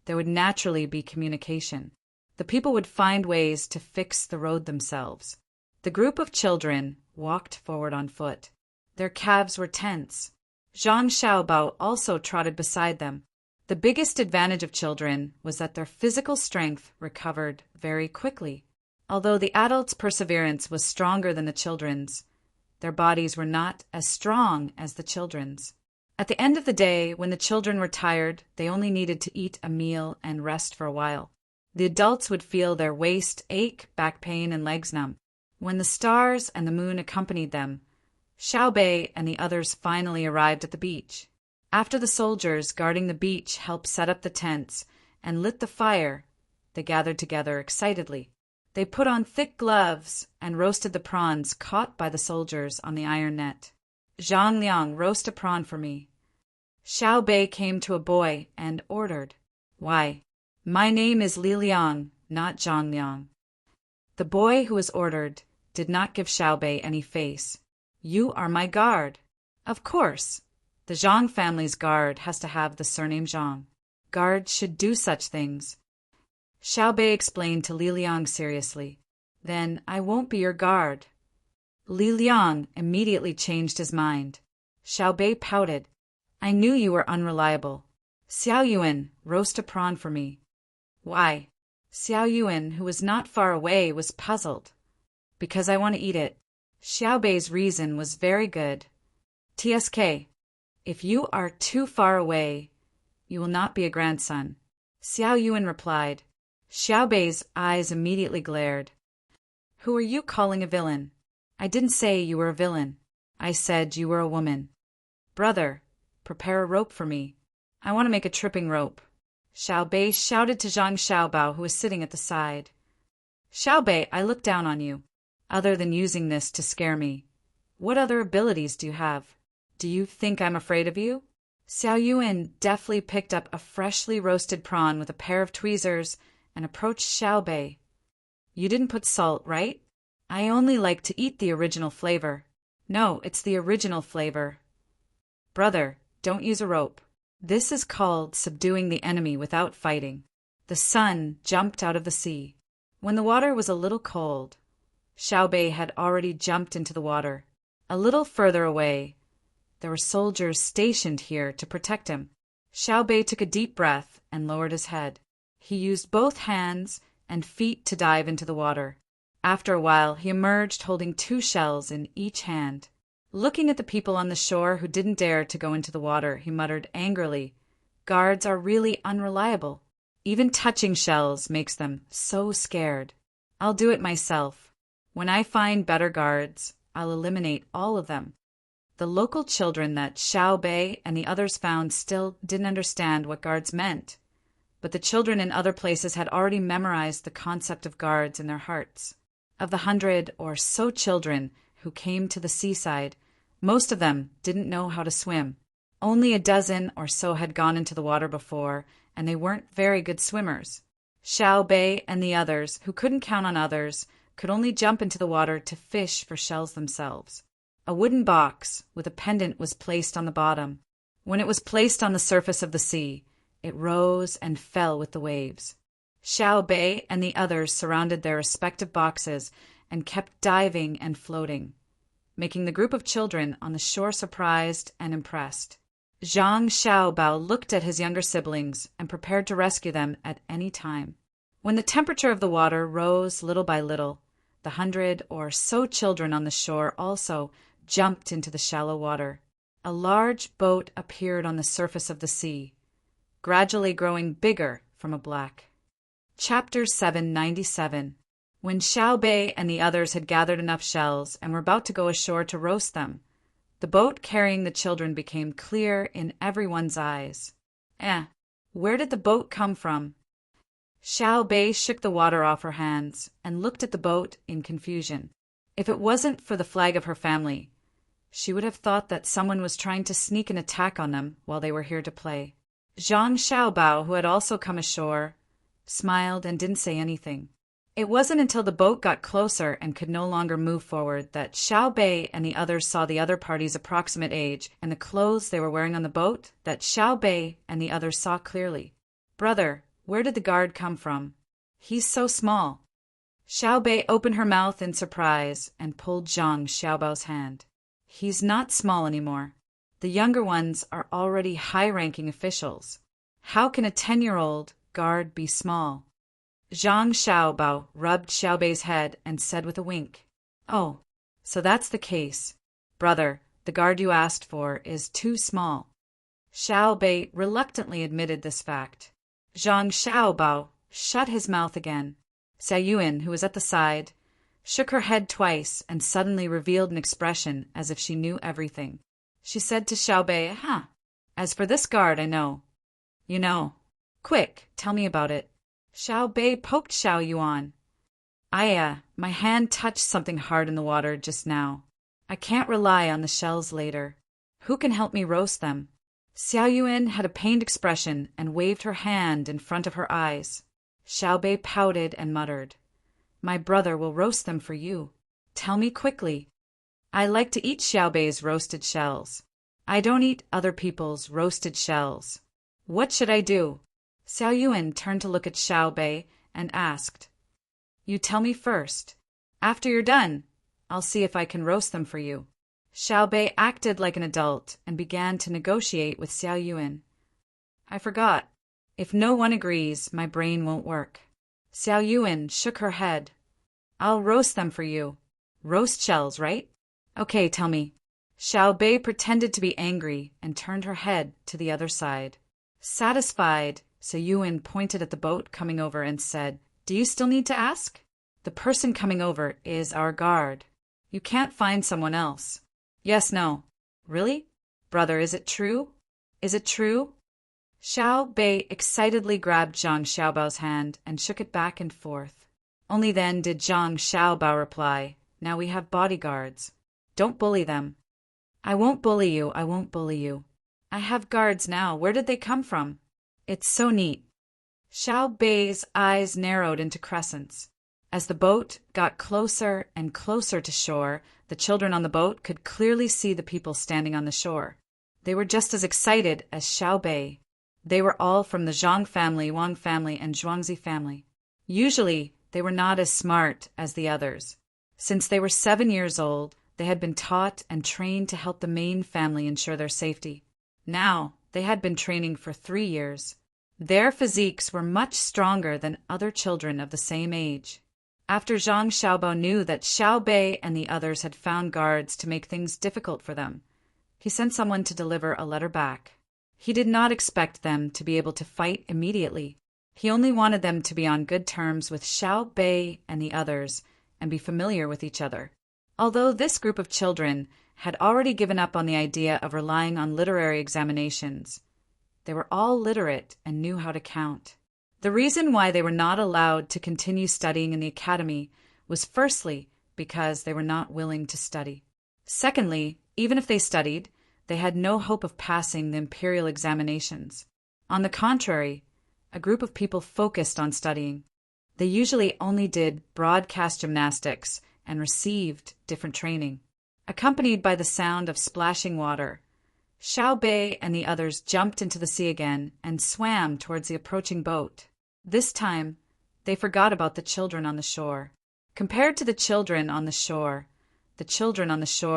there would naturally be communication. The people would find ways to fix the road themselves. The group of children walked forward on foot. Their calves were tense. Zhang Xiaobao also trotted beside them. The biggest advantage of children was that their physical strength recovered very quickly. Although the adults' perseverance was stronger than the children's, their bodies were not as strong as the children's. At the end of the day, when the children were tired, they only needed to eat a meal and rest for a while. The adults would feel their waist ache, back pain, and legs numb. When the stars and the moon accompanied them, Xiao Bei and the others finally arrived at the beach. After the soldiers guarding the beach helped set up the tents and lit the fire, they gathered together excitedly. They put on thick gloves and roasted the prawns caught by the soldiers on the iron net. "Zhang Liang, roast a prawn for me." Xiao Bei came to a boy and ordered. "Why, my name is Li Liang, not Zhang Liang." The boy who was ordered did not give Xiao Bei any face. "You are my guard." "Of course. The Zhang family's guard has to have the surname Zhang. Guards should do such things." Xiao Bei explained to Li Liang seriously. "Then I won't be your guard." Li Liang immediately changed his mind. Xiao Bei pouted. "I knew you were unreliable. Xiao Yuan, roast a prawn for me." "Why?" Xiao Yuan, who was not far away, was puzzled. "Because I want to eat it." Xiao Bei's reason was very good. "TSK, if you are too far away, you will not be a grandson." Xiao Yuan replied. Xiao Bei's eyes immediately glared. "Who are you calling a villain? I didn't say you were a villain. I said you were a woman." "Brother, prepare a rope for me. I want to make a tripping rope." Xiao Bei shouted to Zhang Xiaobao, who was sitting at the side. "Xiao Bei, I look down on you. Other than using this to scare me, what other abilities do you have? Do you think I'm afraid of you?" Xiao Yuan deftly picked up a freshly roasted prawn with a pair of tweezers and approached Xiao Bei. "You didn't put salt, right? I only like to eat the original flavor." "No, it's the original flavor." "Brother, don't use a rope. This is called subduing the enemy without fighting." The sun jumped out of the sea. When the water was a little cold, Xiao Bei had already jumped into the water. A little further away, there were soldiers stationed here to protect him. Xiao Bei took a deep breath and lowered his head. He used both hands and feet to dive into the water. After a while, he emerged holding 2 shells in each hand. Looking at the people on the shore who didn't dare to go into the water, he muttered angrily, "Guards are really unreliable. Even touching shells makes them so scared. I'll do it myself. When I find better guards, I'll eliminate all of them." The local children that Xiao Bei and the others found still didn't understand what guards meant, but the children in other places had already memorized the concept of guards in their hearts. Of the 100 or so children who came to the seaside, most of them didn't know how to swim. Only a dozen or so had gone into the water before, and they weren't very good swimmers. Xiao Bei and the others, who couldn't count on others, could only jump into the water to fish for shells themselves. A wooden box with a pendant was placed on the bottom. When it was placed on the surface of the sea, it rose and fell with the waves. Xiao Bei and the others surrounded their respective boxes and kept diving and floating, making the group of children on the shore surprised and impressed. Zhang Xiaobao looked at his younger siblings and prepared to rescue them at any time. When the temperature of the water rose little by little, the 100 or so children on the shore also jumped into the shallow water. A large boat appeared on the surface of the sea, gradually growing bigger from a black. Chapter 797. When Xiao Bei and the others had gathered enough shells and were about to go ashore to roast them, the boat carrying the children became clear in everyone's eyes. Where did the boat come from?" Xiao Bei shook the water off her hands and looked at the boat in confusion. If it wasn't for the flag of her family, she would have thought that someone was trying to sneak an attack on them while they were here to play. Zhang Xiaobao, who had also come ashore, smiled and didn't say anything. It wasn't until the boat got closer and could no longer move forward that Xiao Bei and the others saw the other party's approximate age and the clothes they were wearing on the boat that Xiao Bei and the others saw clearly. "Brother, where did the guard come from? He's so small." Xiao Bei opened her mouth in surprise and pulled Zhang Xiaobao's hand. "He's not small anymore. The younger ones are already high-ranking officials. How can a 10-year-old guard be small?" Zhang Xiaobao rubbed Xiao Bei's head and said with a wink, "Oh, so that's the case. Brother, the guard you asked for is too small." Xiao Bei reluctantly admitted this fact. Zhang Xiaobao shut his mouth again. Xiao Yuan, who was at the side, shook her head twice, and suddenly revealed an expression as if she knew everything. She said to Xiao Bei, As for this guard, I know. You know. Quick, tell me about it. Xiao Bei poked Xiao Yuan. My hand touched something hard in the water just now. I can't rely on the shells later. Who can help me roast them? Xiao Yuan had a pained expression and waved her hand in front of her eyes. Xiao Bei pouted and muttered, My brother will roast them for you. Tell me quickly. I like to eat Xiao Bei's roasted shells. I don't eat other people's roasted shells. What should I do? Xiao Yuan turned to look at Xiao Bei and asked, You tell me first. After you're done, I'll see if I can roast them for you. Xiao Bei acted like an adult and began to negotiate with Xiao Yuan. I forgot. If no one agrees, my brain won't work. Xiao Yuan shook her head. I'll roast them for you. Roast shells, right? Okay, tell me. Xiao Bei pretended to be angry and turned her head to the other side. Satisfied, Xiao Yuan pointed at the boat coming over and said, Do you still need to ask? The person coming over is our guard. You can't find someone else. Yes, no. Really? Brother, is it true? Is it true? Xiao Bei excitedly grabbed Zhang Xiaobao's hand and shook it back and forth. Only then did Zhang Xiaobao reply, Now we have bodyguards. Don't bully them. I won't bully you, I won't bully you. I have guards now. Where did they come from? It's so neat. Xiao Bei's eyes narrowed into crescents. As the boat got closer and closer to shore, the children on the boat could clearly see the people standing on the shore. They were just as excited as Xiao Bei. They were all from the Zhang family, Wang family, and Zhuangzi family. Usually, they were not as smart as the others. Since they were 7 years old, they had been taught and trained to help the main family ensure their safety. Now, they had been training for 3 years. Their physiques were much stronger than other children of the same age. After Zhang Xiaobao knew that Xiao Bei and the others had found guards to make things difficult for them, he sent someone to deliver a letter back. He did not expect them to be able to fight immediately. He only wanted them to be on good terms with Xiao Bei and the others and be familiar with each other. Although this group of children had already given up on the idea of relying on literary examinations, they were all literate and knew how to count. The reason why they were not allowed to continue studying in the academy was firstly because they were not willing to study. Secondly, even if they studied, they had no hope of passing the imperial examinations. On the contrary, a group of people focused on studying. They usually only did broadcast gymnastics and received different training. Accompanied by the sound of splashing water, Xiao Bei and the others jumped into the sea again and swam towards the approaching boat. This time, they forgot about the children on the shore. Compared to the children on the shore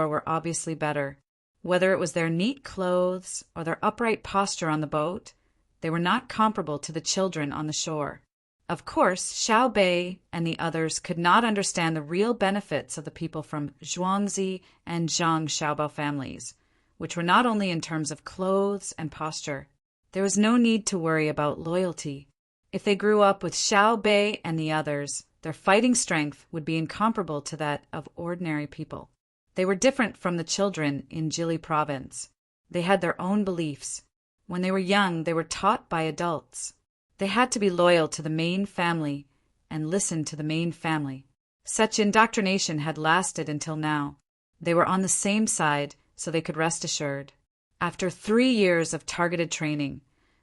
were obviously better. Whether it was their neat clothes or their upright posture on the boat, they were not comparable to the children on the shore. Of course, Xiao Bei and the others could not understand the real benefits of the people from Zhuangzi and Zhang Xiaobao families, which were not only in terms of clothes and posture. There was no need to worry about loyalty. If they grew up with Xiao Bei and the others, their fighting strength would be incomparable to that of ordinary people. They were different from the children in Jili province. They had their own beliefs. When they were young, they were taught by adults. They had to be loyal to the main family and listen to the main family. Such indoctrination had lasted until now. They were on the same side, so they could rest assured. After 3 years of targeted training,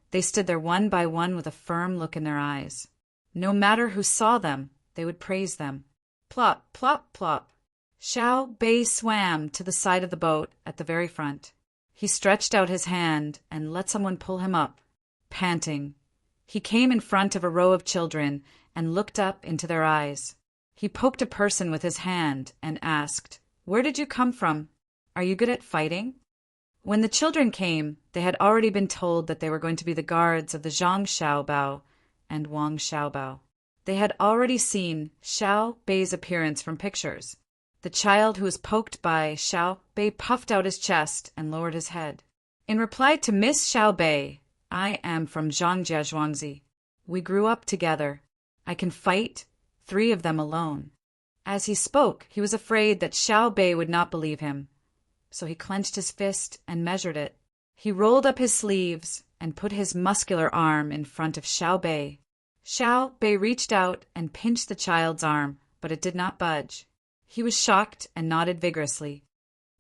they stood there one by one with a firm look in their eyes. No matter who saw them, they would praise them. Plop, plop, plop. Xiao Bei swam to the side of the boat at the very front. He stretched out his hand and let someone pull him up, panting. He came in front of a row of children and looked up into their eyes. He poked a person with his hand and asked, Where did you come from? Are you good at fighting? When the children came, they had already been told that they were going to be the guards of the Zhang Xiaobao and Wang Xiaobao. They had already seen Xiao Bei's appearance from pictures. The child who was poked by Xiao Bei puffed out his chest and lowered his head. In reply to Miss Xiao Bei, I am from Zhangjia Zhuangzi. We grew up together. I can fight 3 of them alone. As he spoke, he was afraid that Xiao Bei would not believe him, so he clenched his fist and measured it. He rolled up his sleeves and put his muscular arm in front of Xiao Bei. Xiao Bei reached out and pinched the child's arm, but it did not budge. He was shocked and nodded vigorously.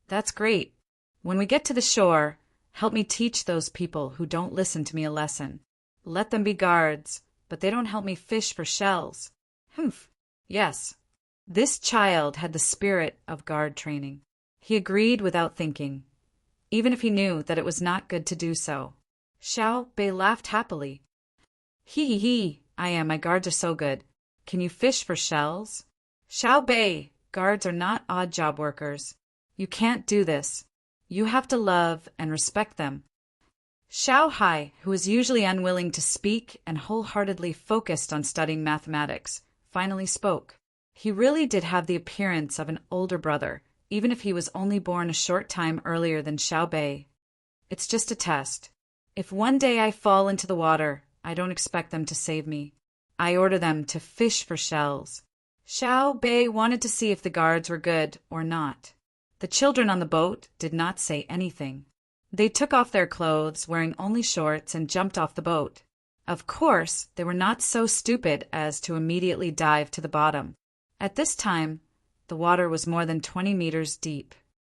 "That's great. When we get to the shore, help me teach those people who don't listen to me a lesson. Let them be guards, but they don't help me fish for shells." Humph. Yes. This child had the spirit of guard training. He agreed without thinking, even if he knew that it was not good to do so. Xiao Bei laughed happily. Hee, my guards are so good. Can you fish for shells?" "Xiao Bei, guards are not odd job workers. You can't do this. You have to love and respect them." Xiao Hai, who was usually unwilling to speak and wholeheartedly focused on studying mathematics, finally spoke. He really did have the appearance of an older brother, even if he was only born a short time earlier than Xiao Bei. "It's just a test. If one day I fall into the water, I don't expect them to save me. I order them to fish for shells." Xiao Bei wanted to see if the guards were good or not. The children on the boat did not say anything. They took off their clothes, wearing only shorts, and jumped off the boat. Of course, they were not so stupid as to immediately dive to the bottom. At this time, the water was more than 20 meters deep.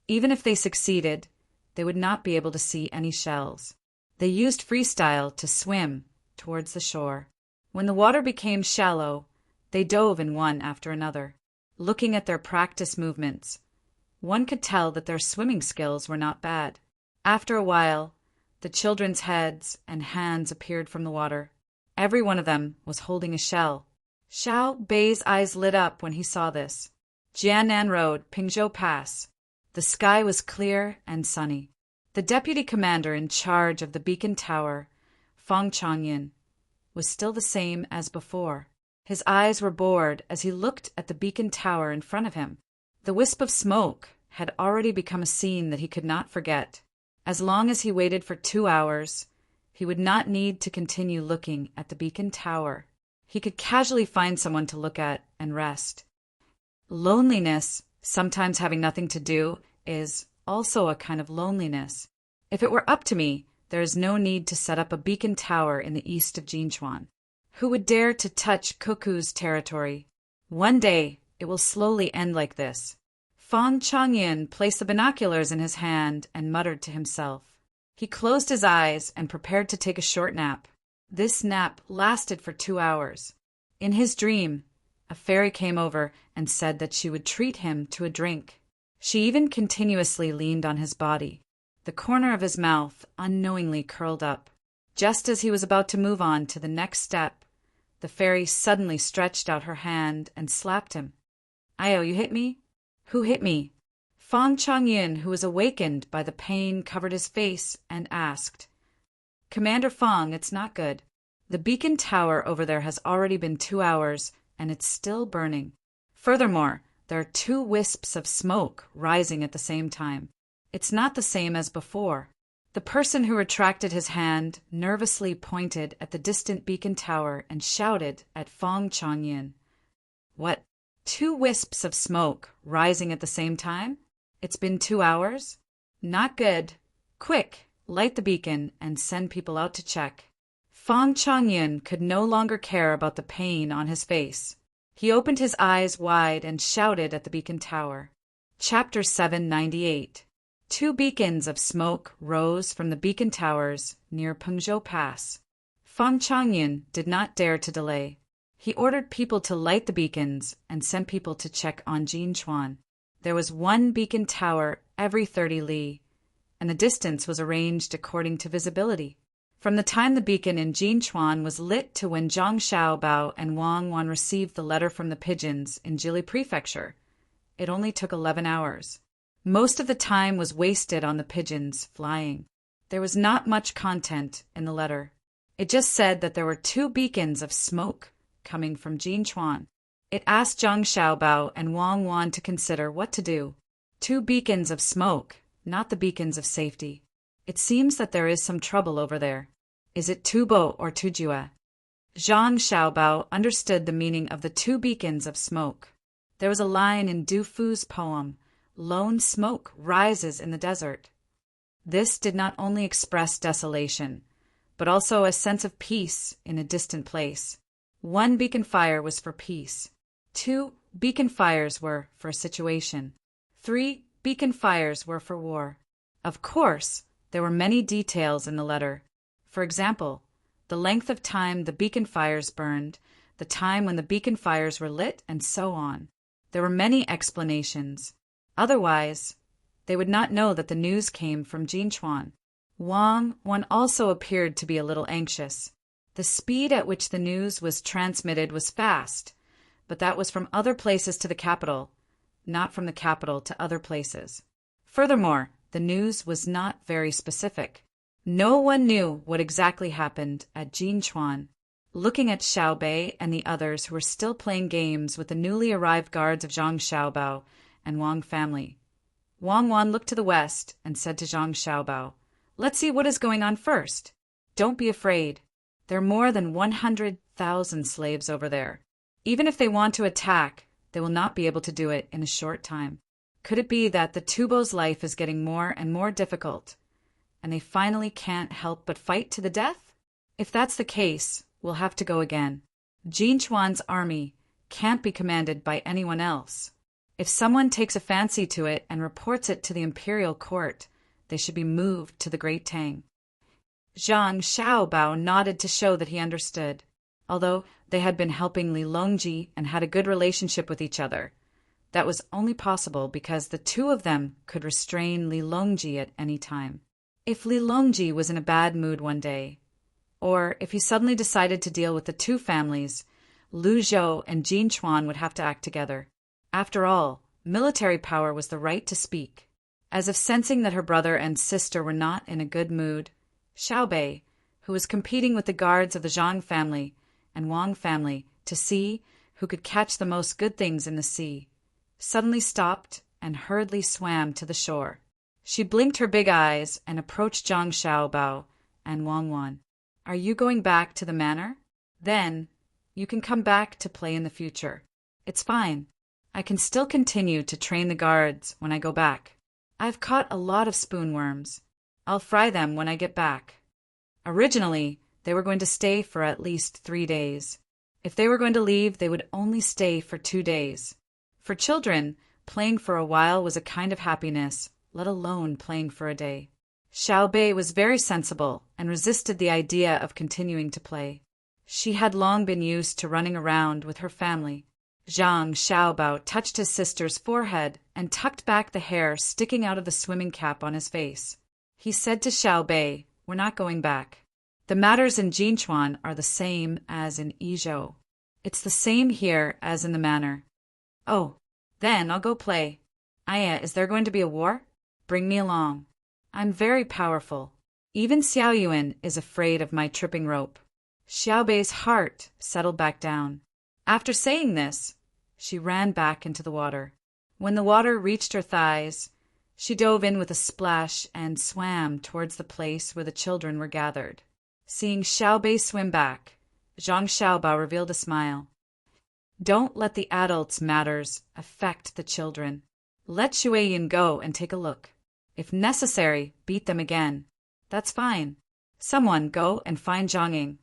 Even if they succeeded, they would not be able to see any shells. They used freestyle to swim towards the shore. When the water became shallow, they dove in one after another. Looking at their practice movements, one could tell that their swimming skills were not bad. After a while, the children's heads and hands appeared from the water. Every one of them was holding a shell. Xiao Bei's eyes lit up when he saw this. Jianan Road, Pingzhou Pass. The sky was clear and sunny. The deputy commander in charge of the beacon tower, Fang Changyin, was still the same as before. His eyes were bored as he looked at the beacon tower in front of him. The wisp of smoke had already become a scene that he could not forget. As long as he waited for 2 hours, he would not need to continue looking at the beacon tower. He could casually find someone to look at and rest. Loneliness, sometimes having nothing to do, is also a kind of loneliness. If it were up to me, there is no need to set up a beacon tower in the east of Jinchuan. Who would dare to touch Cuckoo's territory? One day, it will slowly end like this. Fang Changyin placed the binoculars in his hand and muttered to himself. He closed his eyes and prepared to take a short nap. This nap lasted for 2 hours. In his dream, a fairy came over and said that she would treat him to a drink. She even continuously leaned on his body. The corner of his mouth unknowingly curled up. Just as he was about to move on to the next step, the fairy suddenly stretched out her hand and slapped him. "Ayo, you hit me?" "Who hit me?" Fang Changyin, who was awakened by the pain, covered his face and asked. "Commander Fang, it's not good. The beacon tower over there has already been 2 hours, and it's still burning. Furthermore, there are 2 wisps of smoke rising at the same time. It's not the same as before." The person who retracted his hand nervously pointed at the distant beacon tower and shouted at Fang Changyin. "What? 2 wisps of smoke rising at the same time? It's been 2 hours? Not good. Quick, light the beacon and send people out to check." Fang Changyin could no longer care about the pain on his face. He opened his eyes wide and shouted at the beacon tower. Chapter 798. 2 beacons of smoke rose from the beacon towers near Pengzhou Pass. Fang Changyin did not dare to delay. He ordered people to light the beacons and sent people to check on Jinchuan. There was 1 beacon tower every 30 li, and the distance was arranged according to visibility. From the time the beacon in Jinchuan was lit to when Zhang Xiaobao and Wang Wan received the letter from the pigeons in Jili Prefecture, it only took 11 hours. Most of the time was wasted on the pigeons flying. There was not much content in the letter. It just said that there were 2 beacons of smoke coming from Jinchuan. It asked Zhang Xiaobao and Wang Wan to consider what to do. 2 beacons of smoke, not the beacons of safety. It seems that there is some trouble over there. Is it Tubo or Tujue? Zhang Xiaobao understood the meaning of the 2 beacons of smoke. There was a line in Du Fu's poem, "Lone smoke rises in the desert." This did not only express desolation, but also a sense of peace in a distant place. One beacon fire was for peace. 2 beacon fires were for a situation. 3 beacon fires were for war. Of course, there were many details in the letter. For example, the length of time the beacon fires burned, the time when the beacon fires were lit, and so on. There were many explanations. Otherwise, they would not know that the news came from Jinchuan. Wang Wan also appeared to be a little anxious. The speed at which the news was transmitted was fast, but that was from other places to the capital, not from the capital to other places. Furthermore, the news was not very specific. No one knew what exactly happened at Jinchuan. Looking at Xiaobei and the others who were still playing games with the newly arrived guards of Zhang Xiaobao and Wang family, Wang Wan looked to the west and said to Zhang Xiaobao, "Let's see what is going on first. Don't be afraid. There are more than 100,000 slaves over there. Even if they want to attack, they will not be able to do it in a short time. Could it be that the Tubo's life is getting more and more difficult, and they finally can't help but fight to the death? If that's the case, we'll have to go again. Jinchuan's army can't be commanded by anyone else. If someone takes a fancy to it and reports it to the imperial court, they should be moved to the Great Tang." Zhang Xiaobao nodded to show that he understood. Although they had been helping Li Longji and had a good relationship with each other, that was only possible because the two of them could restrain Li Longji at any time. If Li Longji was in a bad mood one day, or if he suddenly decided to deal with the two families, Lu Zhou and Jinchuan would have to act together. After all, military power was the right to speak. As if sensing that her brother and sister were not in a good mood, Xiaobei, who was competing with the guards of the Zhang family and Wang family to see who could catch the most good things in the sea, suddenly stopped and hurriedly swam to the shore. She blinked her big eyes and approached Zhang Xiaobao and Wang Wan. "Are you going back to the manor? Then you can come back to play in the future. It's fine. I can still continue to train the guards when I go back. I've caught a lot of spoonworms. I'll fry them when I get back." Originally, they were going to stay for at least 3 days. If they were going to leave, they would only stay for 2 days. For children, playing for a while was a kind of happiness, let alone playing for a day. Xiaobei was very sensible and resisted the idea of continuing to play. She had long been used to running around with her family. Zhang Xiaobao touched his sister's forehead and tucked back the hair sticking out of the swimming cap on his face. He said to Xiaobei, "We're not going back. The matters in Jinchuan are the same as in Izhou. It's the same here as in the manor." "Oh, then I'll go play. Aya, is there going to be a war? Bring me along. I'm very powerful. Even Xiao Yuan is afraid of my tripping rope." Xiaobei's heart settled back down. After saying this, she ran back into the water. When the water reached her thighs, she dove in with a splash and swam towards the place where the children were gathered. Seeing Xiaobei swim back, Zhang Xiaobao revealed a smile. "Don't let the adults' matters affect the children. Let Shui Yin go and take a look. If necessary, beat them again. That's fine. Someone go and find Zhang Ying."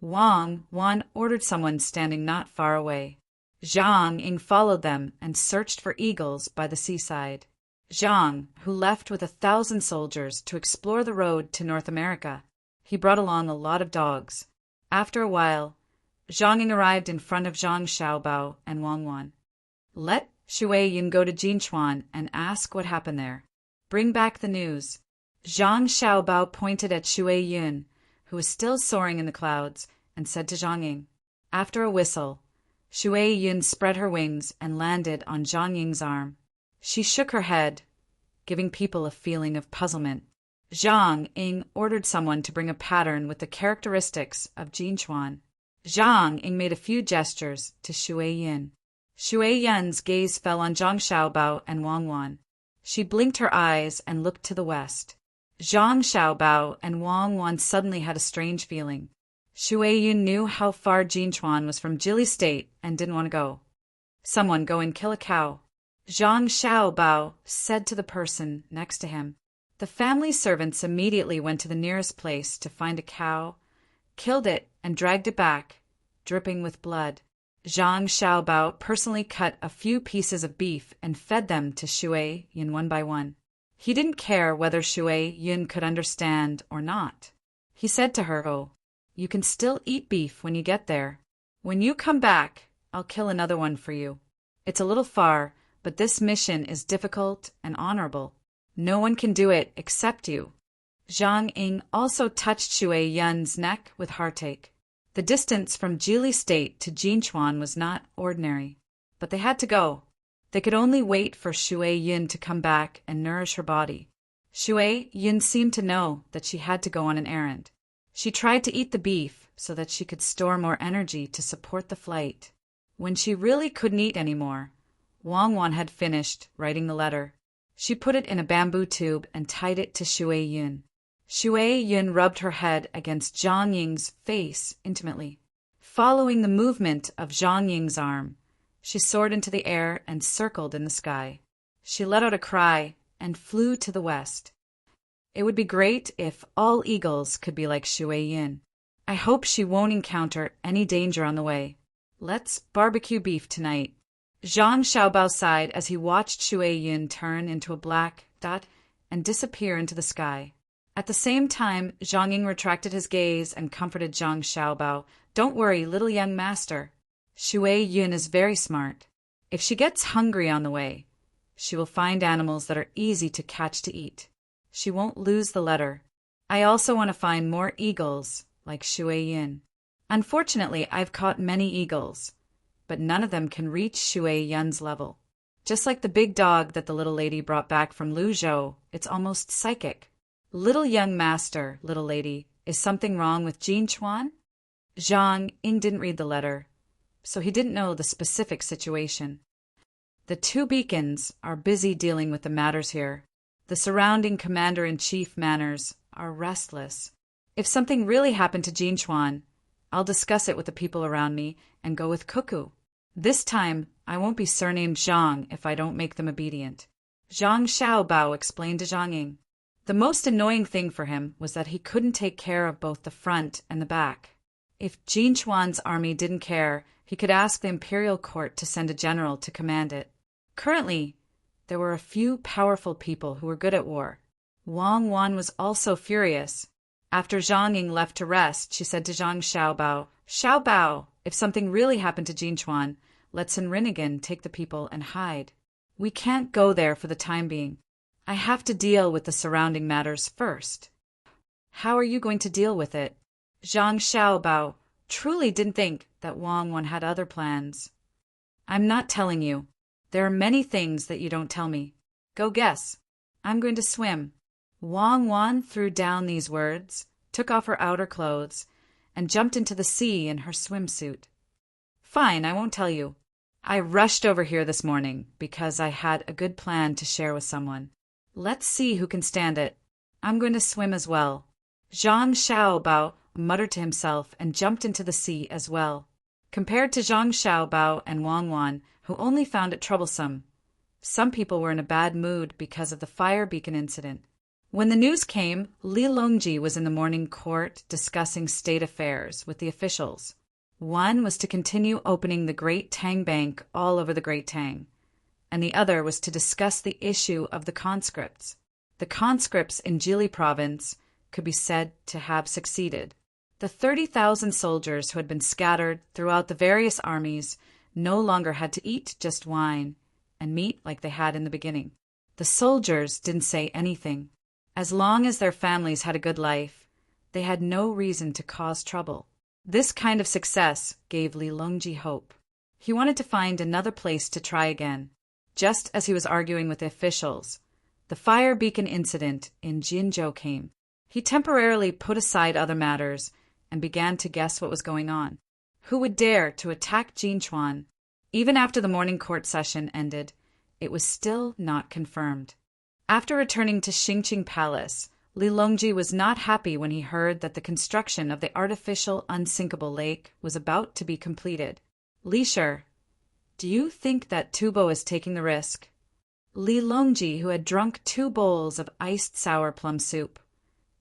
Wang Wan ordered someone standing not far away. Zhang Ying followed them and searched for eagles by the seaside. Zhang, who left with 1,000 soldiers to explore the road to North America, he brought along a lot of dogs. After a while, Zhang Ying arrived in front of Zhang Xiaobao and Wang Wan. "Let Shui Yin go to Jinchuan and ask what happened there. Bring back the news." Zhang Xiaobao pointed at Shui Yin, who was still soaring in the clouds, and said to Zhang Ying. After a whistle, Shui Yin spread her wings and landed on Zhang Ying's arm. She shook her head, giving people a feeling of puzzlement. Zhang Ying ordered someone to bring a pattern with the characteristics of Jinchuan. Zhang Ying made a few gestures to Shui Yin. Shui Yin's gaze fell on Zhang Xiaobao and Wang Wan. She blinked her eyes and looked to the west. Zhang Xiaobao and Wang Wan suddenly had a strange feeling. Shui Yin knew how far Jinchuan was from Jili State and didn't want to go. Someone go and kill a cow. Zhang Xiaobao said to the person next to him. The family servants immediately went to the nearest place to find a cow, killed it, and dragged it back, dripping with blood. Zhang Xiaobao personally cut a few pieces of beef and fed them to Shui Yun one by one. He didn't care whether Shui Yun could understand or not. He said to her, "Oh, you can still eat beef when you get there. When you come back, I'll kill another one for you. It's a little far, but this mission is difficult and honorable. No one can do it except you." Zhang Ying also touched Shui Yun's neck with heartache. The distance from Jili State to Jinchuan was not ordinary, but they had to go. They could only wait for Shui Yun to come back and nourish her body. Shui Yun seemed to know that she had to go on an errand. She tried to eat the beef so that she could store more energy to support the flight. When she really couldn't eat anymore, Wang Wan had finished writing the letter. She put it in a bamboo tube and tied it to Shui Yun. Shui Yun rubbed her head against Zhang Ying's face intimately. Following the movement of Zhang Ying's arm, she soared into the air and circled in the sky. She let out a cry and flew to the west. It would be great if all eagles could be like Shui Yun. I hope she won't encounter any danger on the way. Let's barbecue beef tonight. Zhang Xiaobao sighed as he watched Shui Yun turn into a black dot and disappear into the sky. At the same time, Zhang Ying retracted his gaze and comforted Zhang Xiaobao. "Don't worry, little young master. Shui Yun is very smart. If she gets hungry on the way, she will find animals that are easy to catch to eat. She won't lose the letter. I also want to find more eagles like Shui Yun. Unfortunately, I've caught many eagles, but none of them can reach Shui Yun's level. Just like the big dog that the little lady brought back from Luzhou, it's almost psychic. Little young master, little lady, is something wrong with Jinchuan?" Zhang Ying didn't read the letter, so he didn't know the specific situation. The two beacons are busy dealing with the matters here. The surrounding commander-in-chief manors are restless. If something really happened to Jinchuan, I'll discuss it with the people around me and go with Cuckoo. This time, I won't be surnamed Zhang if I don't make them obedient. Zhang Xiaobao explained to Zhang Ying. The most annoying thing for him was that he couldn't take care of both the front and the back. If Jinchuan's army didn't care, he could ask the imperial court to send a general to command it. Currently, there were a few powerful people who were good at war. Wang Wan was also furious. After Zhang Ying left to rest, she said to Zhang Xiaobao, "Xiaobao, if something really happened to Jinchuan, let Sun Rinnegan take the people and hide. We can't go there for the time being. I have to deal with the surrounding matters first." "How are you going to deal with it?" Zhang Xiaobao truly didn't think that Wang Wan had other plans. "I'm not telling you. There are many things that you don't tell me. Go guess. I'm going to swim." Wang Wan threw down these words, took off her outer clothes, and jumped into the sea in her swimsuit. "Fine, I won't tell you. I rushed over here this morning because I had a good plan to share with someone. Let's see who can stand it. I'm going to swim as well." Zhang Xiaobao muttered to himself and jumped into the sea as well. Compared to Zhang Xiaobao and Wang Wan, who only found it troublesome, some people were in a bad mood because of the fire beacon incident. When the news came, Li Longji was in the morning court discussing state affairs with the officials. One was to continue opening the Great Tang Bank all over the Great Tang, and the other was to discuss the issue of the conscripts. The conscripts in Jili province could be said to have succeeded. The 30,000 soldiers who had been scattered throughout the various armies no longer had to eat just wine and meat like they had in the beginning. The soldiers didn't say anything. As long as their families had a good life, they had no reason to cause trouble. This kind of success gave Li Longji hope. He wanted to find another place to try again. Just as he was arguing with the officials, the fire beacon incident in Jinzhou came. He temporarily put aside other matters and began to guess what was going on. Who would dare to attack Jinchuan? Even after the morning court session ended, it was still not confirmed. After returning to Xingqing Palace, Li Longji was not happy when he heard that the construction of the artificial unsinkable lake was about to be completed. "Li Shi, Do you think that Tubo is taking the risk? Li Longji, who had drunk 2 bowls of iced sour plum soup,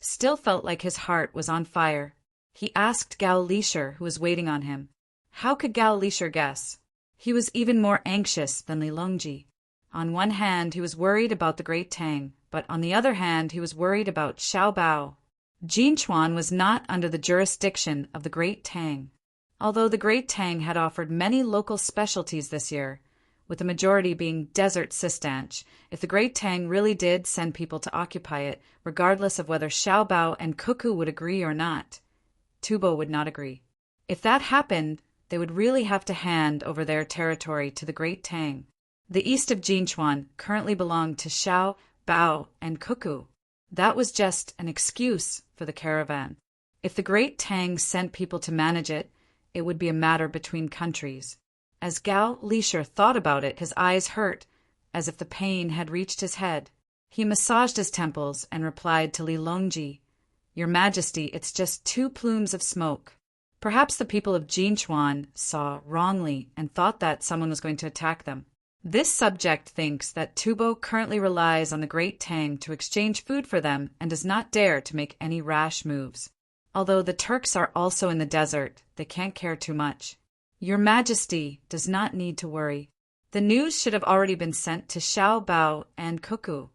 still felt like his heart was on fire. He asked Gao Lisher, who was waiting on him. How could Gao Lisher guess? He was even more anxious than Li Longji. On one hand, he was worried about the great Tang, but on the other hand, he was worried about Xiao Bao. Jinchuan was not under the jurisdiction of the great Tang. Although the great Tang had offered many local specialties this year, with the majority being desert sistanch, if the great Tang really did send people to occupy it, regardless of whether Xiao Bao and Cuckoo would agree or not, Tubo would not agree. If that happened, they would really have to hand over their territory to the great Tang. The east of Jinchuan currently belonged to Xiao, Bao, and Cuckoo. That was just an excuse for the caravan. If the great Tang sent people to manage it, it would be a matter between countries. As Gao Lisher thought about it, his eyes hurt, as if the pain had reached his head. He massaged his temples and replied to Li Longji, "Your Majesty, it's just 2 plumes of smoke." Perhaps the people of Jinchuan saw wrongly and thought that someone was going to attack them. This subject thinks that Tubo currently relies on the great Tang to exchange food for them and does not dare to make any rash moves. Although the Turks are also in the desert, they can't care too much. Your Majesty does not need to worry. The news should have already been sent to Xiao Bao and Cuckoo.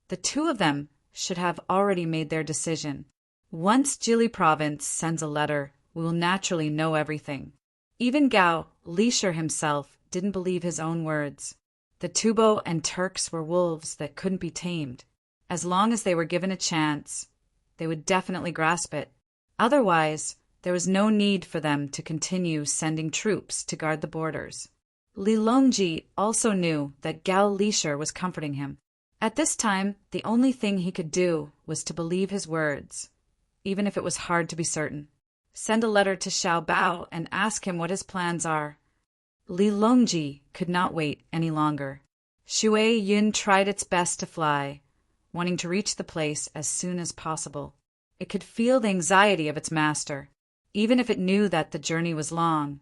The 2 of them should have already made their decision. Once Jili Province sends a letter, we will naturally know everything. Even Gao Lisher himself didn't believe his own words. The Tubo and Turks were wolves that couldn't be tamed. As long as they were given a chance, they would definitely grasp it. Otherwise, there was no need for them to continue sending troops to guard the borders. Li Longji also knew that Gao Lisher was comforting him. At this time, the only thing he could do was to believe his words, even if it was hard to be certain. Send a letter to Xiao Bao and ask him what his plans are. Li Longji could not wait any longer. Shui Yun tried its best to fly, wanting to reach the place as soon as possible. It could feel the anxiety of its master. Even if it knew that the journey was long,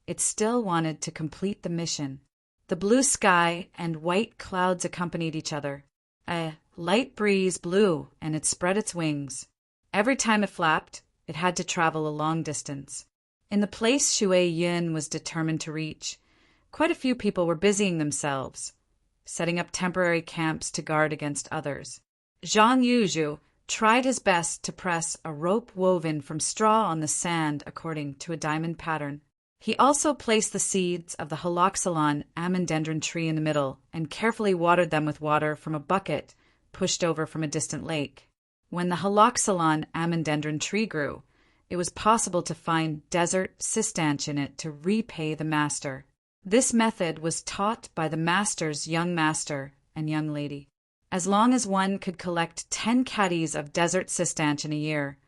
it still wanted to complete the mission. The blue sky and white clouds accompanied each other. A light breeze blew and it spread its wings. Every time it flapped, it had to travel a long distance. In the place Shui Yun was determined to reach, quite a few people were busying themselves, setting up temporary camps to guard against others. Zhang Yuzhu tried his best to press a rope woven from straw on the sand according to a diamond pattern. He also placed the seeds of the haloxylon amandendron tree in the middle and carefully watered them with water from a bucket pushed over from a distant lake. When the haloxylon amandendron tree grew, it was possible to find desert sistanch in it to repay the master. This method was taught by the master's young master and young lady. As long as one could collect 10 caddies of desert sistanch in a year,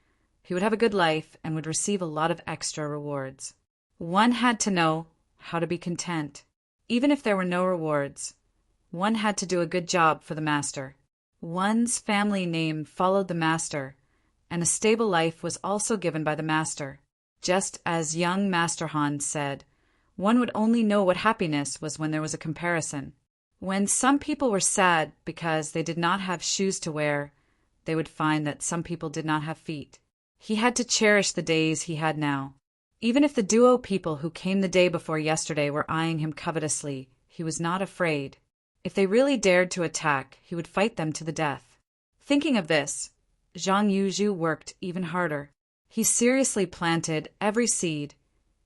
he would have a good life and would receive a lot of extra rewards. One had to know how to be content. Even if there were no rewards, one had to do a good job for the master. One's family name followed the master, and a stable life was also given by the master. Just as young Master Han said, one would only know what happiness was when there was a comparison. When some people were sad because they did not have shoes to wear, they would find that some people did not have feet. He had to cherish the days he had now. Even if the duo people who came the day before yesterday were eyeing him covetously, he was not afraid. If they really dared to attack, he would fight them to the death. Thinking of this, Zhang Yuzhu worked even harder. He seriously planted every seed,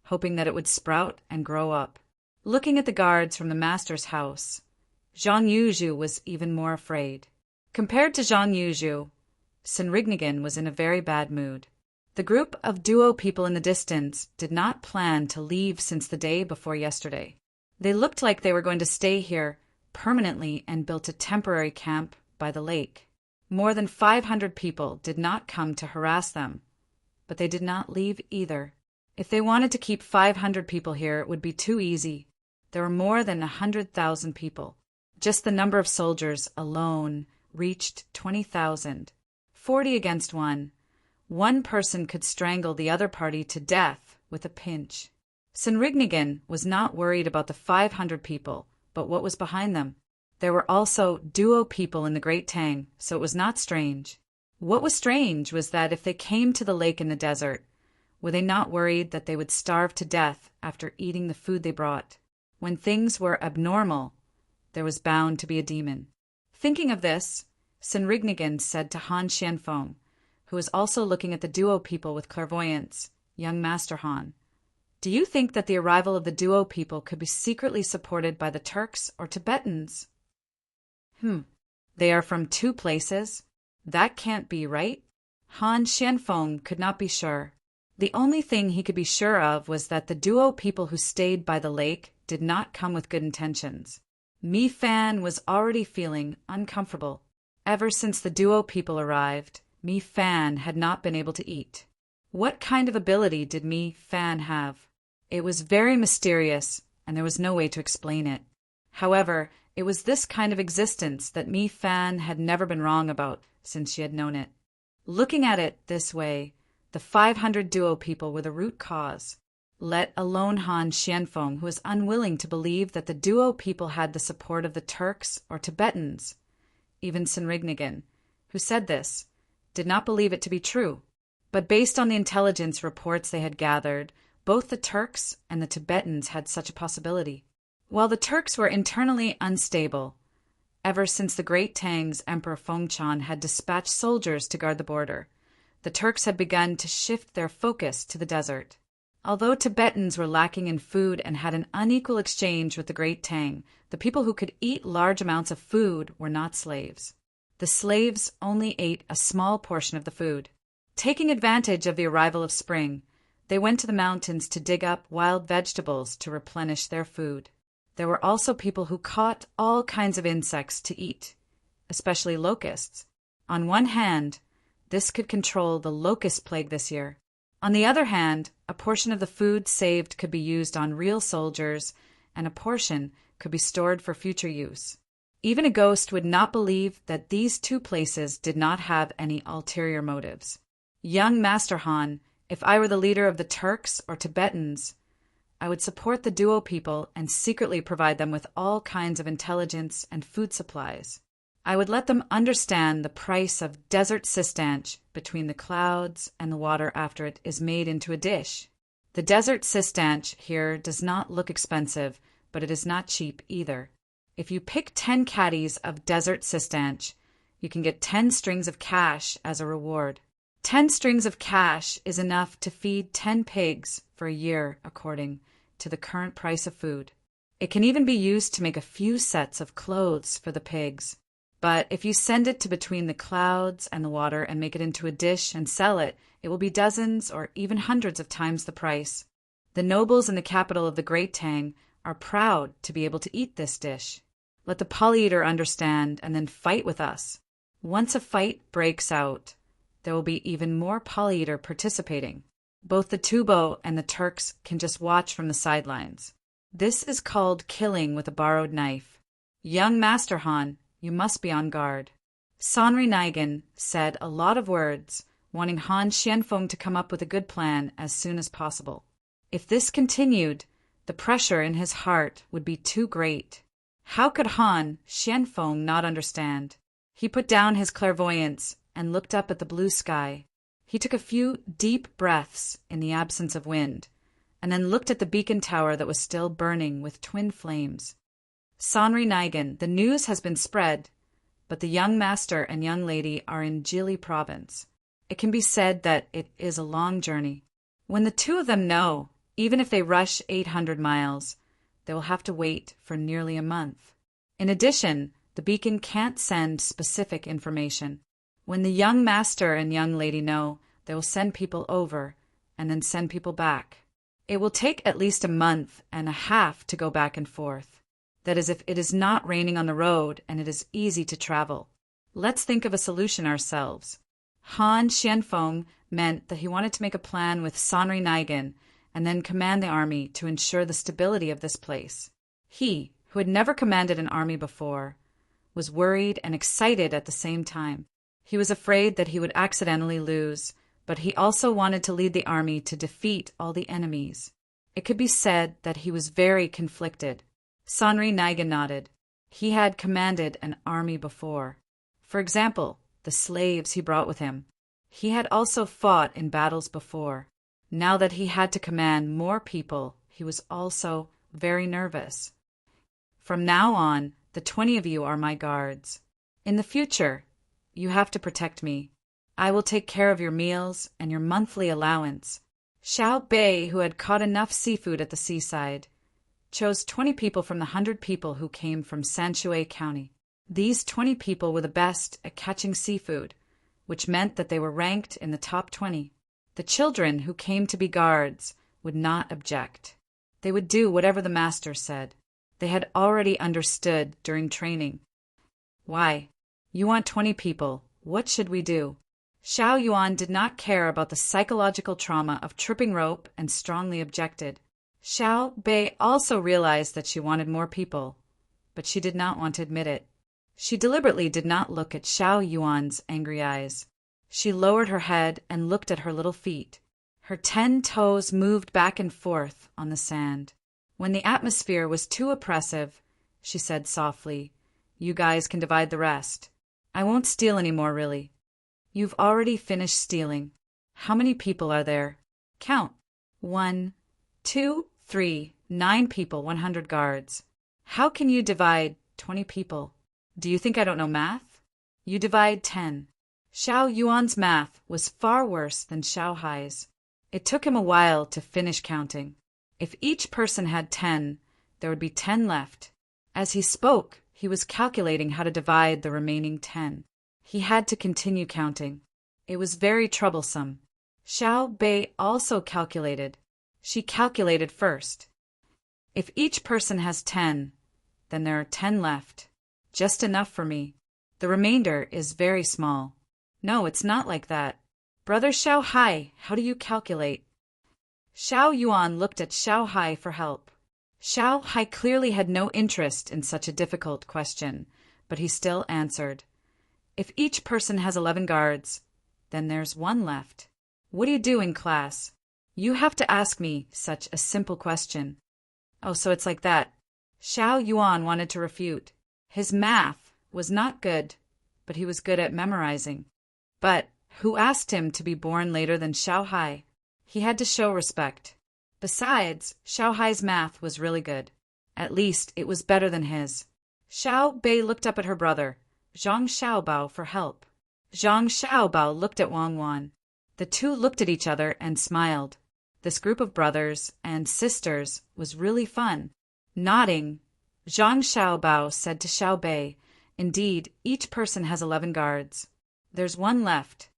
hoping that it would sprout and grow up. Looking at the guards from the master's house, Zhang Yuzhu was even more afraid. Compared to Zhang Yuzhu, Senrignigan was in a very bad mood. The group of duo people in the distance did not plan to leave since the day before yesterday. They looked like they were going to stay here permanently and built a temporary camp by the lake. More than 500 people did not come to harass them, but they did not leave either. If they wanted to keep 500 people here, it would be too easy. There were more than 100,000 people. Just the number of soldiers alone reached 20,000. 40 against 1. One person could strangle the other party to death with a pinch. Sinrignigan was not worried about the 500 people, but what was behind them. There were also duo people in the Great Tang, so it was not strange. What was strange was that if they came to the lake in the desert, were they not worried that they would starve to death after eating the food they brought? When things were abnormal, there was bound to be a demon. Thinking of this, Sinrignigan said to Han Xianfeng, who was also looking at the duo people with clairvoyance, "Young Master Han, do you think that the arrival of the duo people could be secretly supported by the Turks or Tibetans?" They are from two places? That can't be right. Han Xianfeng could not be sure. The only thing he could be sure of was that the duo people who stayed by the lake did not come with good intentions. Mi Fan was already feeling uncomfortable. Ever since the duo people arrived, Mi Fan had not been able to eat. What kind of ability did Mi Fan have? It was very mysterious, and there was no way to explain it. However, it was this kind of existence that Mi Fan had never been wrong about since she had known it. Looking at it this way, the 500 duo people were the root cause, let alone Han Xianfeng, who was unwilling to believe that the duo people had the support of the Turks or Tibetans. Even Sinrignigan, who said this, did not believe it to be true. But based on the intelligence reports they had gathered, both the Turks and the Tibetans had such a possibility. While the Turks were internally unstable, ever since the Great Tang's Emperor Fengchan had dispatched soldiers to guard the border, the Turks had begun to shift their focus to the desert. Although Tibetans were lacking in food and had an unequal exchange with the Great Tang, the people who could eat large amounts of food were not slaves. The slaves only ate a small portion of the food. Taking advantage of the arrival of spring, they went to the mountains to dig up wild vegetables to replenish their food. There were also people who caught all kinds of insects to eat, especially locusts. On one hand, this could control the locust plague this year. On the other hand, a portion of the food saved could be used on real soldiers, and a portion could be stored for future use. Even a ghost would not believe that these two places did not have any ulterior motives. Young Master Han, if I were the leader of the Turks or Tibetans, I would support the duo people and secretly provide them with all kinds of intelligence and food supplies. I would let them understand the price of desert sistanch between the clouds and the water after it is made into a dish. The desert sistanch here does not look expensive, but it is not cheap either. If you pick 10 caddies of desert sistanch, you can get 10 strings of cash as a reward. 10 strings of cash is enough to feed 10 pigs for a year, according to the current price of food. It can even be used to make a few sets of clothes for the pigs. But if you send it to between the clouds and the water and make it into a dish and sell it, it will be dozens or even hundreds of times the price. The nobles in the capital of the Great Tang are proud to be able to eat this dish. Let the Polyeater understand and then fight with us. Once a fight breaks out, there will be even more Polyeater participating. Both the Tubo and the Turks can just watch from the sidelines. This is called killing with a borrowed knife. Young Master Han, you must be on guard. Sanri Nigan said a lot of words, wanting Han Xianfeng to come up with a good plan as soon as possible. If this continued, the pressure in his heart would be too great. How could Han Xianfeng not understand? He put down his clairvoyance and looked up at the blue sky. He took a few deep breaths in the absence of wind, and then looked at the beacon tower that was still burning with twin flames. Sanri Nigan, the news has been spread, but the young master and young lady are in Jili province. It can be said that it is a long journey. When the two of them know, even if they rush 800 miles, they will have to wait for nearly a month. In addition, the beacon can't send specific information. When the young master and young lady know, they will send people over and then send people back. It will take at least a month and a half to go back and forth. That is if it is not raining on the road and it is easy to travel. Let's think of a solution ourselves. Han Xianfeng meant that he wanted to make a plan with Sanri Nigan and then command the army to ensure the stability of this place. He, who had never commanded an army before, was worried and excited at the same time. He was afraid that he would accidentally lose, but he also wanted to lead the army to defeat all the enemies. It could be said that he was very conflicted. Sanri Naiga nodded. He had commanded an army before. For example, the slaves he brought with him. He had also fought in battles before. Now that he had to command more people, he was also very nervous. From now on, the 20 of you are my guards. In the future, you have to protect me. I will take care of your meals and your monthly allowance. Xiao Bei, who had caught enough seafood at the seaside, chose 20 people from the 100 people who came from Sanshui County. These 20 people were the best at catching seafood, which meant that they were ranked in the top 20. The children who came to be guards would not object. They would do whatever the master said. They had already understood during training. Why? You want 20 people. What should we do? Xiao Yuan did not care about the psychological trauma of tripping rope and strongly objected. Xiao Bei also realized that she wanted more people, but she did not want to admit it. She deliberately did not look at Xiao Yuan's angry eyes. She lowered her head and looked at her little feet. Her 10 toes moved back and forth on the sand. When the atmosphere was too oppressive, she said softly, "You guys can divide the rest. I won't steal any more, really. You've already finished stealing. How many people are there? Count. 1, 2, 3, 9 people, 100 guards. How can you divide 20 people? Do you think I don't know math? You divide 10. Xiao Yuan's math was far worse than Xiao Hai's. It took him a while to finish counting. If each person had 10, there would be 10 left. As he spoke, he was calculating how to divide the remaining 10. He had to continue counting. It was very troublesome. Xiao Bei also calculated. She calculated first. If each person has 10, then there are 10 left. Just enough for me. The remainder is very small. No, it's not like that. Brother Xiao Hai, how do you calculate? Xiao Yuan looked at Xiao Hai for help. Xiao Hai clearly had no interest in such a difficult question, but he still answered. If each person has 11 guards, then there's 1 left. What do you do in class? You have to ask me such a simple question. Oh, so it's like that. Xiao Yuan wanted to refute. His math was not good, but he was good at memorizing. But who asked him to be born later than Xiao Hai? He had to show respect. Besides, Xiao Hai's math was really good. At least it was better than his. Xiao Bei looked up at her brother, Zhang Xiaobao, for help. Zhang Xiaobao looked at Wang Wan. The two looked at each other and smiled. This group of brothers and sisters was really fun. Nodding, Zhang Xiaobao said to Xiao Bei, "Indeed, each person has 11 guards. There's 1 left.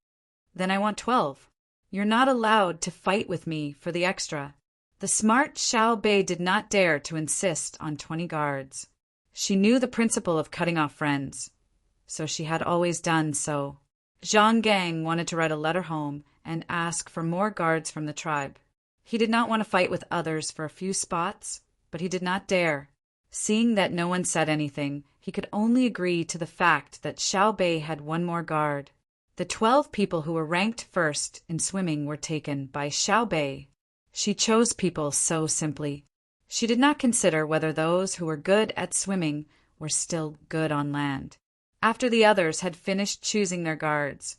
Then I want 12. You're not allowed to fight with me for the extra." The smart Xiao Bei did not dare to insist on 20 guards. She knew the principle of cutting off friends, so she had always done so. Zhang Gang wanted to write a letter home and ask for more guards from the tribe. He did not want to fight with others for a few spots, but he did not dare. Seeing that no one said anything, he could only agree to the fact that Xiao Bei had 1 more guard. The 12 people who were ranked first in swimming were taken by Xiao Bei. She chose people so simply. She did not consider whether those who were good at swimming were still good on land. After the others had finished choosing their guards,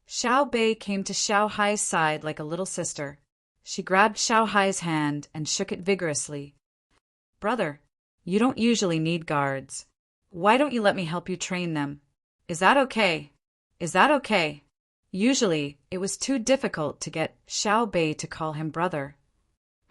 Xiao Bei came to Xiao Hai's side like a little sister. She grabbed Xiao Hai's hand and shook it vigorously. "Brother, you don't usually need guards. Why don't you let me help you train them? Is that okay? Is that okay?" Usually, it was too difficult to get Xiao Bei to call him brother.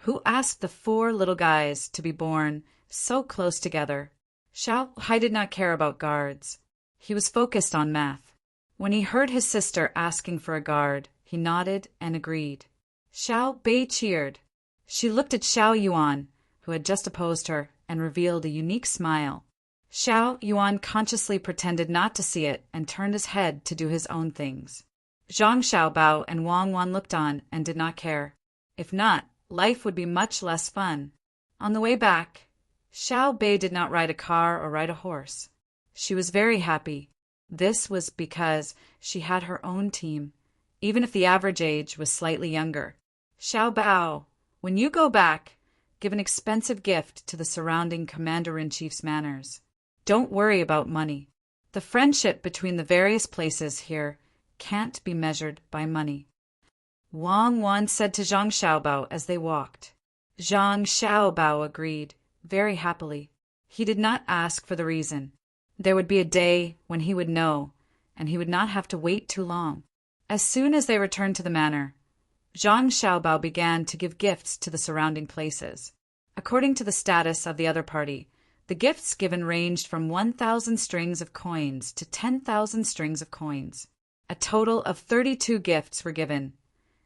Who asked the 4 little guys to be born so close together? Xiao Hai did not care about guards. He was focused on math. When he heard his sister asking for a guard, he nodded and agreed. Xiao Bei cheered. She looked at Xiao Yuan, who had just opposed her, and revealed a unique smile. Xiao Yuan consciously pretended not to see it and turned his head to do his own things. Zhang Xiaobao and Wang Wan looked on and did not care. If not, life would be much less fun. On the way back, Xiao Bei did not ride a car or ride a horse. She was very happy. This was because she had her own team, even if the average age was slightly younger. "Xiao Bao, when you go back, give an expensive gift to the surrounding commander-in-chief's manors. Don't worry about money. The friendship between the various places here can't be measured by money. Wang Wan said to Zhang Xiaobao as they walked. Zhang Xiaobao agreed, very happily. He did not ask for the reason. There would be a day when he would know, and he would not have to wait too long. As soon as they returned to the manor, Zhang Xiaobao began to give gifts to the surrounding places. According to the status of the other party, the gifts given ranged from 1,000 strings of coins to 10,000 strings of coins. A total of 32 gifts were given,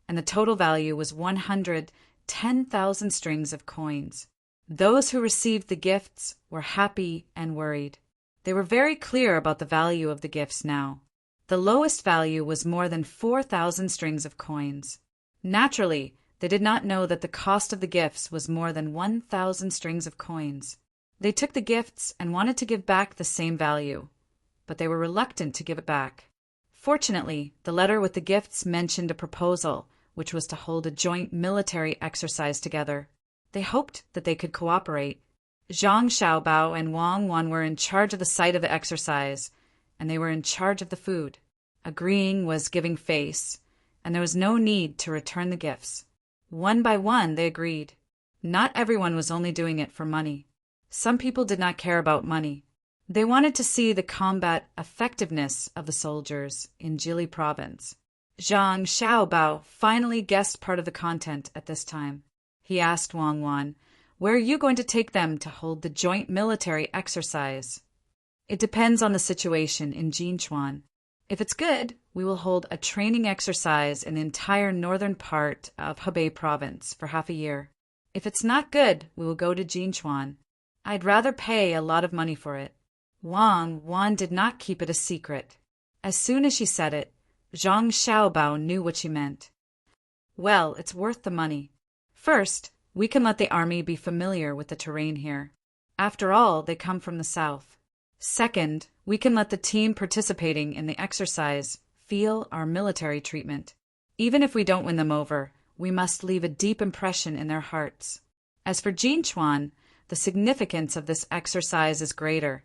and the total value was 110,000 strings of coins. Those who received the gifts were happy and worried. They were very clear about the value of the gifts now. The lowest value was more than 4,000 strings of coins. Naturally, they did not know that the cost of the gifts was more than 1,000 strings of coins. They took the gifts and wanted to give back the same value, but they were reluctant to give it back. Fortunately, the letter with the gifts mentioned a proposal, which was to hold a joint military exercise together. They hoped that they could cooperate. Zhang Xiaobao and Wang Wan were in charge of the site of the exercise, and they were in charge of the food. Agreeing was giving face, and there was no need to return the gifts. One by one, they agreed. Not everyone was only doing it for money. Some people did not care about money. They wanted to see the combat effectiveness of the soldiers in Jili province. Zhang Xiaobao finally guessed part of the content at this time. He asked Wang Wan, "Where are you going to take them to hold the joint military exercise?" "It depends on the situation in Jinchuan. If it's good, we will hold a training exercise in the entire northern part of Hebei province for half a year. If it's not good, we will go to Jinchuan. I'd rather pay a lot of money for it." Wang Wan did not keep it a secret. As soon as she said it, Zhang Xiaobao knew what she meant. "Well, it's worth the money. First, we can let the army be familiar with the terrain here. After all, they come from the south. Second, we can let the team participating in the exercise feel our military treatment. Even if we don't win them over, we must leave a deep impression in their hearts. As for Jinchuan, the significance of this exercise is greater,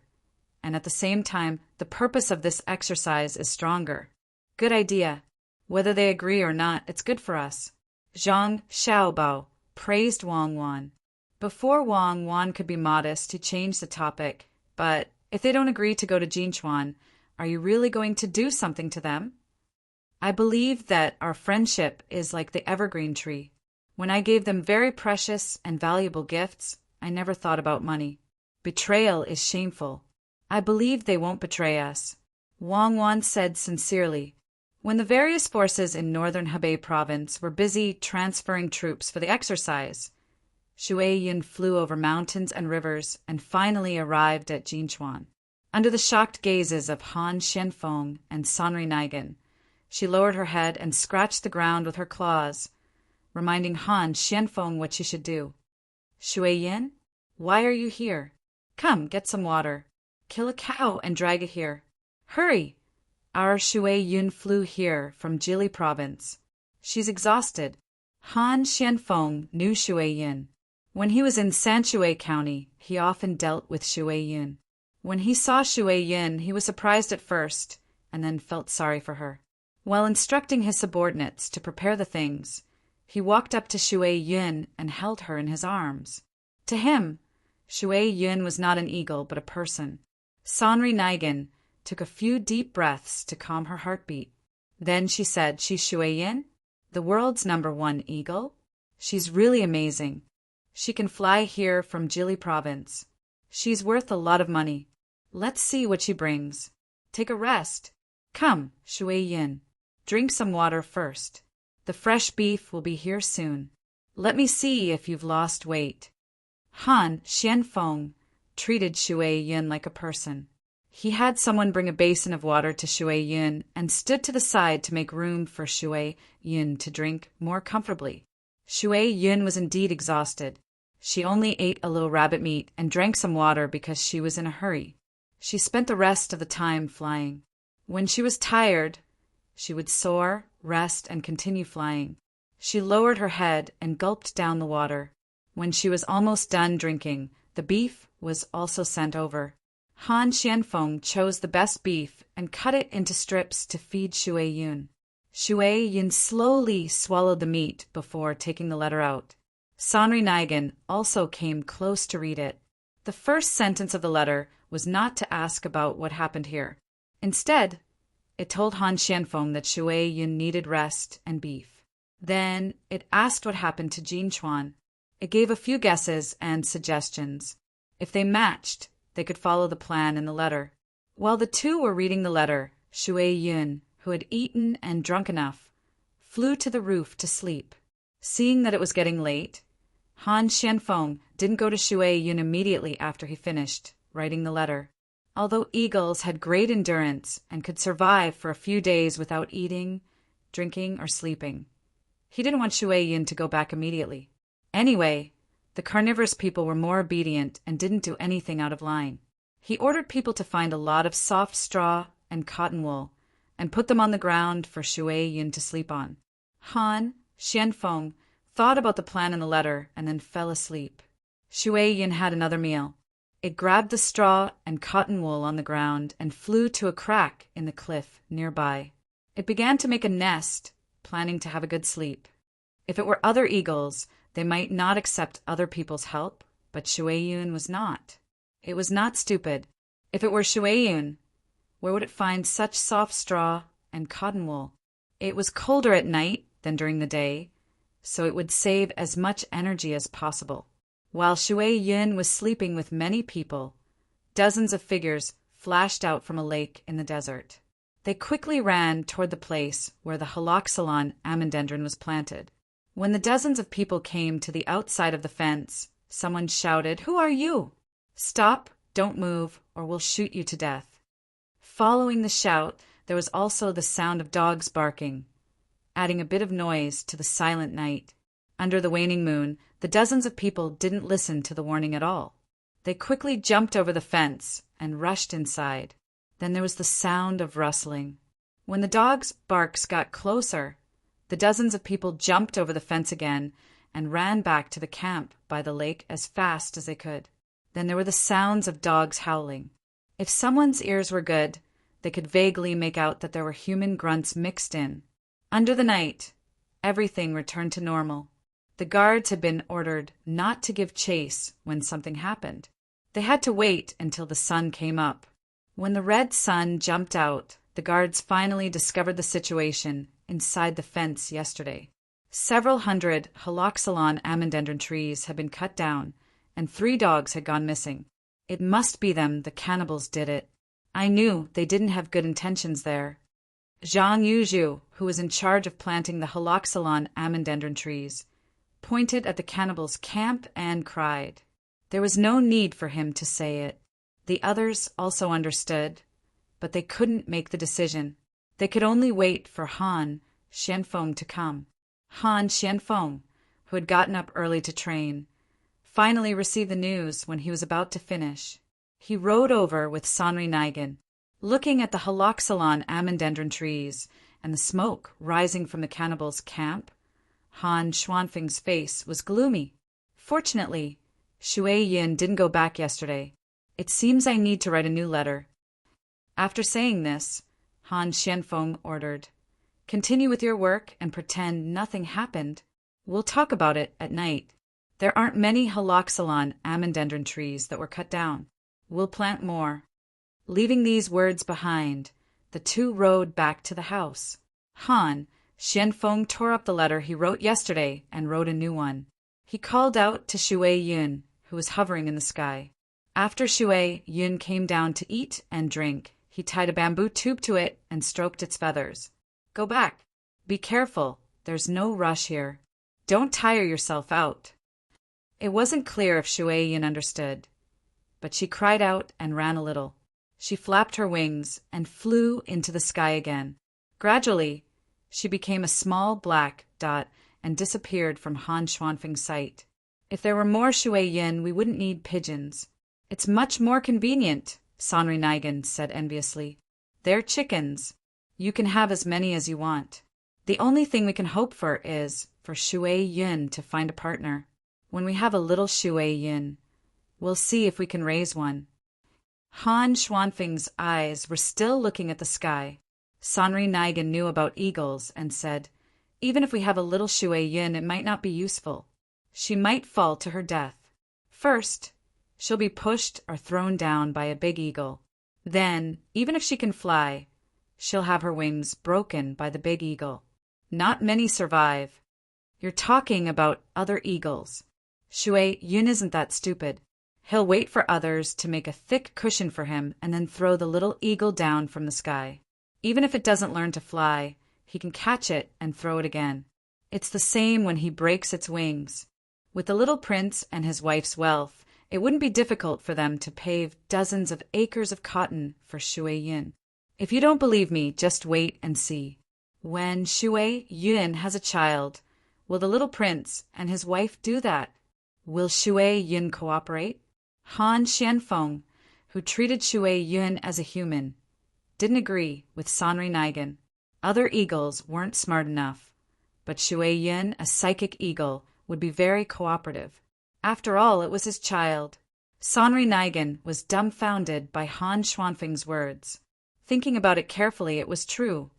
and at the same time, the purpose of this exercise is stronger. Good idea. Whether they agree or not, it's good for us." Zhang Xiaobao praised Wang Wan. Before Wang Wan could be modest, he changed the topic. "But if they don't agree to go to Jinchuan, are you really going to do something to them?" "I believe that our friendship is like the evergreen tree. When I gave them very precious and valuable gifts, I never thought about money. Betrayal is shameful. I believe they won't betray us," Wang Wan said sincerely. When the various forces in northern Hebei province were busy transferring troops for the exercise, Shui Yun flew over mountains and rivers and finally arrived at Jinchuan. Under the shocked gazes of Han Xianfeng and Sanri Naigan, she lowered her head and scratched the ground with her claws, reminding Han Xianfeng what she should do. "Shui Yin, why are you here? Come, get some water. Kill a cow and drag it here. Hurry! Our Shui Yun flew here from Jili province. She's exhausted." Han Xianfeng knew Shui Yun. When he was in Sanshui County, he often dealt with Shui Yun. When he saw Shui Yun, he was surprised at first, and then felt sorry for her. While instructing his subordinates to prepare the things, he walked up to Shui Yun and held her in his arms. To him, Shui Yun was not an eagle, but a person. Sanri Naigan took a few deep breaths to calm her heartbeat. Then she said, "She's Shui Yin, the world's #1 eagle. She's really amazing. She can fly here from Jili province. She's worth a lot of money. Let's see what she brings. Take a rest. Come, Shui Yin, drink some water first. The fresh beef will be here soon. Let me see if you've lost weight." Han Xianfeng treated Shui Yun like a person. He had someone bring a basin of water to Shui Yun and stood to the side to make room for Shui Yun to drink more comfortably. Shui Yun was indeed exhausted. She only ate a little rabbit meat and drank some water because she was in a hurry. She spent the rest of the time flying. When she was tired, she would soar, rest, and continue flying. She lowered her head and gulped down the water. When she was almost done drinking, the beef was also sent over. Han Xianfeng chose the best beef and cut it into strips to feed Shui Yun. Shui Yun slowly swallowed the meat before taking the letter out. Sanri Nigan also came close to read it. The first sentence of the letter was not to ask about what happened here. Instead, it told Han Xianfeng that Shui Yun needed rest and beef. Then it asked what happened to Jin Chuan. It gave a few guesses and suggestions. If they matched, they could follow the plan in the letter. While the two were reading the letter, Shui Yun, who had eaten and drunk enough, flew to the roof to sleep. Seeing that it was getting late, Han Xianfeng didn't go to Shui Yun immediately after he finished writing the letter. Although eagles had great endurance and could survive for a few days without eating, drinking, or sleeping, he didn't want Shui Yun to go back immediately. Anyway, the carnivorous people were more obedient and didn't do anything out of line. He ordered people to find a lot of soft straw and cotton wool and put them on the ground for Shui Yun to sleep on. Han Xianfeng thought about the plan in the letter and then fell asleep. Shui Yun had another meal. It grabbed the straw and cotton wool on the ground and flew to a crack in the cliff nearby. It began to make a nest, planning to have a good sleep. If it were other eagles, they might not accept other people's help, but Shui Yun was not. It was not stupid. If it were Shui Yun, where would it find such soft straw and cotton wool? It was colder at night than during the day, so it would save as much energy as possible. While Shui Yun was sleeping with many people, dozens of figures flashed out from a lake in the desert. They quickly ran toward the place where the haloxylon amandendron was planted. When the dozens of people came to the outside of the fence, someone shouted, "Who are you? Stop, don't move, or we'll shoot you to death." Following the shout, there was also the sound of dogs barking, adding a bit of noise to the silent night. Under the waning moon, the dozens of people didn't listen to the warning at all. They quickly jumped over the fence and rushed inside. Then there was the sound of rustling. When the dogs' barks got closer, the dozens of people jumped over the fence again and ran back to the camp by the lake as fast as they could. Then there were the sounds of dogs howling. If someone's ears were good, they could vaguely make out that there were human grunts mixed in. Under the night, everything returned to normal. The guards had been ordered not to give chase when something happened. They had to wait until the sun came up. When the red sun jumped out, the guards finally discovered the situation inside the fence yesterday. Several hundred haloxylon amandendron trees had been cut down, and 3 dogs had gone missing. It must be them, the cannibals did it. I knew they didn't have good intentions there. Zhang Yuzhu, who was in charge of planting the haloxylon amandendron trees, pointed at the cannibals' camp and cried. There was no need for him to say it. The others also understood, but they couldn't make the decision. They could only wait for Han Xianfeng to come. Han Xianfeng, who had gotten up early to train, finally received the news when he was about to finish. He rode over with Sanri Nigan, looking at the haloxylon amandendron trees and the smoke rising from the cannibals' camp. Han Xuanfeng's face was gloomy. Fortunately, Shui Yun didn't go back yesterday. It seems I need to write a new letter. After saying this, Han Xianfeng ordered, "Continue with your work and pretend nothing happened. We'll talk about it at night. There aren't many haloxylon amandendron trees that were cut down. We'll plant more." Leaving these words behind, the two rode back to the house. Han Xianfeng tore up the letter he wrote yesterday and wrote a new one. He called out to Shui Yun, who was hovering in the sky. After Shui Yun came down to eat and drink, he tied a bamboo tube to it and stroked its feathers. "Go back. Be careful. There's no rush here. Don't tire yourself out." It wasn't clear if Shui Yun understood, but she cried out and ran a little. She flapped her wings and flew into the sky again. Gradually, she became a small black dot and disappeared from Han Xuanfeng's sight. "If there were more Shui Yun, we wouldn't need pigeons." "It's much more convenient," Sanri Nigan said enviously. "They're chickens. You can have as many as you want. The only thing we can hope for is for Shui Yun to find a partner." When we have a little shui yin, we'll see if we can raise one. Han Xuanfeng's eyes were still looking at the sky. Sanri Nigan knew about eagles and said, even if we have a little shui yin, it might not be useful. She might fall to her death. First, she'll be pushed or thrown down by a big eagle. Then, even if she can fly, she'll have her wings broken by the big eagle. Not many survive. You're talking about other eagles. Shui Yun isn't that stupid. He'll wait for others to make a thick cushion for him and then throw the little eagle down from the sky. Even if it doesn't learn to fly, he can catch it and throw it again. It's the same when he breaks its wings. With the little prince and his wife's wealth, it wouldn't be difficult for them to pave dozens of acres of cotton for Shui Yun. If you don't believe me, just wait and see. When Shui Yun has a child, will the little prince and his wife do that? Will Shui Yun cooperate? Han Xianfeng, who treated Shui Yun as a human, didn't agree with Sanri Nigan. Other eagles weren't smart enough, but Shui Yun, a psychic eagle, would be very cooperative. After all, it was his child. Sanri Nigan was dumbfounded by Han Xuanfeng's words. Thinking about it carefully, it was true.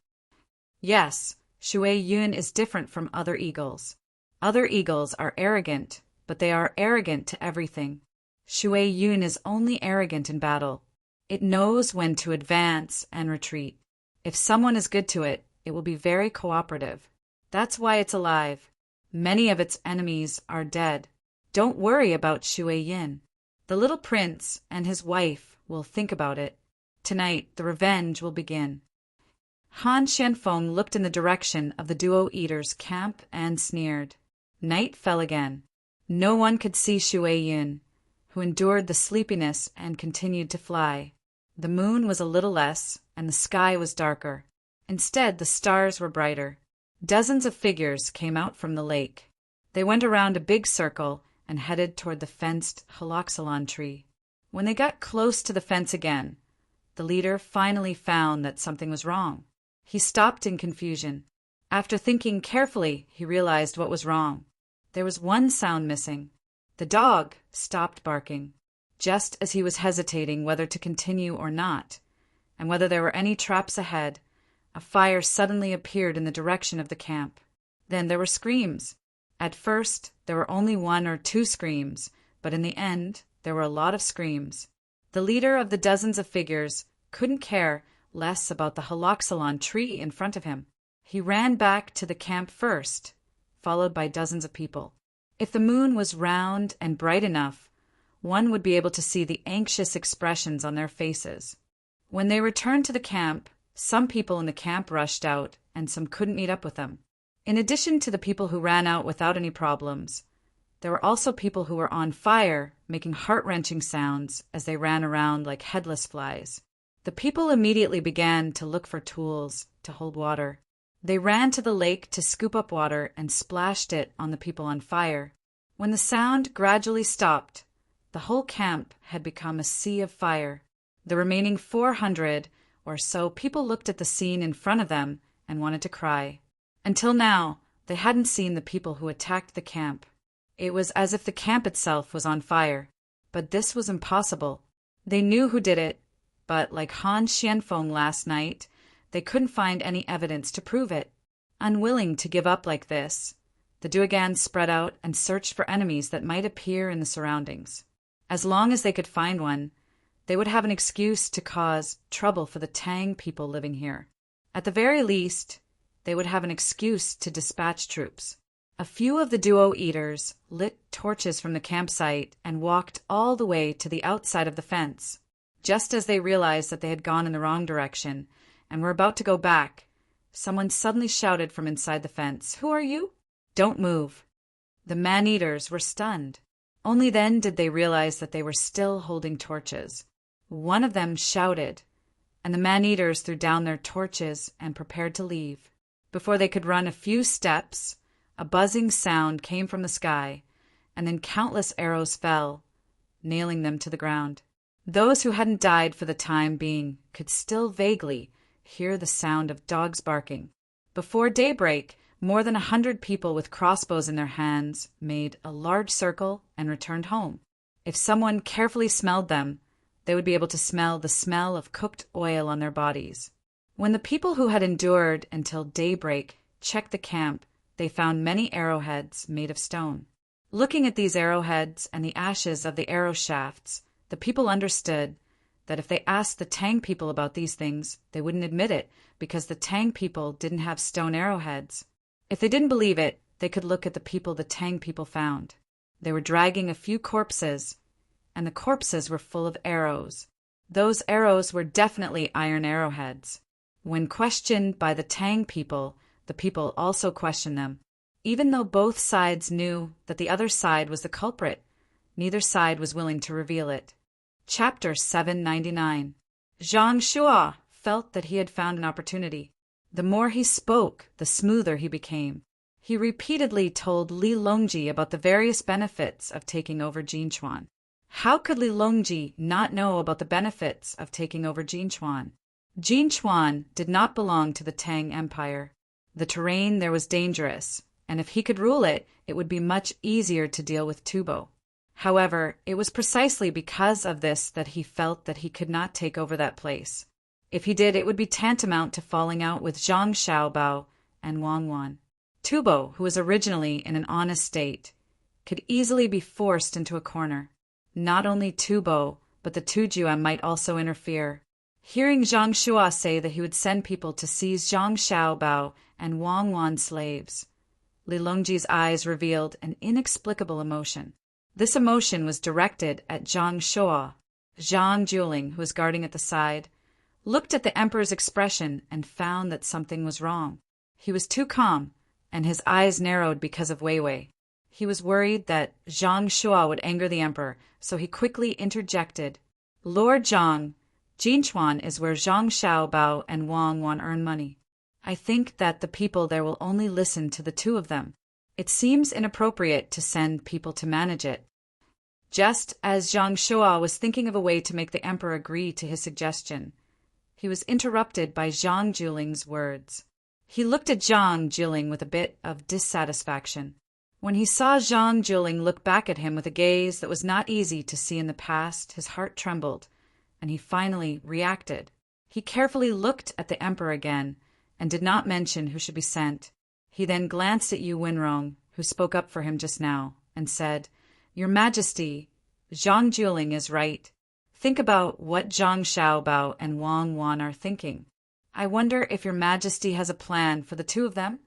Yes, Shui Yun is different from other eagles. Other eagles are arrogant, but they are arrogant to everything. Shui Yun is only arrogant in battle. It knows when to advance and retreat. If someone is good to it, it will be very cooperative. That's why it's alive. Many of its enemies are dead. Don't worry about Shui Yin. The little prince and his wife will think about it. Tonight, the revenge will begin. Han Xianfeng looked in the direction of the duo eaters' camp and sneered. Night fell again. No one could see Shui Yin, who endured the sleepiness and continued to fly. The moon was a little less, and the sky was darker. Instead, the stars were brighter. Dozens of figures came out from the lake. They went around a big circle and headed toward the fenced haloxylon tree. When they got close to the fence again, the leader finally found that something was wrong. He stopped in confusion. After thinking carefully, he realized what was wrong. There was one sound missing. The dog stopped barking, just as he was hesitating whether to continue or not, and whether there were any traps ahead. A fire suddenly appeared in the direction of the camp. Then there were screams. At first, there were only 1 or 2 screams, but in the end, there were a lot of screams. The leader of the dozens of figures couldn't care less about the haloxylon tree in front of him. He ran back to the camp first, followed by dozens of people. If the moon was round and bright enough, one would be able to see the anxious expressions on their faces. When they returned to the camp, some people in the camp rushed out, and some couldn't meet up with them. In addition to the people who ran out without any problems, there were also people who were on fire, making heart-wrenching sounds as they ran around like headless flies. The people immediately began to look for tools to hold water. They ran to the lake to scoop up water and splashed it on the people on fire. When the sound gradually stopped, the whole camp had become a sea of fire. The remaining 400 or so people looked at the scene in front of them and wanted to cry. Until now, they hadn't seen the people who attacked the camp. It was as if the camp itself was on fire. But this was impossible. They knew who did it, but like Han Xianfeng last night, they couldn't find any evidence to prove it. Unwilling to give up like this, the Duergan spread out and searched for enemies that might appear in the surroundings. As long as they could find one, they would have an excuse to cause trouble for the Tang people living here. At the very least, they would have an excuse to dispatch troops. A few of the duo eaters lit torches from the campsite and walked all the way to the outside of the fence. Just as they realized that they had gone in the wrong direction and were about to go back, someone suddenly shouted from inside the fence, "Who are you? Don't move." The man-eaters were stunned. Only then did they realize that they were still holding torches. One of them shouted, and the man-eaters threw down their torches and prepared to leave. Before they could run a few steps, a buzzing sound came from the sky, and then countless arrows fell, nailing them to the ground. Those who hadn't died for the time being could still vaguely hear the sound of dogs barking. Before daybreak, More than 100 people with crossbows in their hands made a large circle and returned home. If someone carefully smelled them, they would be able to smell the smell of cooked oil on their bodies. When the people who had endured until daybreak checked the camp, they found many arrowheads made of stone. Looking at these arrowheads and the ashes of the arrow shafts, the people understood that if they asked the Tang people about these things, they wouldn't admit it because the Tang people didn't have stone arrowheads. If they didn't believe it, they could look at the people the Tang people found. They were dragging a few corpses, and the corpses were full of arrows. Those arrows were definitely iron arrowheads. When questioned by the Tang people, the people also questioned them. Even though both sides knew that the other side was the culprit, neither side was willing to reveal it. Chapter 799. Zhang Shua felt that he had found an opportunity. The more he spoke, the smoother he became. He repeatedly told Li Longji about the various benefits of taking over Jinchuan. How could Li Longji not know about the benefits of taking over Jinchuan? Jinchuan did not belong to the Tang Empire. The terrain there was dangerous, and if he could rule it, it would be much easier to deal with Tubo. However, it was precisely because of this that he felt that he could not take over that place. If he did, it would be tantamount to falling out with Zhang Xiaobao and Wang Wan. Tubo, who was originally in an honest state, could easily be forced into a corner. Not only Tubo, but the Tujue might also interfere. Hearing Zhang Shua say that he would send people to seize Zhang Xiaobao and Wang Wan's slaves, Li Longji's eyes revealed an inexplicable emotion. This emotion was directed at Zhang Shua. Zhang Juling, who was guarding at the side, looked at the emperor's expression and found that something was wrong. He was too calm, and his eyes narrowed because of Wei Wei. He was worried that Zhang Shua would anger the emperor, so he quickly interjected, "Lord Zhang, Jinchuan is where Zhang Xiaobao and Wang Wan earn money. I think that the people there will only listen to the two of them. It seems inappropriate to send people to manage it." Just as Zhang Shua was thinking of a way to make the emperor agree to his suggestion, he was interrupted by Zhang Juling's words. He looked at Zhang Juling with a bit of dissatisfaction. When he saw Zhang Juling look back at him with a gaze that was not easy to see in the past, his heart trembled, and he finally reacted. He carefully looked at the emperor again and did not mention who should be sent. He then glanced at Yu Wenrong, who spoke up for him just now, and said, "Your Majesty, Zhang Juling is right. Think about what Zhang Xiaobao and Wang Wan are thinking. I wonder if Your Majesty has a plan for the two of them?"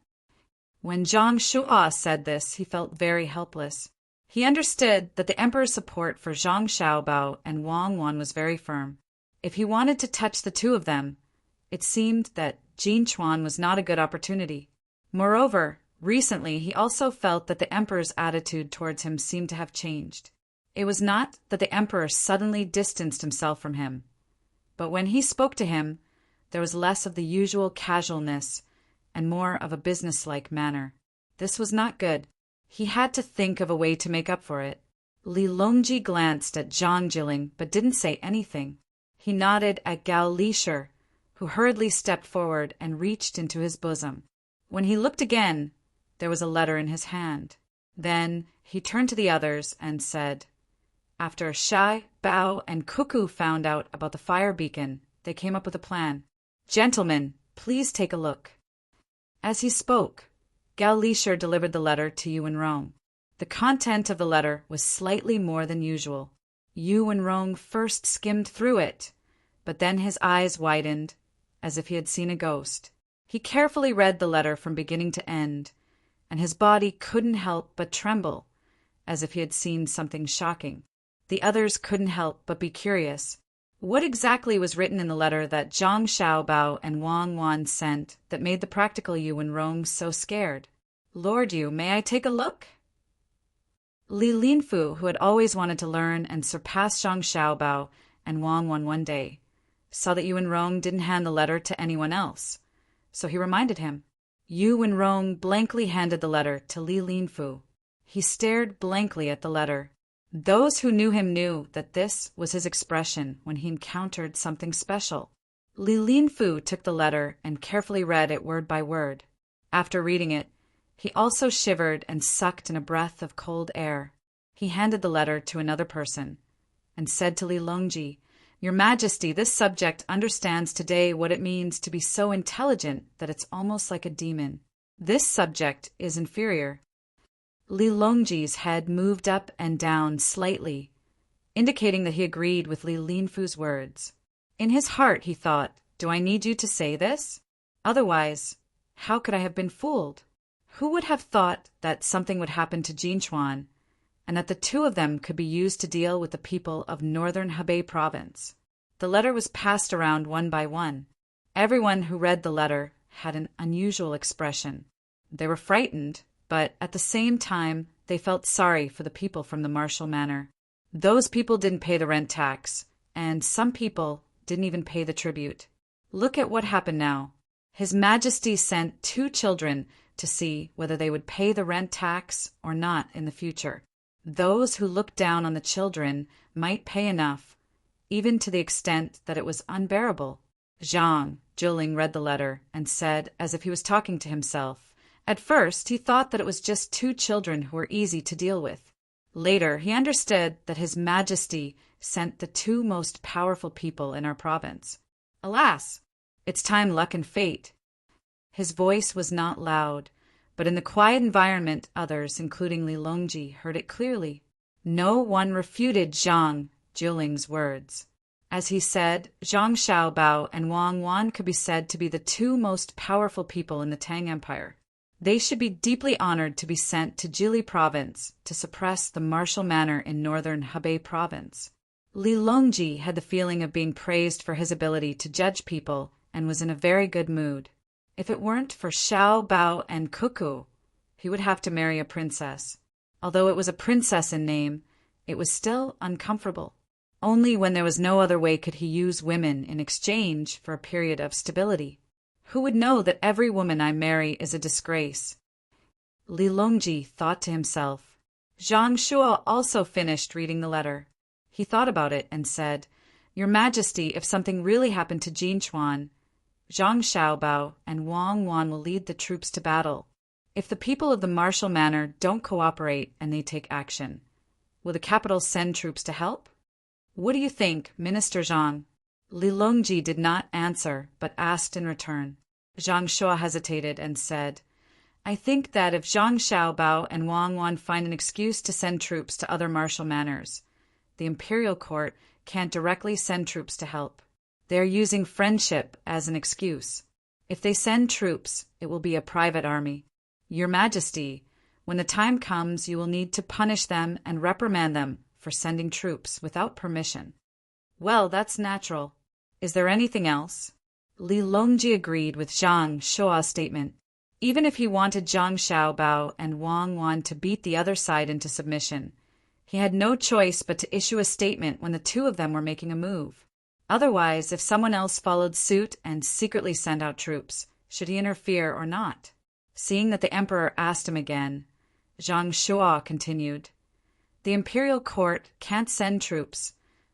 When Zhang Shua said this, he felt very helpless. He understood that the emperor's support for Zhang Xiaobao and Wang Wan was very firm. If he wanted to touch the two of them, it seemed that Jinchuan was not a good opportunity. Moreover, recently he also felt that the emperor's attitude towards him seemed to have changed. It was not that the emperor suddenly distanced himself from him, but when he spoke to him, there was less of the usual casualness and more of a businesslike manner. This was not good. He had to think of a way to make up for it. Li Longji glanced at Zhang Jiling but didn't say anything. He nodded at Gao Lisher, who hurriedly stepped forward and reached into his bosom. When he looked again, there was a letter in his hand. Then he turned to the others and said, "After Shai, Bao, and Cuckoo found out about the fire beacon, they came up with a plan. Gentlemen, please take a look." As he spoke, Gao Lisher delivered the letter to Yu Wenrong. The content of the letter was slightly more than usual. Yu Wenrong first skimmed through it, but then his eyes widened, as if he had seen a ghost. He carefully read the letter from beginning to end, and his body couldn't help but tremble, as if he had seen something shocking. The others couldn't help but be curious. What exactly was written in the letter that Zhang Xiaobao and Wang Wan sent that made the practical Yu Wenrong so scared? "Lord Yu, may I take a look?" Li Linfu, who had always wanted to learn and surpass Zhang Xiaobao and Wang Wan one day, saw that Yu Wenrong didn't hand the letter to anyone else, so he reminded him. Yu Wenrong blankly handed the letter to Li Linfu. He stared blankly at the letter. Those who knew him knew that this was his expression when he encountered something special. Li Linfu took the letter and carefully read it word by word. After reading it, He also shivered and sucked in a breath of cold air. He handed the letter to another person and said to Li Longji, "Your Majesty, this subject understands today what it means to be so intelligent that it's almost like a demon. This subject is inferior." Li Longji's head moved up and down slightly, indicating that he agreed with Li Linfu's words. In his heart, he thought, "Do I need you to say this? Otherwise, how could I have been fooled? Who would have thought that something would happen to Jinchuan, and that the two of them could be used to deal with the people of northern Hebei province?" The letter was passed around one by one. Everyone who read the letter had an unusual expression. They were frightened, but at the same time, they felt sorry for the people from the martial manor. Those people didn't pay the rent tax, and some people didn't even pay the tribute. Look at what happened now. His Majesty sent 2 children to see whether they would pay the rent tax or not in the future. Those who looked down on the children might pay enough, even to the extent that it was unbearable. Zhang Jiling read the letter and said, as if he was talking to himself, at first he thought that it was just 2 children who were easy to deal with. Later he understood that His Majesty sent the 2 most powerful people in our province. Alas, it's time, luck, and fate. His voice was not loud, but in the quiet environment others, including Li Longji, heard it clearly. No one refuted Zhang Jiling's words. As he said, Zhang Xiaobao and Wang Wan could be said to be the 2 most powerful people in the Tang Empire. They should be deeply honored to be sent to Jili province to suppress the martial manor in northern Hebei province. Li Longji had the feeling of being praised for his ability to judge people and was in a very good mood. If it weren't for Xiao Bao and Cuckoo, he would have to marry a princess. Although it was a princess in name, it was still uncomfortable. Only when there was no other way could he use women in exchange for a period of stability. Who would know that every woman I marry is a disgrace? Li Longji thought to himself. Zhang Shuo also finished reading the letter. He thought about it and said, "Your Majesty, if something really happened to Jinchuan, Zhang Xiaobao and Wang Wan will lead the troops to battle. If the people of the martial manor don't cooperate and they take action, will the capital send troops to help? What do you think, Minister Zhang?" Li Longji did not answer, but asked in return. Zhang Shuo hesitated and said, "I think that if Zhang Xiaobao and Wang Wan find an excuse to send troops to other martial manors, the imperial court can't directly send troops to help. They are using friendship as an excuse. If they send troops, it will be a private army. Your Majesty, when the time comes, you will need to punish them and reprimand them for sending troops without permission." "Well, that's natural. Is there anything else?" Li Longji agreed with Zhang Shuo's statement. Even if he wanted Zhang Xiaobao and Wang Wan to beat the other side into submission, he had no choice but to issue a statement when the 2 of them were making a move. Otherwise, if someone else followed suit and secretly sent out troops, should he interfere or not? Seeing that the emperor asked him again, Zhang Shuo continued, "The imperial court can't send troops,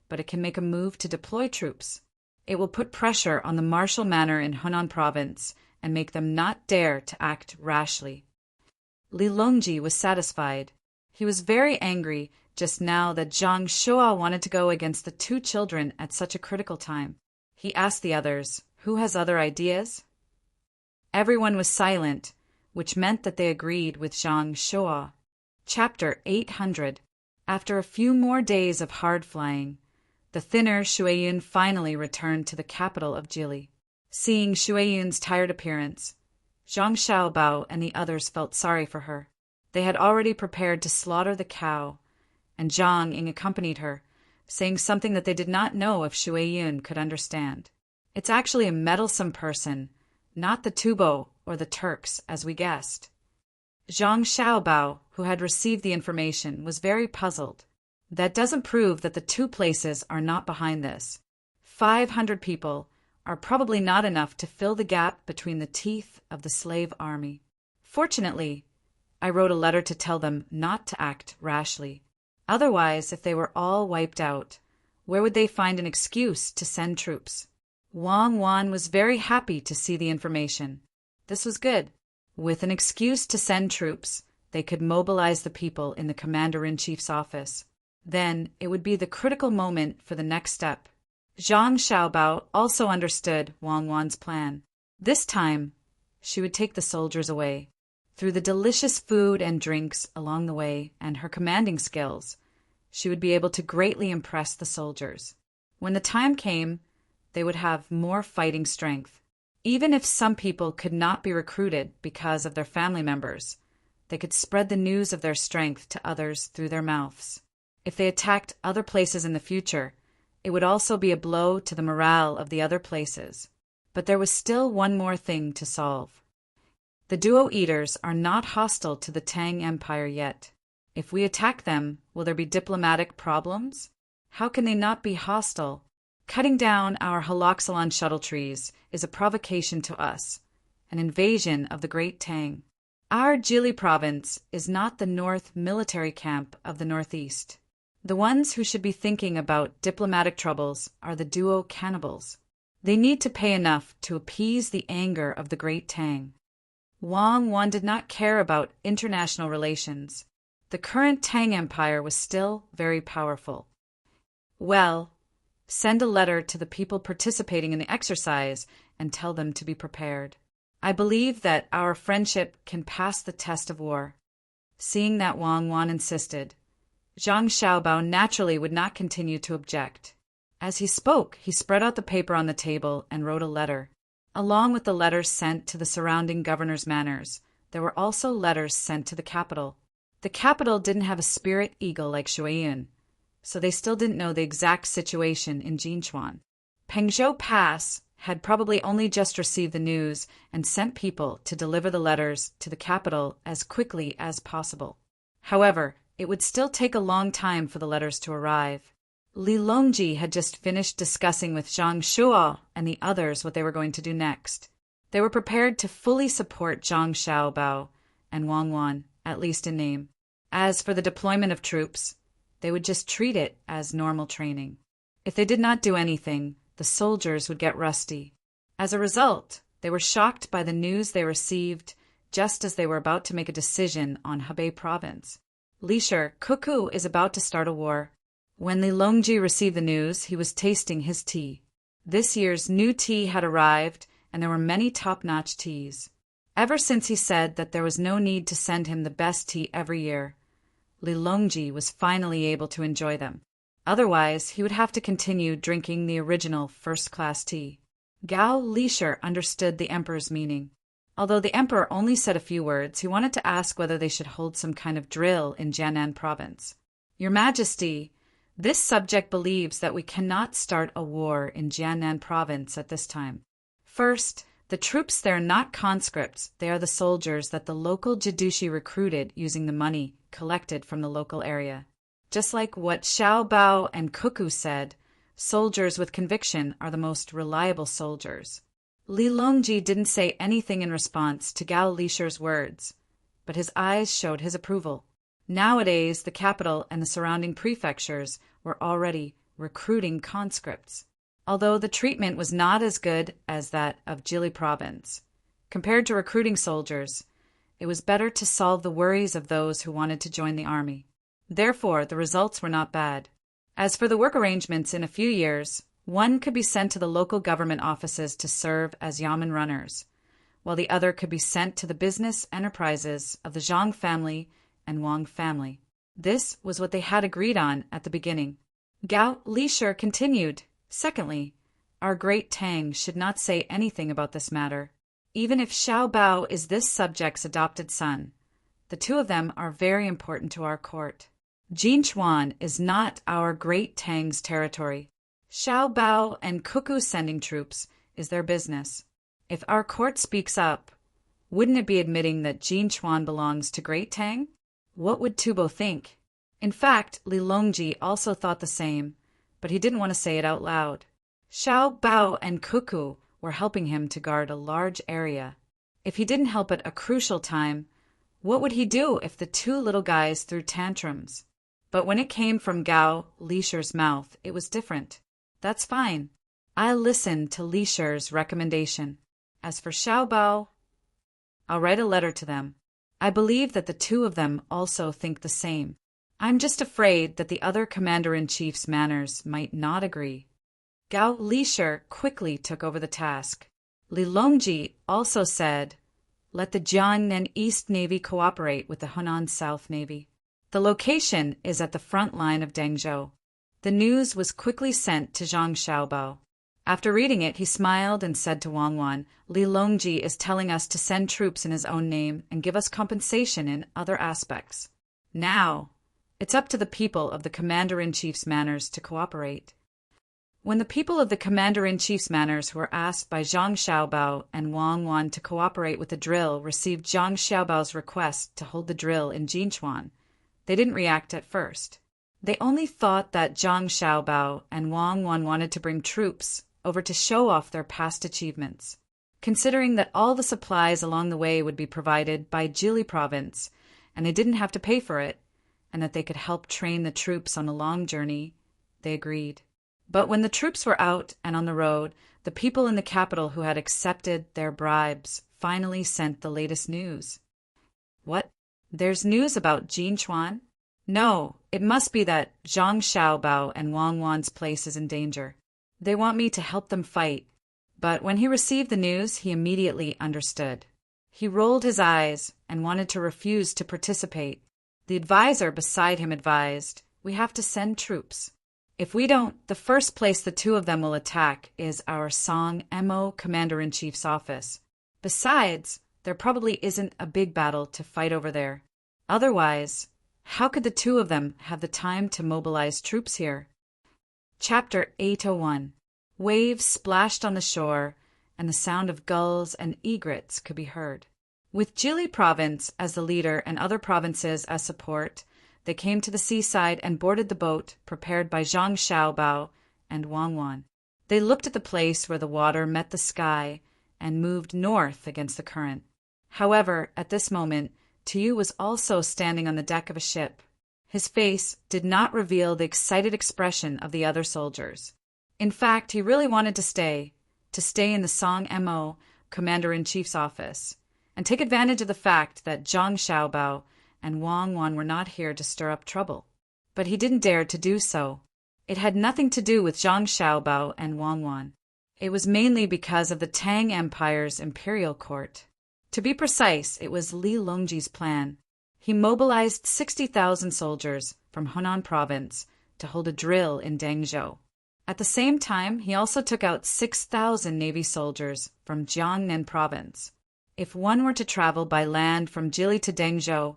but it can make a move to deploy troops. It will put pressure on the martial manor in Hunan province and make them not dare to act rashly." Li Longji was satisfied. He was very angry just now that Zhang Shuo wanted to go against the 2 children at such a critical time. He asked the others, "Who has other ideas?" Everyone was silent, which meant that they agreed with Zhang Shuo. Chapter 800. After a few more days of hard flying, the thinner Shuiyun finally returned to the capital of Jili. Seeing Shuiyun's tired appearance, Zhang Xiaobao and the others felt sorry for her. They had already prepared to slaughter the cow, and Zhang Ying accompanied her, saying something that they did not know if Shuiyun could understand. "It's actually a meddlesome person, not the Tubo or the Turks, as we guessed." Zhang Xiaobao, who had received the information, was very puzzled. That doesn't prove that the 2 places are not behind this. 500 people are probably not enough to fill the gap between the teeth of the slave army. Fortunately, I wrote a letter to tell them not to act rashly. Otherwise, if they were all wiped out, where would they find an excuse to send troops? Wang Wan was very happy to see the information. This was good. With an excuse to send troops, they could mobilize the people in the commander-in-chief's office. Then it would be the critical moment for the next step. Zhang Xiaobao also understood Wang Wan's plan. This time, she would take the soldiers away. Through the delicious food and drinks along the way and her commanding skills, she would be able to greatly impress the soldiers. When the time came, they would have more fighting strength. Even if some people could not be recruited because of their family members, they could spread the news of their strength to others through their mouths. If they attacked other places in the future, it would also be a blow to the morale of the other places. But there was still one more thing to solve. The Duo Eaters are not hostile to the Tang Empire yet. If we attack them, will there be diplomatic problems? How can they not be hostile? Cutting down our haloxylon shuttle trees is a provocation to us, an invasion of the Great Tang. Our Jili province is not the North military camp of the Northeast. The ones who should be thinking about diplomatic troubles are the Duo cannibals. They need to pay enough to appease the anger of the Great Tang. Wang Wan did not care about international relations. The current Tang Empire was still very powerful. Well, send a letter to the people participating in the exercise and tell them to be prepared. I believe that our friendship can pass the test of war. Seeing that Wang Wan insisted, Zhang Xiaobao naturally would not continue to object. As he spoke, he spread out the paper on the table and wrote a letter. Along with the letters sent to the surrounding governors' manors, there were also letters sent to the capital. The capital didn't have a spirit eagle like Shuiyun, so they still didn't know the exact situation in Jinchuan. Pengzhou Pass had probably only just received the news and sent people to deliver the letters to the capital as quickly as possible. However, it would still take a long time for the letters to arrive. Li Longji had just finished discussing with Zhang Shuo and the others what they were going to do next. They were prepared to fully support Zhang Xiaobao and Wang Wan, at least in name. As for the deployment of troops, they would just treat it as normal training. If they did not do anything, the soldiers would get rusty. As a result, they were shocked by the news they received just as they were about to make a decision on Hebei province. Lisher, Cuckoo is about to start a war. When Li Longji received the news, he was tasting his tea. This year's new tea had arrived, and there were many top-notch teas. Ever since he said that there was no need to send him the best tea every year, Li Longji was finally able to enjoy them. Otherwise, he would have to continue drinking the original first-class tea. Gao Lisher understood the emperor's meaning. Although the emperor only said a few words, he wanted to ask whether they should hold some kind of drill in Jiannan province. Your Majesty, this subject believes that we cannot start a war in Jiannan province at this time. First, the troops there are not conscripts, they are the soldiers that the local Jidushi recruited using the money collected from the local area. Just like what Xiao Bao and Cuckoo said, soldiers with conviction are the most reliable soldiers. Li Longji didn't say anything in response to Gao Lisher's words, but his eyes showed his approval. Nowadays, the capital and the surrounding prefectures were already recruiting conscripts. Although the treatment was not as good as that of Jili province, compared to recruiting soldiers, it was better to solve the worries of those who wanted to join the army. Therefore, the results were not bad. As for the work arrangements, in a few years, one could be sent to the local government offices to serve as yamen runners, while the other could be sent to the business enterprises of the Zhang family and Wang family. This was what they had agreed on at the beginning. Gao Lisher continued, "Secondly, our great Tang should not say anything about this matter. Even if Xiao Bao is this subject's adopted son, the two of them are very important to our court. Jinchuan is not our great Tang's territory. Xiao Bao and Cuckoo sending troops is their business. If our court speaks up, wouldn't it be admitting that Jinchuan belongs to Great Tang? What would Tubo think?" In fact, Li Longji also thought the same, but he didn't want to say it out loud. Xiao Bao and Cuckoo were helping him to guard a large area. If he didn't help at a crucial time, what would he do if the two little guys threw tantrums? But when it came from Gao Lisher's mouth, it was different. "That's fine. I'll listen to Lisher's recommendation. As for Xiao Bao..." I'll write a letter to them. I believe that the two of them also think the same. I'm just afraid that the other commander-in-chief's manners might not agree." Gao Lisher quickly took over the task. Li Longji also said, "Let the Jiangnan East Navy cooperate with the Hunan South Navy. The location is at the front line of Dengzhou." The news was quickly sent to Zhang Xiaobao. After reading it, he smiled and said to Wang Wan, "Li Longji is telling us to send troops in his own name and give us compensation in other aspects. Now, it's up to the people of the Commander-in-Chief's manors to cooperate." When the people of the Commander-in-Chief's manors who were asked by Zhang Xiaobao and Wang Wan to cooperate with the drill received Zhang Xiaobao's request to hold the drill in Jinchuan, they didn't react at first. They only thought that Zhang Xiaobao and Wang Wan wanted to bring troops over to show off their past achievements. Considering that all the supplies along the way would be provided by Jili province, and they didn't have to pay for it, and that they could help train the troops on a long journey, they agreed. But when the troops were out and on the road, the people in the capital who had accepted their bribes finally sent the latest news. "What? There's news about Jinchuan? No, it must be that Zhang Xiaobao and Wang Wan's place is in danger. They want me to help them fight." But when he received the news, he immediately understood. He rolled his eyes and wanted to refuse to participate. The advisor beside him advised, "We have to send troops. If we don't, the first place the two of them will attack is our Song Mo Commander-in-Chief's office. Besides, there probably isn't a big battle to fight over there. Otherwise, how could the two of them have the time to mobilize troops here?" Chapter 801. Waves splashed on the shore, and the sound of gulls and egrets could be heard. With Jili province as the leader and other provinces as support, they came to the seaside and boarded the boat prepared by Zhang Xiaobao and Wang Wan. They looked at the place where the water met the sky and moved north against the current. However, at this moment, Tuyu was also standing on the deck of a ship. His face did not reveal the excited expression of the other soldiers. In fact, he really wanted to stay in the Song Mo Commander-in-Chief's office, and take advantage of the fact that Zhang Xiaobao and Wang Wan were not here to stir up trouble. But he didn't dare to do so. It had nothing to do with Zhang Xiaobao and Wang Wan. It was mainly because of the Tang Empire's imperial court. To be precise, it was Li Longji's plan. He mobilized 60,000 soldiers from Hunan province to hold a drill in Dengzhou. At the same time, he also took out 6,000 Navy soldiers from Jiangnan province. If one were to travel by land from Jili to Dengzhou,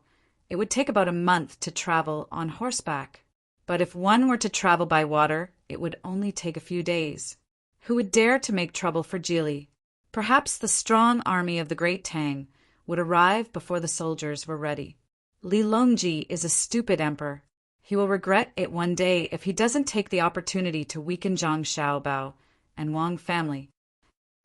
it would take about a month to travel on horseback. But if one were to travel by water, it would only take a few days. Who would dare to make trouble for Jili? Perhaps the strong army of the great Tang would arrive before the soldiers were ready. Li Longji is a stupid emperor. He will regret it one day if he doesn't take the opportunity to weaken Zhang Xiaobao and Wang family.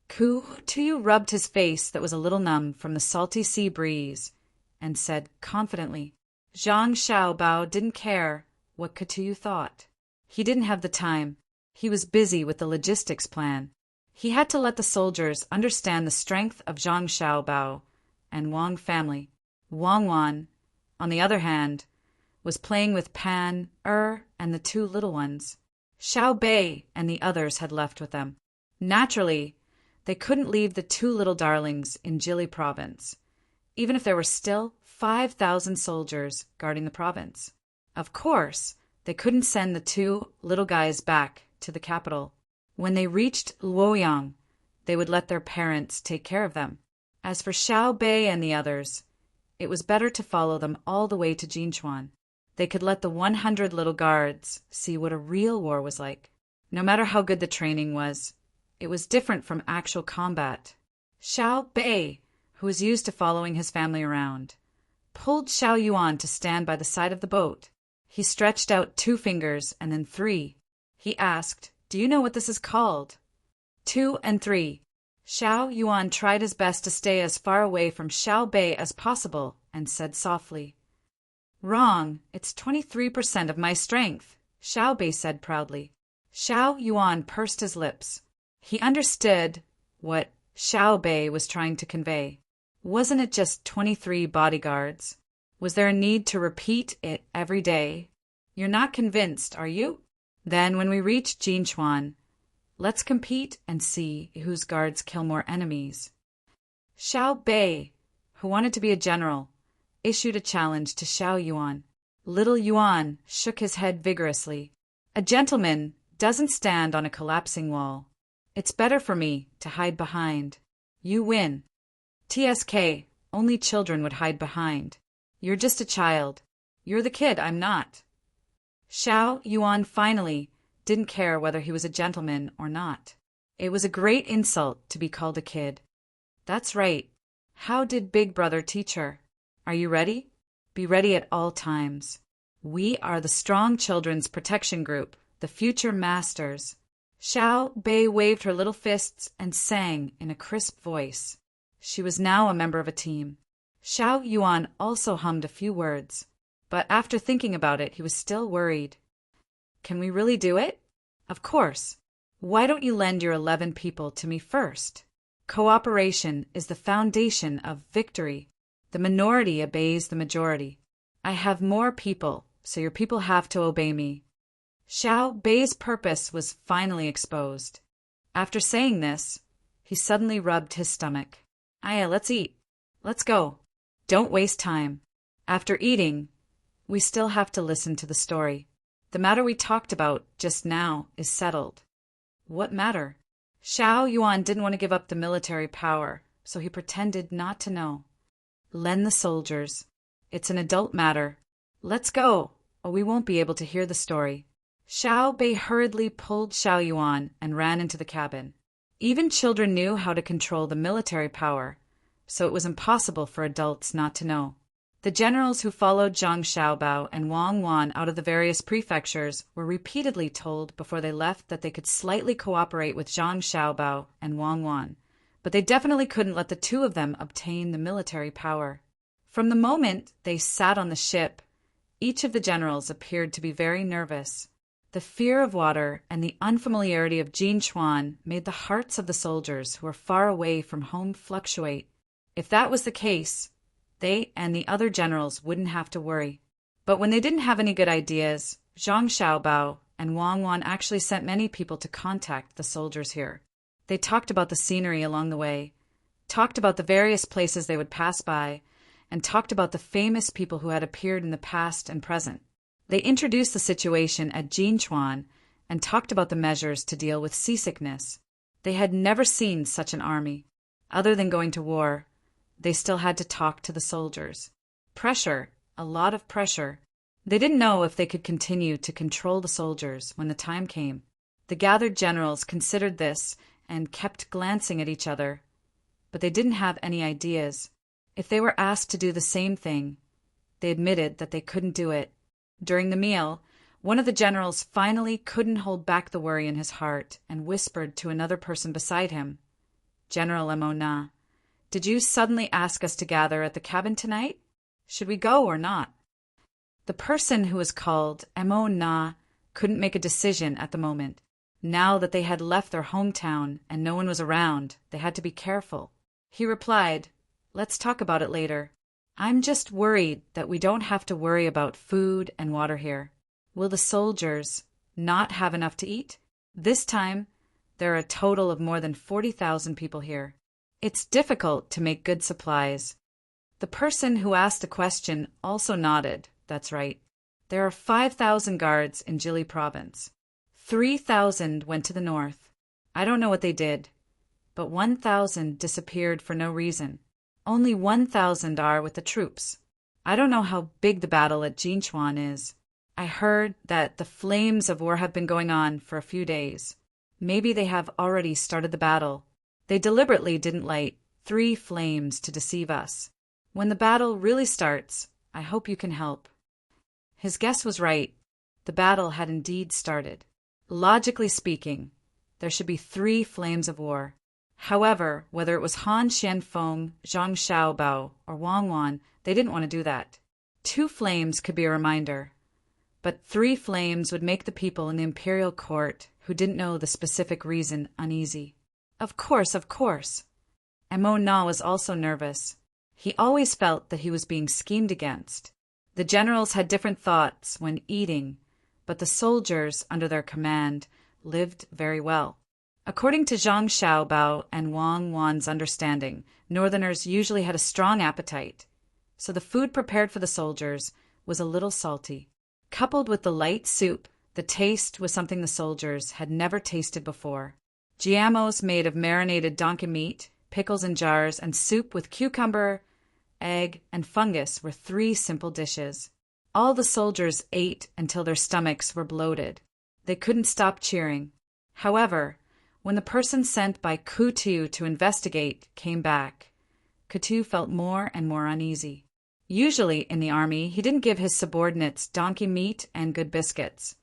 Tuyu rubbed his face that was a little numb from the salty sea breeze and said confidently, Zhang Xiaobao didn't care what Tuyu thought. He didn't have the time. He was busy with the logistics plan. He had to let the soldiers understand the strength of Zhang Xiaobao and Wang family. Wang Wan, on the other hand, was playing with Pan, and the two little ones. Xiao Bei and the others had left with them. Naturally, they couldn't leave the two little darlings in Jili province, even if there were still 5,000 soldiers guarding the province. Of course, they couldn't send the two little guys back to the capital. When they reached Luoyang, they would let their parents take care of them. As for Xiao Bei and the others, it was better to follow them all the way to Jinchuan. They could let the 100 little guards see what a real war was like. No matter how good the training was, it was different from actual combat. Xiao Bei, who was used to following his family around, pulled Xiao Yuan to stand by the side of the boat. He stretched out 2 fingers and then 3. He asked, "Do you know what this is called?" 2 and 3. Xiao Yuan tried his best to stay as far away from Xiao Bei as possible and said softly, "Wrong, it's 23% of my strength," Xiao Bei said proudly. Xiao Yuan pursed his lips. He understood what Xiao Bei was trying to convey. Wasn't it just 23 bodyguards? Was there a need to repeat it every day? You're not convinced, are you? Then when we reach Jinchuan, let's compete and see whose guards kill more enemies. Xiao Bei, who wanted to be a general, issued a challenge to Xiao Yuan. Little Yuan shook his head vigorously. A gentleman doesn't stand on a collapsing wall. It's better for me to hide behind. You win. TSK, only children would hide behind. You're just a child. You're the kid, I'm not. Xiao Yuan finally didn't care whether he was a gentleman or not. It was a great insult to be called a kid. That's right. How did Big Brother teach her? Are you ready? Be ready at all times. We are the Strong Children's Protection Group, the future masters. Xiao Bei waved her little fists and sang in a crisp voice. She was now a member of a team. Xiao Yuan also hummed a few words, but after thinking about it, he was still worried. Can we really do it? Of course. Why don't you lend your 11 people to me first? Cooperation is the foundation of victory. The minority obeys the majority. I have more people, so your people have to obey me. Xiao Bei's purpose was finally exposed. After saying this, he suddenly rubbed his stomach. Aya, let's eat. Let's go. Don't waste time. After eating, we still have to listen to the story. The matter we talked about just now is settled. What matter? Xiao Yuan didn't want to give up the military power, so he pretended not to know. Lend the soldiers. It's an adult matter. Let's go, or we won't be able to hear the story. Xiao Bei hurriedly pulled Xiao Yuan and ran into the cabin. Even children knew how to control the military power, so it was impossible for adults not to know. The generals who followed Zhang Xiaobao and Wang Wan out of the various prefectures were repeatedly told before they left that they could slightly cooperate with Zhang Xiaobao and Wang Wan, but they definitely couldn't let the two of them obtain the military power. From the moment they sat on the ship, each of the generals appeared to be very nervous. The fear of water and the unfamiliarity of Jinchuan made the hearts of the soldiers who were far away from home fluctuate. If that was the case, they and the other generals wouldn't have to worry. But when they didn't have any good ideas, Zhang Xiaobao and Wang Wan actually sent many people to contact the soldiers here. They talked about the scenery along the way, talked about the various places they would pass by, and talked about the famous people who had appeared in the past and present. They introduced the situation at Jinchuan and talked about the measures to deal with seasickness. They had never seen such an army. Other than going to war, they still had to talk to the soldiers. Pressure, a lot of pressure. They didn't know if they could continue to control the soldiers when the time came. The gathered generals considered this and kept glancing at each other, but they didn't have any ideas. If they were asked to do the same thing, they admitted that they couldn't do it. During the meal, one of the generals finally couldn't hold back the worry in his heart and whispered to another person beside him, General Mo, did you suddenly ask us to gather at the cabin tonight? Should we go or not? The person who was called Mo couldn't make a decision at the moment. Now that they had left their hometown and no one was around, they had to be careful. He replied, let's talk about it later. I'm just worried that we don't have to worry about food and water here. Will the soldiers not have enough to eat? This time, there are a total of more than 40,000 people here. It's difficult to make good supplies. The person who asked the question also nodded. That's right. There are 5,000 guards in Jili province. 3,000 went to the north. I don't know what they did, but 1,000 disappeared for no reason. Only 1,000 are with the troops. I don't know how big the battle at Jinchuan is. I heard that the flames of war have been going on for a few days. Maybe they have already started the battle. They deliberately didn't light 3 flames to deceive us. When the battle really starts, I hope you can help. His guess was right. The battle had indeed started. Logically speaking, there should be 3 flames of war. However, whether it was Han Xianfeng, Zhang Xiaobao, or Wang Wan, they didn't want to do that. 2 flames could be a reminder, but 3 flames would make the people in the imperial court who didn't know the specific reason uneasy. Of course. And Mo Na was also nervous. He always felt that he was being schemed against. The generals had different thoughts when eating, but the soldiers under their command lived very well. According to Zhang Xiaobao and Wang Wan's understanding, northerners usually had a strong appetite, so the food prepared for the soldiers was a little salty. Coupled with the light soup, the taste was something the soldiers had never tasted before. Giamos made of marinated donkey meat, pickles in jars, and soup with cucumber, egg, and fungus were 3 simple dishes. All the soldiers ate until their stomachs were bloated. They couldn't stop cheering. However, when the person sent by Kutu to investigate came back, Kutu felt more and more uneasy. Usually in the army, he didn't give his subordinates donkey meat and good biscuits,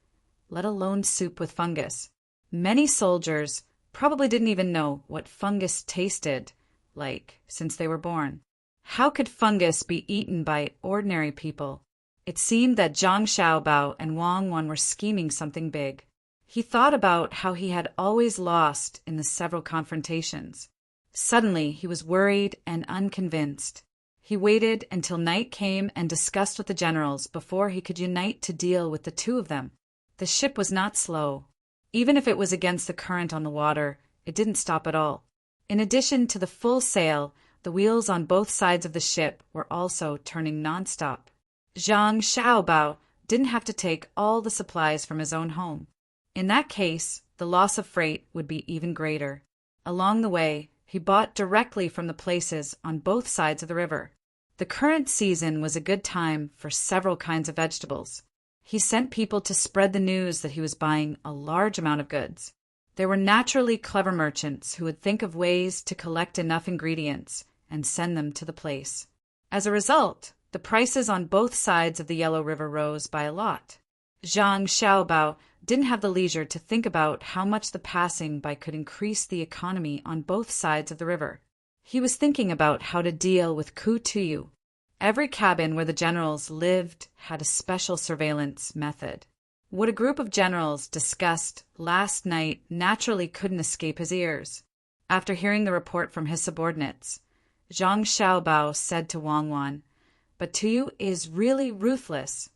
let alone soup with fungus. Many soldiers probably didn't even know what fungus tasted like since they were born. How could fungus be eaten by ordinary people? It seemed that Zhang Xiaobao and Wang Wan were scheming something big. He thought about how he had always lost in the several confrontations. Suddenly, he was worried and unconvinced. He waited until night came and discussed with the generals before he could unite to deal with the 2 of them. The ship was not slow. Even if it was against the current on the water, it didn't stop at all. In addition to the full sail, the wheels on both sides of the ship were also turning nonstop. Zhang Xiaobao didn't have to take all the supplies from his own home. In that case, the loss of freight would be even greater. Along the way, he bought directly from the places on both sides of the river. The current season was a good time for several kinds of vegetables. He sent people to spread the news that he was buying a large amount of goods. There were naturally clever merchants who would think of ways to collect enough ingredients and send them to the place. As a result, the prices on both sides of the Yellow River rose by a lot. Zhang Xiaobao didn't have the leisure to think about how much the passing by could increase the economy on both sides of the river. He was thinking about how to deal with Kutuyu. Every cabin where the generals lived had a special surveillance method. What a group of generals discussed last night naturally couldn't escape his ears. After hearing the report from his subordinates, Zhang Xiaobao said to Wang Wan, "But Tuyu is really ruthless.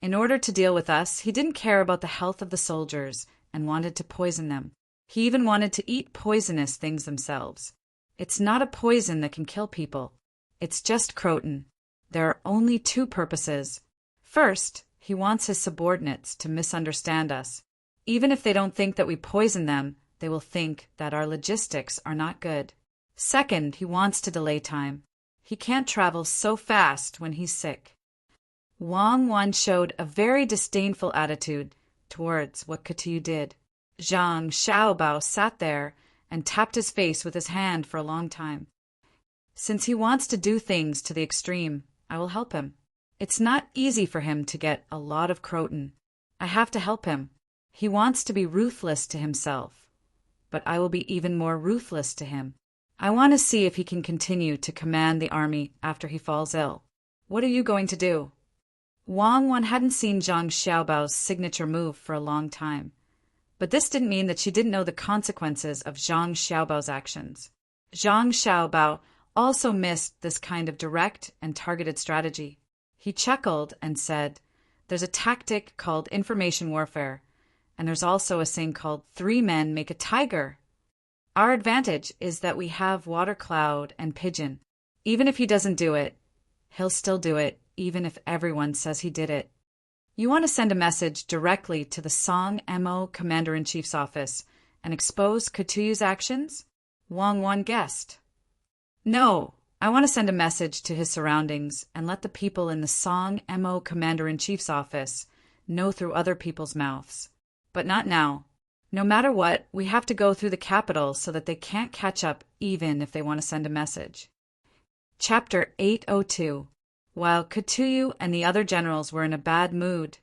In order to deal with us, he didn't care about the health of the soldiers and wanted to poison them. He even wanted to eat poisonous things themselves. It's not a poison that can kill people. It's just croton. There are only 2 purposes. First, he wants his subordinates to misunderstand us. Even if they don't think that we poison them, they will think that our logistics are not good. Second, he wants to delay time. He can't travel so fast when he's sick." Wang Wan showed a very disdainful attitude towards what Kutu did. Zhang Xiaobao sat there and tapped his face with his hand for a long time. "Since he wants to do things to the extreme, I will help him. It's not easy for him to get a lot of croton. I have to help him. He wants to be ruthless to himself, but I will be even more ruthless to him. I want to see if he can continue to command the army after he falls ill. What are you going to do?" Wang Wan hadn't seen Zhang Xiaobao's signature move for a long time, but this didn't mean that she didn't know the consequences of Zhang Xiaobao's actions. Zhang Xiaobao also missed this kind of direct and targeted strategy. He chuckled and said, "There's a tactic called information warfare, and there's also a saying called 3 men make a tiger. Our advantage is that we have Water Cloud and Pigeon. Even if he doesn't do it, he'll still do it, even if everyone says he did it. You want to send a message directly to the Song Mo Commander-in-Chief's office and expose Kutuyu's actions?" Wang Wan guessed. "No, I want to send a message to his surroundings and let the people in the Song Mo Commander-in-Chief's office know through other people's mouths. But not now. No matter what, we have to go through the capital so that they can't catch up even if they want to send a message." Chapter 802. While Kutuyu and the other generals were in a bad mood,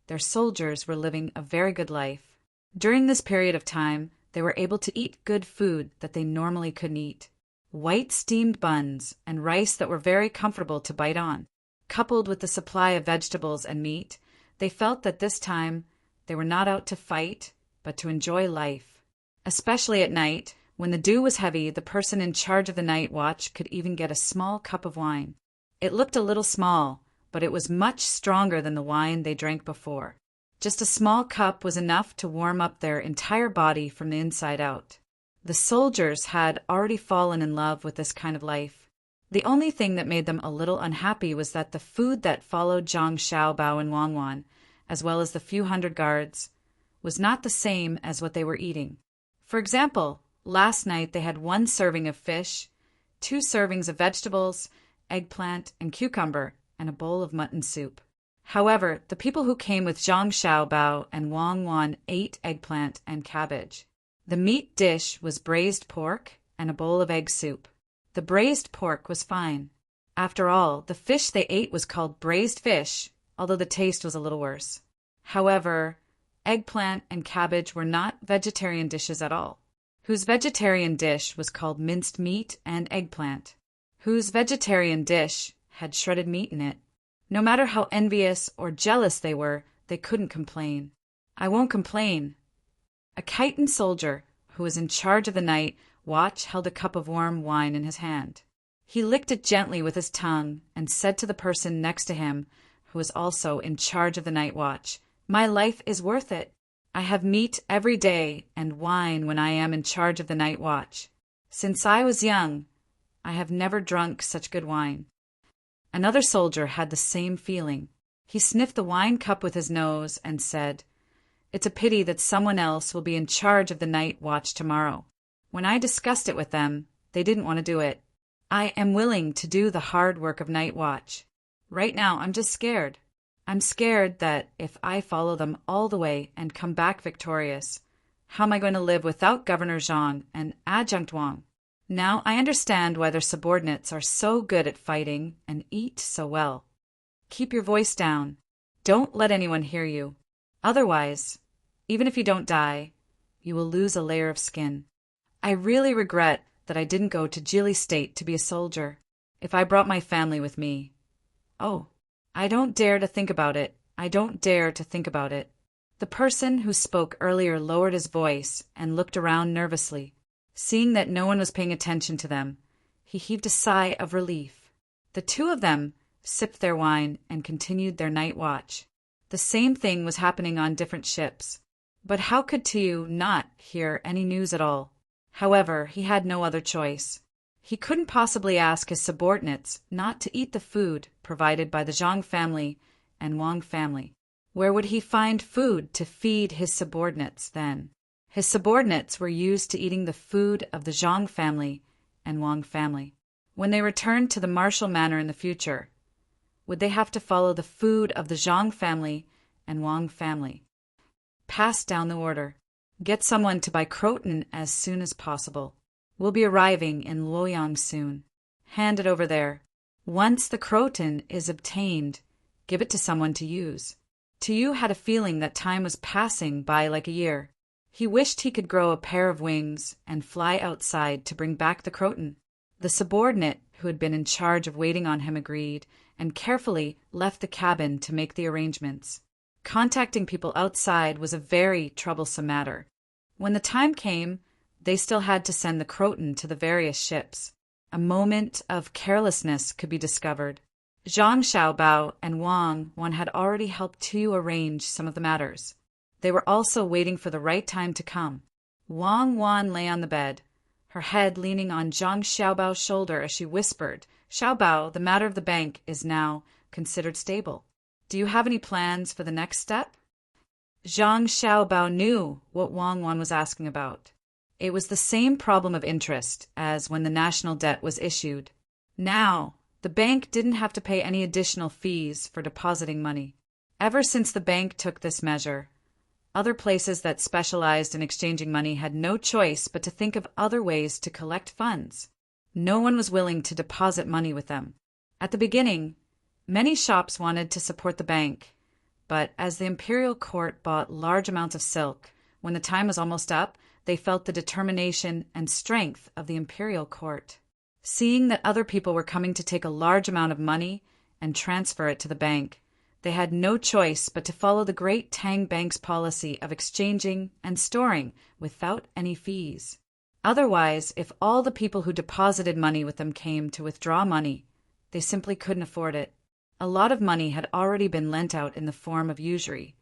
their soldiers were living a very good life. During this period of time, they were able to eat good food that they normally couldn't eat. White steamed buns and rice that were very comfortable to bite on. Coupled with the supply of vegetables and meat, they felt that this time they were not out to fight, but to enjoy life. Especially at night, When the dew was heavy, the person in charge of the night watch could even get a small cup of wine. It looked a little small, but it was much stronger than the wine they drank before. Just a small cup was enough to warm up their entire body from the inside out. The soldiers had already fallen in love with this kind of life. The only thing that made them a little unhappy was that the food that followed Zhang Xiaobao and Wang Wan, as well as the few hundred guards, was not the same as what they were eating. For example, last night they had 1 serving of fish, 2 servings of vegetables, eggplant and cucumber, and a bowl of mutton soup. However, the people who came with Zhang Xiaobao and Wang Wan ate eggplant and cabbage. The meat dish was braised pork and a bowl of egg soup. The braised pork was fine. After all, the fish they ate was called braised fish, although the taste was a little worse. However, eggplant and cabbage were not vegetarian dishes at all. Whose vegetarian dish was called minced meat and eggplant. Whose vegetarian dish had shredded meat in it. No matter how envious or jealous they were, they couldn't complain. I won't complain. A chitin soldier, who was in charge of the night watch, held a cup of warm wine in his hand. He licked it gently with his tongue and said to the person next to him, who was also in charge of the night watch, "My life is worth it. I have meat every day and wine when I am in charge of the night watch. Since I was young, I have never drunk such good wine." Another soldier had the same feeling. He sniffed the wine cup with his nose and said, "It's a pity that someone else will be in charge of the night watch tomorrow. When I discussed it with them, they didn't want to do it. I am willing to do the hard work of night watch. Right now, I'm just scared. I'm scared that if I follow them all the way and come back victorious, how am I going to live without Governor Zhang and Adjunct Wang? Now I understand why their subordinates are so good at fighting and eat so well. Keep your voice down. Don't let anyone hear you. Otherwise, even if you don't die, you will lose a layer of skin. I really regret that I didn't go to Jili State to be a soldier. If I brought my family with me. Oh, I don't dare to think about it. I don't dare to think about it." The person who spoke earlier lowered his voice and looked around nervously. Seeing that no one was paying attention to them, he heaved a sigh of relief. The 2 of them sipped their wine and continued their night watch. The same thing was happening on different ships. But how could Tiu not hear any news at all? However, he had no other choice. He couldn't possibly ask his subordinates not to eat the food provided by the Zhang family and Wang family. Where would he find food to feed his subordinates then? His subordinates were used to eating the food of the Zhang family and Wang family. When they returned to the martial manor in the future, would they have to follow the food of the Zhang family and Wang family? Pass down the order. Get someone to buy croton as soon as possible. We'll be arriving in Luoyang soon. Hand it over there. Once the croton is obtained, give it to someone to use. Tiu had a feeling that time was passing by like a year. He wished he could grow a pair of wings and fly outside to bring back the croton. The subordinate who had been in charge of waiting on him agreed and carefully left the cabin to make the arrangements. Contacting people outside was a very troublesome matter. When the time came, they still had to send the croton to the various ships. A moment of carelessness could be discovered. Zhang Xiaobao and Wang Wan had already helped Tiu arrange some of the matters. They were also waiting for the right time to come. Wang Wan lay on the bed, her head leaning on Zhang Xiaobao's shoulder as she whispered, "Xiaobao, the matter of the bank is now considered stable. Do you have any plans for the next step?" Zhang Xiaobao knew what Wang Wan was asking about. It was the same problem of interest as when the national debt was issued. Now, the bank didn't have to pay any additional fees for depositing money. Ever since the bank took this measure, other places that specialized in exchanging money had no choice but to think of other ways to collect funds. No one was willing to deposit money with them. At the beginning, many shops wanted to support the bank, but as the imperial court bought large amounts of silk, when the time was almost up, they felt the determination and strength of the imperial court. Seeing that other people were coming to take a large amount of money and transfer it to the bank, they had no choice but to follow the great Tang Bank's policy of exchanging and storing without any fees. Otherwise, if all the people who deposited money with them came to withdraw money, they simply couldn't afford it. A lot of money had already been lent out in the form of usury,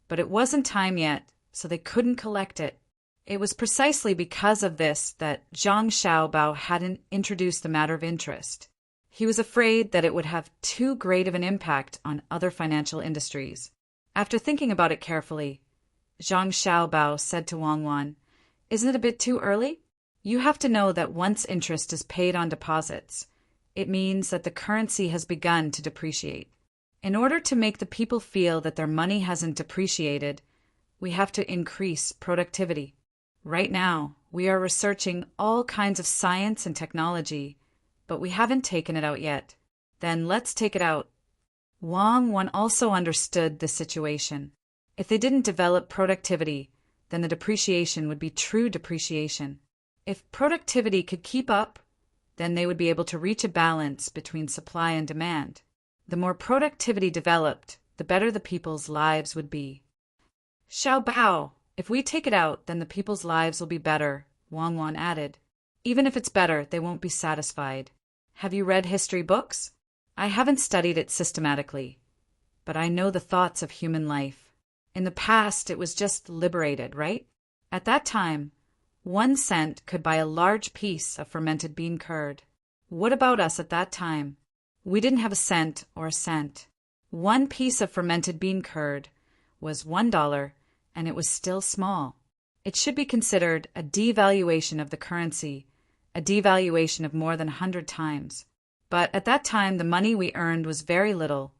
but it wasn't time yet, so they couldn't collect it. It was precisely because of this that Zhang Xiaobao hadn't introduced the matter of interest. He was afraid that it would have too great of an impact on other financial industries. After thinking about it carefully, Zhang Xiaobao said to Wang Wan, "Isn't it a bit too early? You have to know that once interest is paid on deposits, it means that the currency has begun to depreciate. In order to make the people feel that their money hasn't depreciated, we have to increase productivity. Right now, we are researching all kinds of science and technology, but we haven't taken it out yet. Then let's take it out." Wang Wan also understood the situation. If they didn't develop productivity, then the depreciation would be true depreciation. If productivity could keep up, then they would be able to reach a balance between supply and demand. The more productivity developed, the better the people's lives would be. "Xiao Bao, if we take it out, then the people's lives will be better," Wang Wan added. "Even if it's better, they won't be satisfied. Have you read history books? I haven't studied it systematically, but I know the thoughts of human life. In the past, it was just liberated, right? At that time, 1 cent could buy a large piece of fermented bean curd. What about us at that time? We didn't have a cent or a cent. 1 piece of fermented bean curd was $1, and it was still small. It should be considered a devaluation of the currency, a devaluation of more than 100 times. But at that time, the money we earned was very little,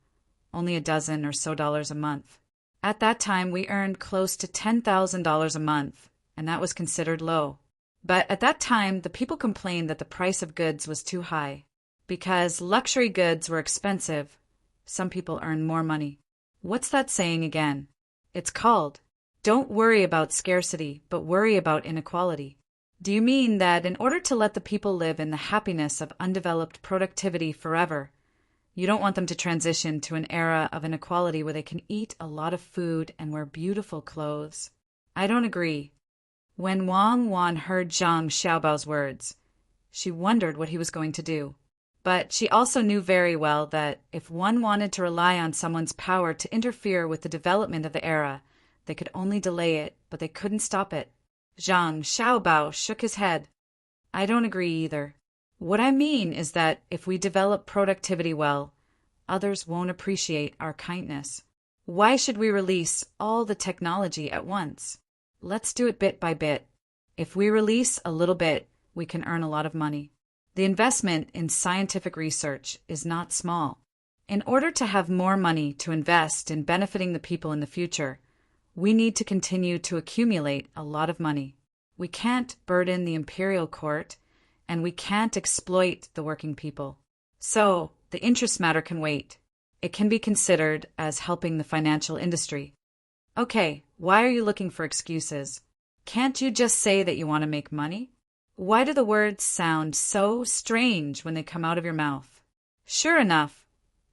only a dozen or so dollars a month. At that time, we earned close to $10,000 a month, and that was considered low. But at that time, the people complained that the price of goods was too high. Because luxury goods were expensive, some people earned more money. What's that saying again? It's called, "Don't worry about scarcity, but worry about inequality." Do you mean that in order to let the people live in the happiness of undeveloped productivity forever, you don't want them to transition to an era of inequality where they can eat a lot of food and wear beautiful clothes? I don't agree. When Wang Wan heard Zhang Xiaobao's words, she wondered what he was going to do. But she also knew very well that if one wanted to rely on someone's power to interfere with the development of the era, they could only delay it, but they couldn't stop it. Zhang Xiaobao shook his head. "I don't agree either. What I mean is that if we develop productivity well, others won't appreciate our kindness. Why should we release all the technology at once? Let's do it bit by bit. If we release a little bit, we can earn a lot of money. The investment in scientific research is not small. In order to have more money to invest in benefiting the people in the future, we need to continue to accumulate a lot of money. We can't burden the imperial court, and we can't exploit the working people. So, the interest matter can wait. It can be considered as helping the financial industry." "Okay, why are you looking for excuses? Can't you just say that you want to make money? Why do the words sound so strange when they come out of your mouth?" Sure enough,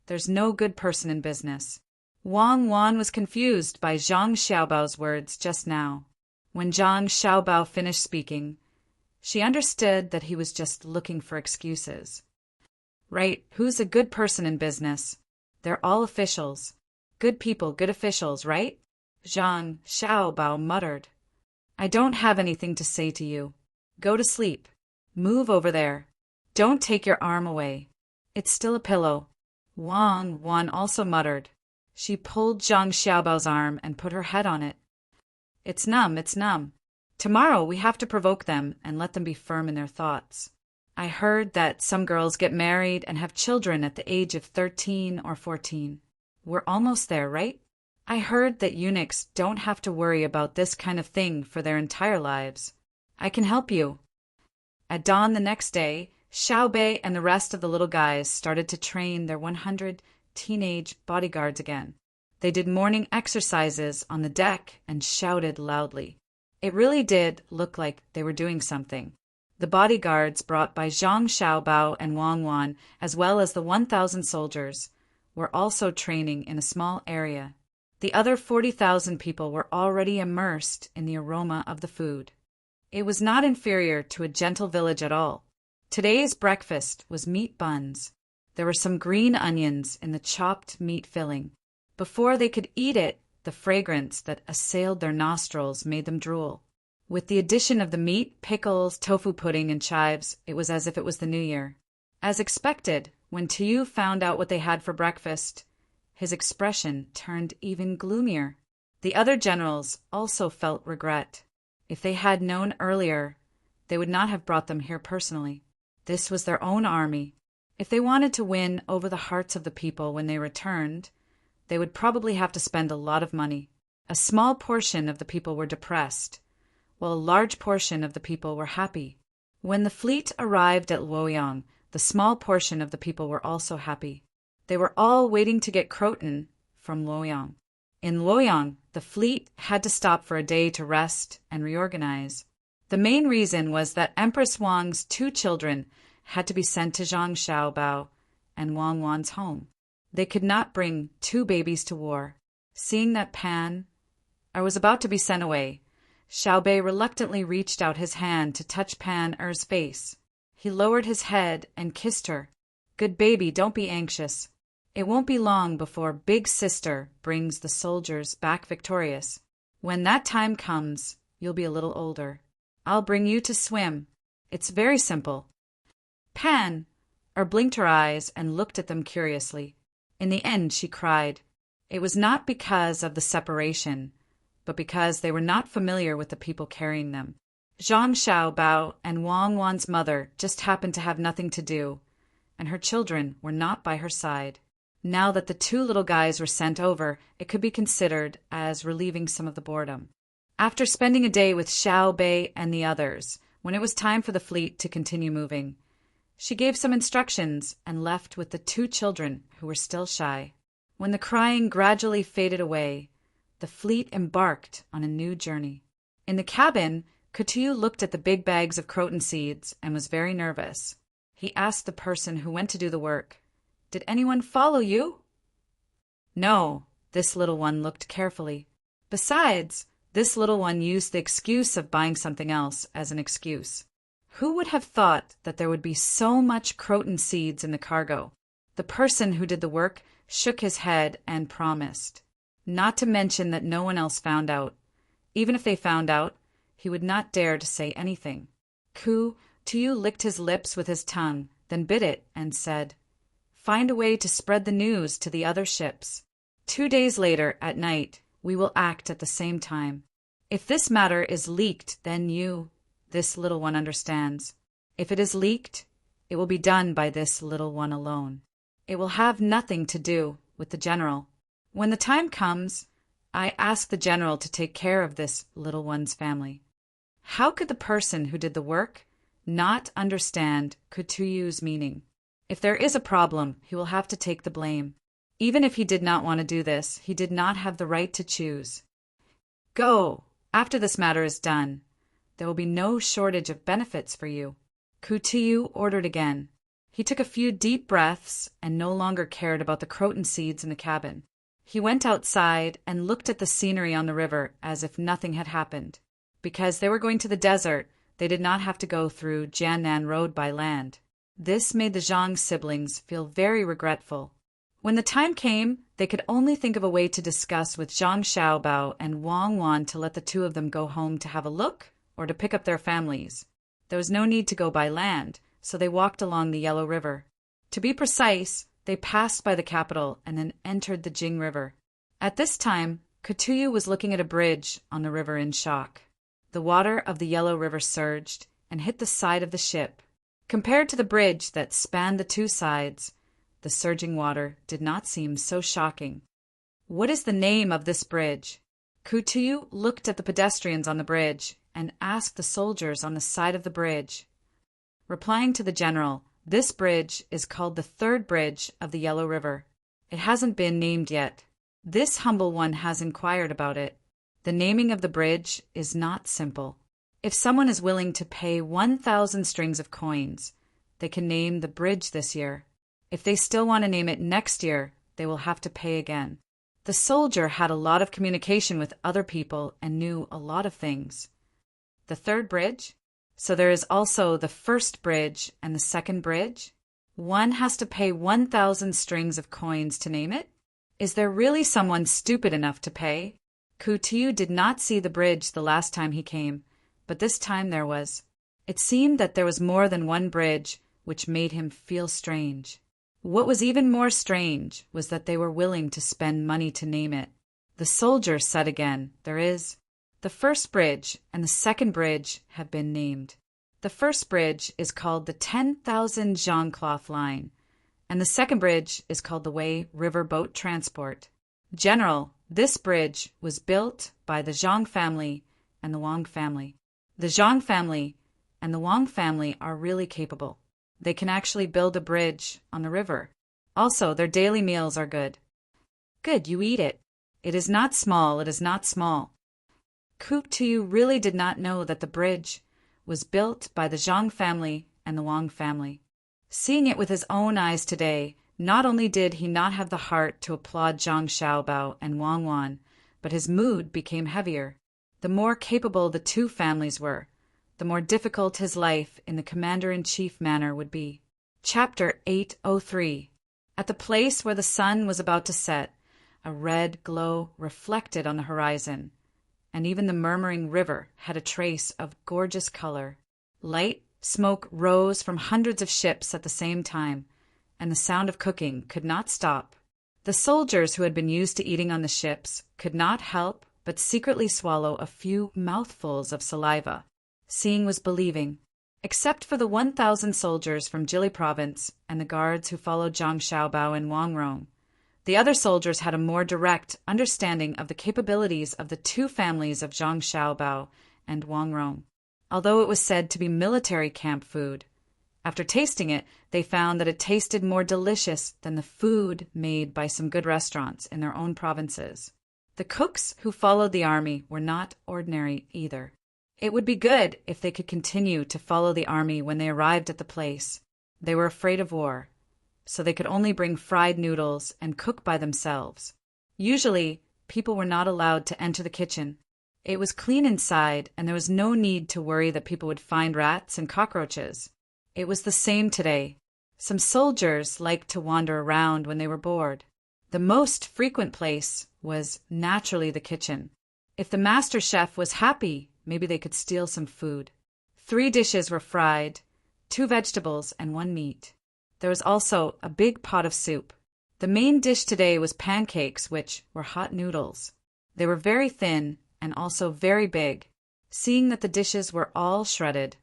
there's no good person in business. Wang Wan was confused by Zhang Xiaobao's words just now. When Zhang Xiaobao finished speaking, she understood that he was just looking for excuses. Right, who's a good person in business? They're all officials. Good people, good officials, right? Zhang Xiaobao muttered. "I don't have anything to say to you. Go to sleep. Move over there. Don't take your arm away. It's still a pillow." Wang Wan also muttered. She pulled Zhang Xiaobao's arm and put her head on it. "It's numb, it's numb. Tomorrow we have to provoke them and let them be firm in their thoughts. I heard that some girls get married and have children at the age of 13 or 14. We're almost there, right? I heard that eunuchs don't have to worry about this kind of thing for their entire lives. I can help you." At dawn the next day, Xiaobei and the rest of the little guys started to train their 100 teenage bodyguards again. They did morning exercises on the deck and shouted loudly. It really did look like they were doing something. The bodyguards brought by Zhang Xiaobao and Wang Wan, as well as the 1,000 soldiers, were also training in a small area. The other 40,000 people were already immersed in the aroma of the food. It was not inferior to a gentle village at all. Today's breakfast was meat buns. There were some green onions in the chopped meat filling. Before they could eat it, the fragrance that assailed their nostrils made them drool. With the addition of the meat, pickles, tofu pudding, and chives, it was as if it was the new year. As expected, when Tuyu found out what they had for breakfast, his expression turned even gloomier. The other generals also felt regret. If they had known earlier, they would not have brought them here personally. This was their own army. If they wanted to win over the hearts of the people when they returned, they would probably have to spend a lot of money. A small portion of the people were depressed, while a large portion of the people were happy. When the fleet arrived at Luoyang, the small portion of the people were also happy. They were all waiting to get Croton from Luoyang. In Luoyang, the fleet had to stop for a day to rest and reorganize. The main reason was that Empress Wang's 2 children had to be sent to Zhang Xiaobao and Wang Wan's home. They could not bring 2 babies to war. Seeing that Pan was about to be sent away, Xiaobei reluctantly reached out his hand to touch Pan Er's face. He lowered his head and kissed her. "Good baby, don't be anxious. It won't be long before Big Sister brings the soldiers back victorious. When that time comes, you'll be a little older. I'll bring you to swim. It's very simple." Pan blinked her eyes and looked at them curiously. In the end, she cried. It was not because of the separation, but because they were not familiar with the people carrying them. Zhang Xiaobao and Wang Wan's mother just happened to have nothing to do, and her children were not by her side. Now that the 2 little guys were sent over, it could be considered as relieving some of the boredom. After spending a day with Xiaobei and the others, when it was time for the fleet to continue moving, she gave some instructions and left with the 2 children who were still shy. When the crying gradually faded away, the fleet embarked on a new journey. In the cabin, Kutuyu looked at the big bags of croton seeds and was very nervous. He asked the person who went to do the work, "Did anyone follow you?" "No," this little one looked carefully. Besides, this little one used the excuse of buying something else as an excuse. Who would have thought that there would be so much croton seeds in the cargo? The person who did the work shook his head and promised not to mention that no one else found out. Even if they found out, he would not dare to say anything. Tuyu licked his lips with his tongue, then bit it and said, "Find a way to spread the news to the other ships. 2 days later, at night, we will act at the same time. If this matter is leaked, then this little one understands. If it is leaked, it will be done by this little one alone. It will have nothing to do with the general. When the time comes, I ask the general to take care of this little one's family." How could the person who did the work not understand Kutuyu's meaning? If there is a problem, he will have to take the blame. Even if he did not want to do this, he did not have the right to choose. "Go! After this matter is done, there will be no shortage of benefits for you," Kutuyu ordered again. He took a few deep breaths and no longer cared about the croton seeds in the cabin. He went outside and looked at the scenery on the river as if nothing had happened. Because they were going to the desert, they did not have to go through Jiannan Road by land. This made the Zhang siblings feel very regretful. When the time came, they could only think of a way to discuss with Zhang Xiaobao and Wang Wan to let the 2 of them go home to have a look or to pick up their families. There was no need to go by land, so they walked along the Yellow River. To be precise, they passed by the capital and then entered the Jing River. At this time, Kutuyu was looking at a bridge on the river in shock. The water of the Yellow River surged and hit the side of the ship. Compared to the bridge that spanned the 2 sides, the surging water did not seem so shocking. "What is the name of this bridge?" Kutuyu looked at the pedestrians on the bridge and asked the soldiers on the side of the bridge. Replying to the general, "This bridge is called the 3rd bridge of the Yellow River. It hasn't been named yet. This humble one has inquired about it. The naming of the bridge is not simple. If someone is willing to pay 1,000 strings of coins, they can name the bridge this year. If they still want to name it next year, they will have to pay again." The soldier had a lot of communication with other people and knew a lot of things. The third bridge? So there is also the first bridge and the second bridge? One has to pay 1,000 strings of coins to name it? Is there really someone stupid enough to pay? Kutuyu did not see the bridge the last time he came, but this time there was. It seemed that there was more than one bridge, which made him feel strange. What was even more strange was that they were willing to spend money to name it. The soldier said again, "There is. The first bridge and the second bridge have been named. The first bridge is called the 10,000 Zhang Cloth Line, and the second bridge is called the Wei River Boat Transport. General, this bridge was built by the Zhang family and the Wang family. The Zhang family and the Wang family are really capable. They can actually build a bridge on the river. Also, their daily meals are good." "Good, you eat it. It is not small, it is not small." Kutuyu really did not know that the bridge was built by the Zhang family and the Wang family. Seeing it with his own eyes today, not only did he not have the heart to applaud Zhang Xiaobao and Wang Wan, but his mood became heavier. The more capable the two families were, the more difficult his life in the commander-in-chief manner would be. Chapter 803. At the place where the sun was about to set, a red glow reflected on the horizon, and even the murmuring river had a trace of gorgeous color. Light smoke rose from hundreds of ships at the same time, and the sound of cooking could not stop. The soldiers who had been used to eating on the ships could not help but secretly swallow a few mouthfuls of saliva. Seeing was believing. Except for the 1,000 soldiers from Jili province and the guards who followed Zhang Xiaobao and Wang Rong, the other soldiers had a more direct understanding of the capabilities of the two families of Zhang Xiaobao and Wang Rong. Although it was said to be military camp food, after tasting it, they found that it tasted more delicious than the food made by some good restaurants in their own provinces. The cooks who followed the army were not ordinary either. It would be good if they could continue to follow the army when they arrived at the place. They were afraid of war, so they could only bring fried noodles and cook by themselves. Usually, people were not allowed to enter the kitchen. It was clean inside, and there was no need to worry that people would find rats and cockroaches. It was the same today. Some soldiers liked to wander around when they were bored. The most frequent place was naturally the kitchen. If the master chef was happy, maybe they could steal some food. 3 dishes were fried, 2 vegetables, and 1 meat. There was also a big pot of soup. The main dish today was pancakes, which were hot noodles. They were very thin and also very big. Seeing that the dishes were all shredded,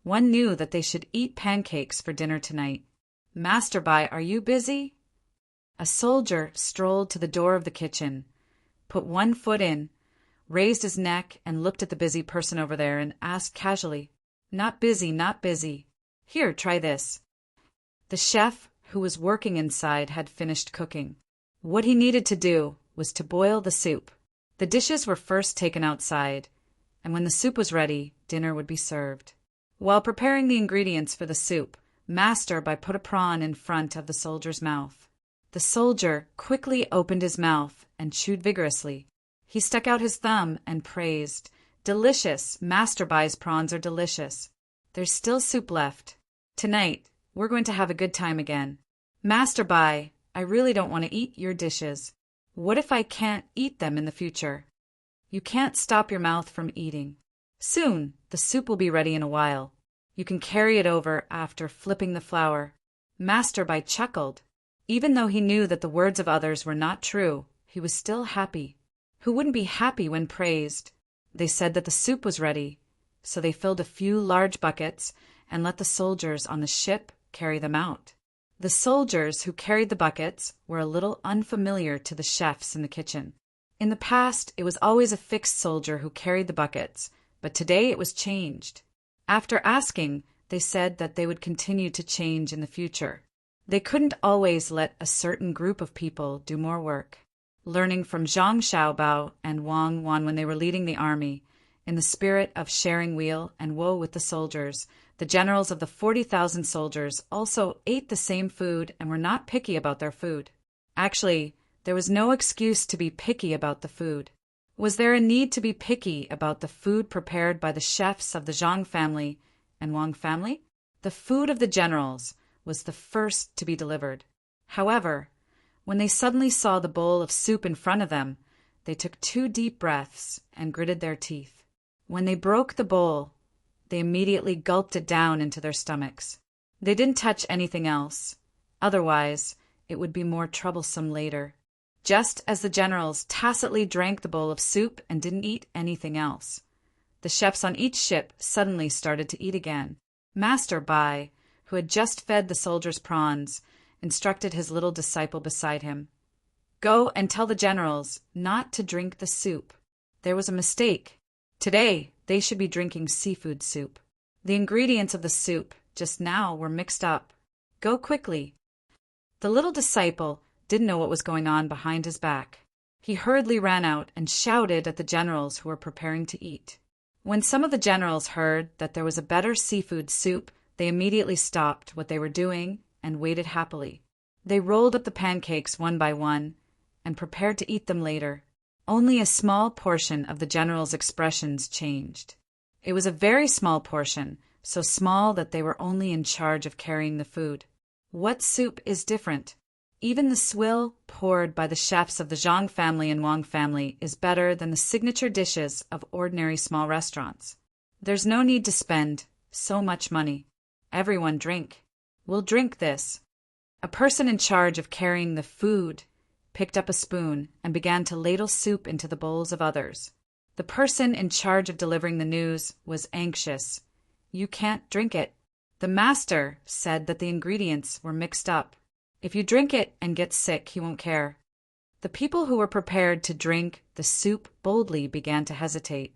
one knew that they should eat pancakes for dinner tonight. "Master Bai, are you busy?" A soldier strolled to the door of the kitchen, put 1 foot in, raised his neck and looked at the busy person over there and asked casually, "Not busy, not busy. Here, try this." The chef, who was working inside, had finished cooking. What he needed to do was to boil the soup. The dishes were first taken outside, and when the soup was ready, dinner would be served. While preparing the ingredients for the soup, Master Bai put a prawn in front of the soldier's mouth. The soldier quickly opened his mouth and chewed vigorously. He stuck out his thumb and praised, "Delicious! Master Bai's prawns are delicious. There's still soup left. Tonight, we're going to have a good time again. Master Bai, I really don't want to eat your dishes. What if I can't eat them in the future?" "You can't stop your mouth from eating. Soon, the soup will be ready in a while. You can carry it over after flipping the flour." Master Bai chuckled. Even though he knew that the words of others were not true, he was still happy. Who wouldn't be happy when praised? They said that the soup was ready, so they filled a few large buckets and let the soldiers on the ship carry them out. The soldiers who carried the buckets were a little unfamiliar to the chefs in the kitchen. In the past, it was always a fixed soldier who carried the buckets, but today it was changed. After asking, they said that they would continue to change in the future. They couldn't always let a certain group of people do more work. Learning from Zhang Xiaobao and Wang Wan when they were leading the army, in the spirit of sharing weal and woe with the soldiers, the generals of the 40,000 soldiers also ate the same food and were not picky about their food. Actually, there was no excuse to be picky about the food. Was there a need to be picky about the food prepared by the chefs of the Zhang family and Wang family? The food of the generals was the first to be delivered. However, when they suddenly saw the bowl of soup in front of them, they took 2 deep breaths and gritted their teeth. When they broke the bowl, they immediately gulped it down into their stomachs. They didn't touch anything else. Otherwise, it would be more troublesome later. Just as the generals tacitly drank the bowl of soup and didn't eat anything else, the chefs on each ship suddenly started to eat again. Master Bai, who had just fed the soldiers prawns, instructed his little disciple beside him. Go and tell the generals not to drink the soup. There was a mistake. Today, they should be drinking seafood soup. The ingredients of the soup just now were mixed up. Go quickly. The little disciple didn't know what was going on behind his back. He hurriedly ran out and shouted at the generals who were preparing to eat. When some of the generals heard that there was a better seafood soup, they immediately stopped what they were doing and waited happily. They rolled up the pancakes one by one and prepared to eat them later. Only a small portion of the generals' expressions changed. It was a very small portion, so small that they were only in charge of carrying the food. What soup is different? Even the swill poured by the chefs of the Zhang family and Wang family is better than the signature dishes of ordinary small restaurants. There's no need to spend so much money. Everyone drink. We'll drink this. A person in charge of carrying the food picked up a spoon and began to ladle soup into the bowls of others. The person in charge of delivering the news was anxious. You can't drink it. The master said that the ingredients were mixed up. If you drink it and get sick, he won't care. The people who were prepared to drink the soup boldly began to hesitate.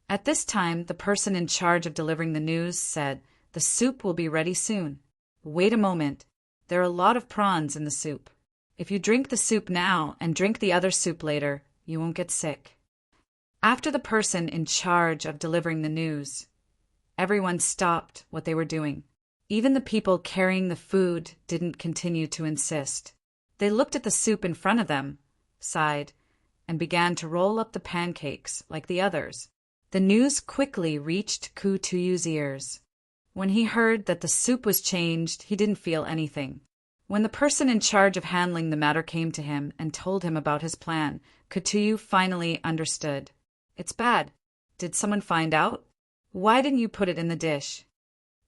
At this time, the person in charge of delivering the news said, The soup will be ready soon. Wait a moment. There are a lot of prawns in the soup. If you drink the soup now and drink the other soup later, you won't get sick. After the person in charge of delivering the news, everyone stopped what they were doing. Even the people carrying the food didn't continue to insist. They looked at the soup in front of them, sighed, and began to roll up the pancakes like the others. The news quickly reached Ku Tuyu's ears. When he heard that the soup was changed, he didn't feel anything. When the person in charge of handling the matter came to him and told him about his plan, Ku Tuyu finally understood. It's bad. Did someone find out? Why didn't you put it in the dish?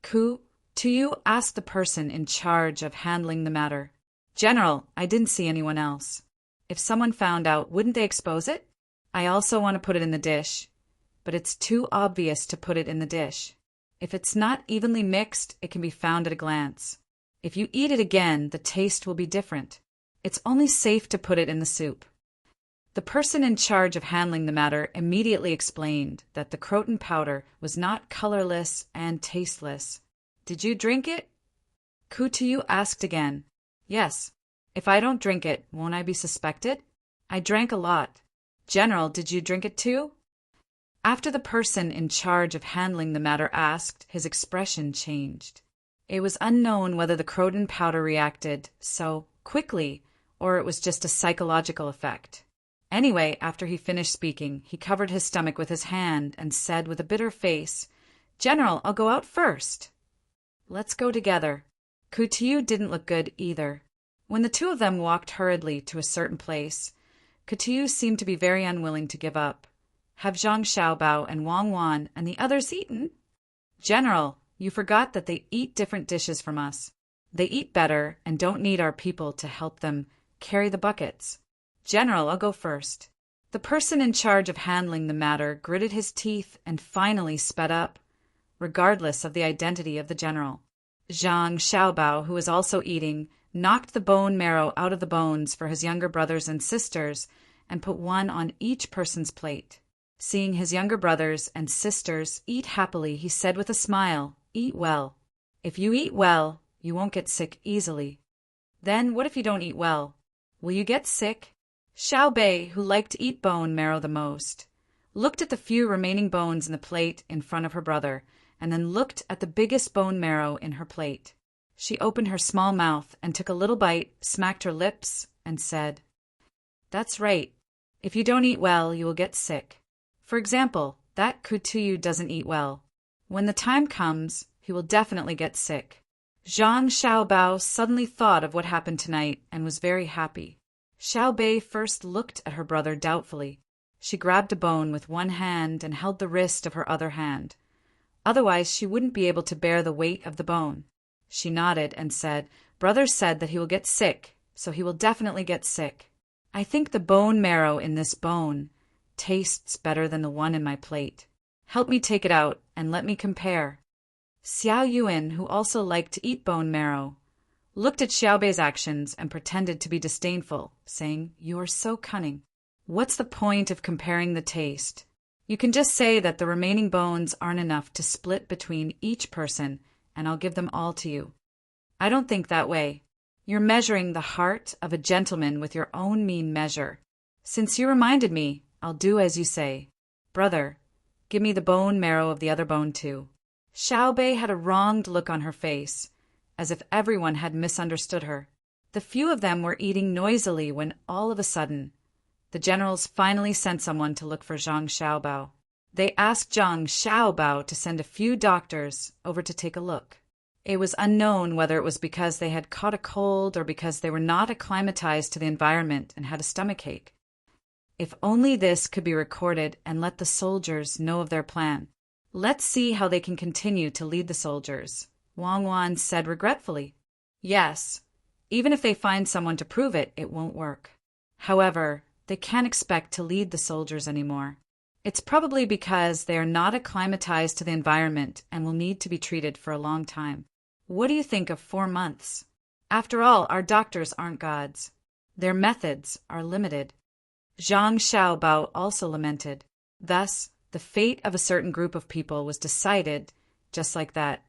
Ku Tuyu asked the person in charge of handling the matter. General, I didn't see anyone else. If someone found out, wouldn't they expose it? I also want to put it in the dish, but it's too obvious to put it in the dish. If it's not evenly mixed, it can be found at a glance. If you eat it again, the taste will be different. It's only safe to put it in the soup. The person in charge of handling the matter immediately explained that the croton powder was not colorless and tasteless. Did you drink it? Ku Tuyu asked again. Yes. If I don't drink it, won't I be suspected? I drank a lot. General, did you drink it too? After the person in charge of handling the matter asked, his expression changed. It was unknown whether the croton powder reacted so quickly or it was just a psychological effect. Anyway, after he finished speaking, he covered his stomach with his hand and said with a bitter face, General, I'll go out first. Let's go together. Ku Tuyu didn't look good either. When the two of them walked hurriedly to a certain place, Ku Tuyu seemed to be very unwilling to give up. Have Zhang Xiaobao and Wang Wan and the others eaten? General, you forgot that they eat different dishes from us. They eat better and don't need our people to help them carry the buckets. General, I'll go first. The person in charge of handling the matter gritted his teeth and finally sped up, regardless of the identity of the general. Zhang Xiaobao, who was also eating, knocked the bone marrow out of the bones for his younger brothers and sisters and put one on each person's plate. Seeing his younger brothers and sisters eat happily, he said with a smile, Eat well. If you eat well, you won't get sick easily. Then what if you don't eat well? Will you get sick? Xiao Bei, who liked to eat bone marrow the most, looked at the few remaining bones in the plate in front of her brother, and then looked at the biggest bone marrow in her plate. She opened her small mouth and took a little bite, smacked her lips, and said, That's right. If you don't eat well, you will get sick. For example, that Kutuyu doesn't eat well. When the time comes, he will definitely get sick. Zhang Xiaobao suddenly thought of what happened tonight and was very happy. Xiaobei first looked at her brother doubtfully. She grabbed a bone with one hand and held the wrist of her other hand. Otherwise, she wouldn't be able to bear the weight of the bone. She nodded and said, "Brother said that he will get sick, so he will definitely get sick. I think the bone marrow in this bone tastes better than the one in my plate. Help me take it out and let me compare." Xiao Yuan, who also liked to eat bone marrow, looked at Xiaobei's actions and pretended to be disdainful, saying, "You are so cunning. What's the point of comparing the taste? You can just say that the remaining bones aren't enough to split between each person, and I'll give them all to you." "I don't think that way. You're measuring the heart of a gentleman with your own mean measure. Since you reminded me, I'll do as you say. Brother, give me the bone marrow of the other bone too." Xiaobei had a wronged look on her face, as if everyone had misunderstood her. The few of them were eating noisily when all of a sudden, the generals finally sent someone to look for Zhang Xiaobao. They asked Zhang Xiaobao to send a few doctors over to take a look. It was unknown whether it was because they had caught a cold or because they were not acclimatized to the environment and had a stomachache. If only this could be recorded and let the soldiers know of their plan. "Let's see how they can continue to lead the soldiers," Wang Wan said regretfully. "Yes, even if they find someone to prove it, it won't work. However, they can't expect to lead the soldiers anymore. It's probably because they are not acclimatized to the environment and will need to be treated for a long time. What do you think of 4 months? After all, our doctors aren't gods. Their methods are limited." Zhang Xiaobao also lamented. Thus, the fate of a certain group of people was decided just like that.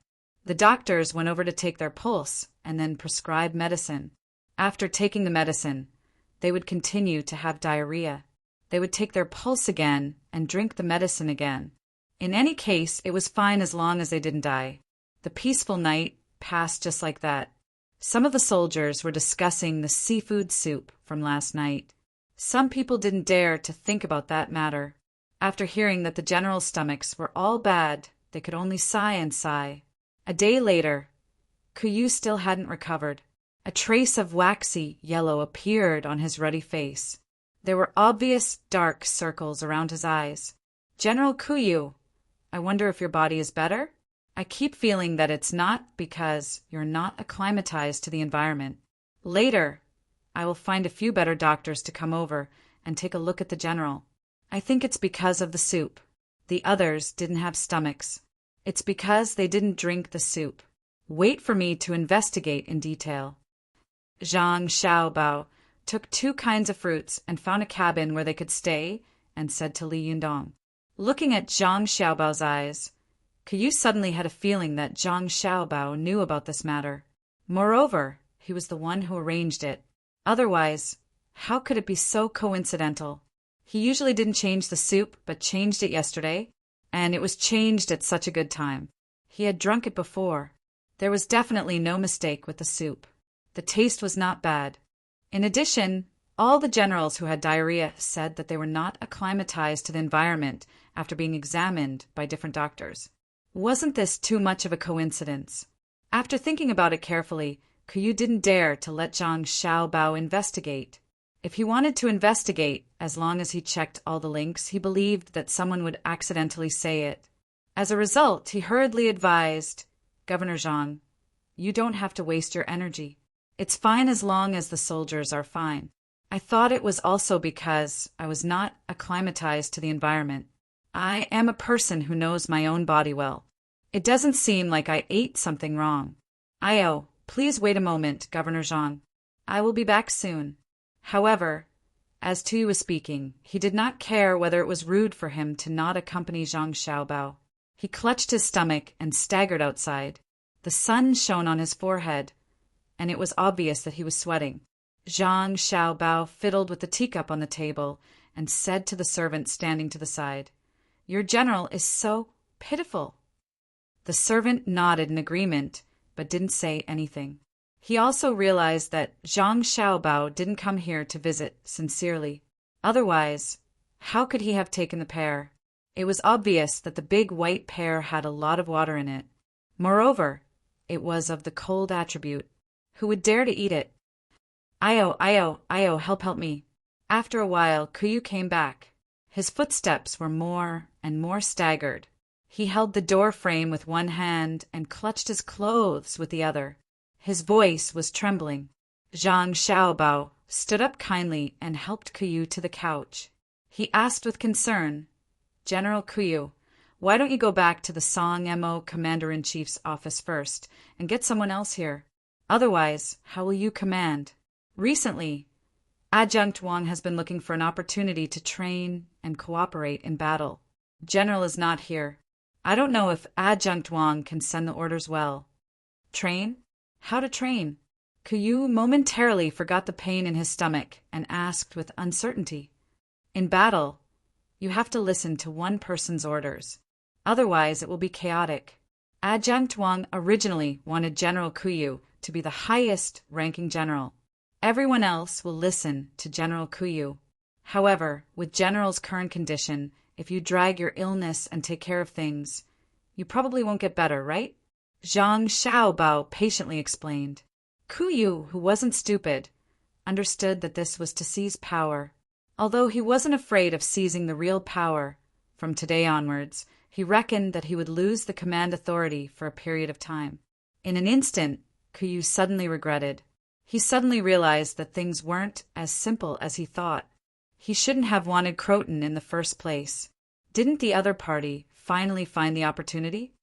The doctors went over to take their pulse and then prescribe medicine. After taking the medicine, they would continue to have diarrhea. They would take their pulse again and drink the medicine again. In any case, it was fine as long as they didn't die. The peaceful night passed just like that. Some of the soldiers were discussing the seafood soup from last night. Some people didn't dare to think about that matter. After hearing that the general's stomachs were all bad, they could only sigh and sigh. A day later, Kuyu still hadn't recovered. A trace of waxy yellow appeared on his ruddy face. There were obvious dark circles around his eyes. "General Kuyu, I wonder if your body is better? I keep feeling that it's not because you're not acclimatized to the environment. Later, I will find a few better doctors to come over and take a look at the general. I think it's because of the soup. The others didn't have stomachs. It's because they didn't drink the soup. Wait for me to investigate in detail." Zhang Xiaobao took 2 kinds of fruits and found a cabin where they could stay and said to Li Yundong. Looking at Zhang Xiaobao's eyes, Kuyu suddenly had a feeling that Zhang Xiaobao knew about this matter. Moreover, he was the one who arranged it. Otherwise, how could it be so coincidental? He usually didn't change the soup, but changed it yesterday, and it was changed at such a good time. He had drunk it before. There was definitely no mistake with the soup. The taste was not bad. In addition, all the generals who had diarrhea said that they were not acclimatized to the environment after being examined by different doctors. Wasn't this too much of a coincidence? After thinking about it carefully, Kuyu didn't dare to let Zhang Xiaobao investigate. If he wanted to investigate, as long as he checked all the links, he believed that someone would accidentally say it. As a result, he hurriedly advised, "Governor Zhang, you don't have to waste your energy. It's fine as long as the soldiers are fine. I thought it was also because I was not acclimatized to the environment. I am a person who knows my own body well. It doesn't seem like I ate something wrong. Please wait a moment, Governor Zhang. I will be back soon." However, as Tu was speaking, he did not care whether it was rude for him to not accompany Zhang Xiaobao. He clutched his stomach and staggered outside. The sun shone on his forehead, and it was obvious that he was sweating. Zhang Xiaobao fiddled with the teacup on the table and said to the servant standing to the side, "Your general is so pitiful." The servant nodded in agreement, but didn't say anything. He also realized that Zhang Xiaobao didn't come here to visit sincerely. Otherwise, how could he have taken the pear? It was obvious that the big white pear had a lot of water in it. Moreover, it was of the cold attribute. Who would dare to eat it? Io, help me. After a while, Kuyu came back. His footsteps were more and more staggered. He held the door frame with one hand and clutched his clothes with the other. His voice was trembling. Zhang Xiaobao stood up kindly and helped Kuyu to the couch. He asked with concern, "General Kuyu, why don't you go back to the Song Mo Commander-in-Chief's office first and get someone else here? Otherwise, how will you command?" Recently, Adjunct Wang has been looking for an opportunity to train and cooperate in battle. General is not here. I don't know if Adjunct Wang can send the orders well. Train? How to train? Kuyu momentarily forgot the pain in his stomach and asked with uncertainty. In battle, you have to listen to one person's orders. Otherwise, it will be chaotic. Adjunct Wang originally wanted General Kuyu to be the highest ranking general. Everyone else will listen to General Kuyu. However, with General's current condition, if you drag your illness and take care of things, you probably won't get better, right? Zhang Xiaobao patiently explained. Kuyu, who wasn't stupid, understood that this was to seize power. Although he wasn't afraid of seizing the real power, from today onwards, he reckoned that he would lose the command authority for a period of time. In an instant, Kuyu suddenly regretted. He suddenly realized that things weren't as simple as he thought. He shouldn't have wanted Croton in the first place. Didn't the other party finally find the opportunity?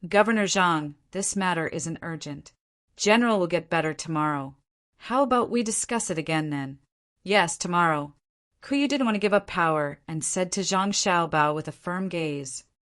Governor Zhang, this matter isn't urgent. General will get better tomorrow. How about we discuss it again then? Yes, tomorrow. Kuyu didn't want to give up power and said to Zhang Xiaobao with a firm gaze,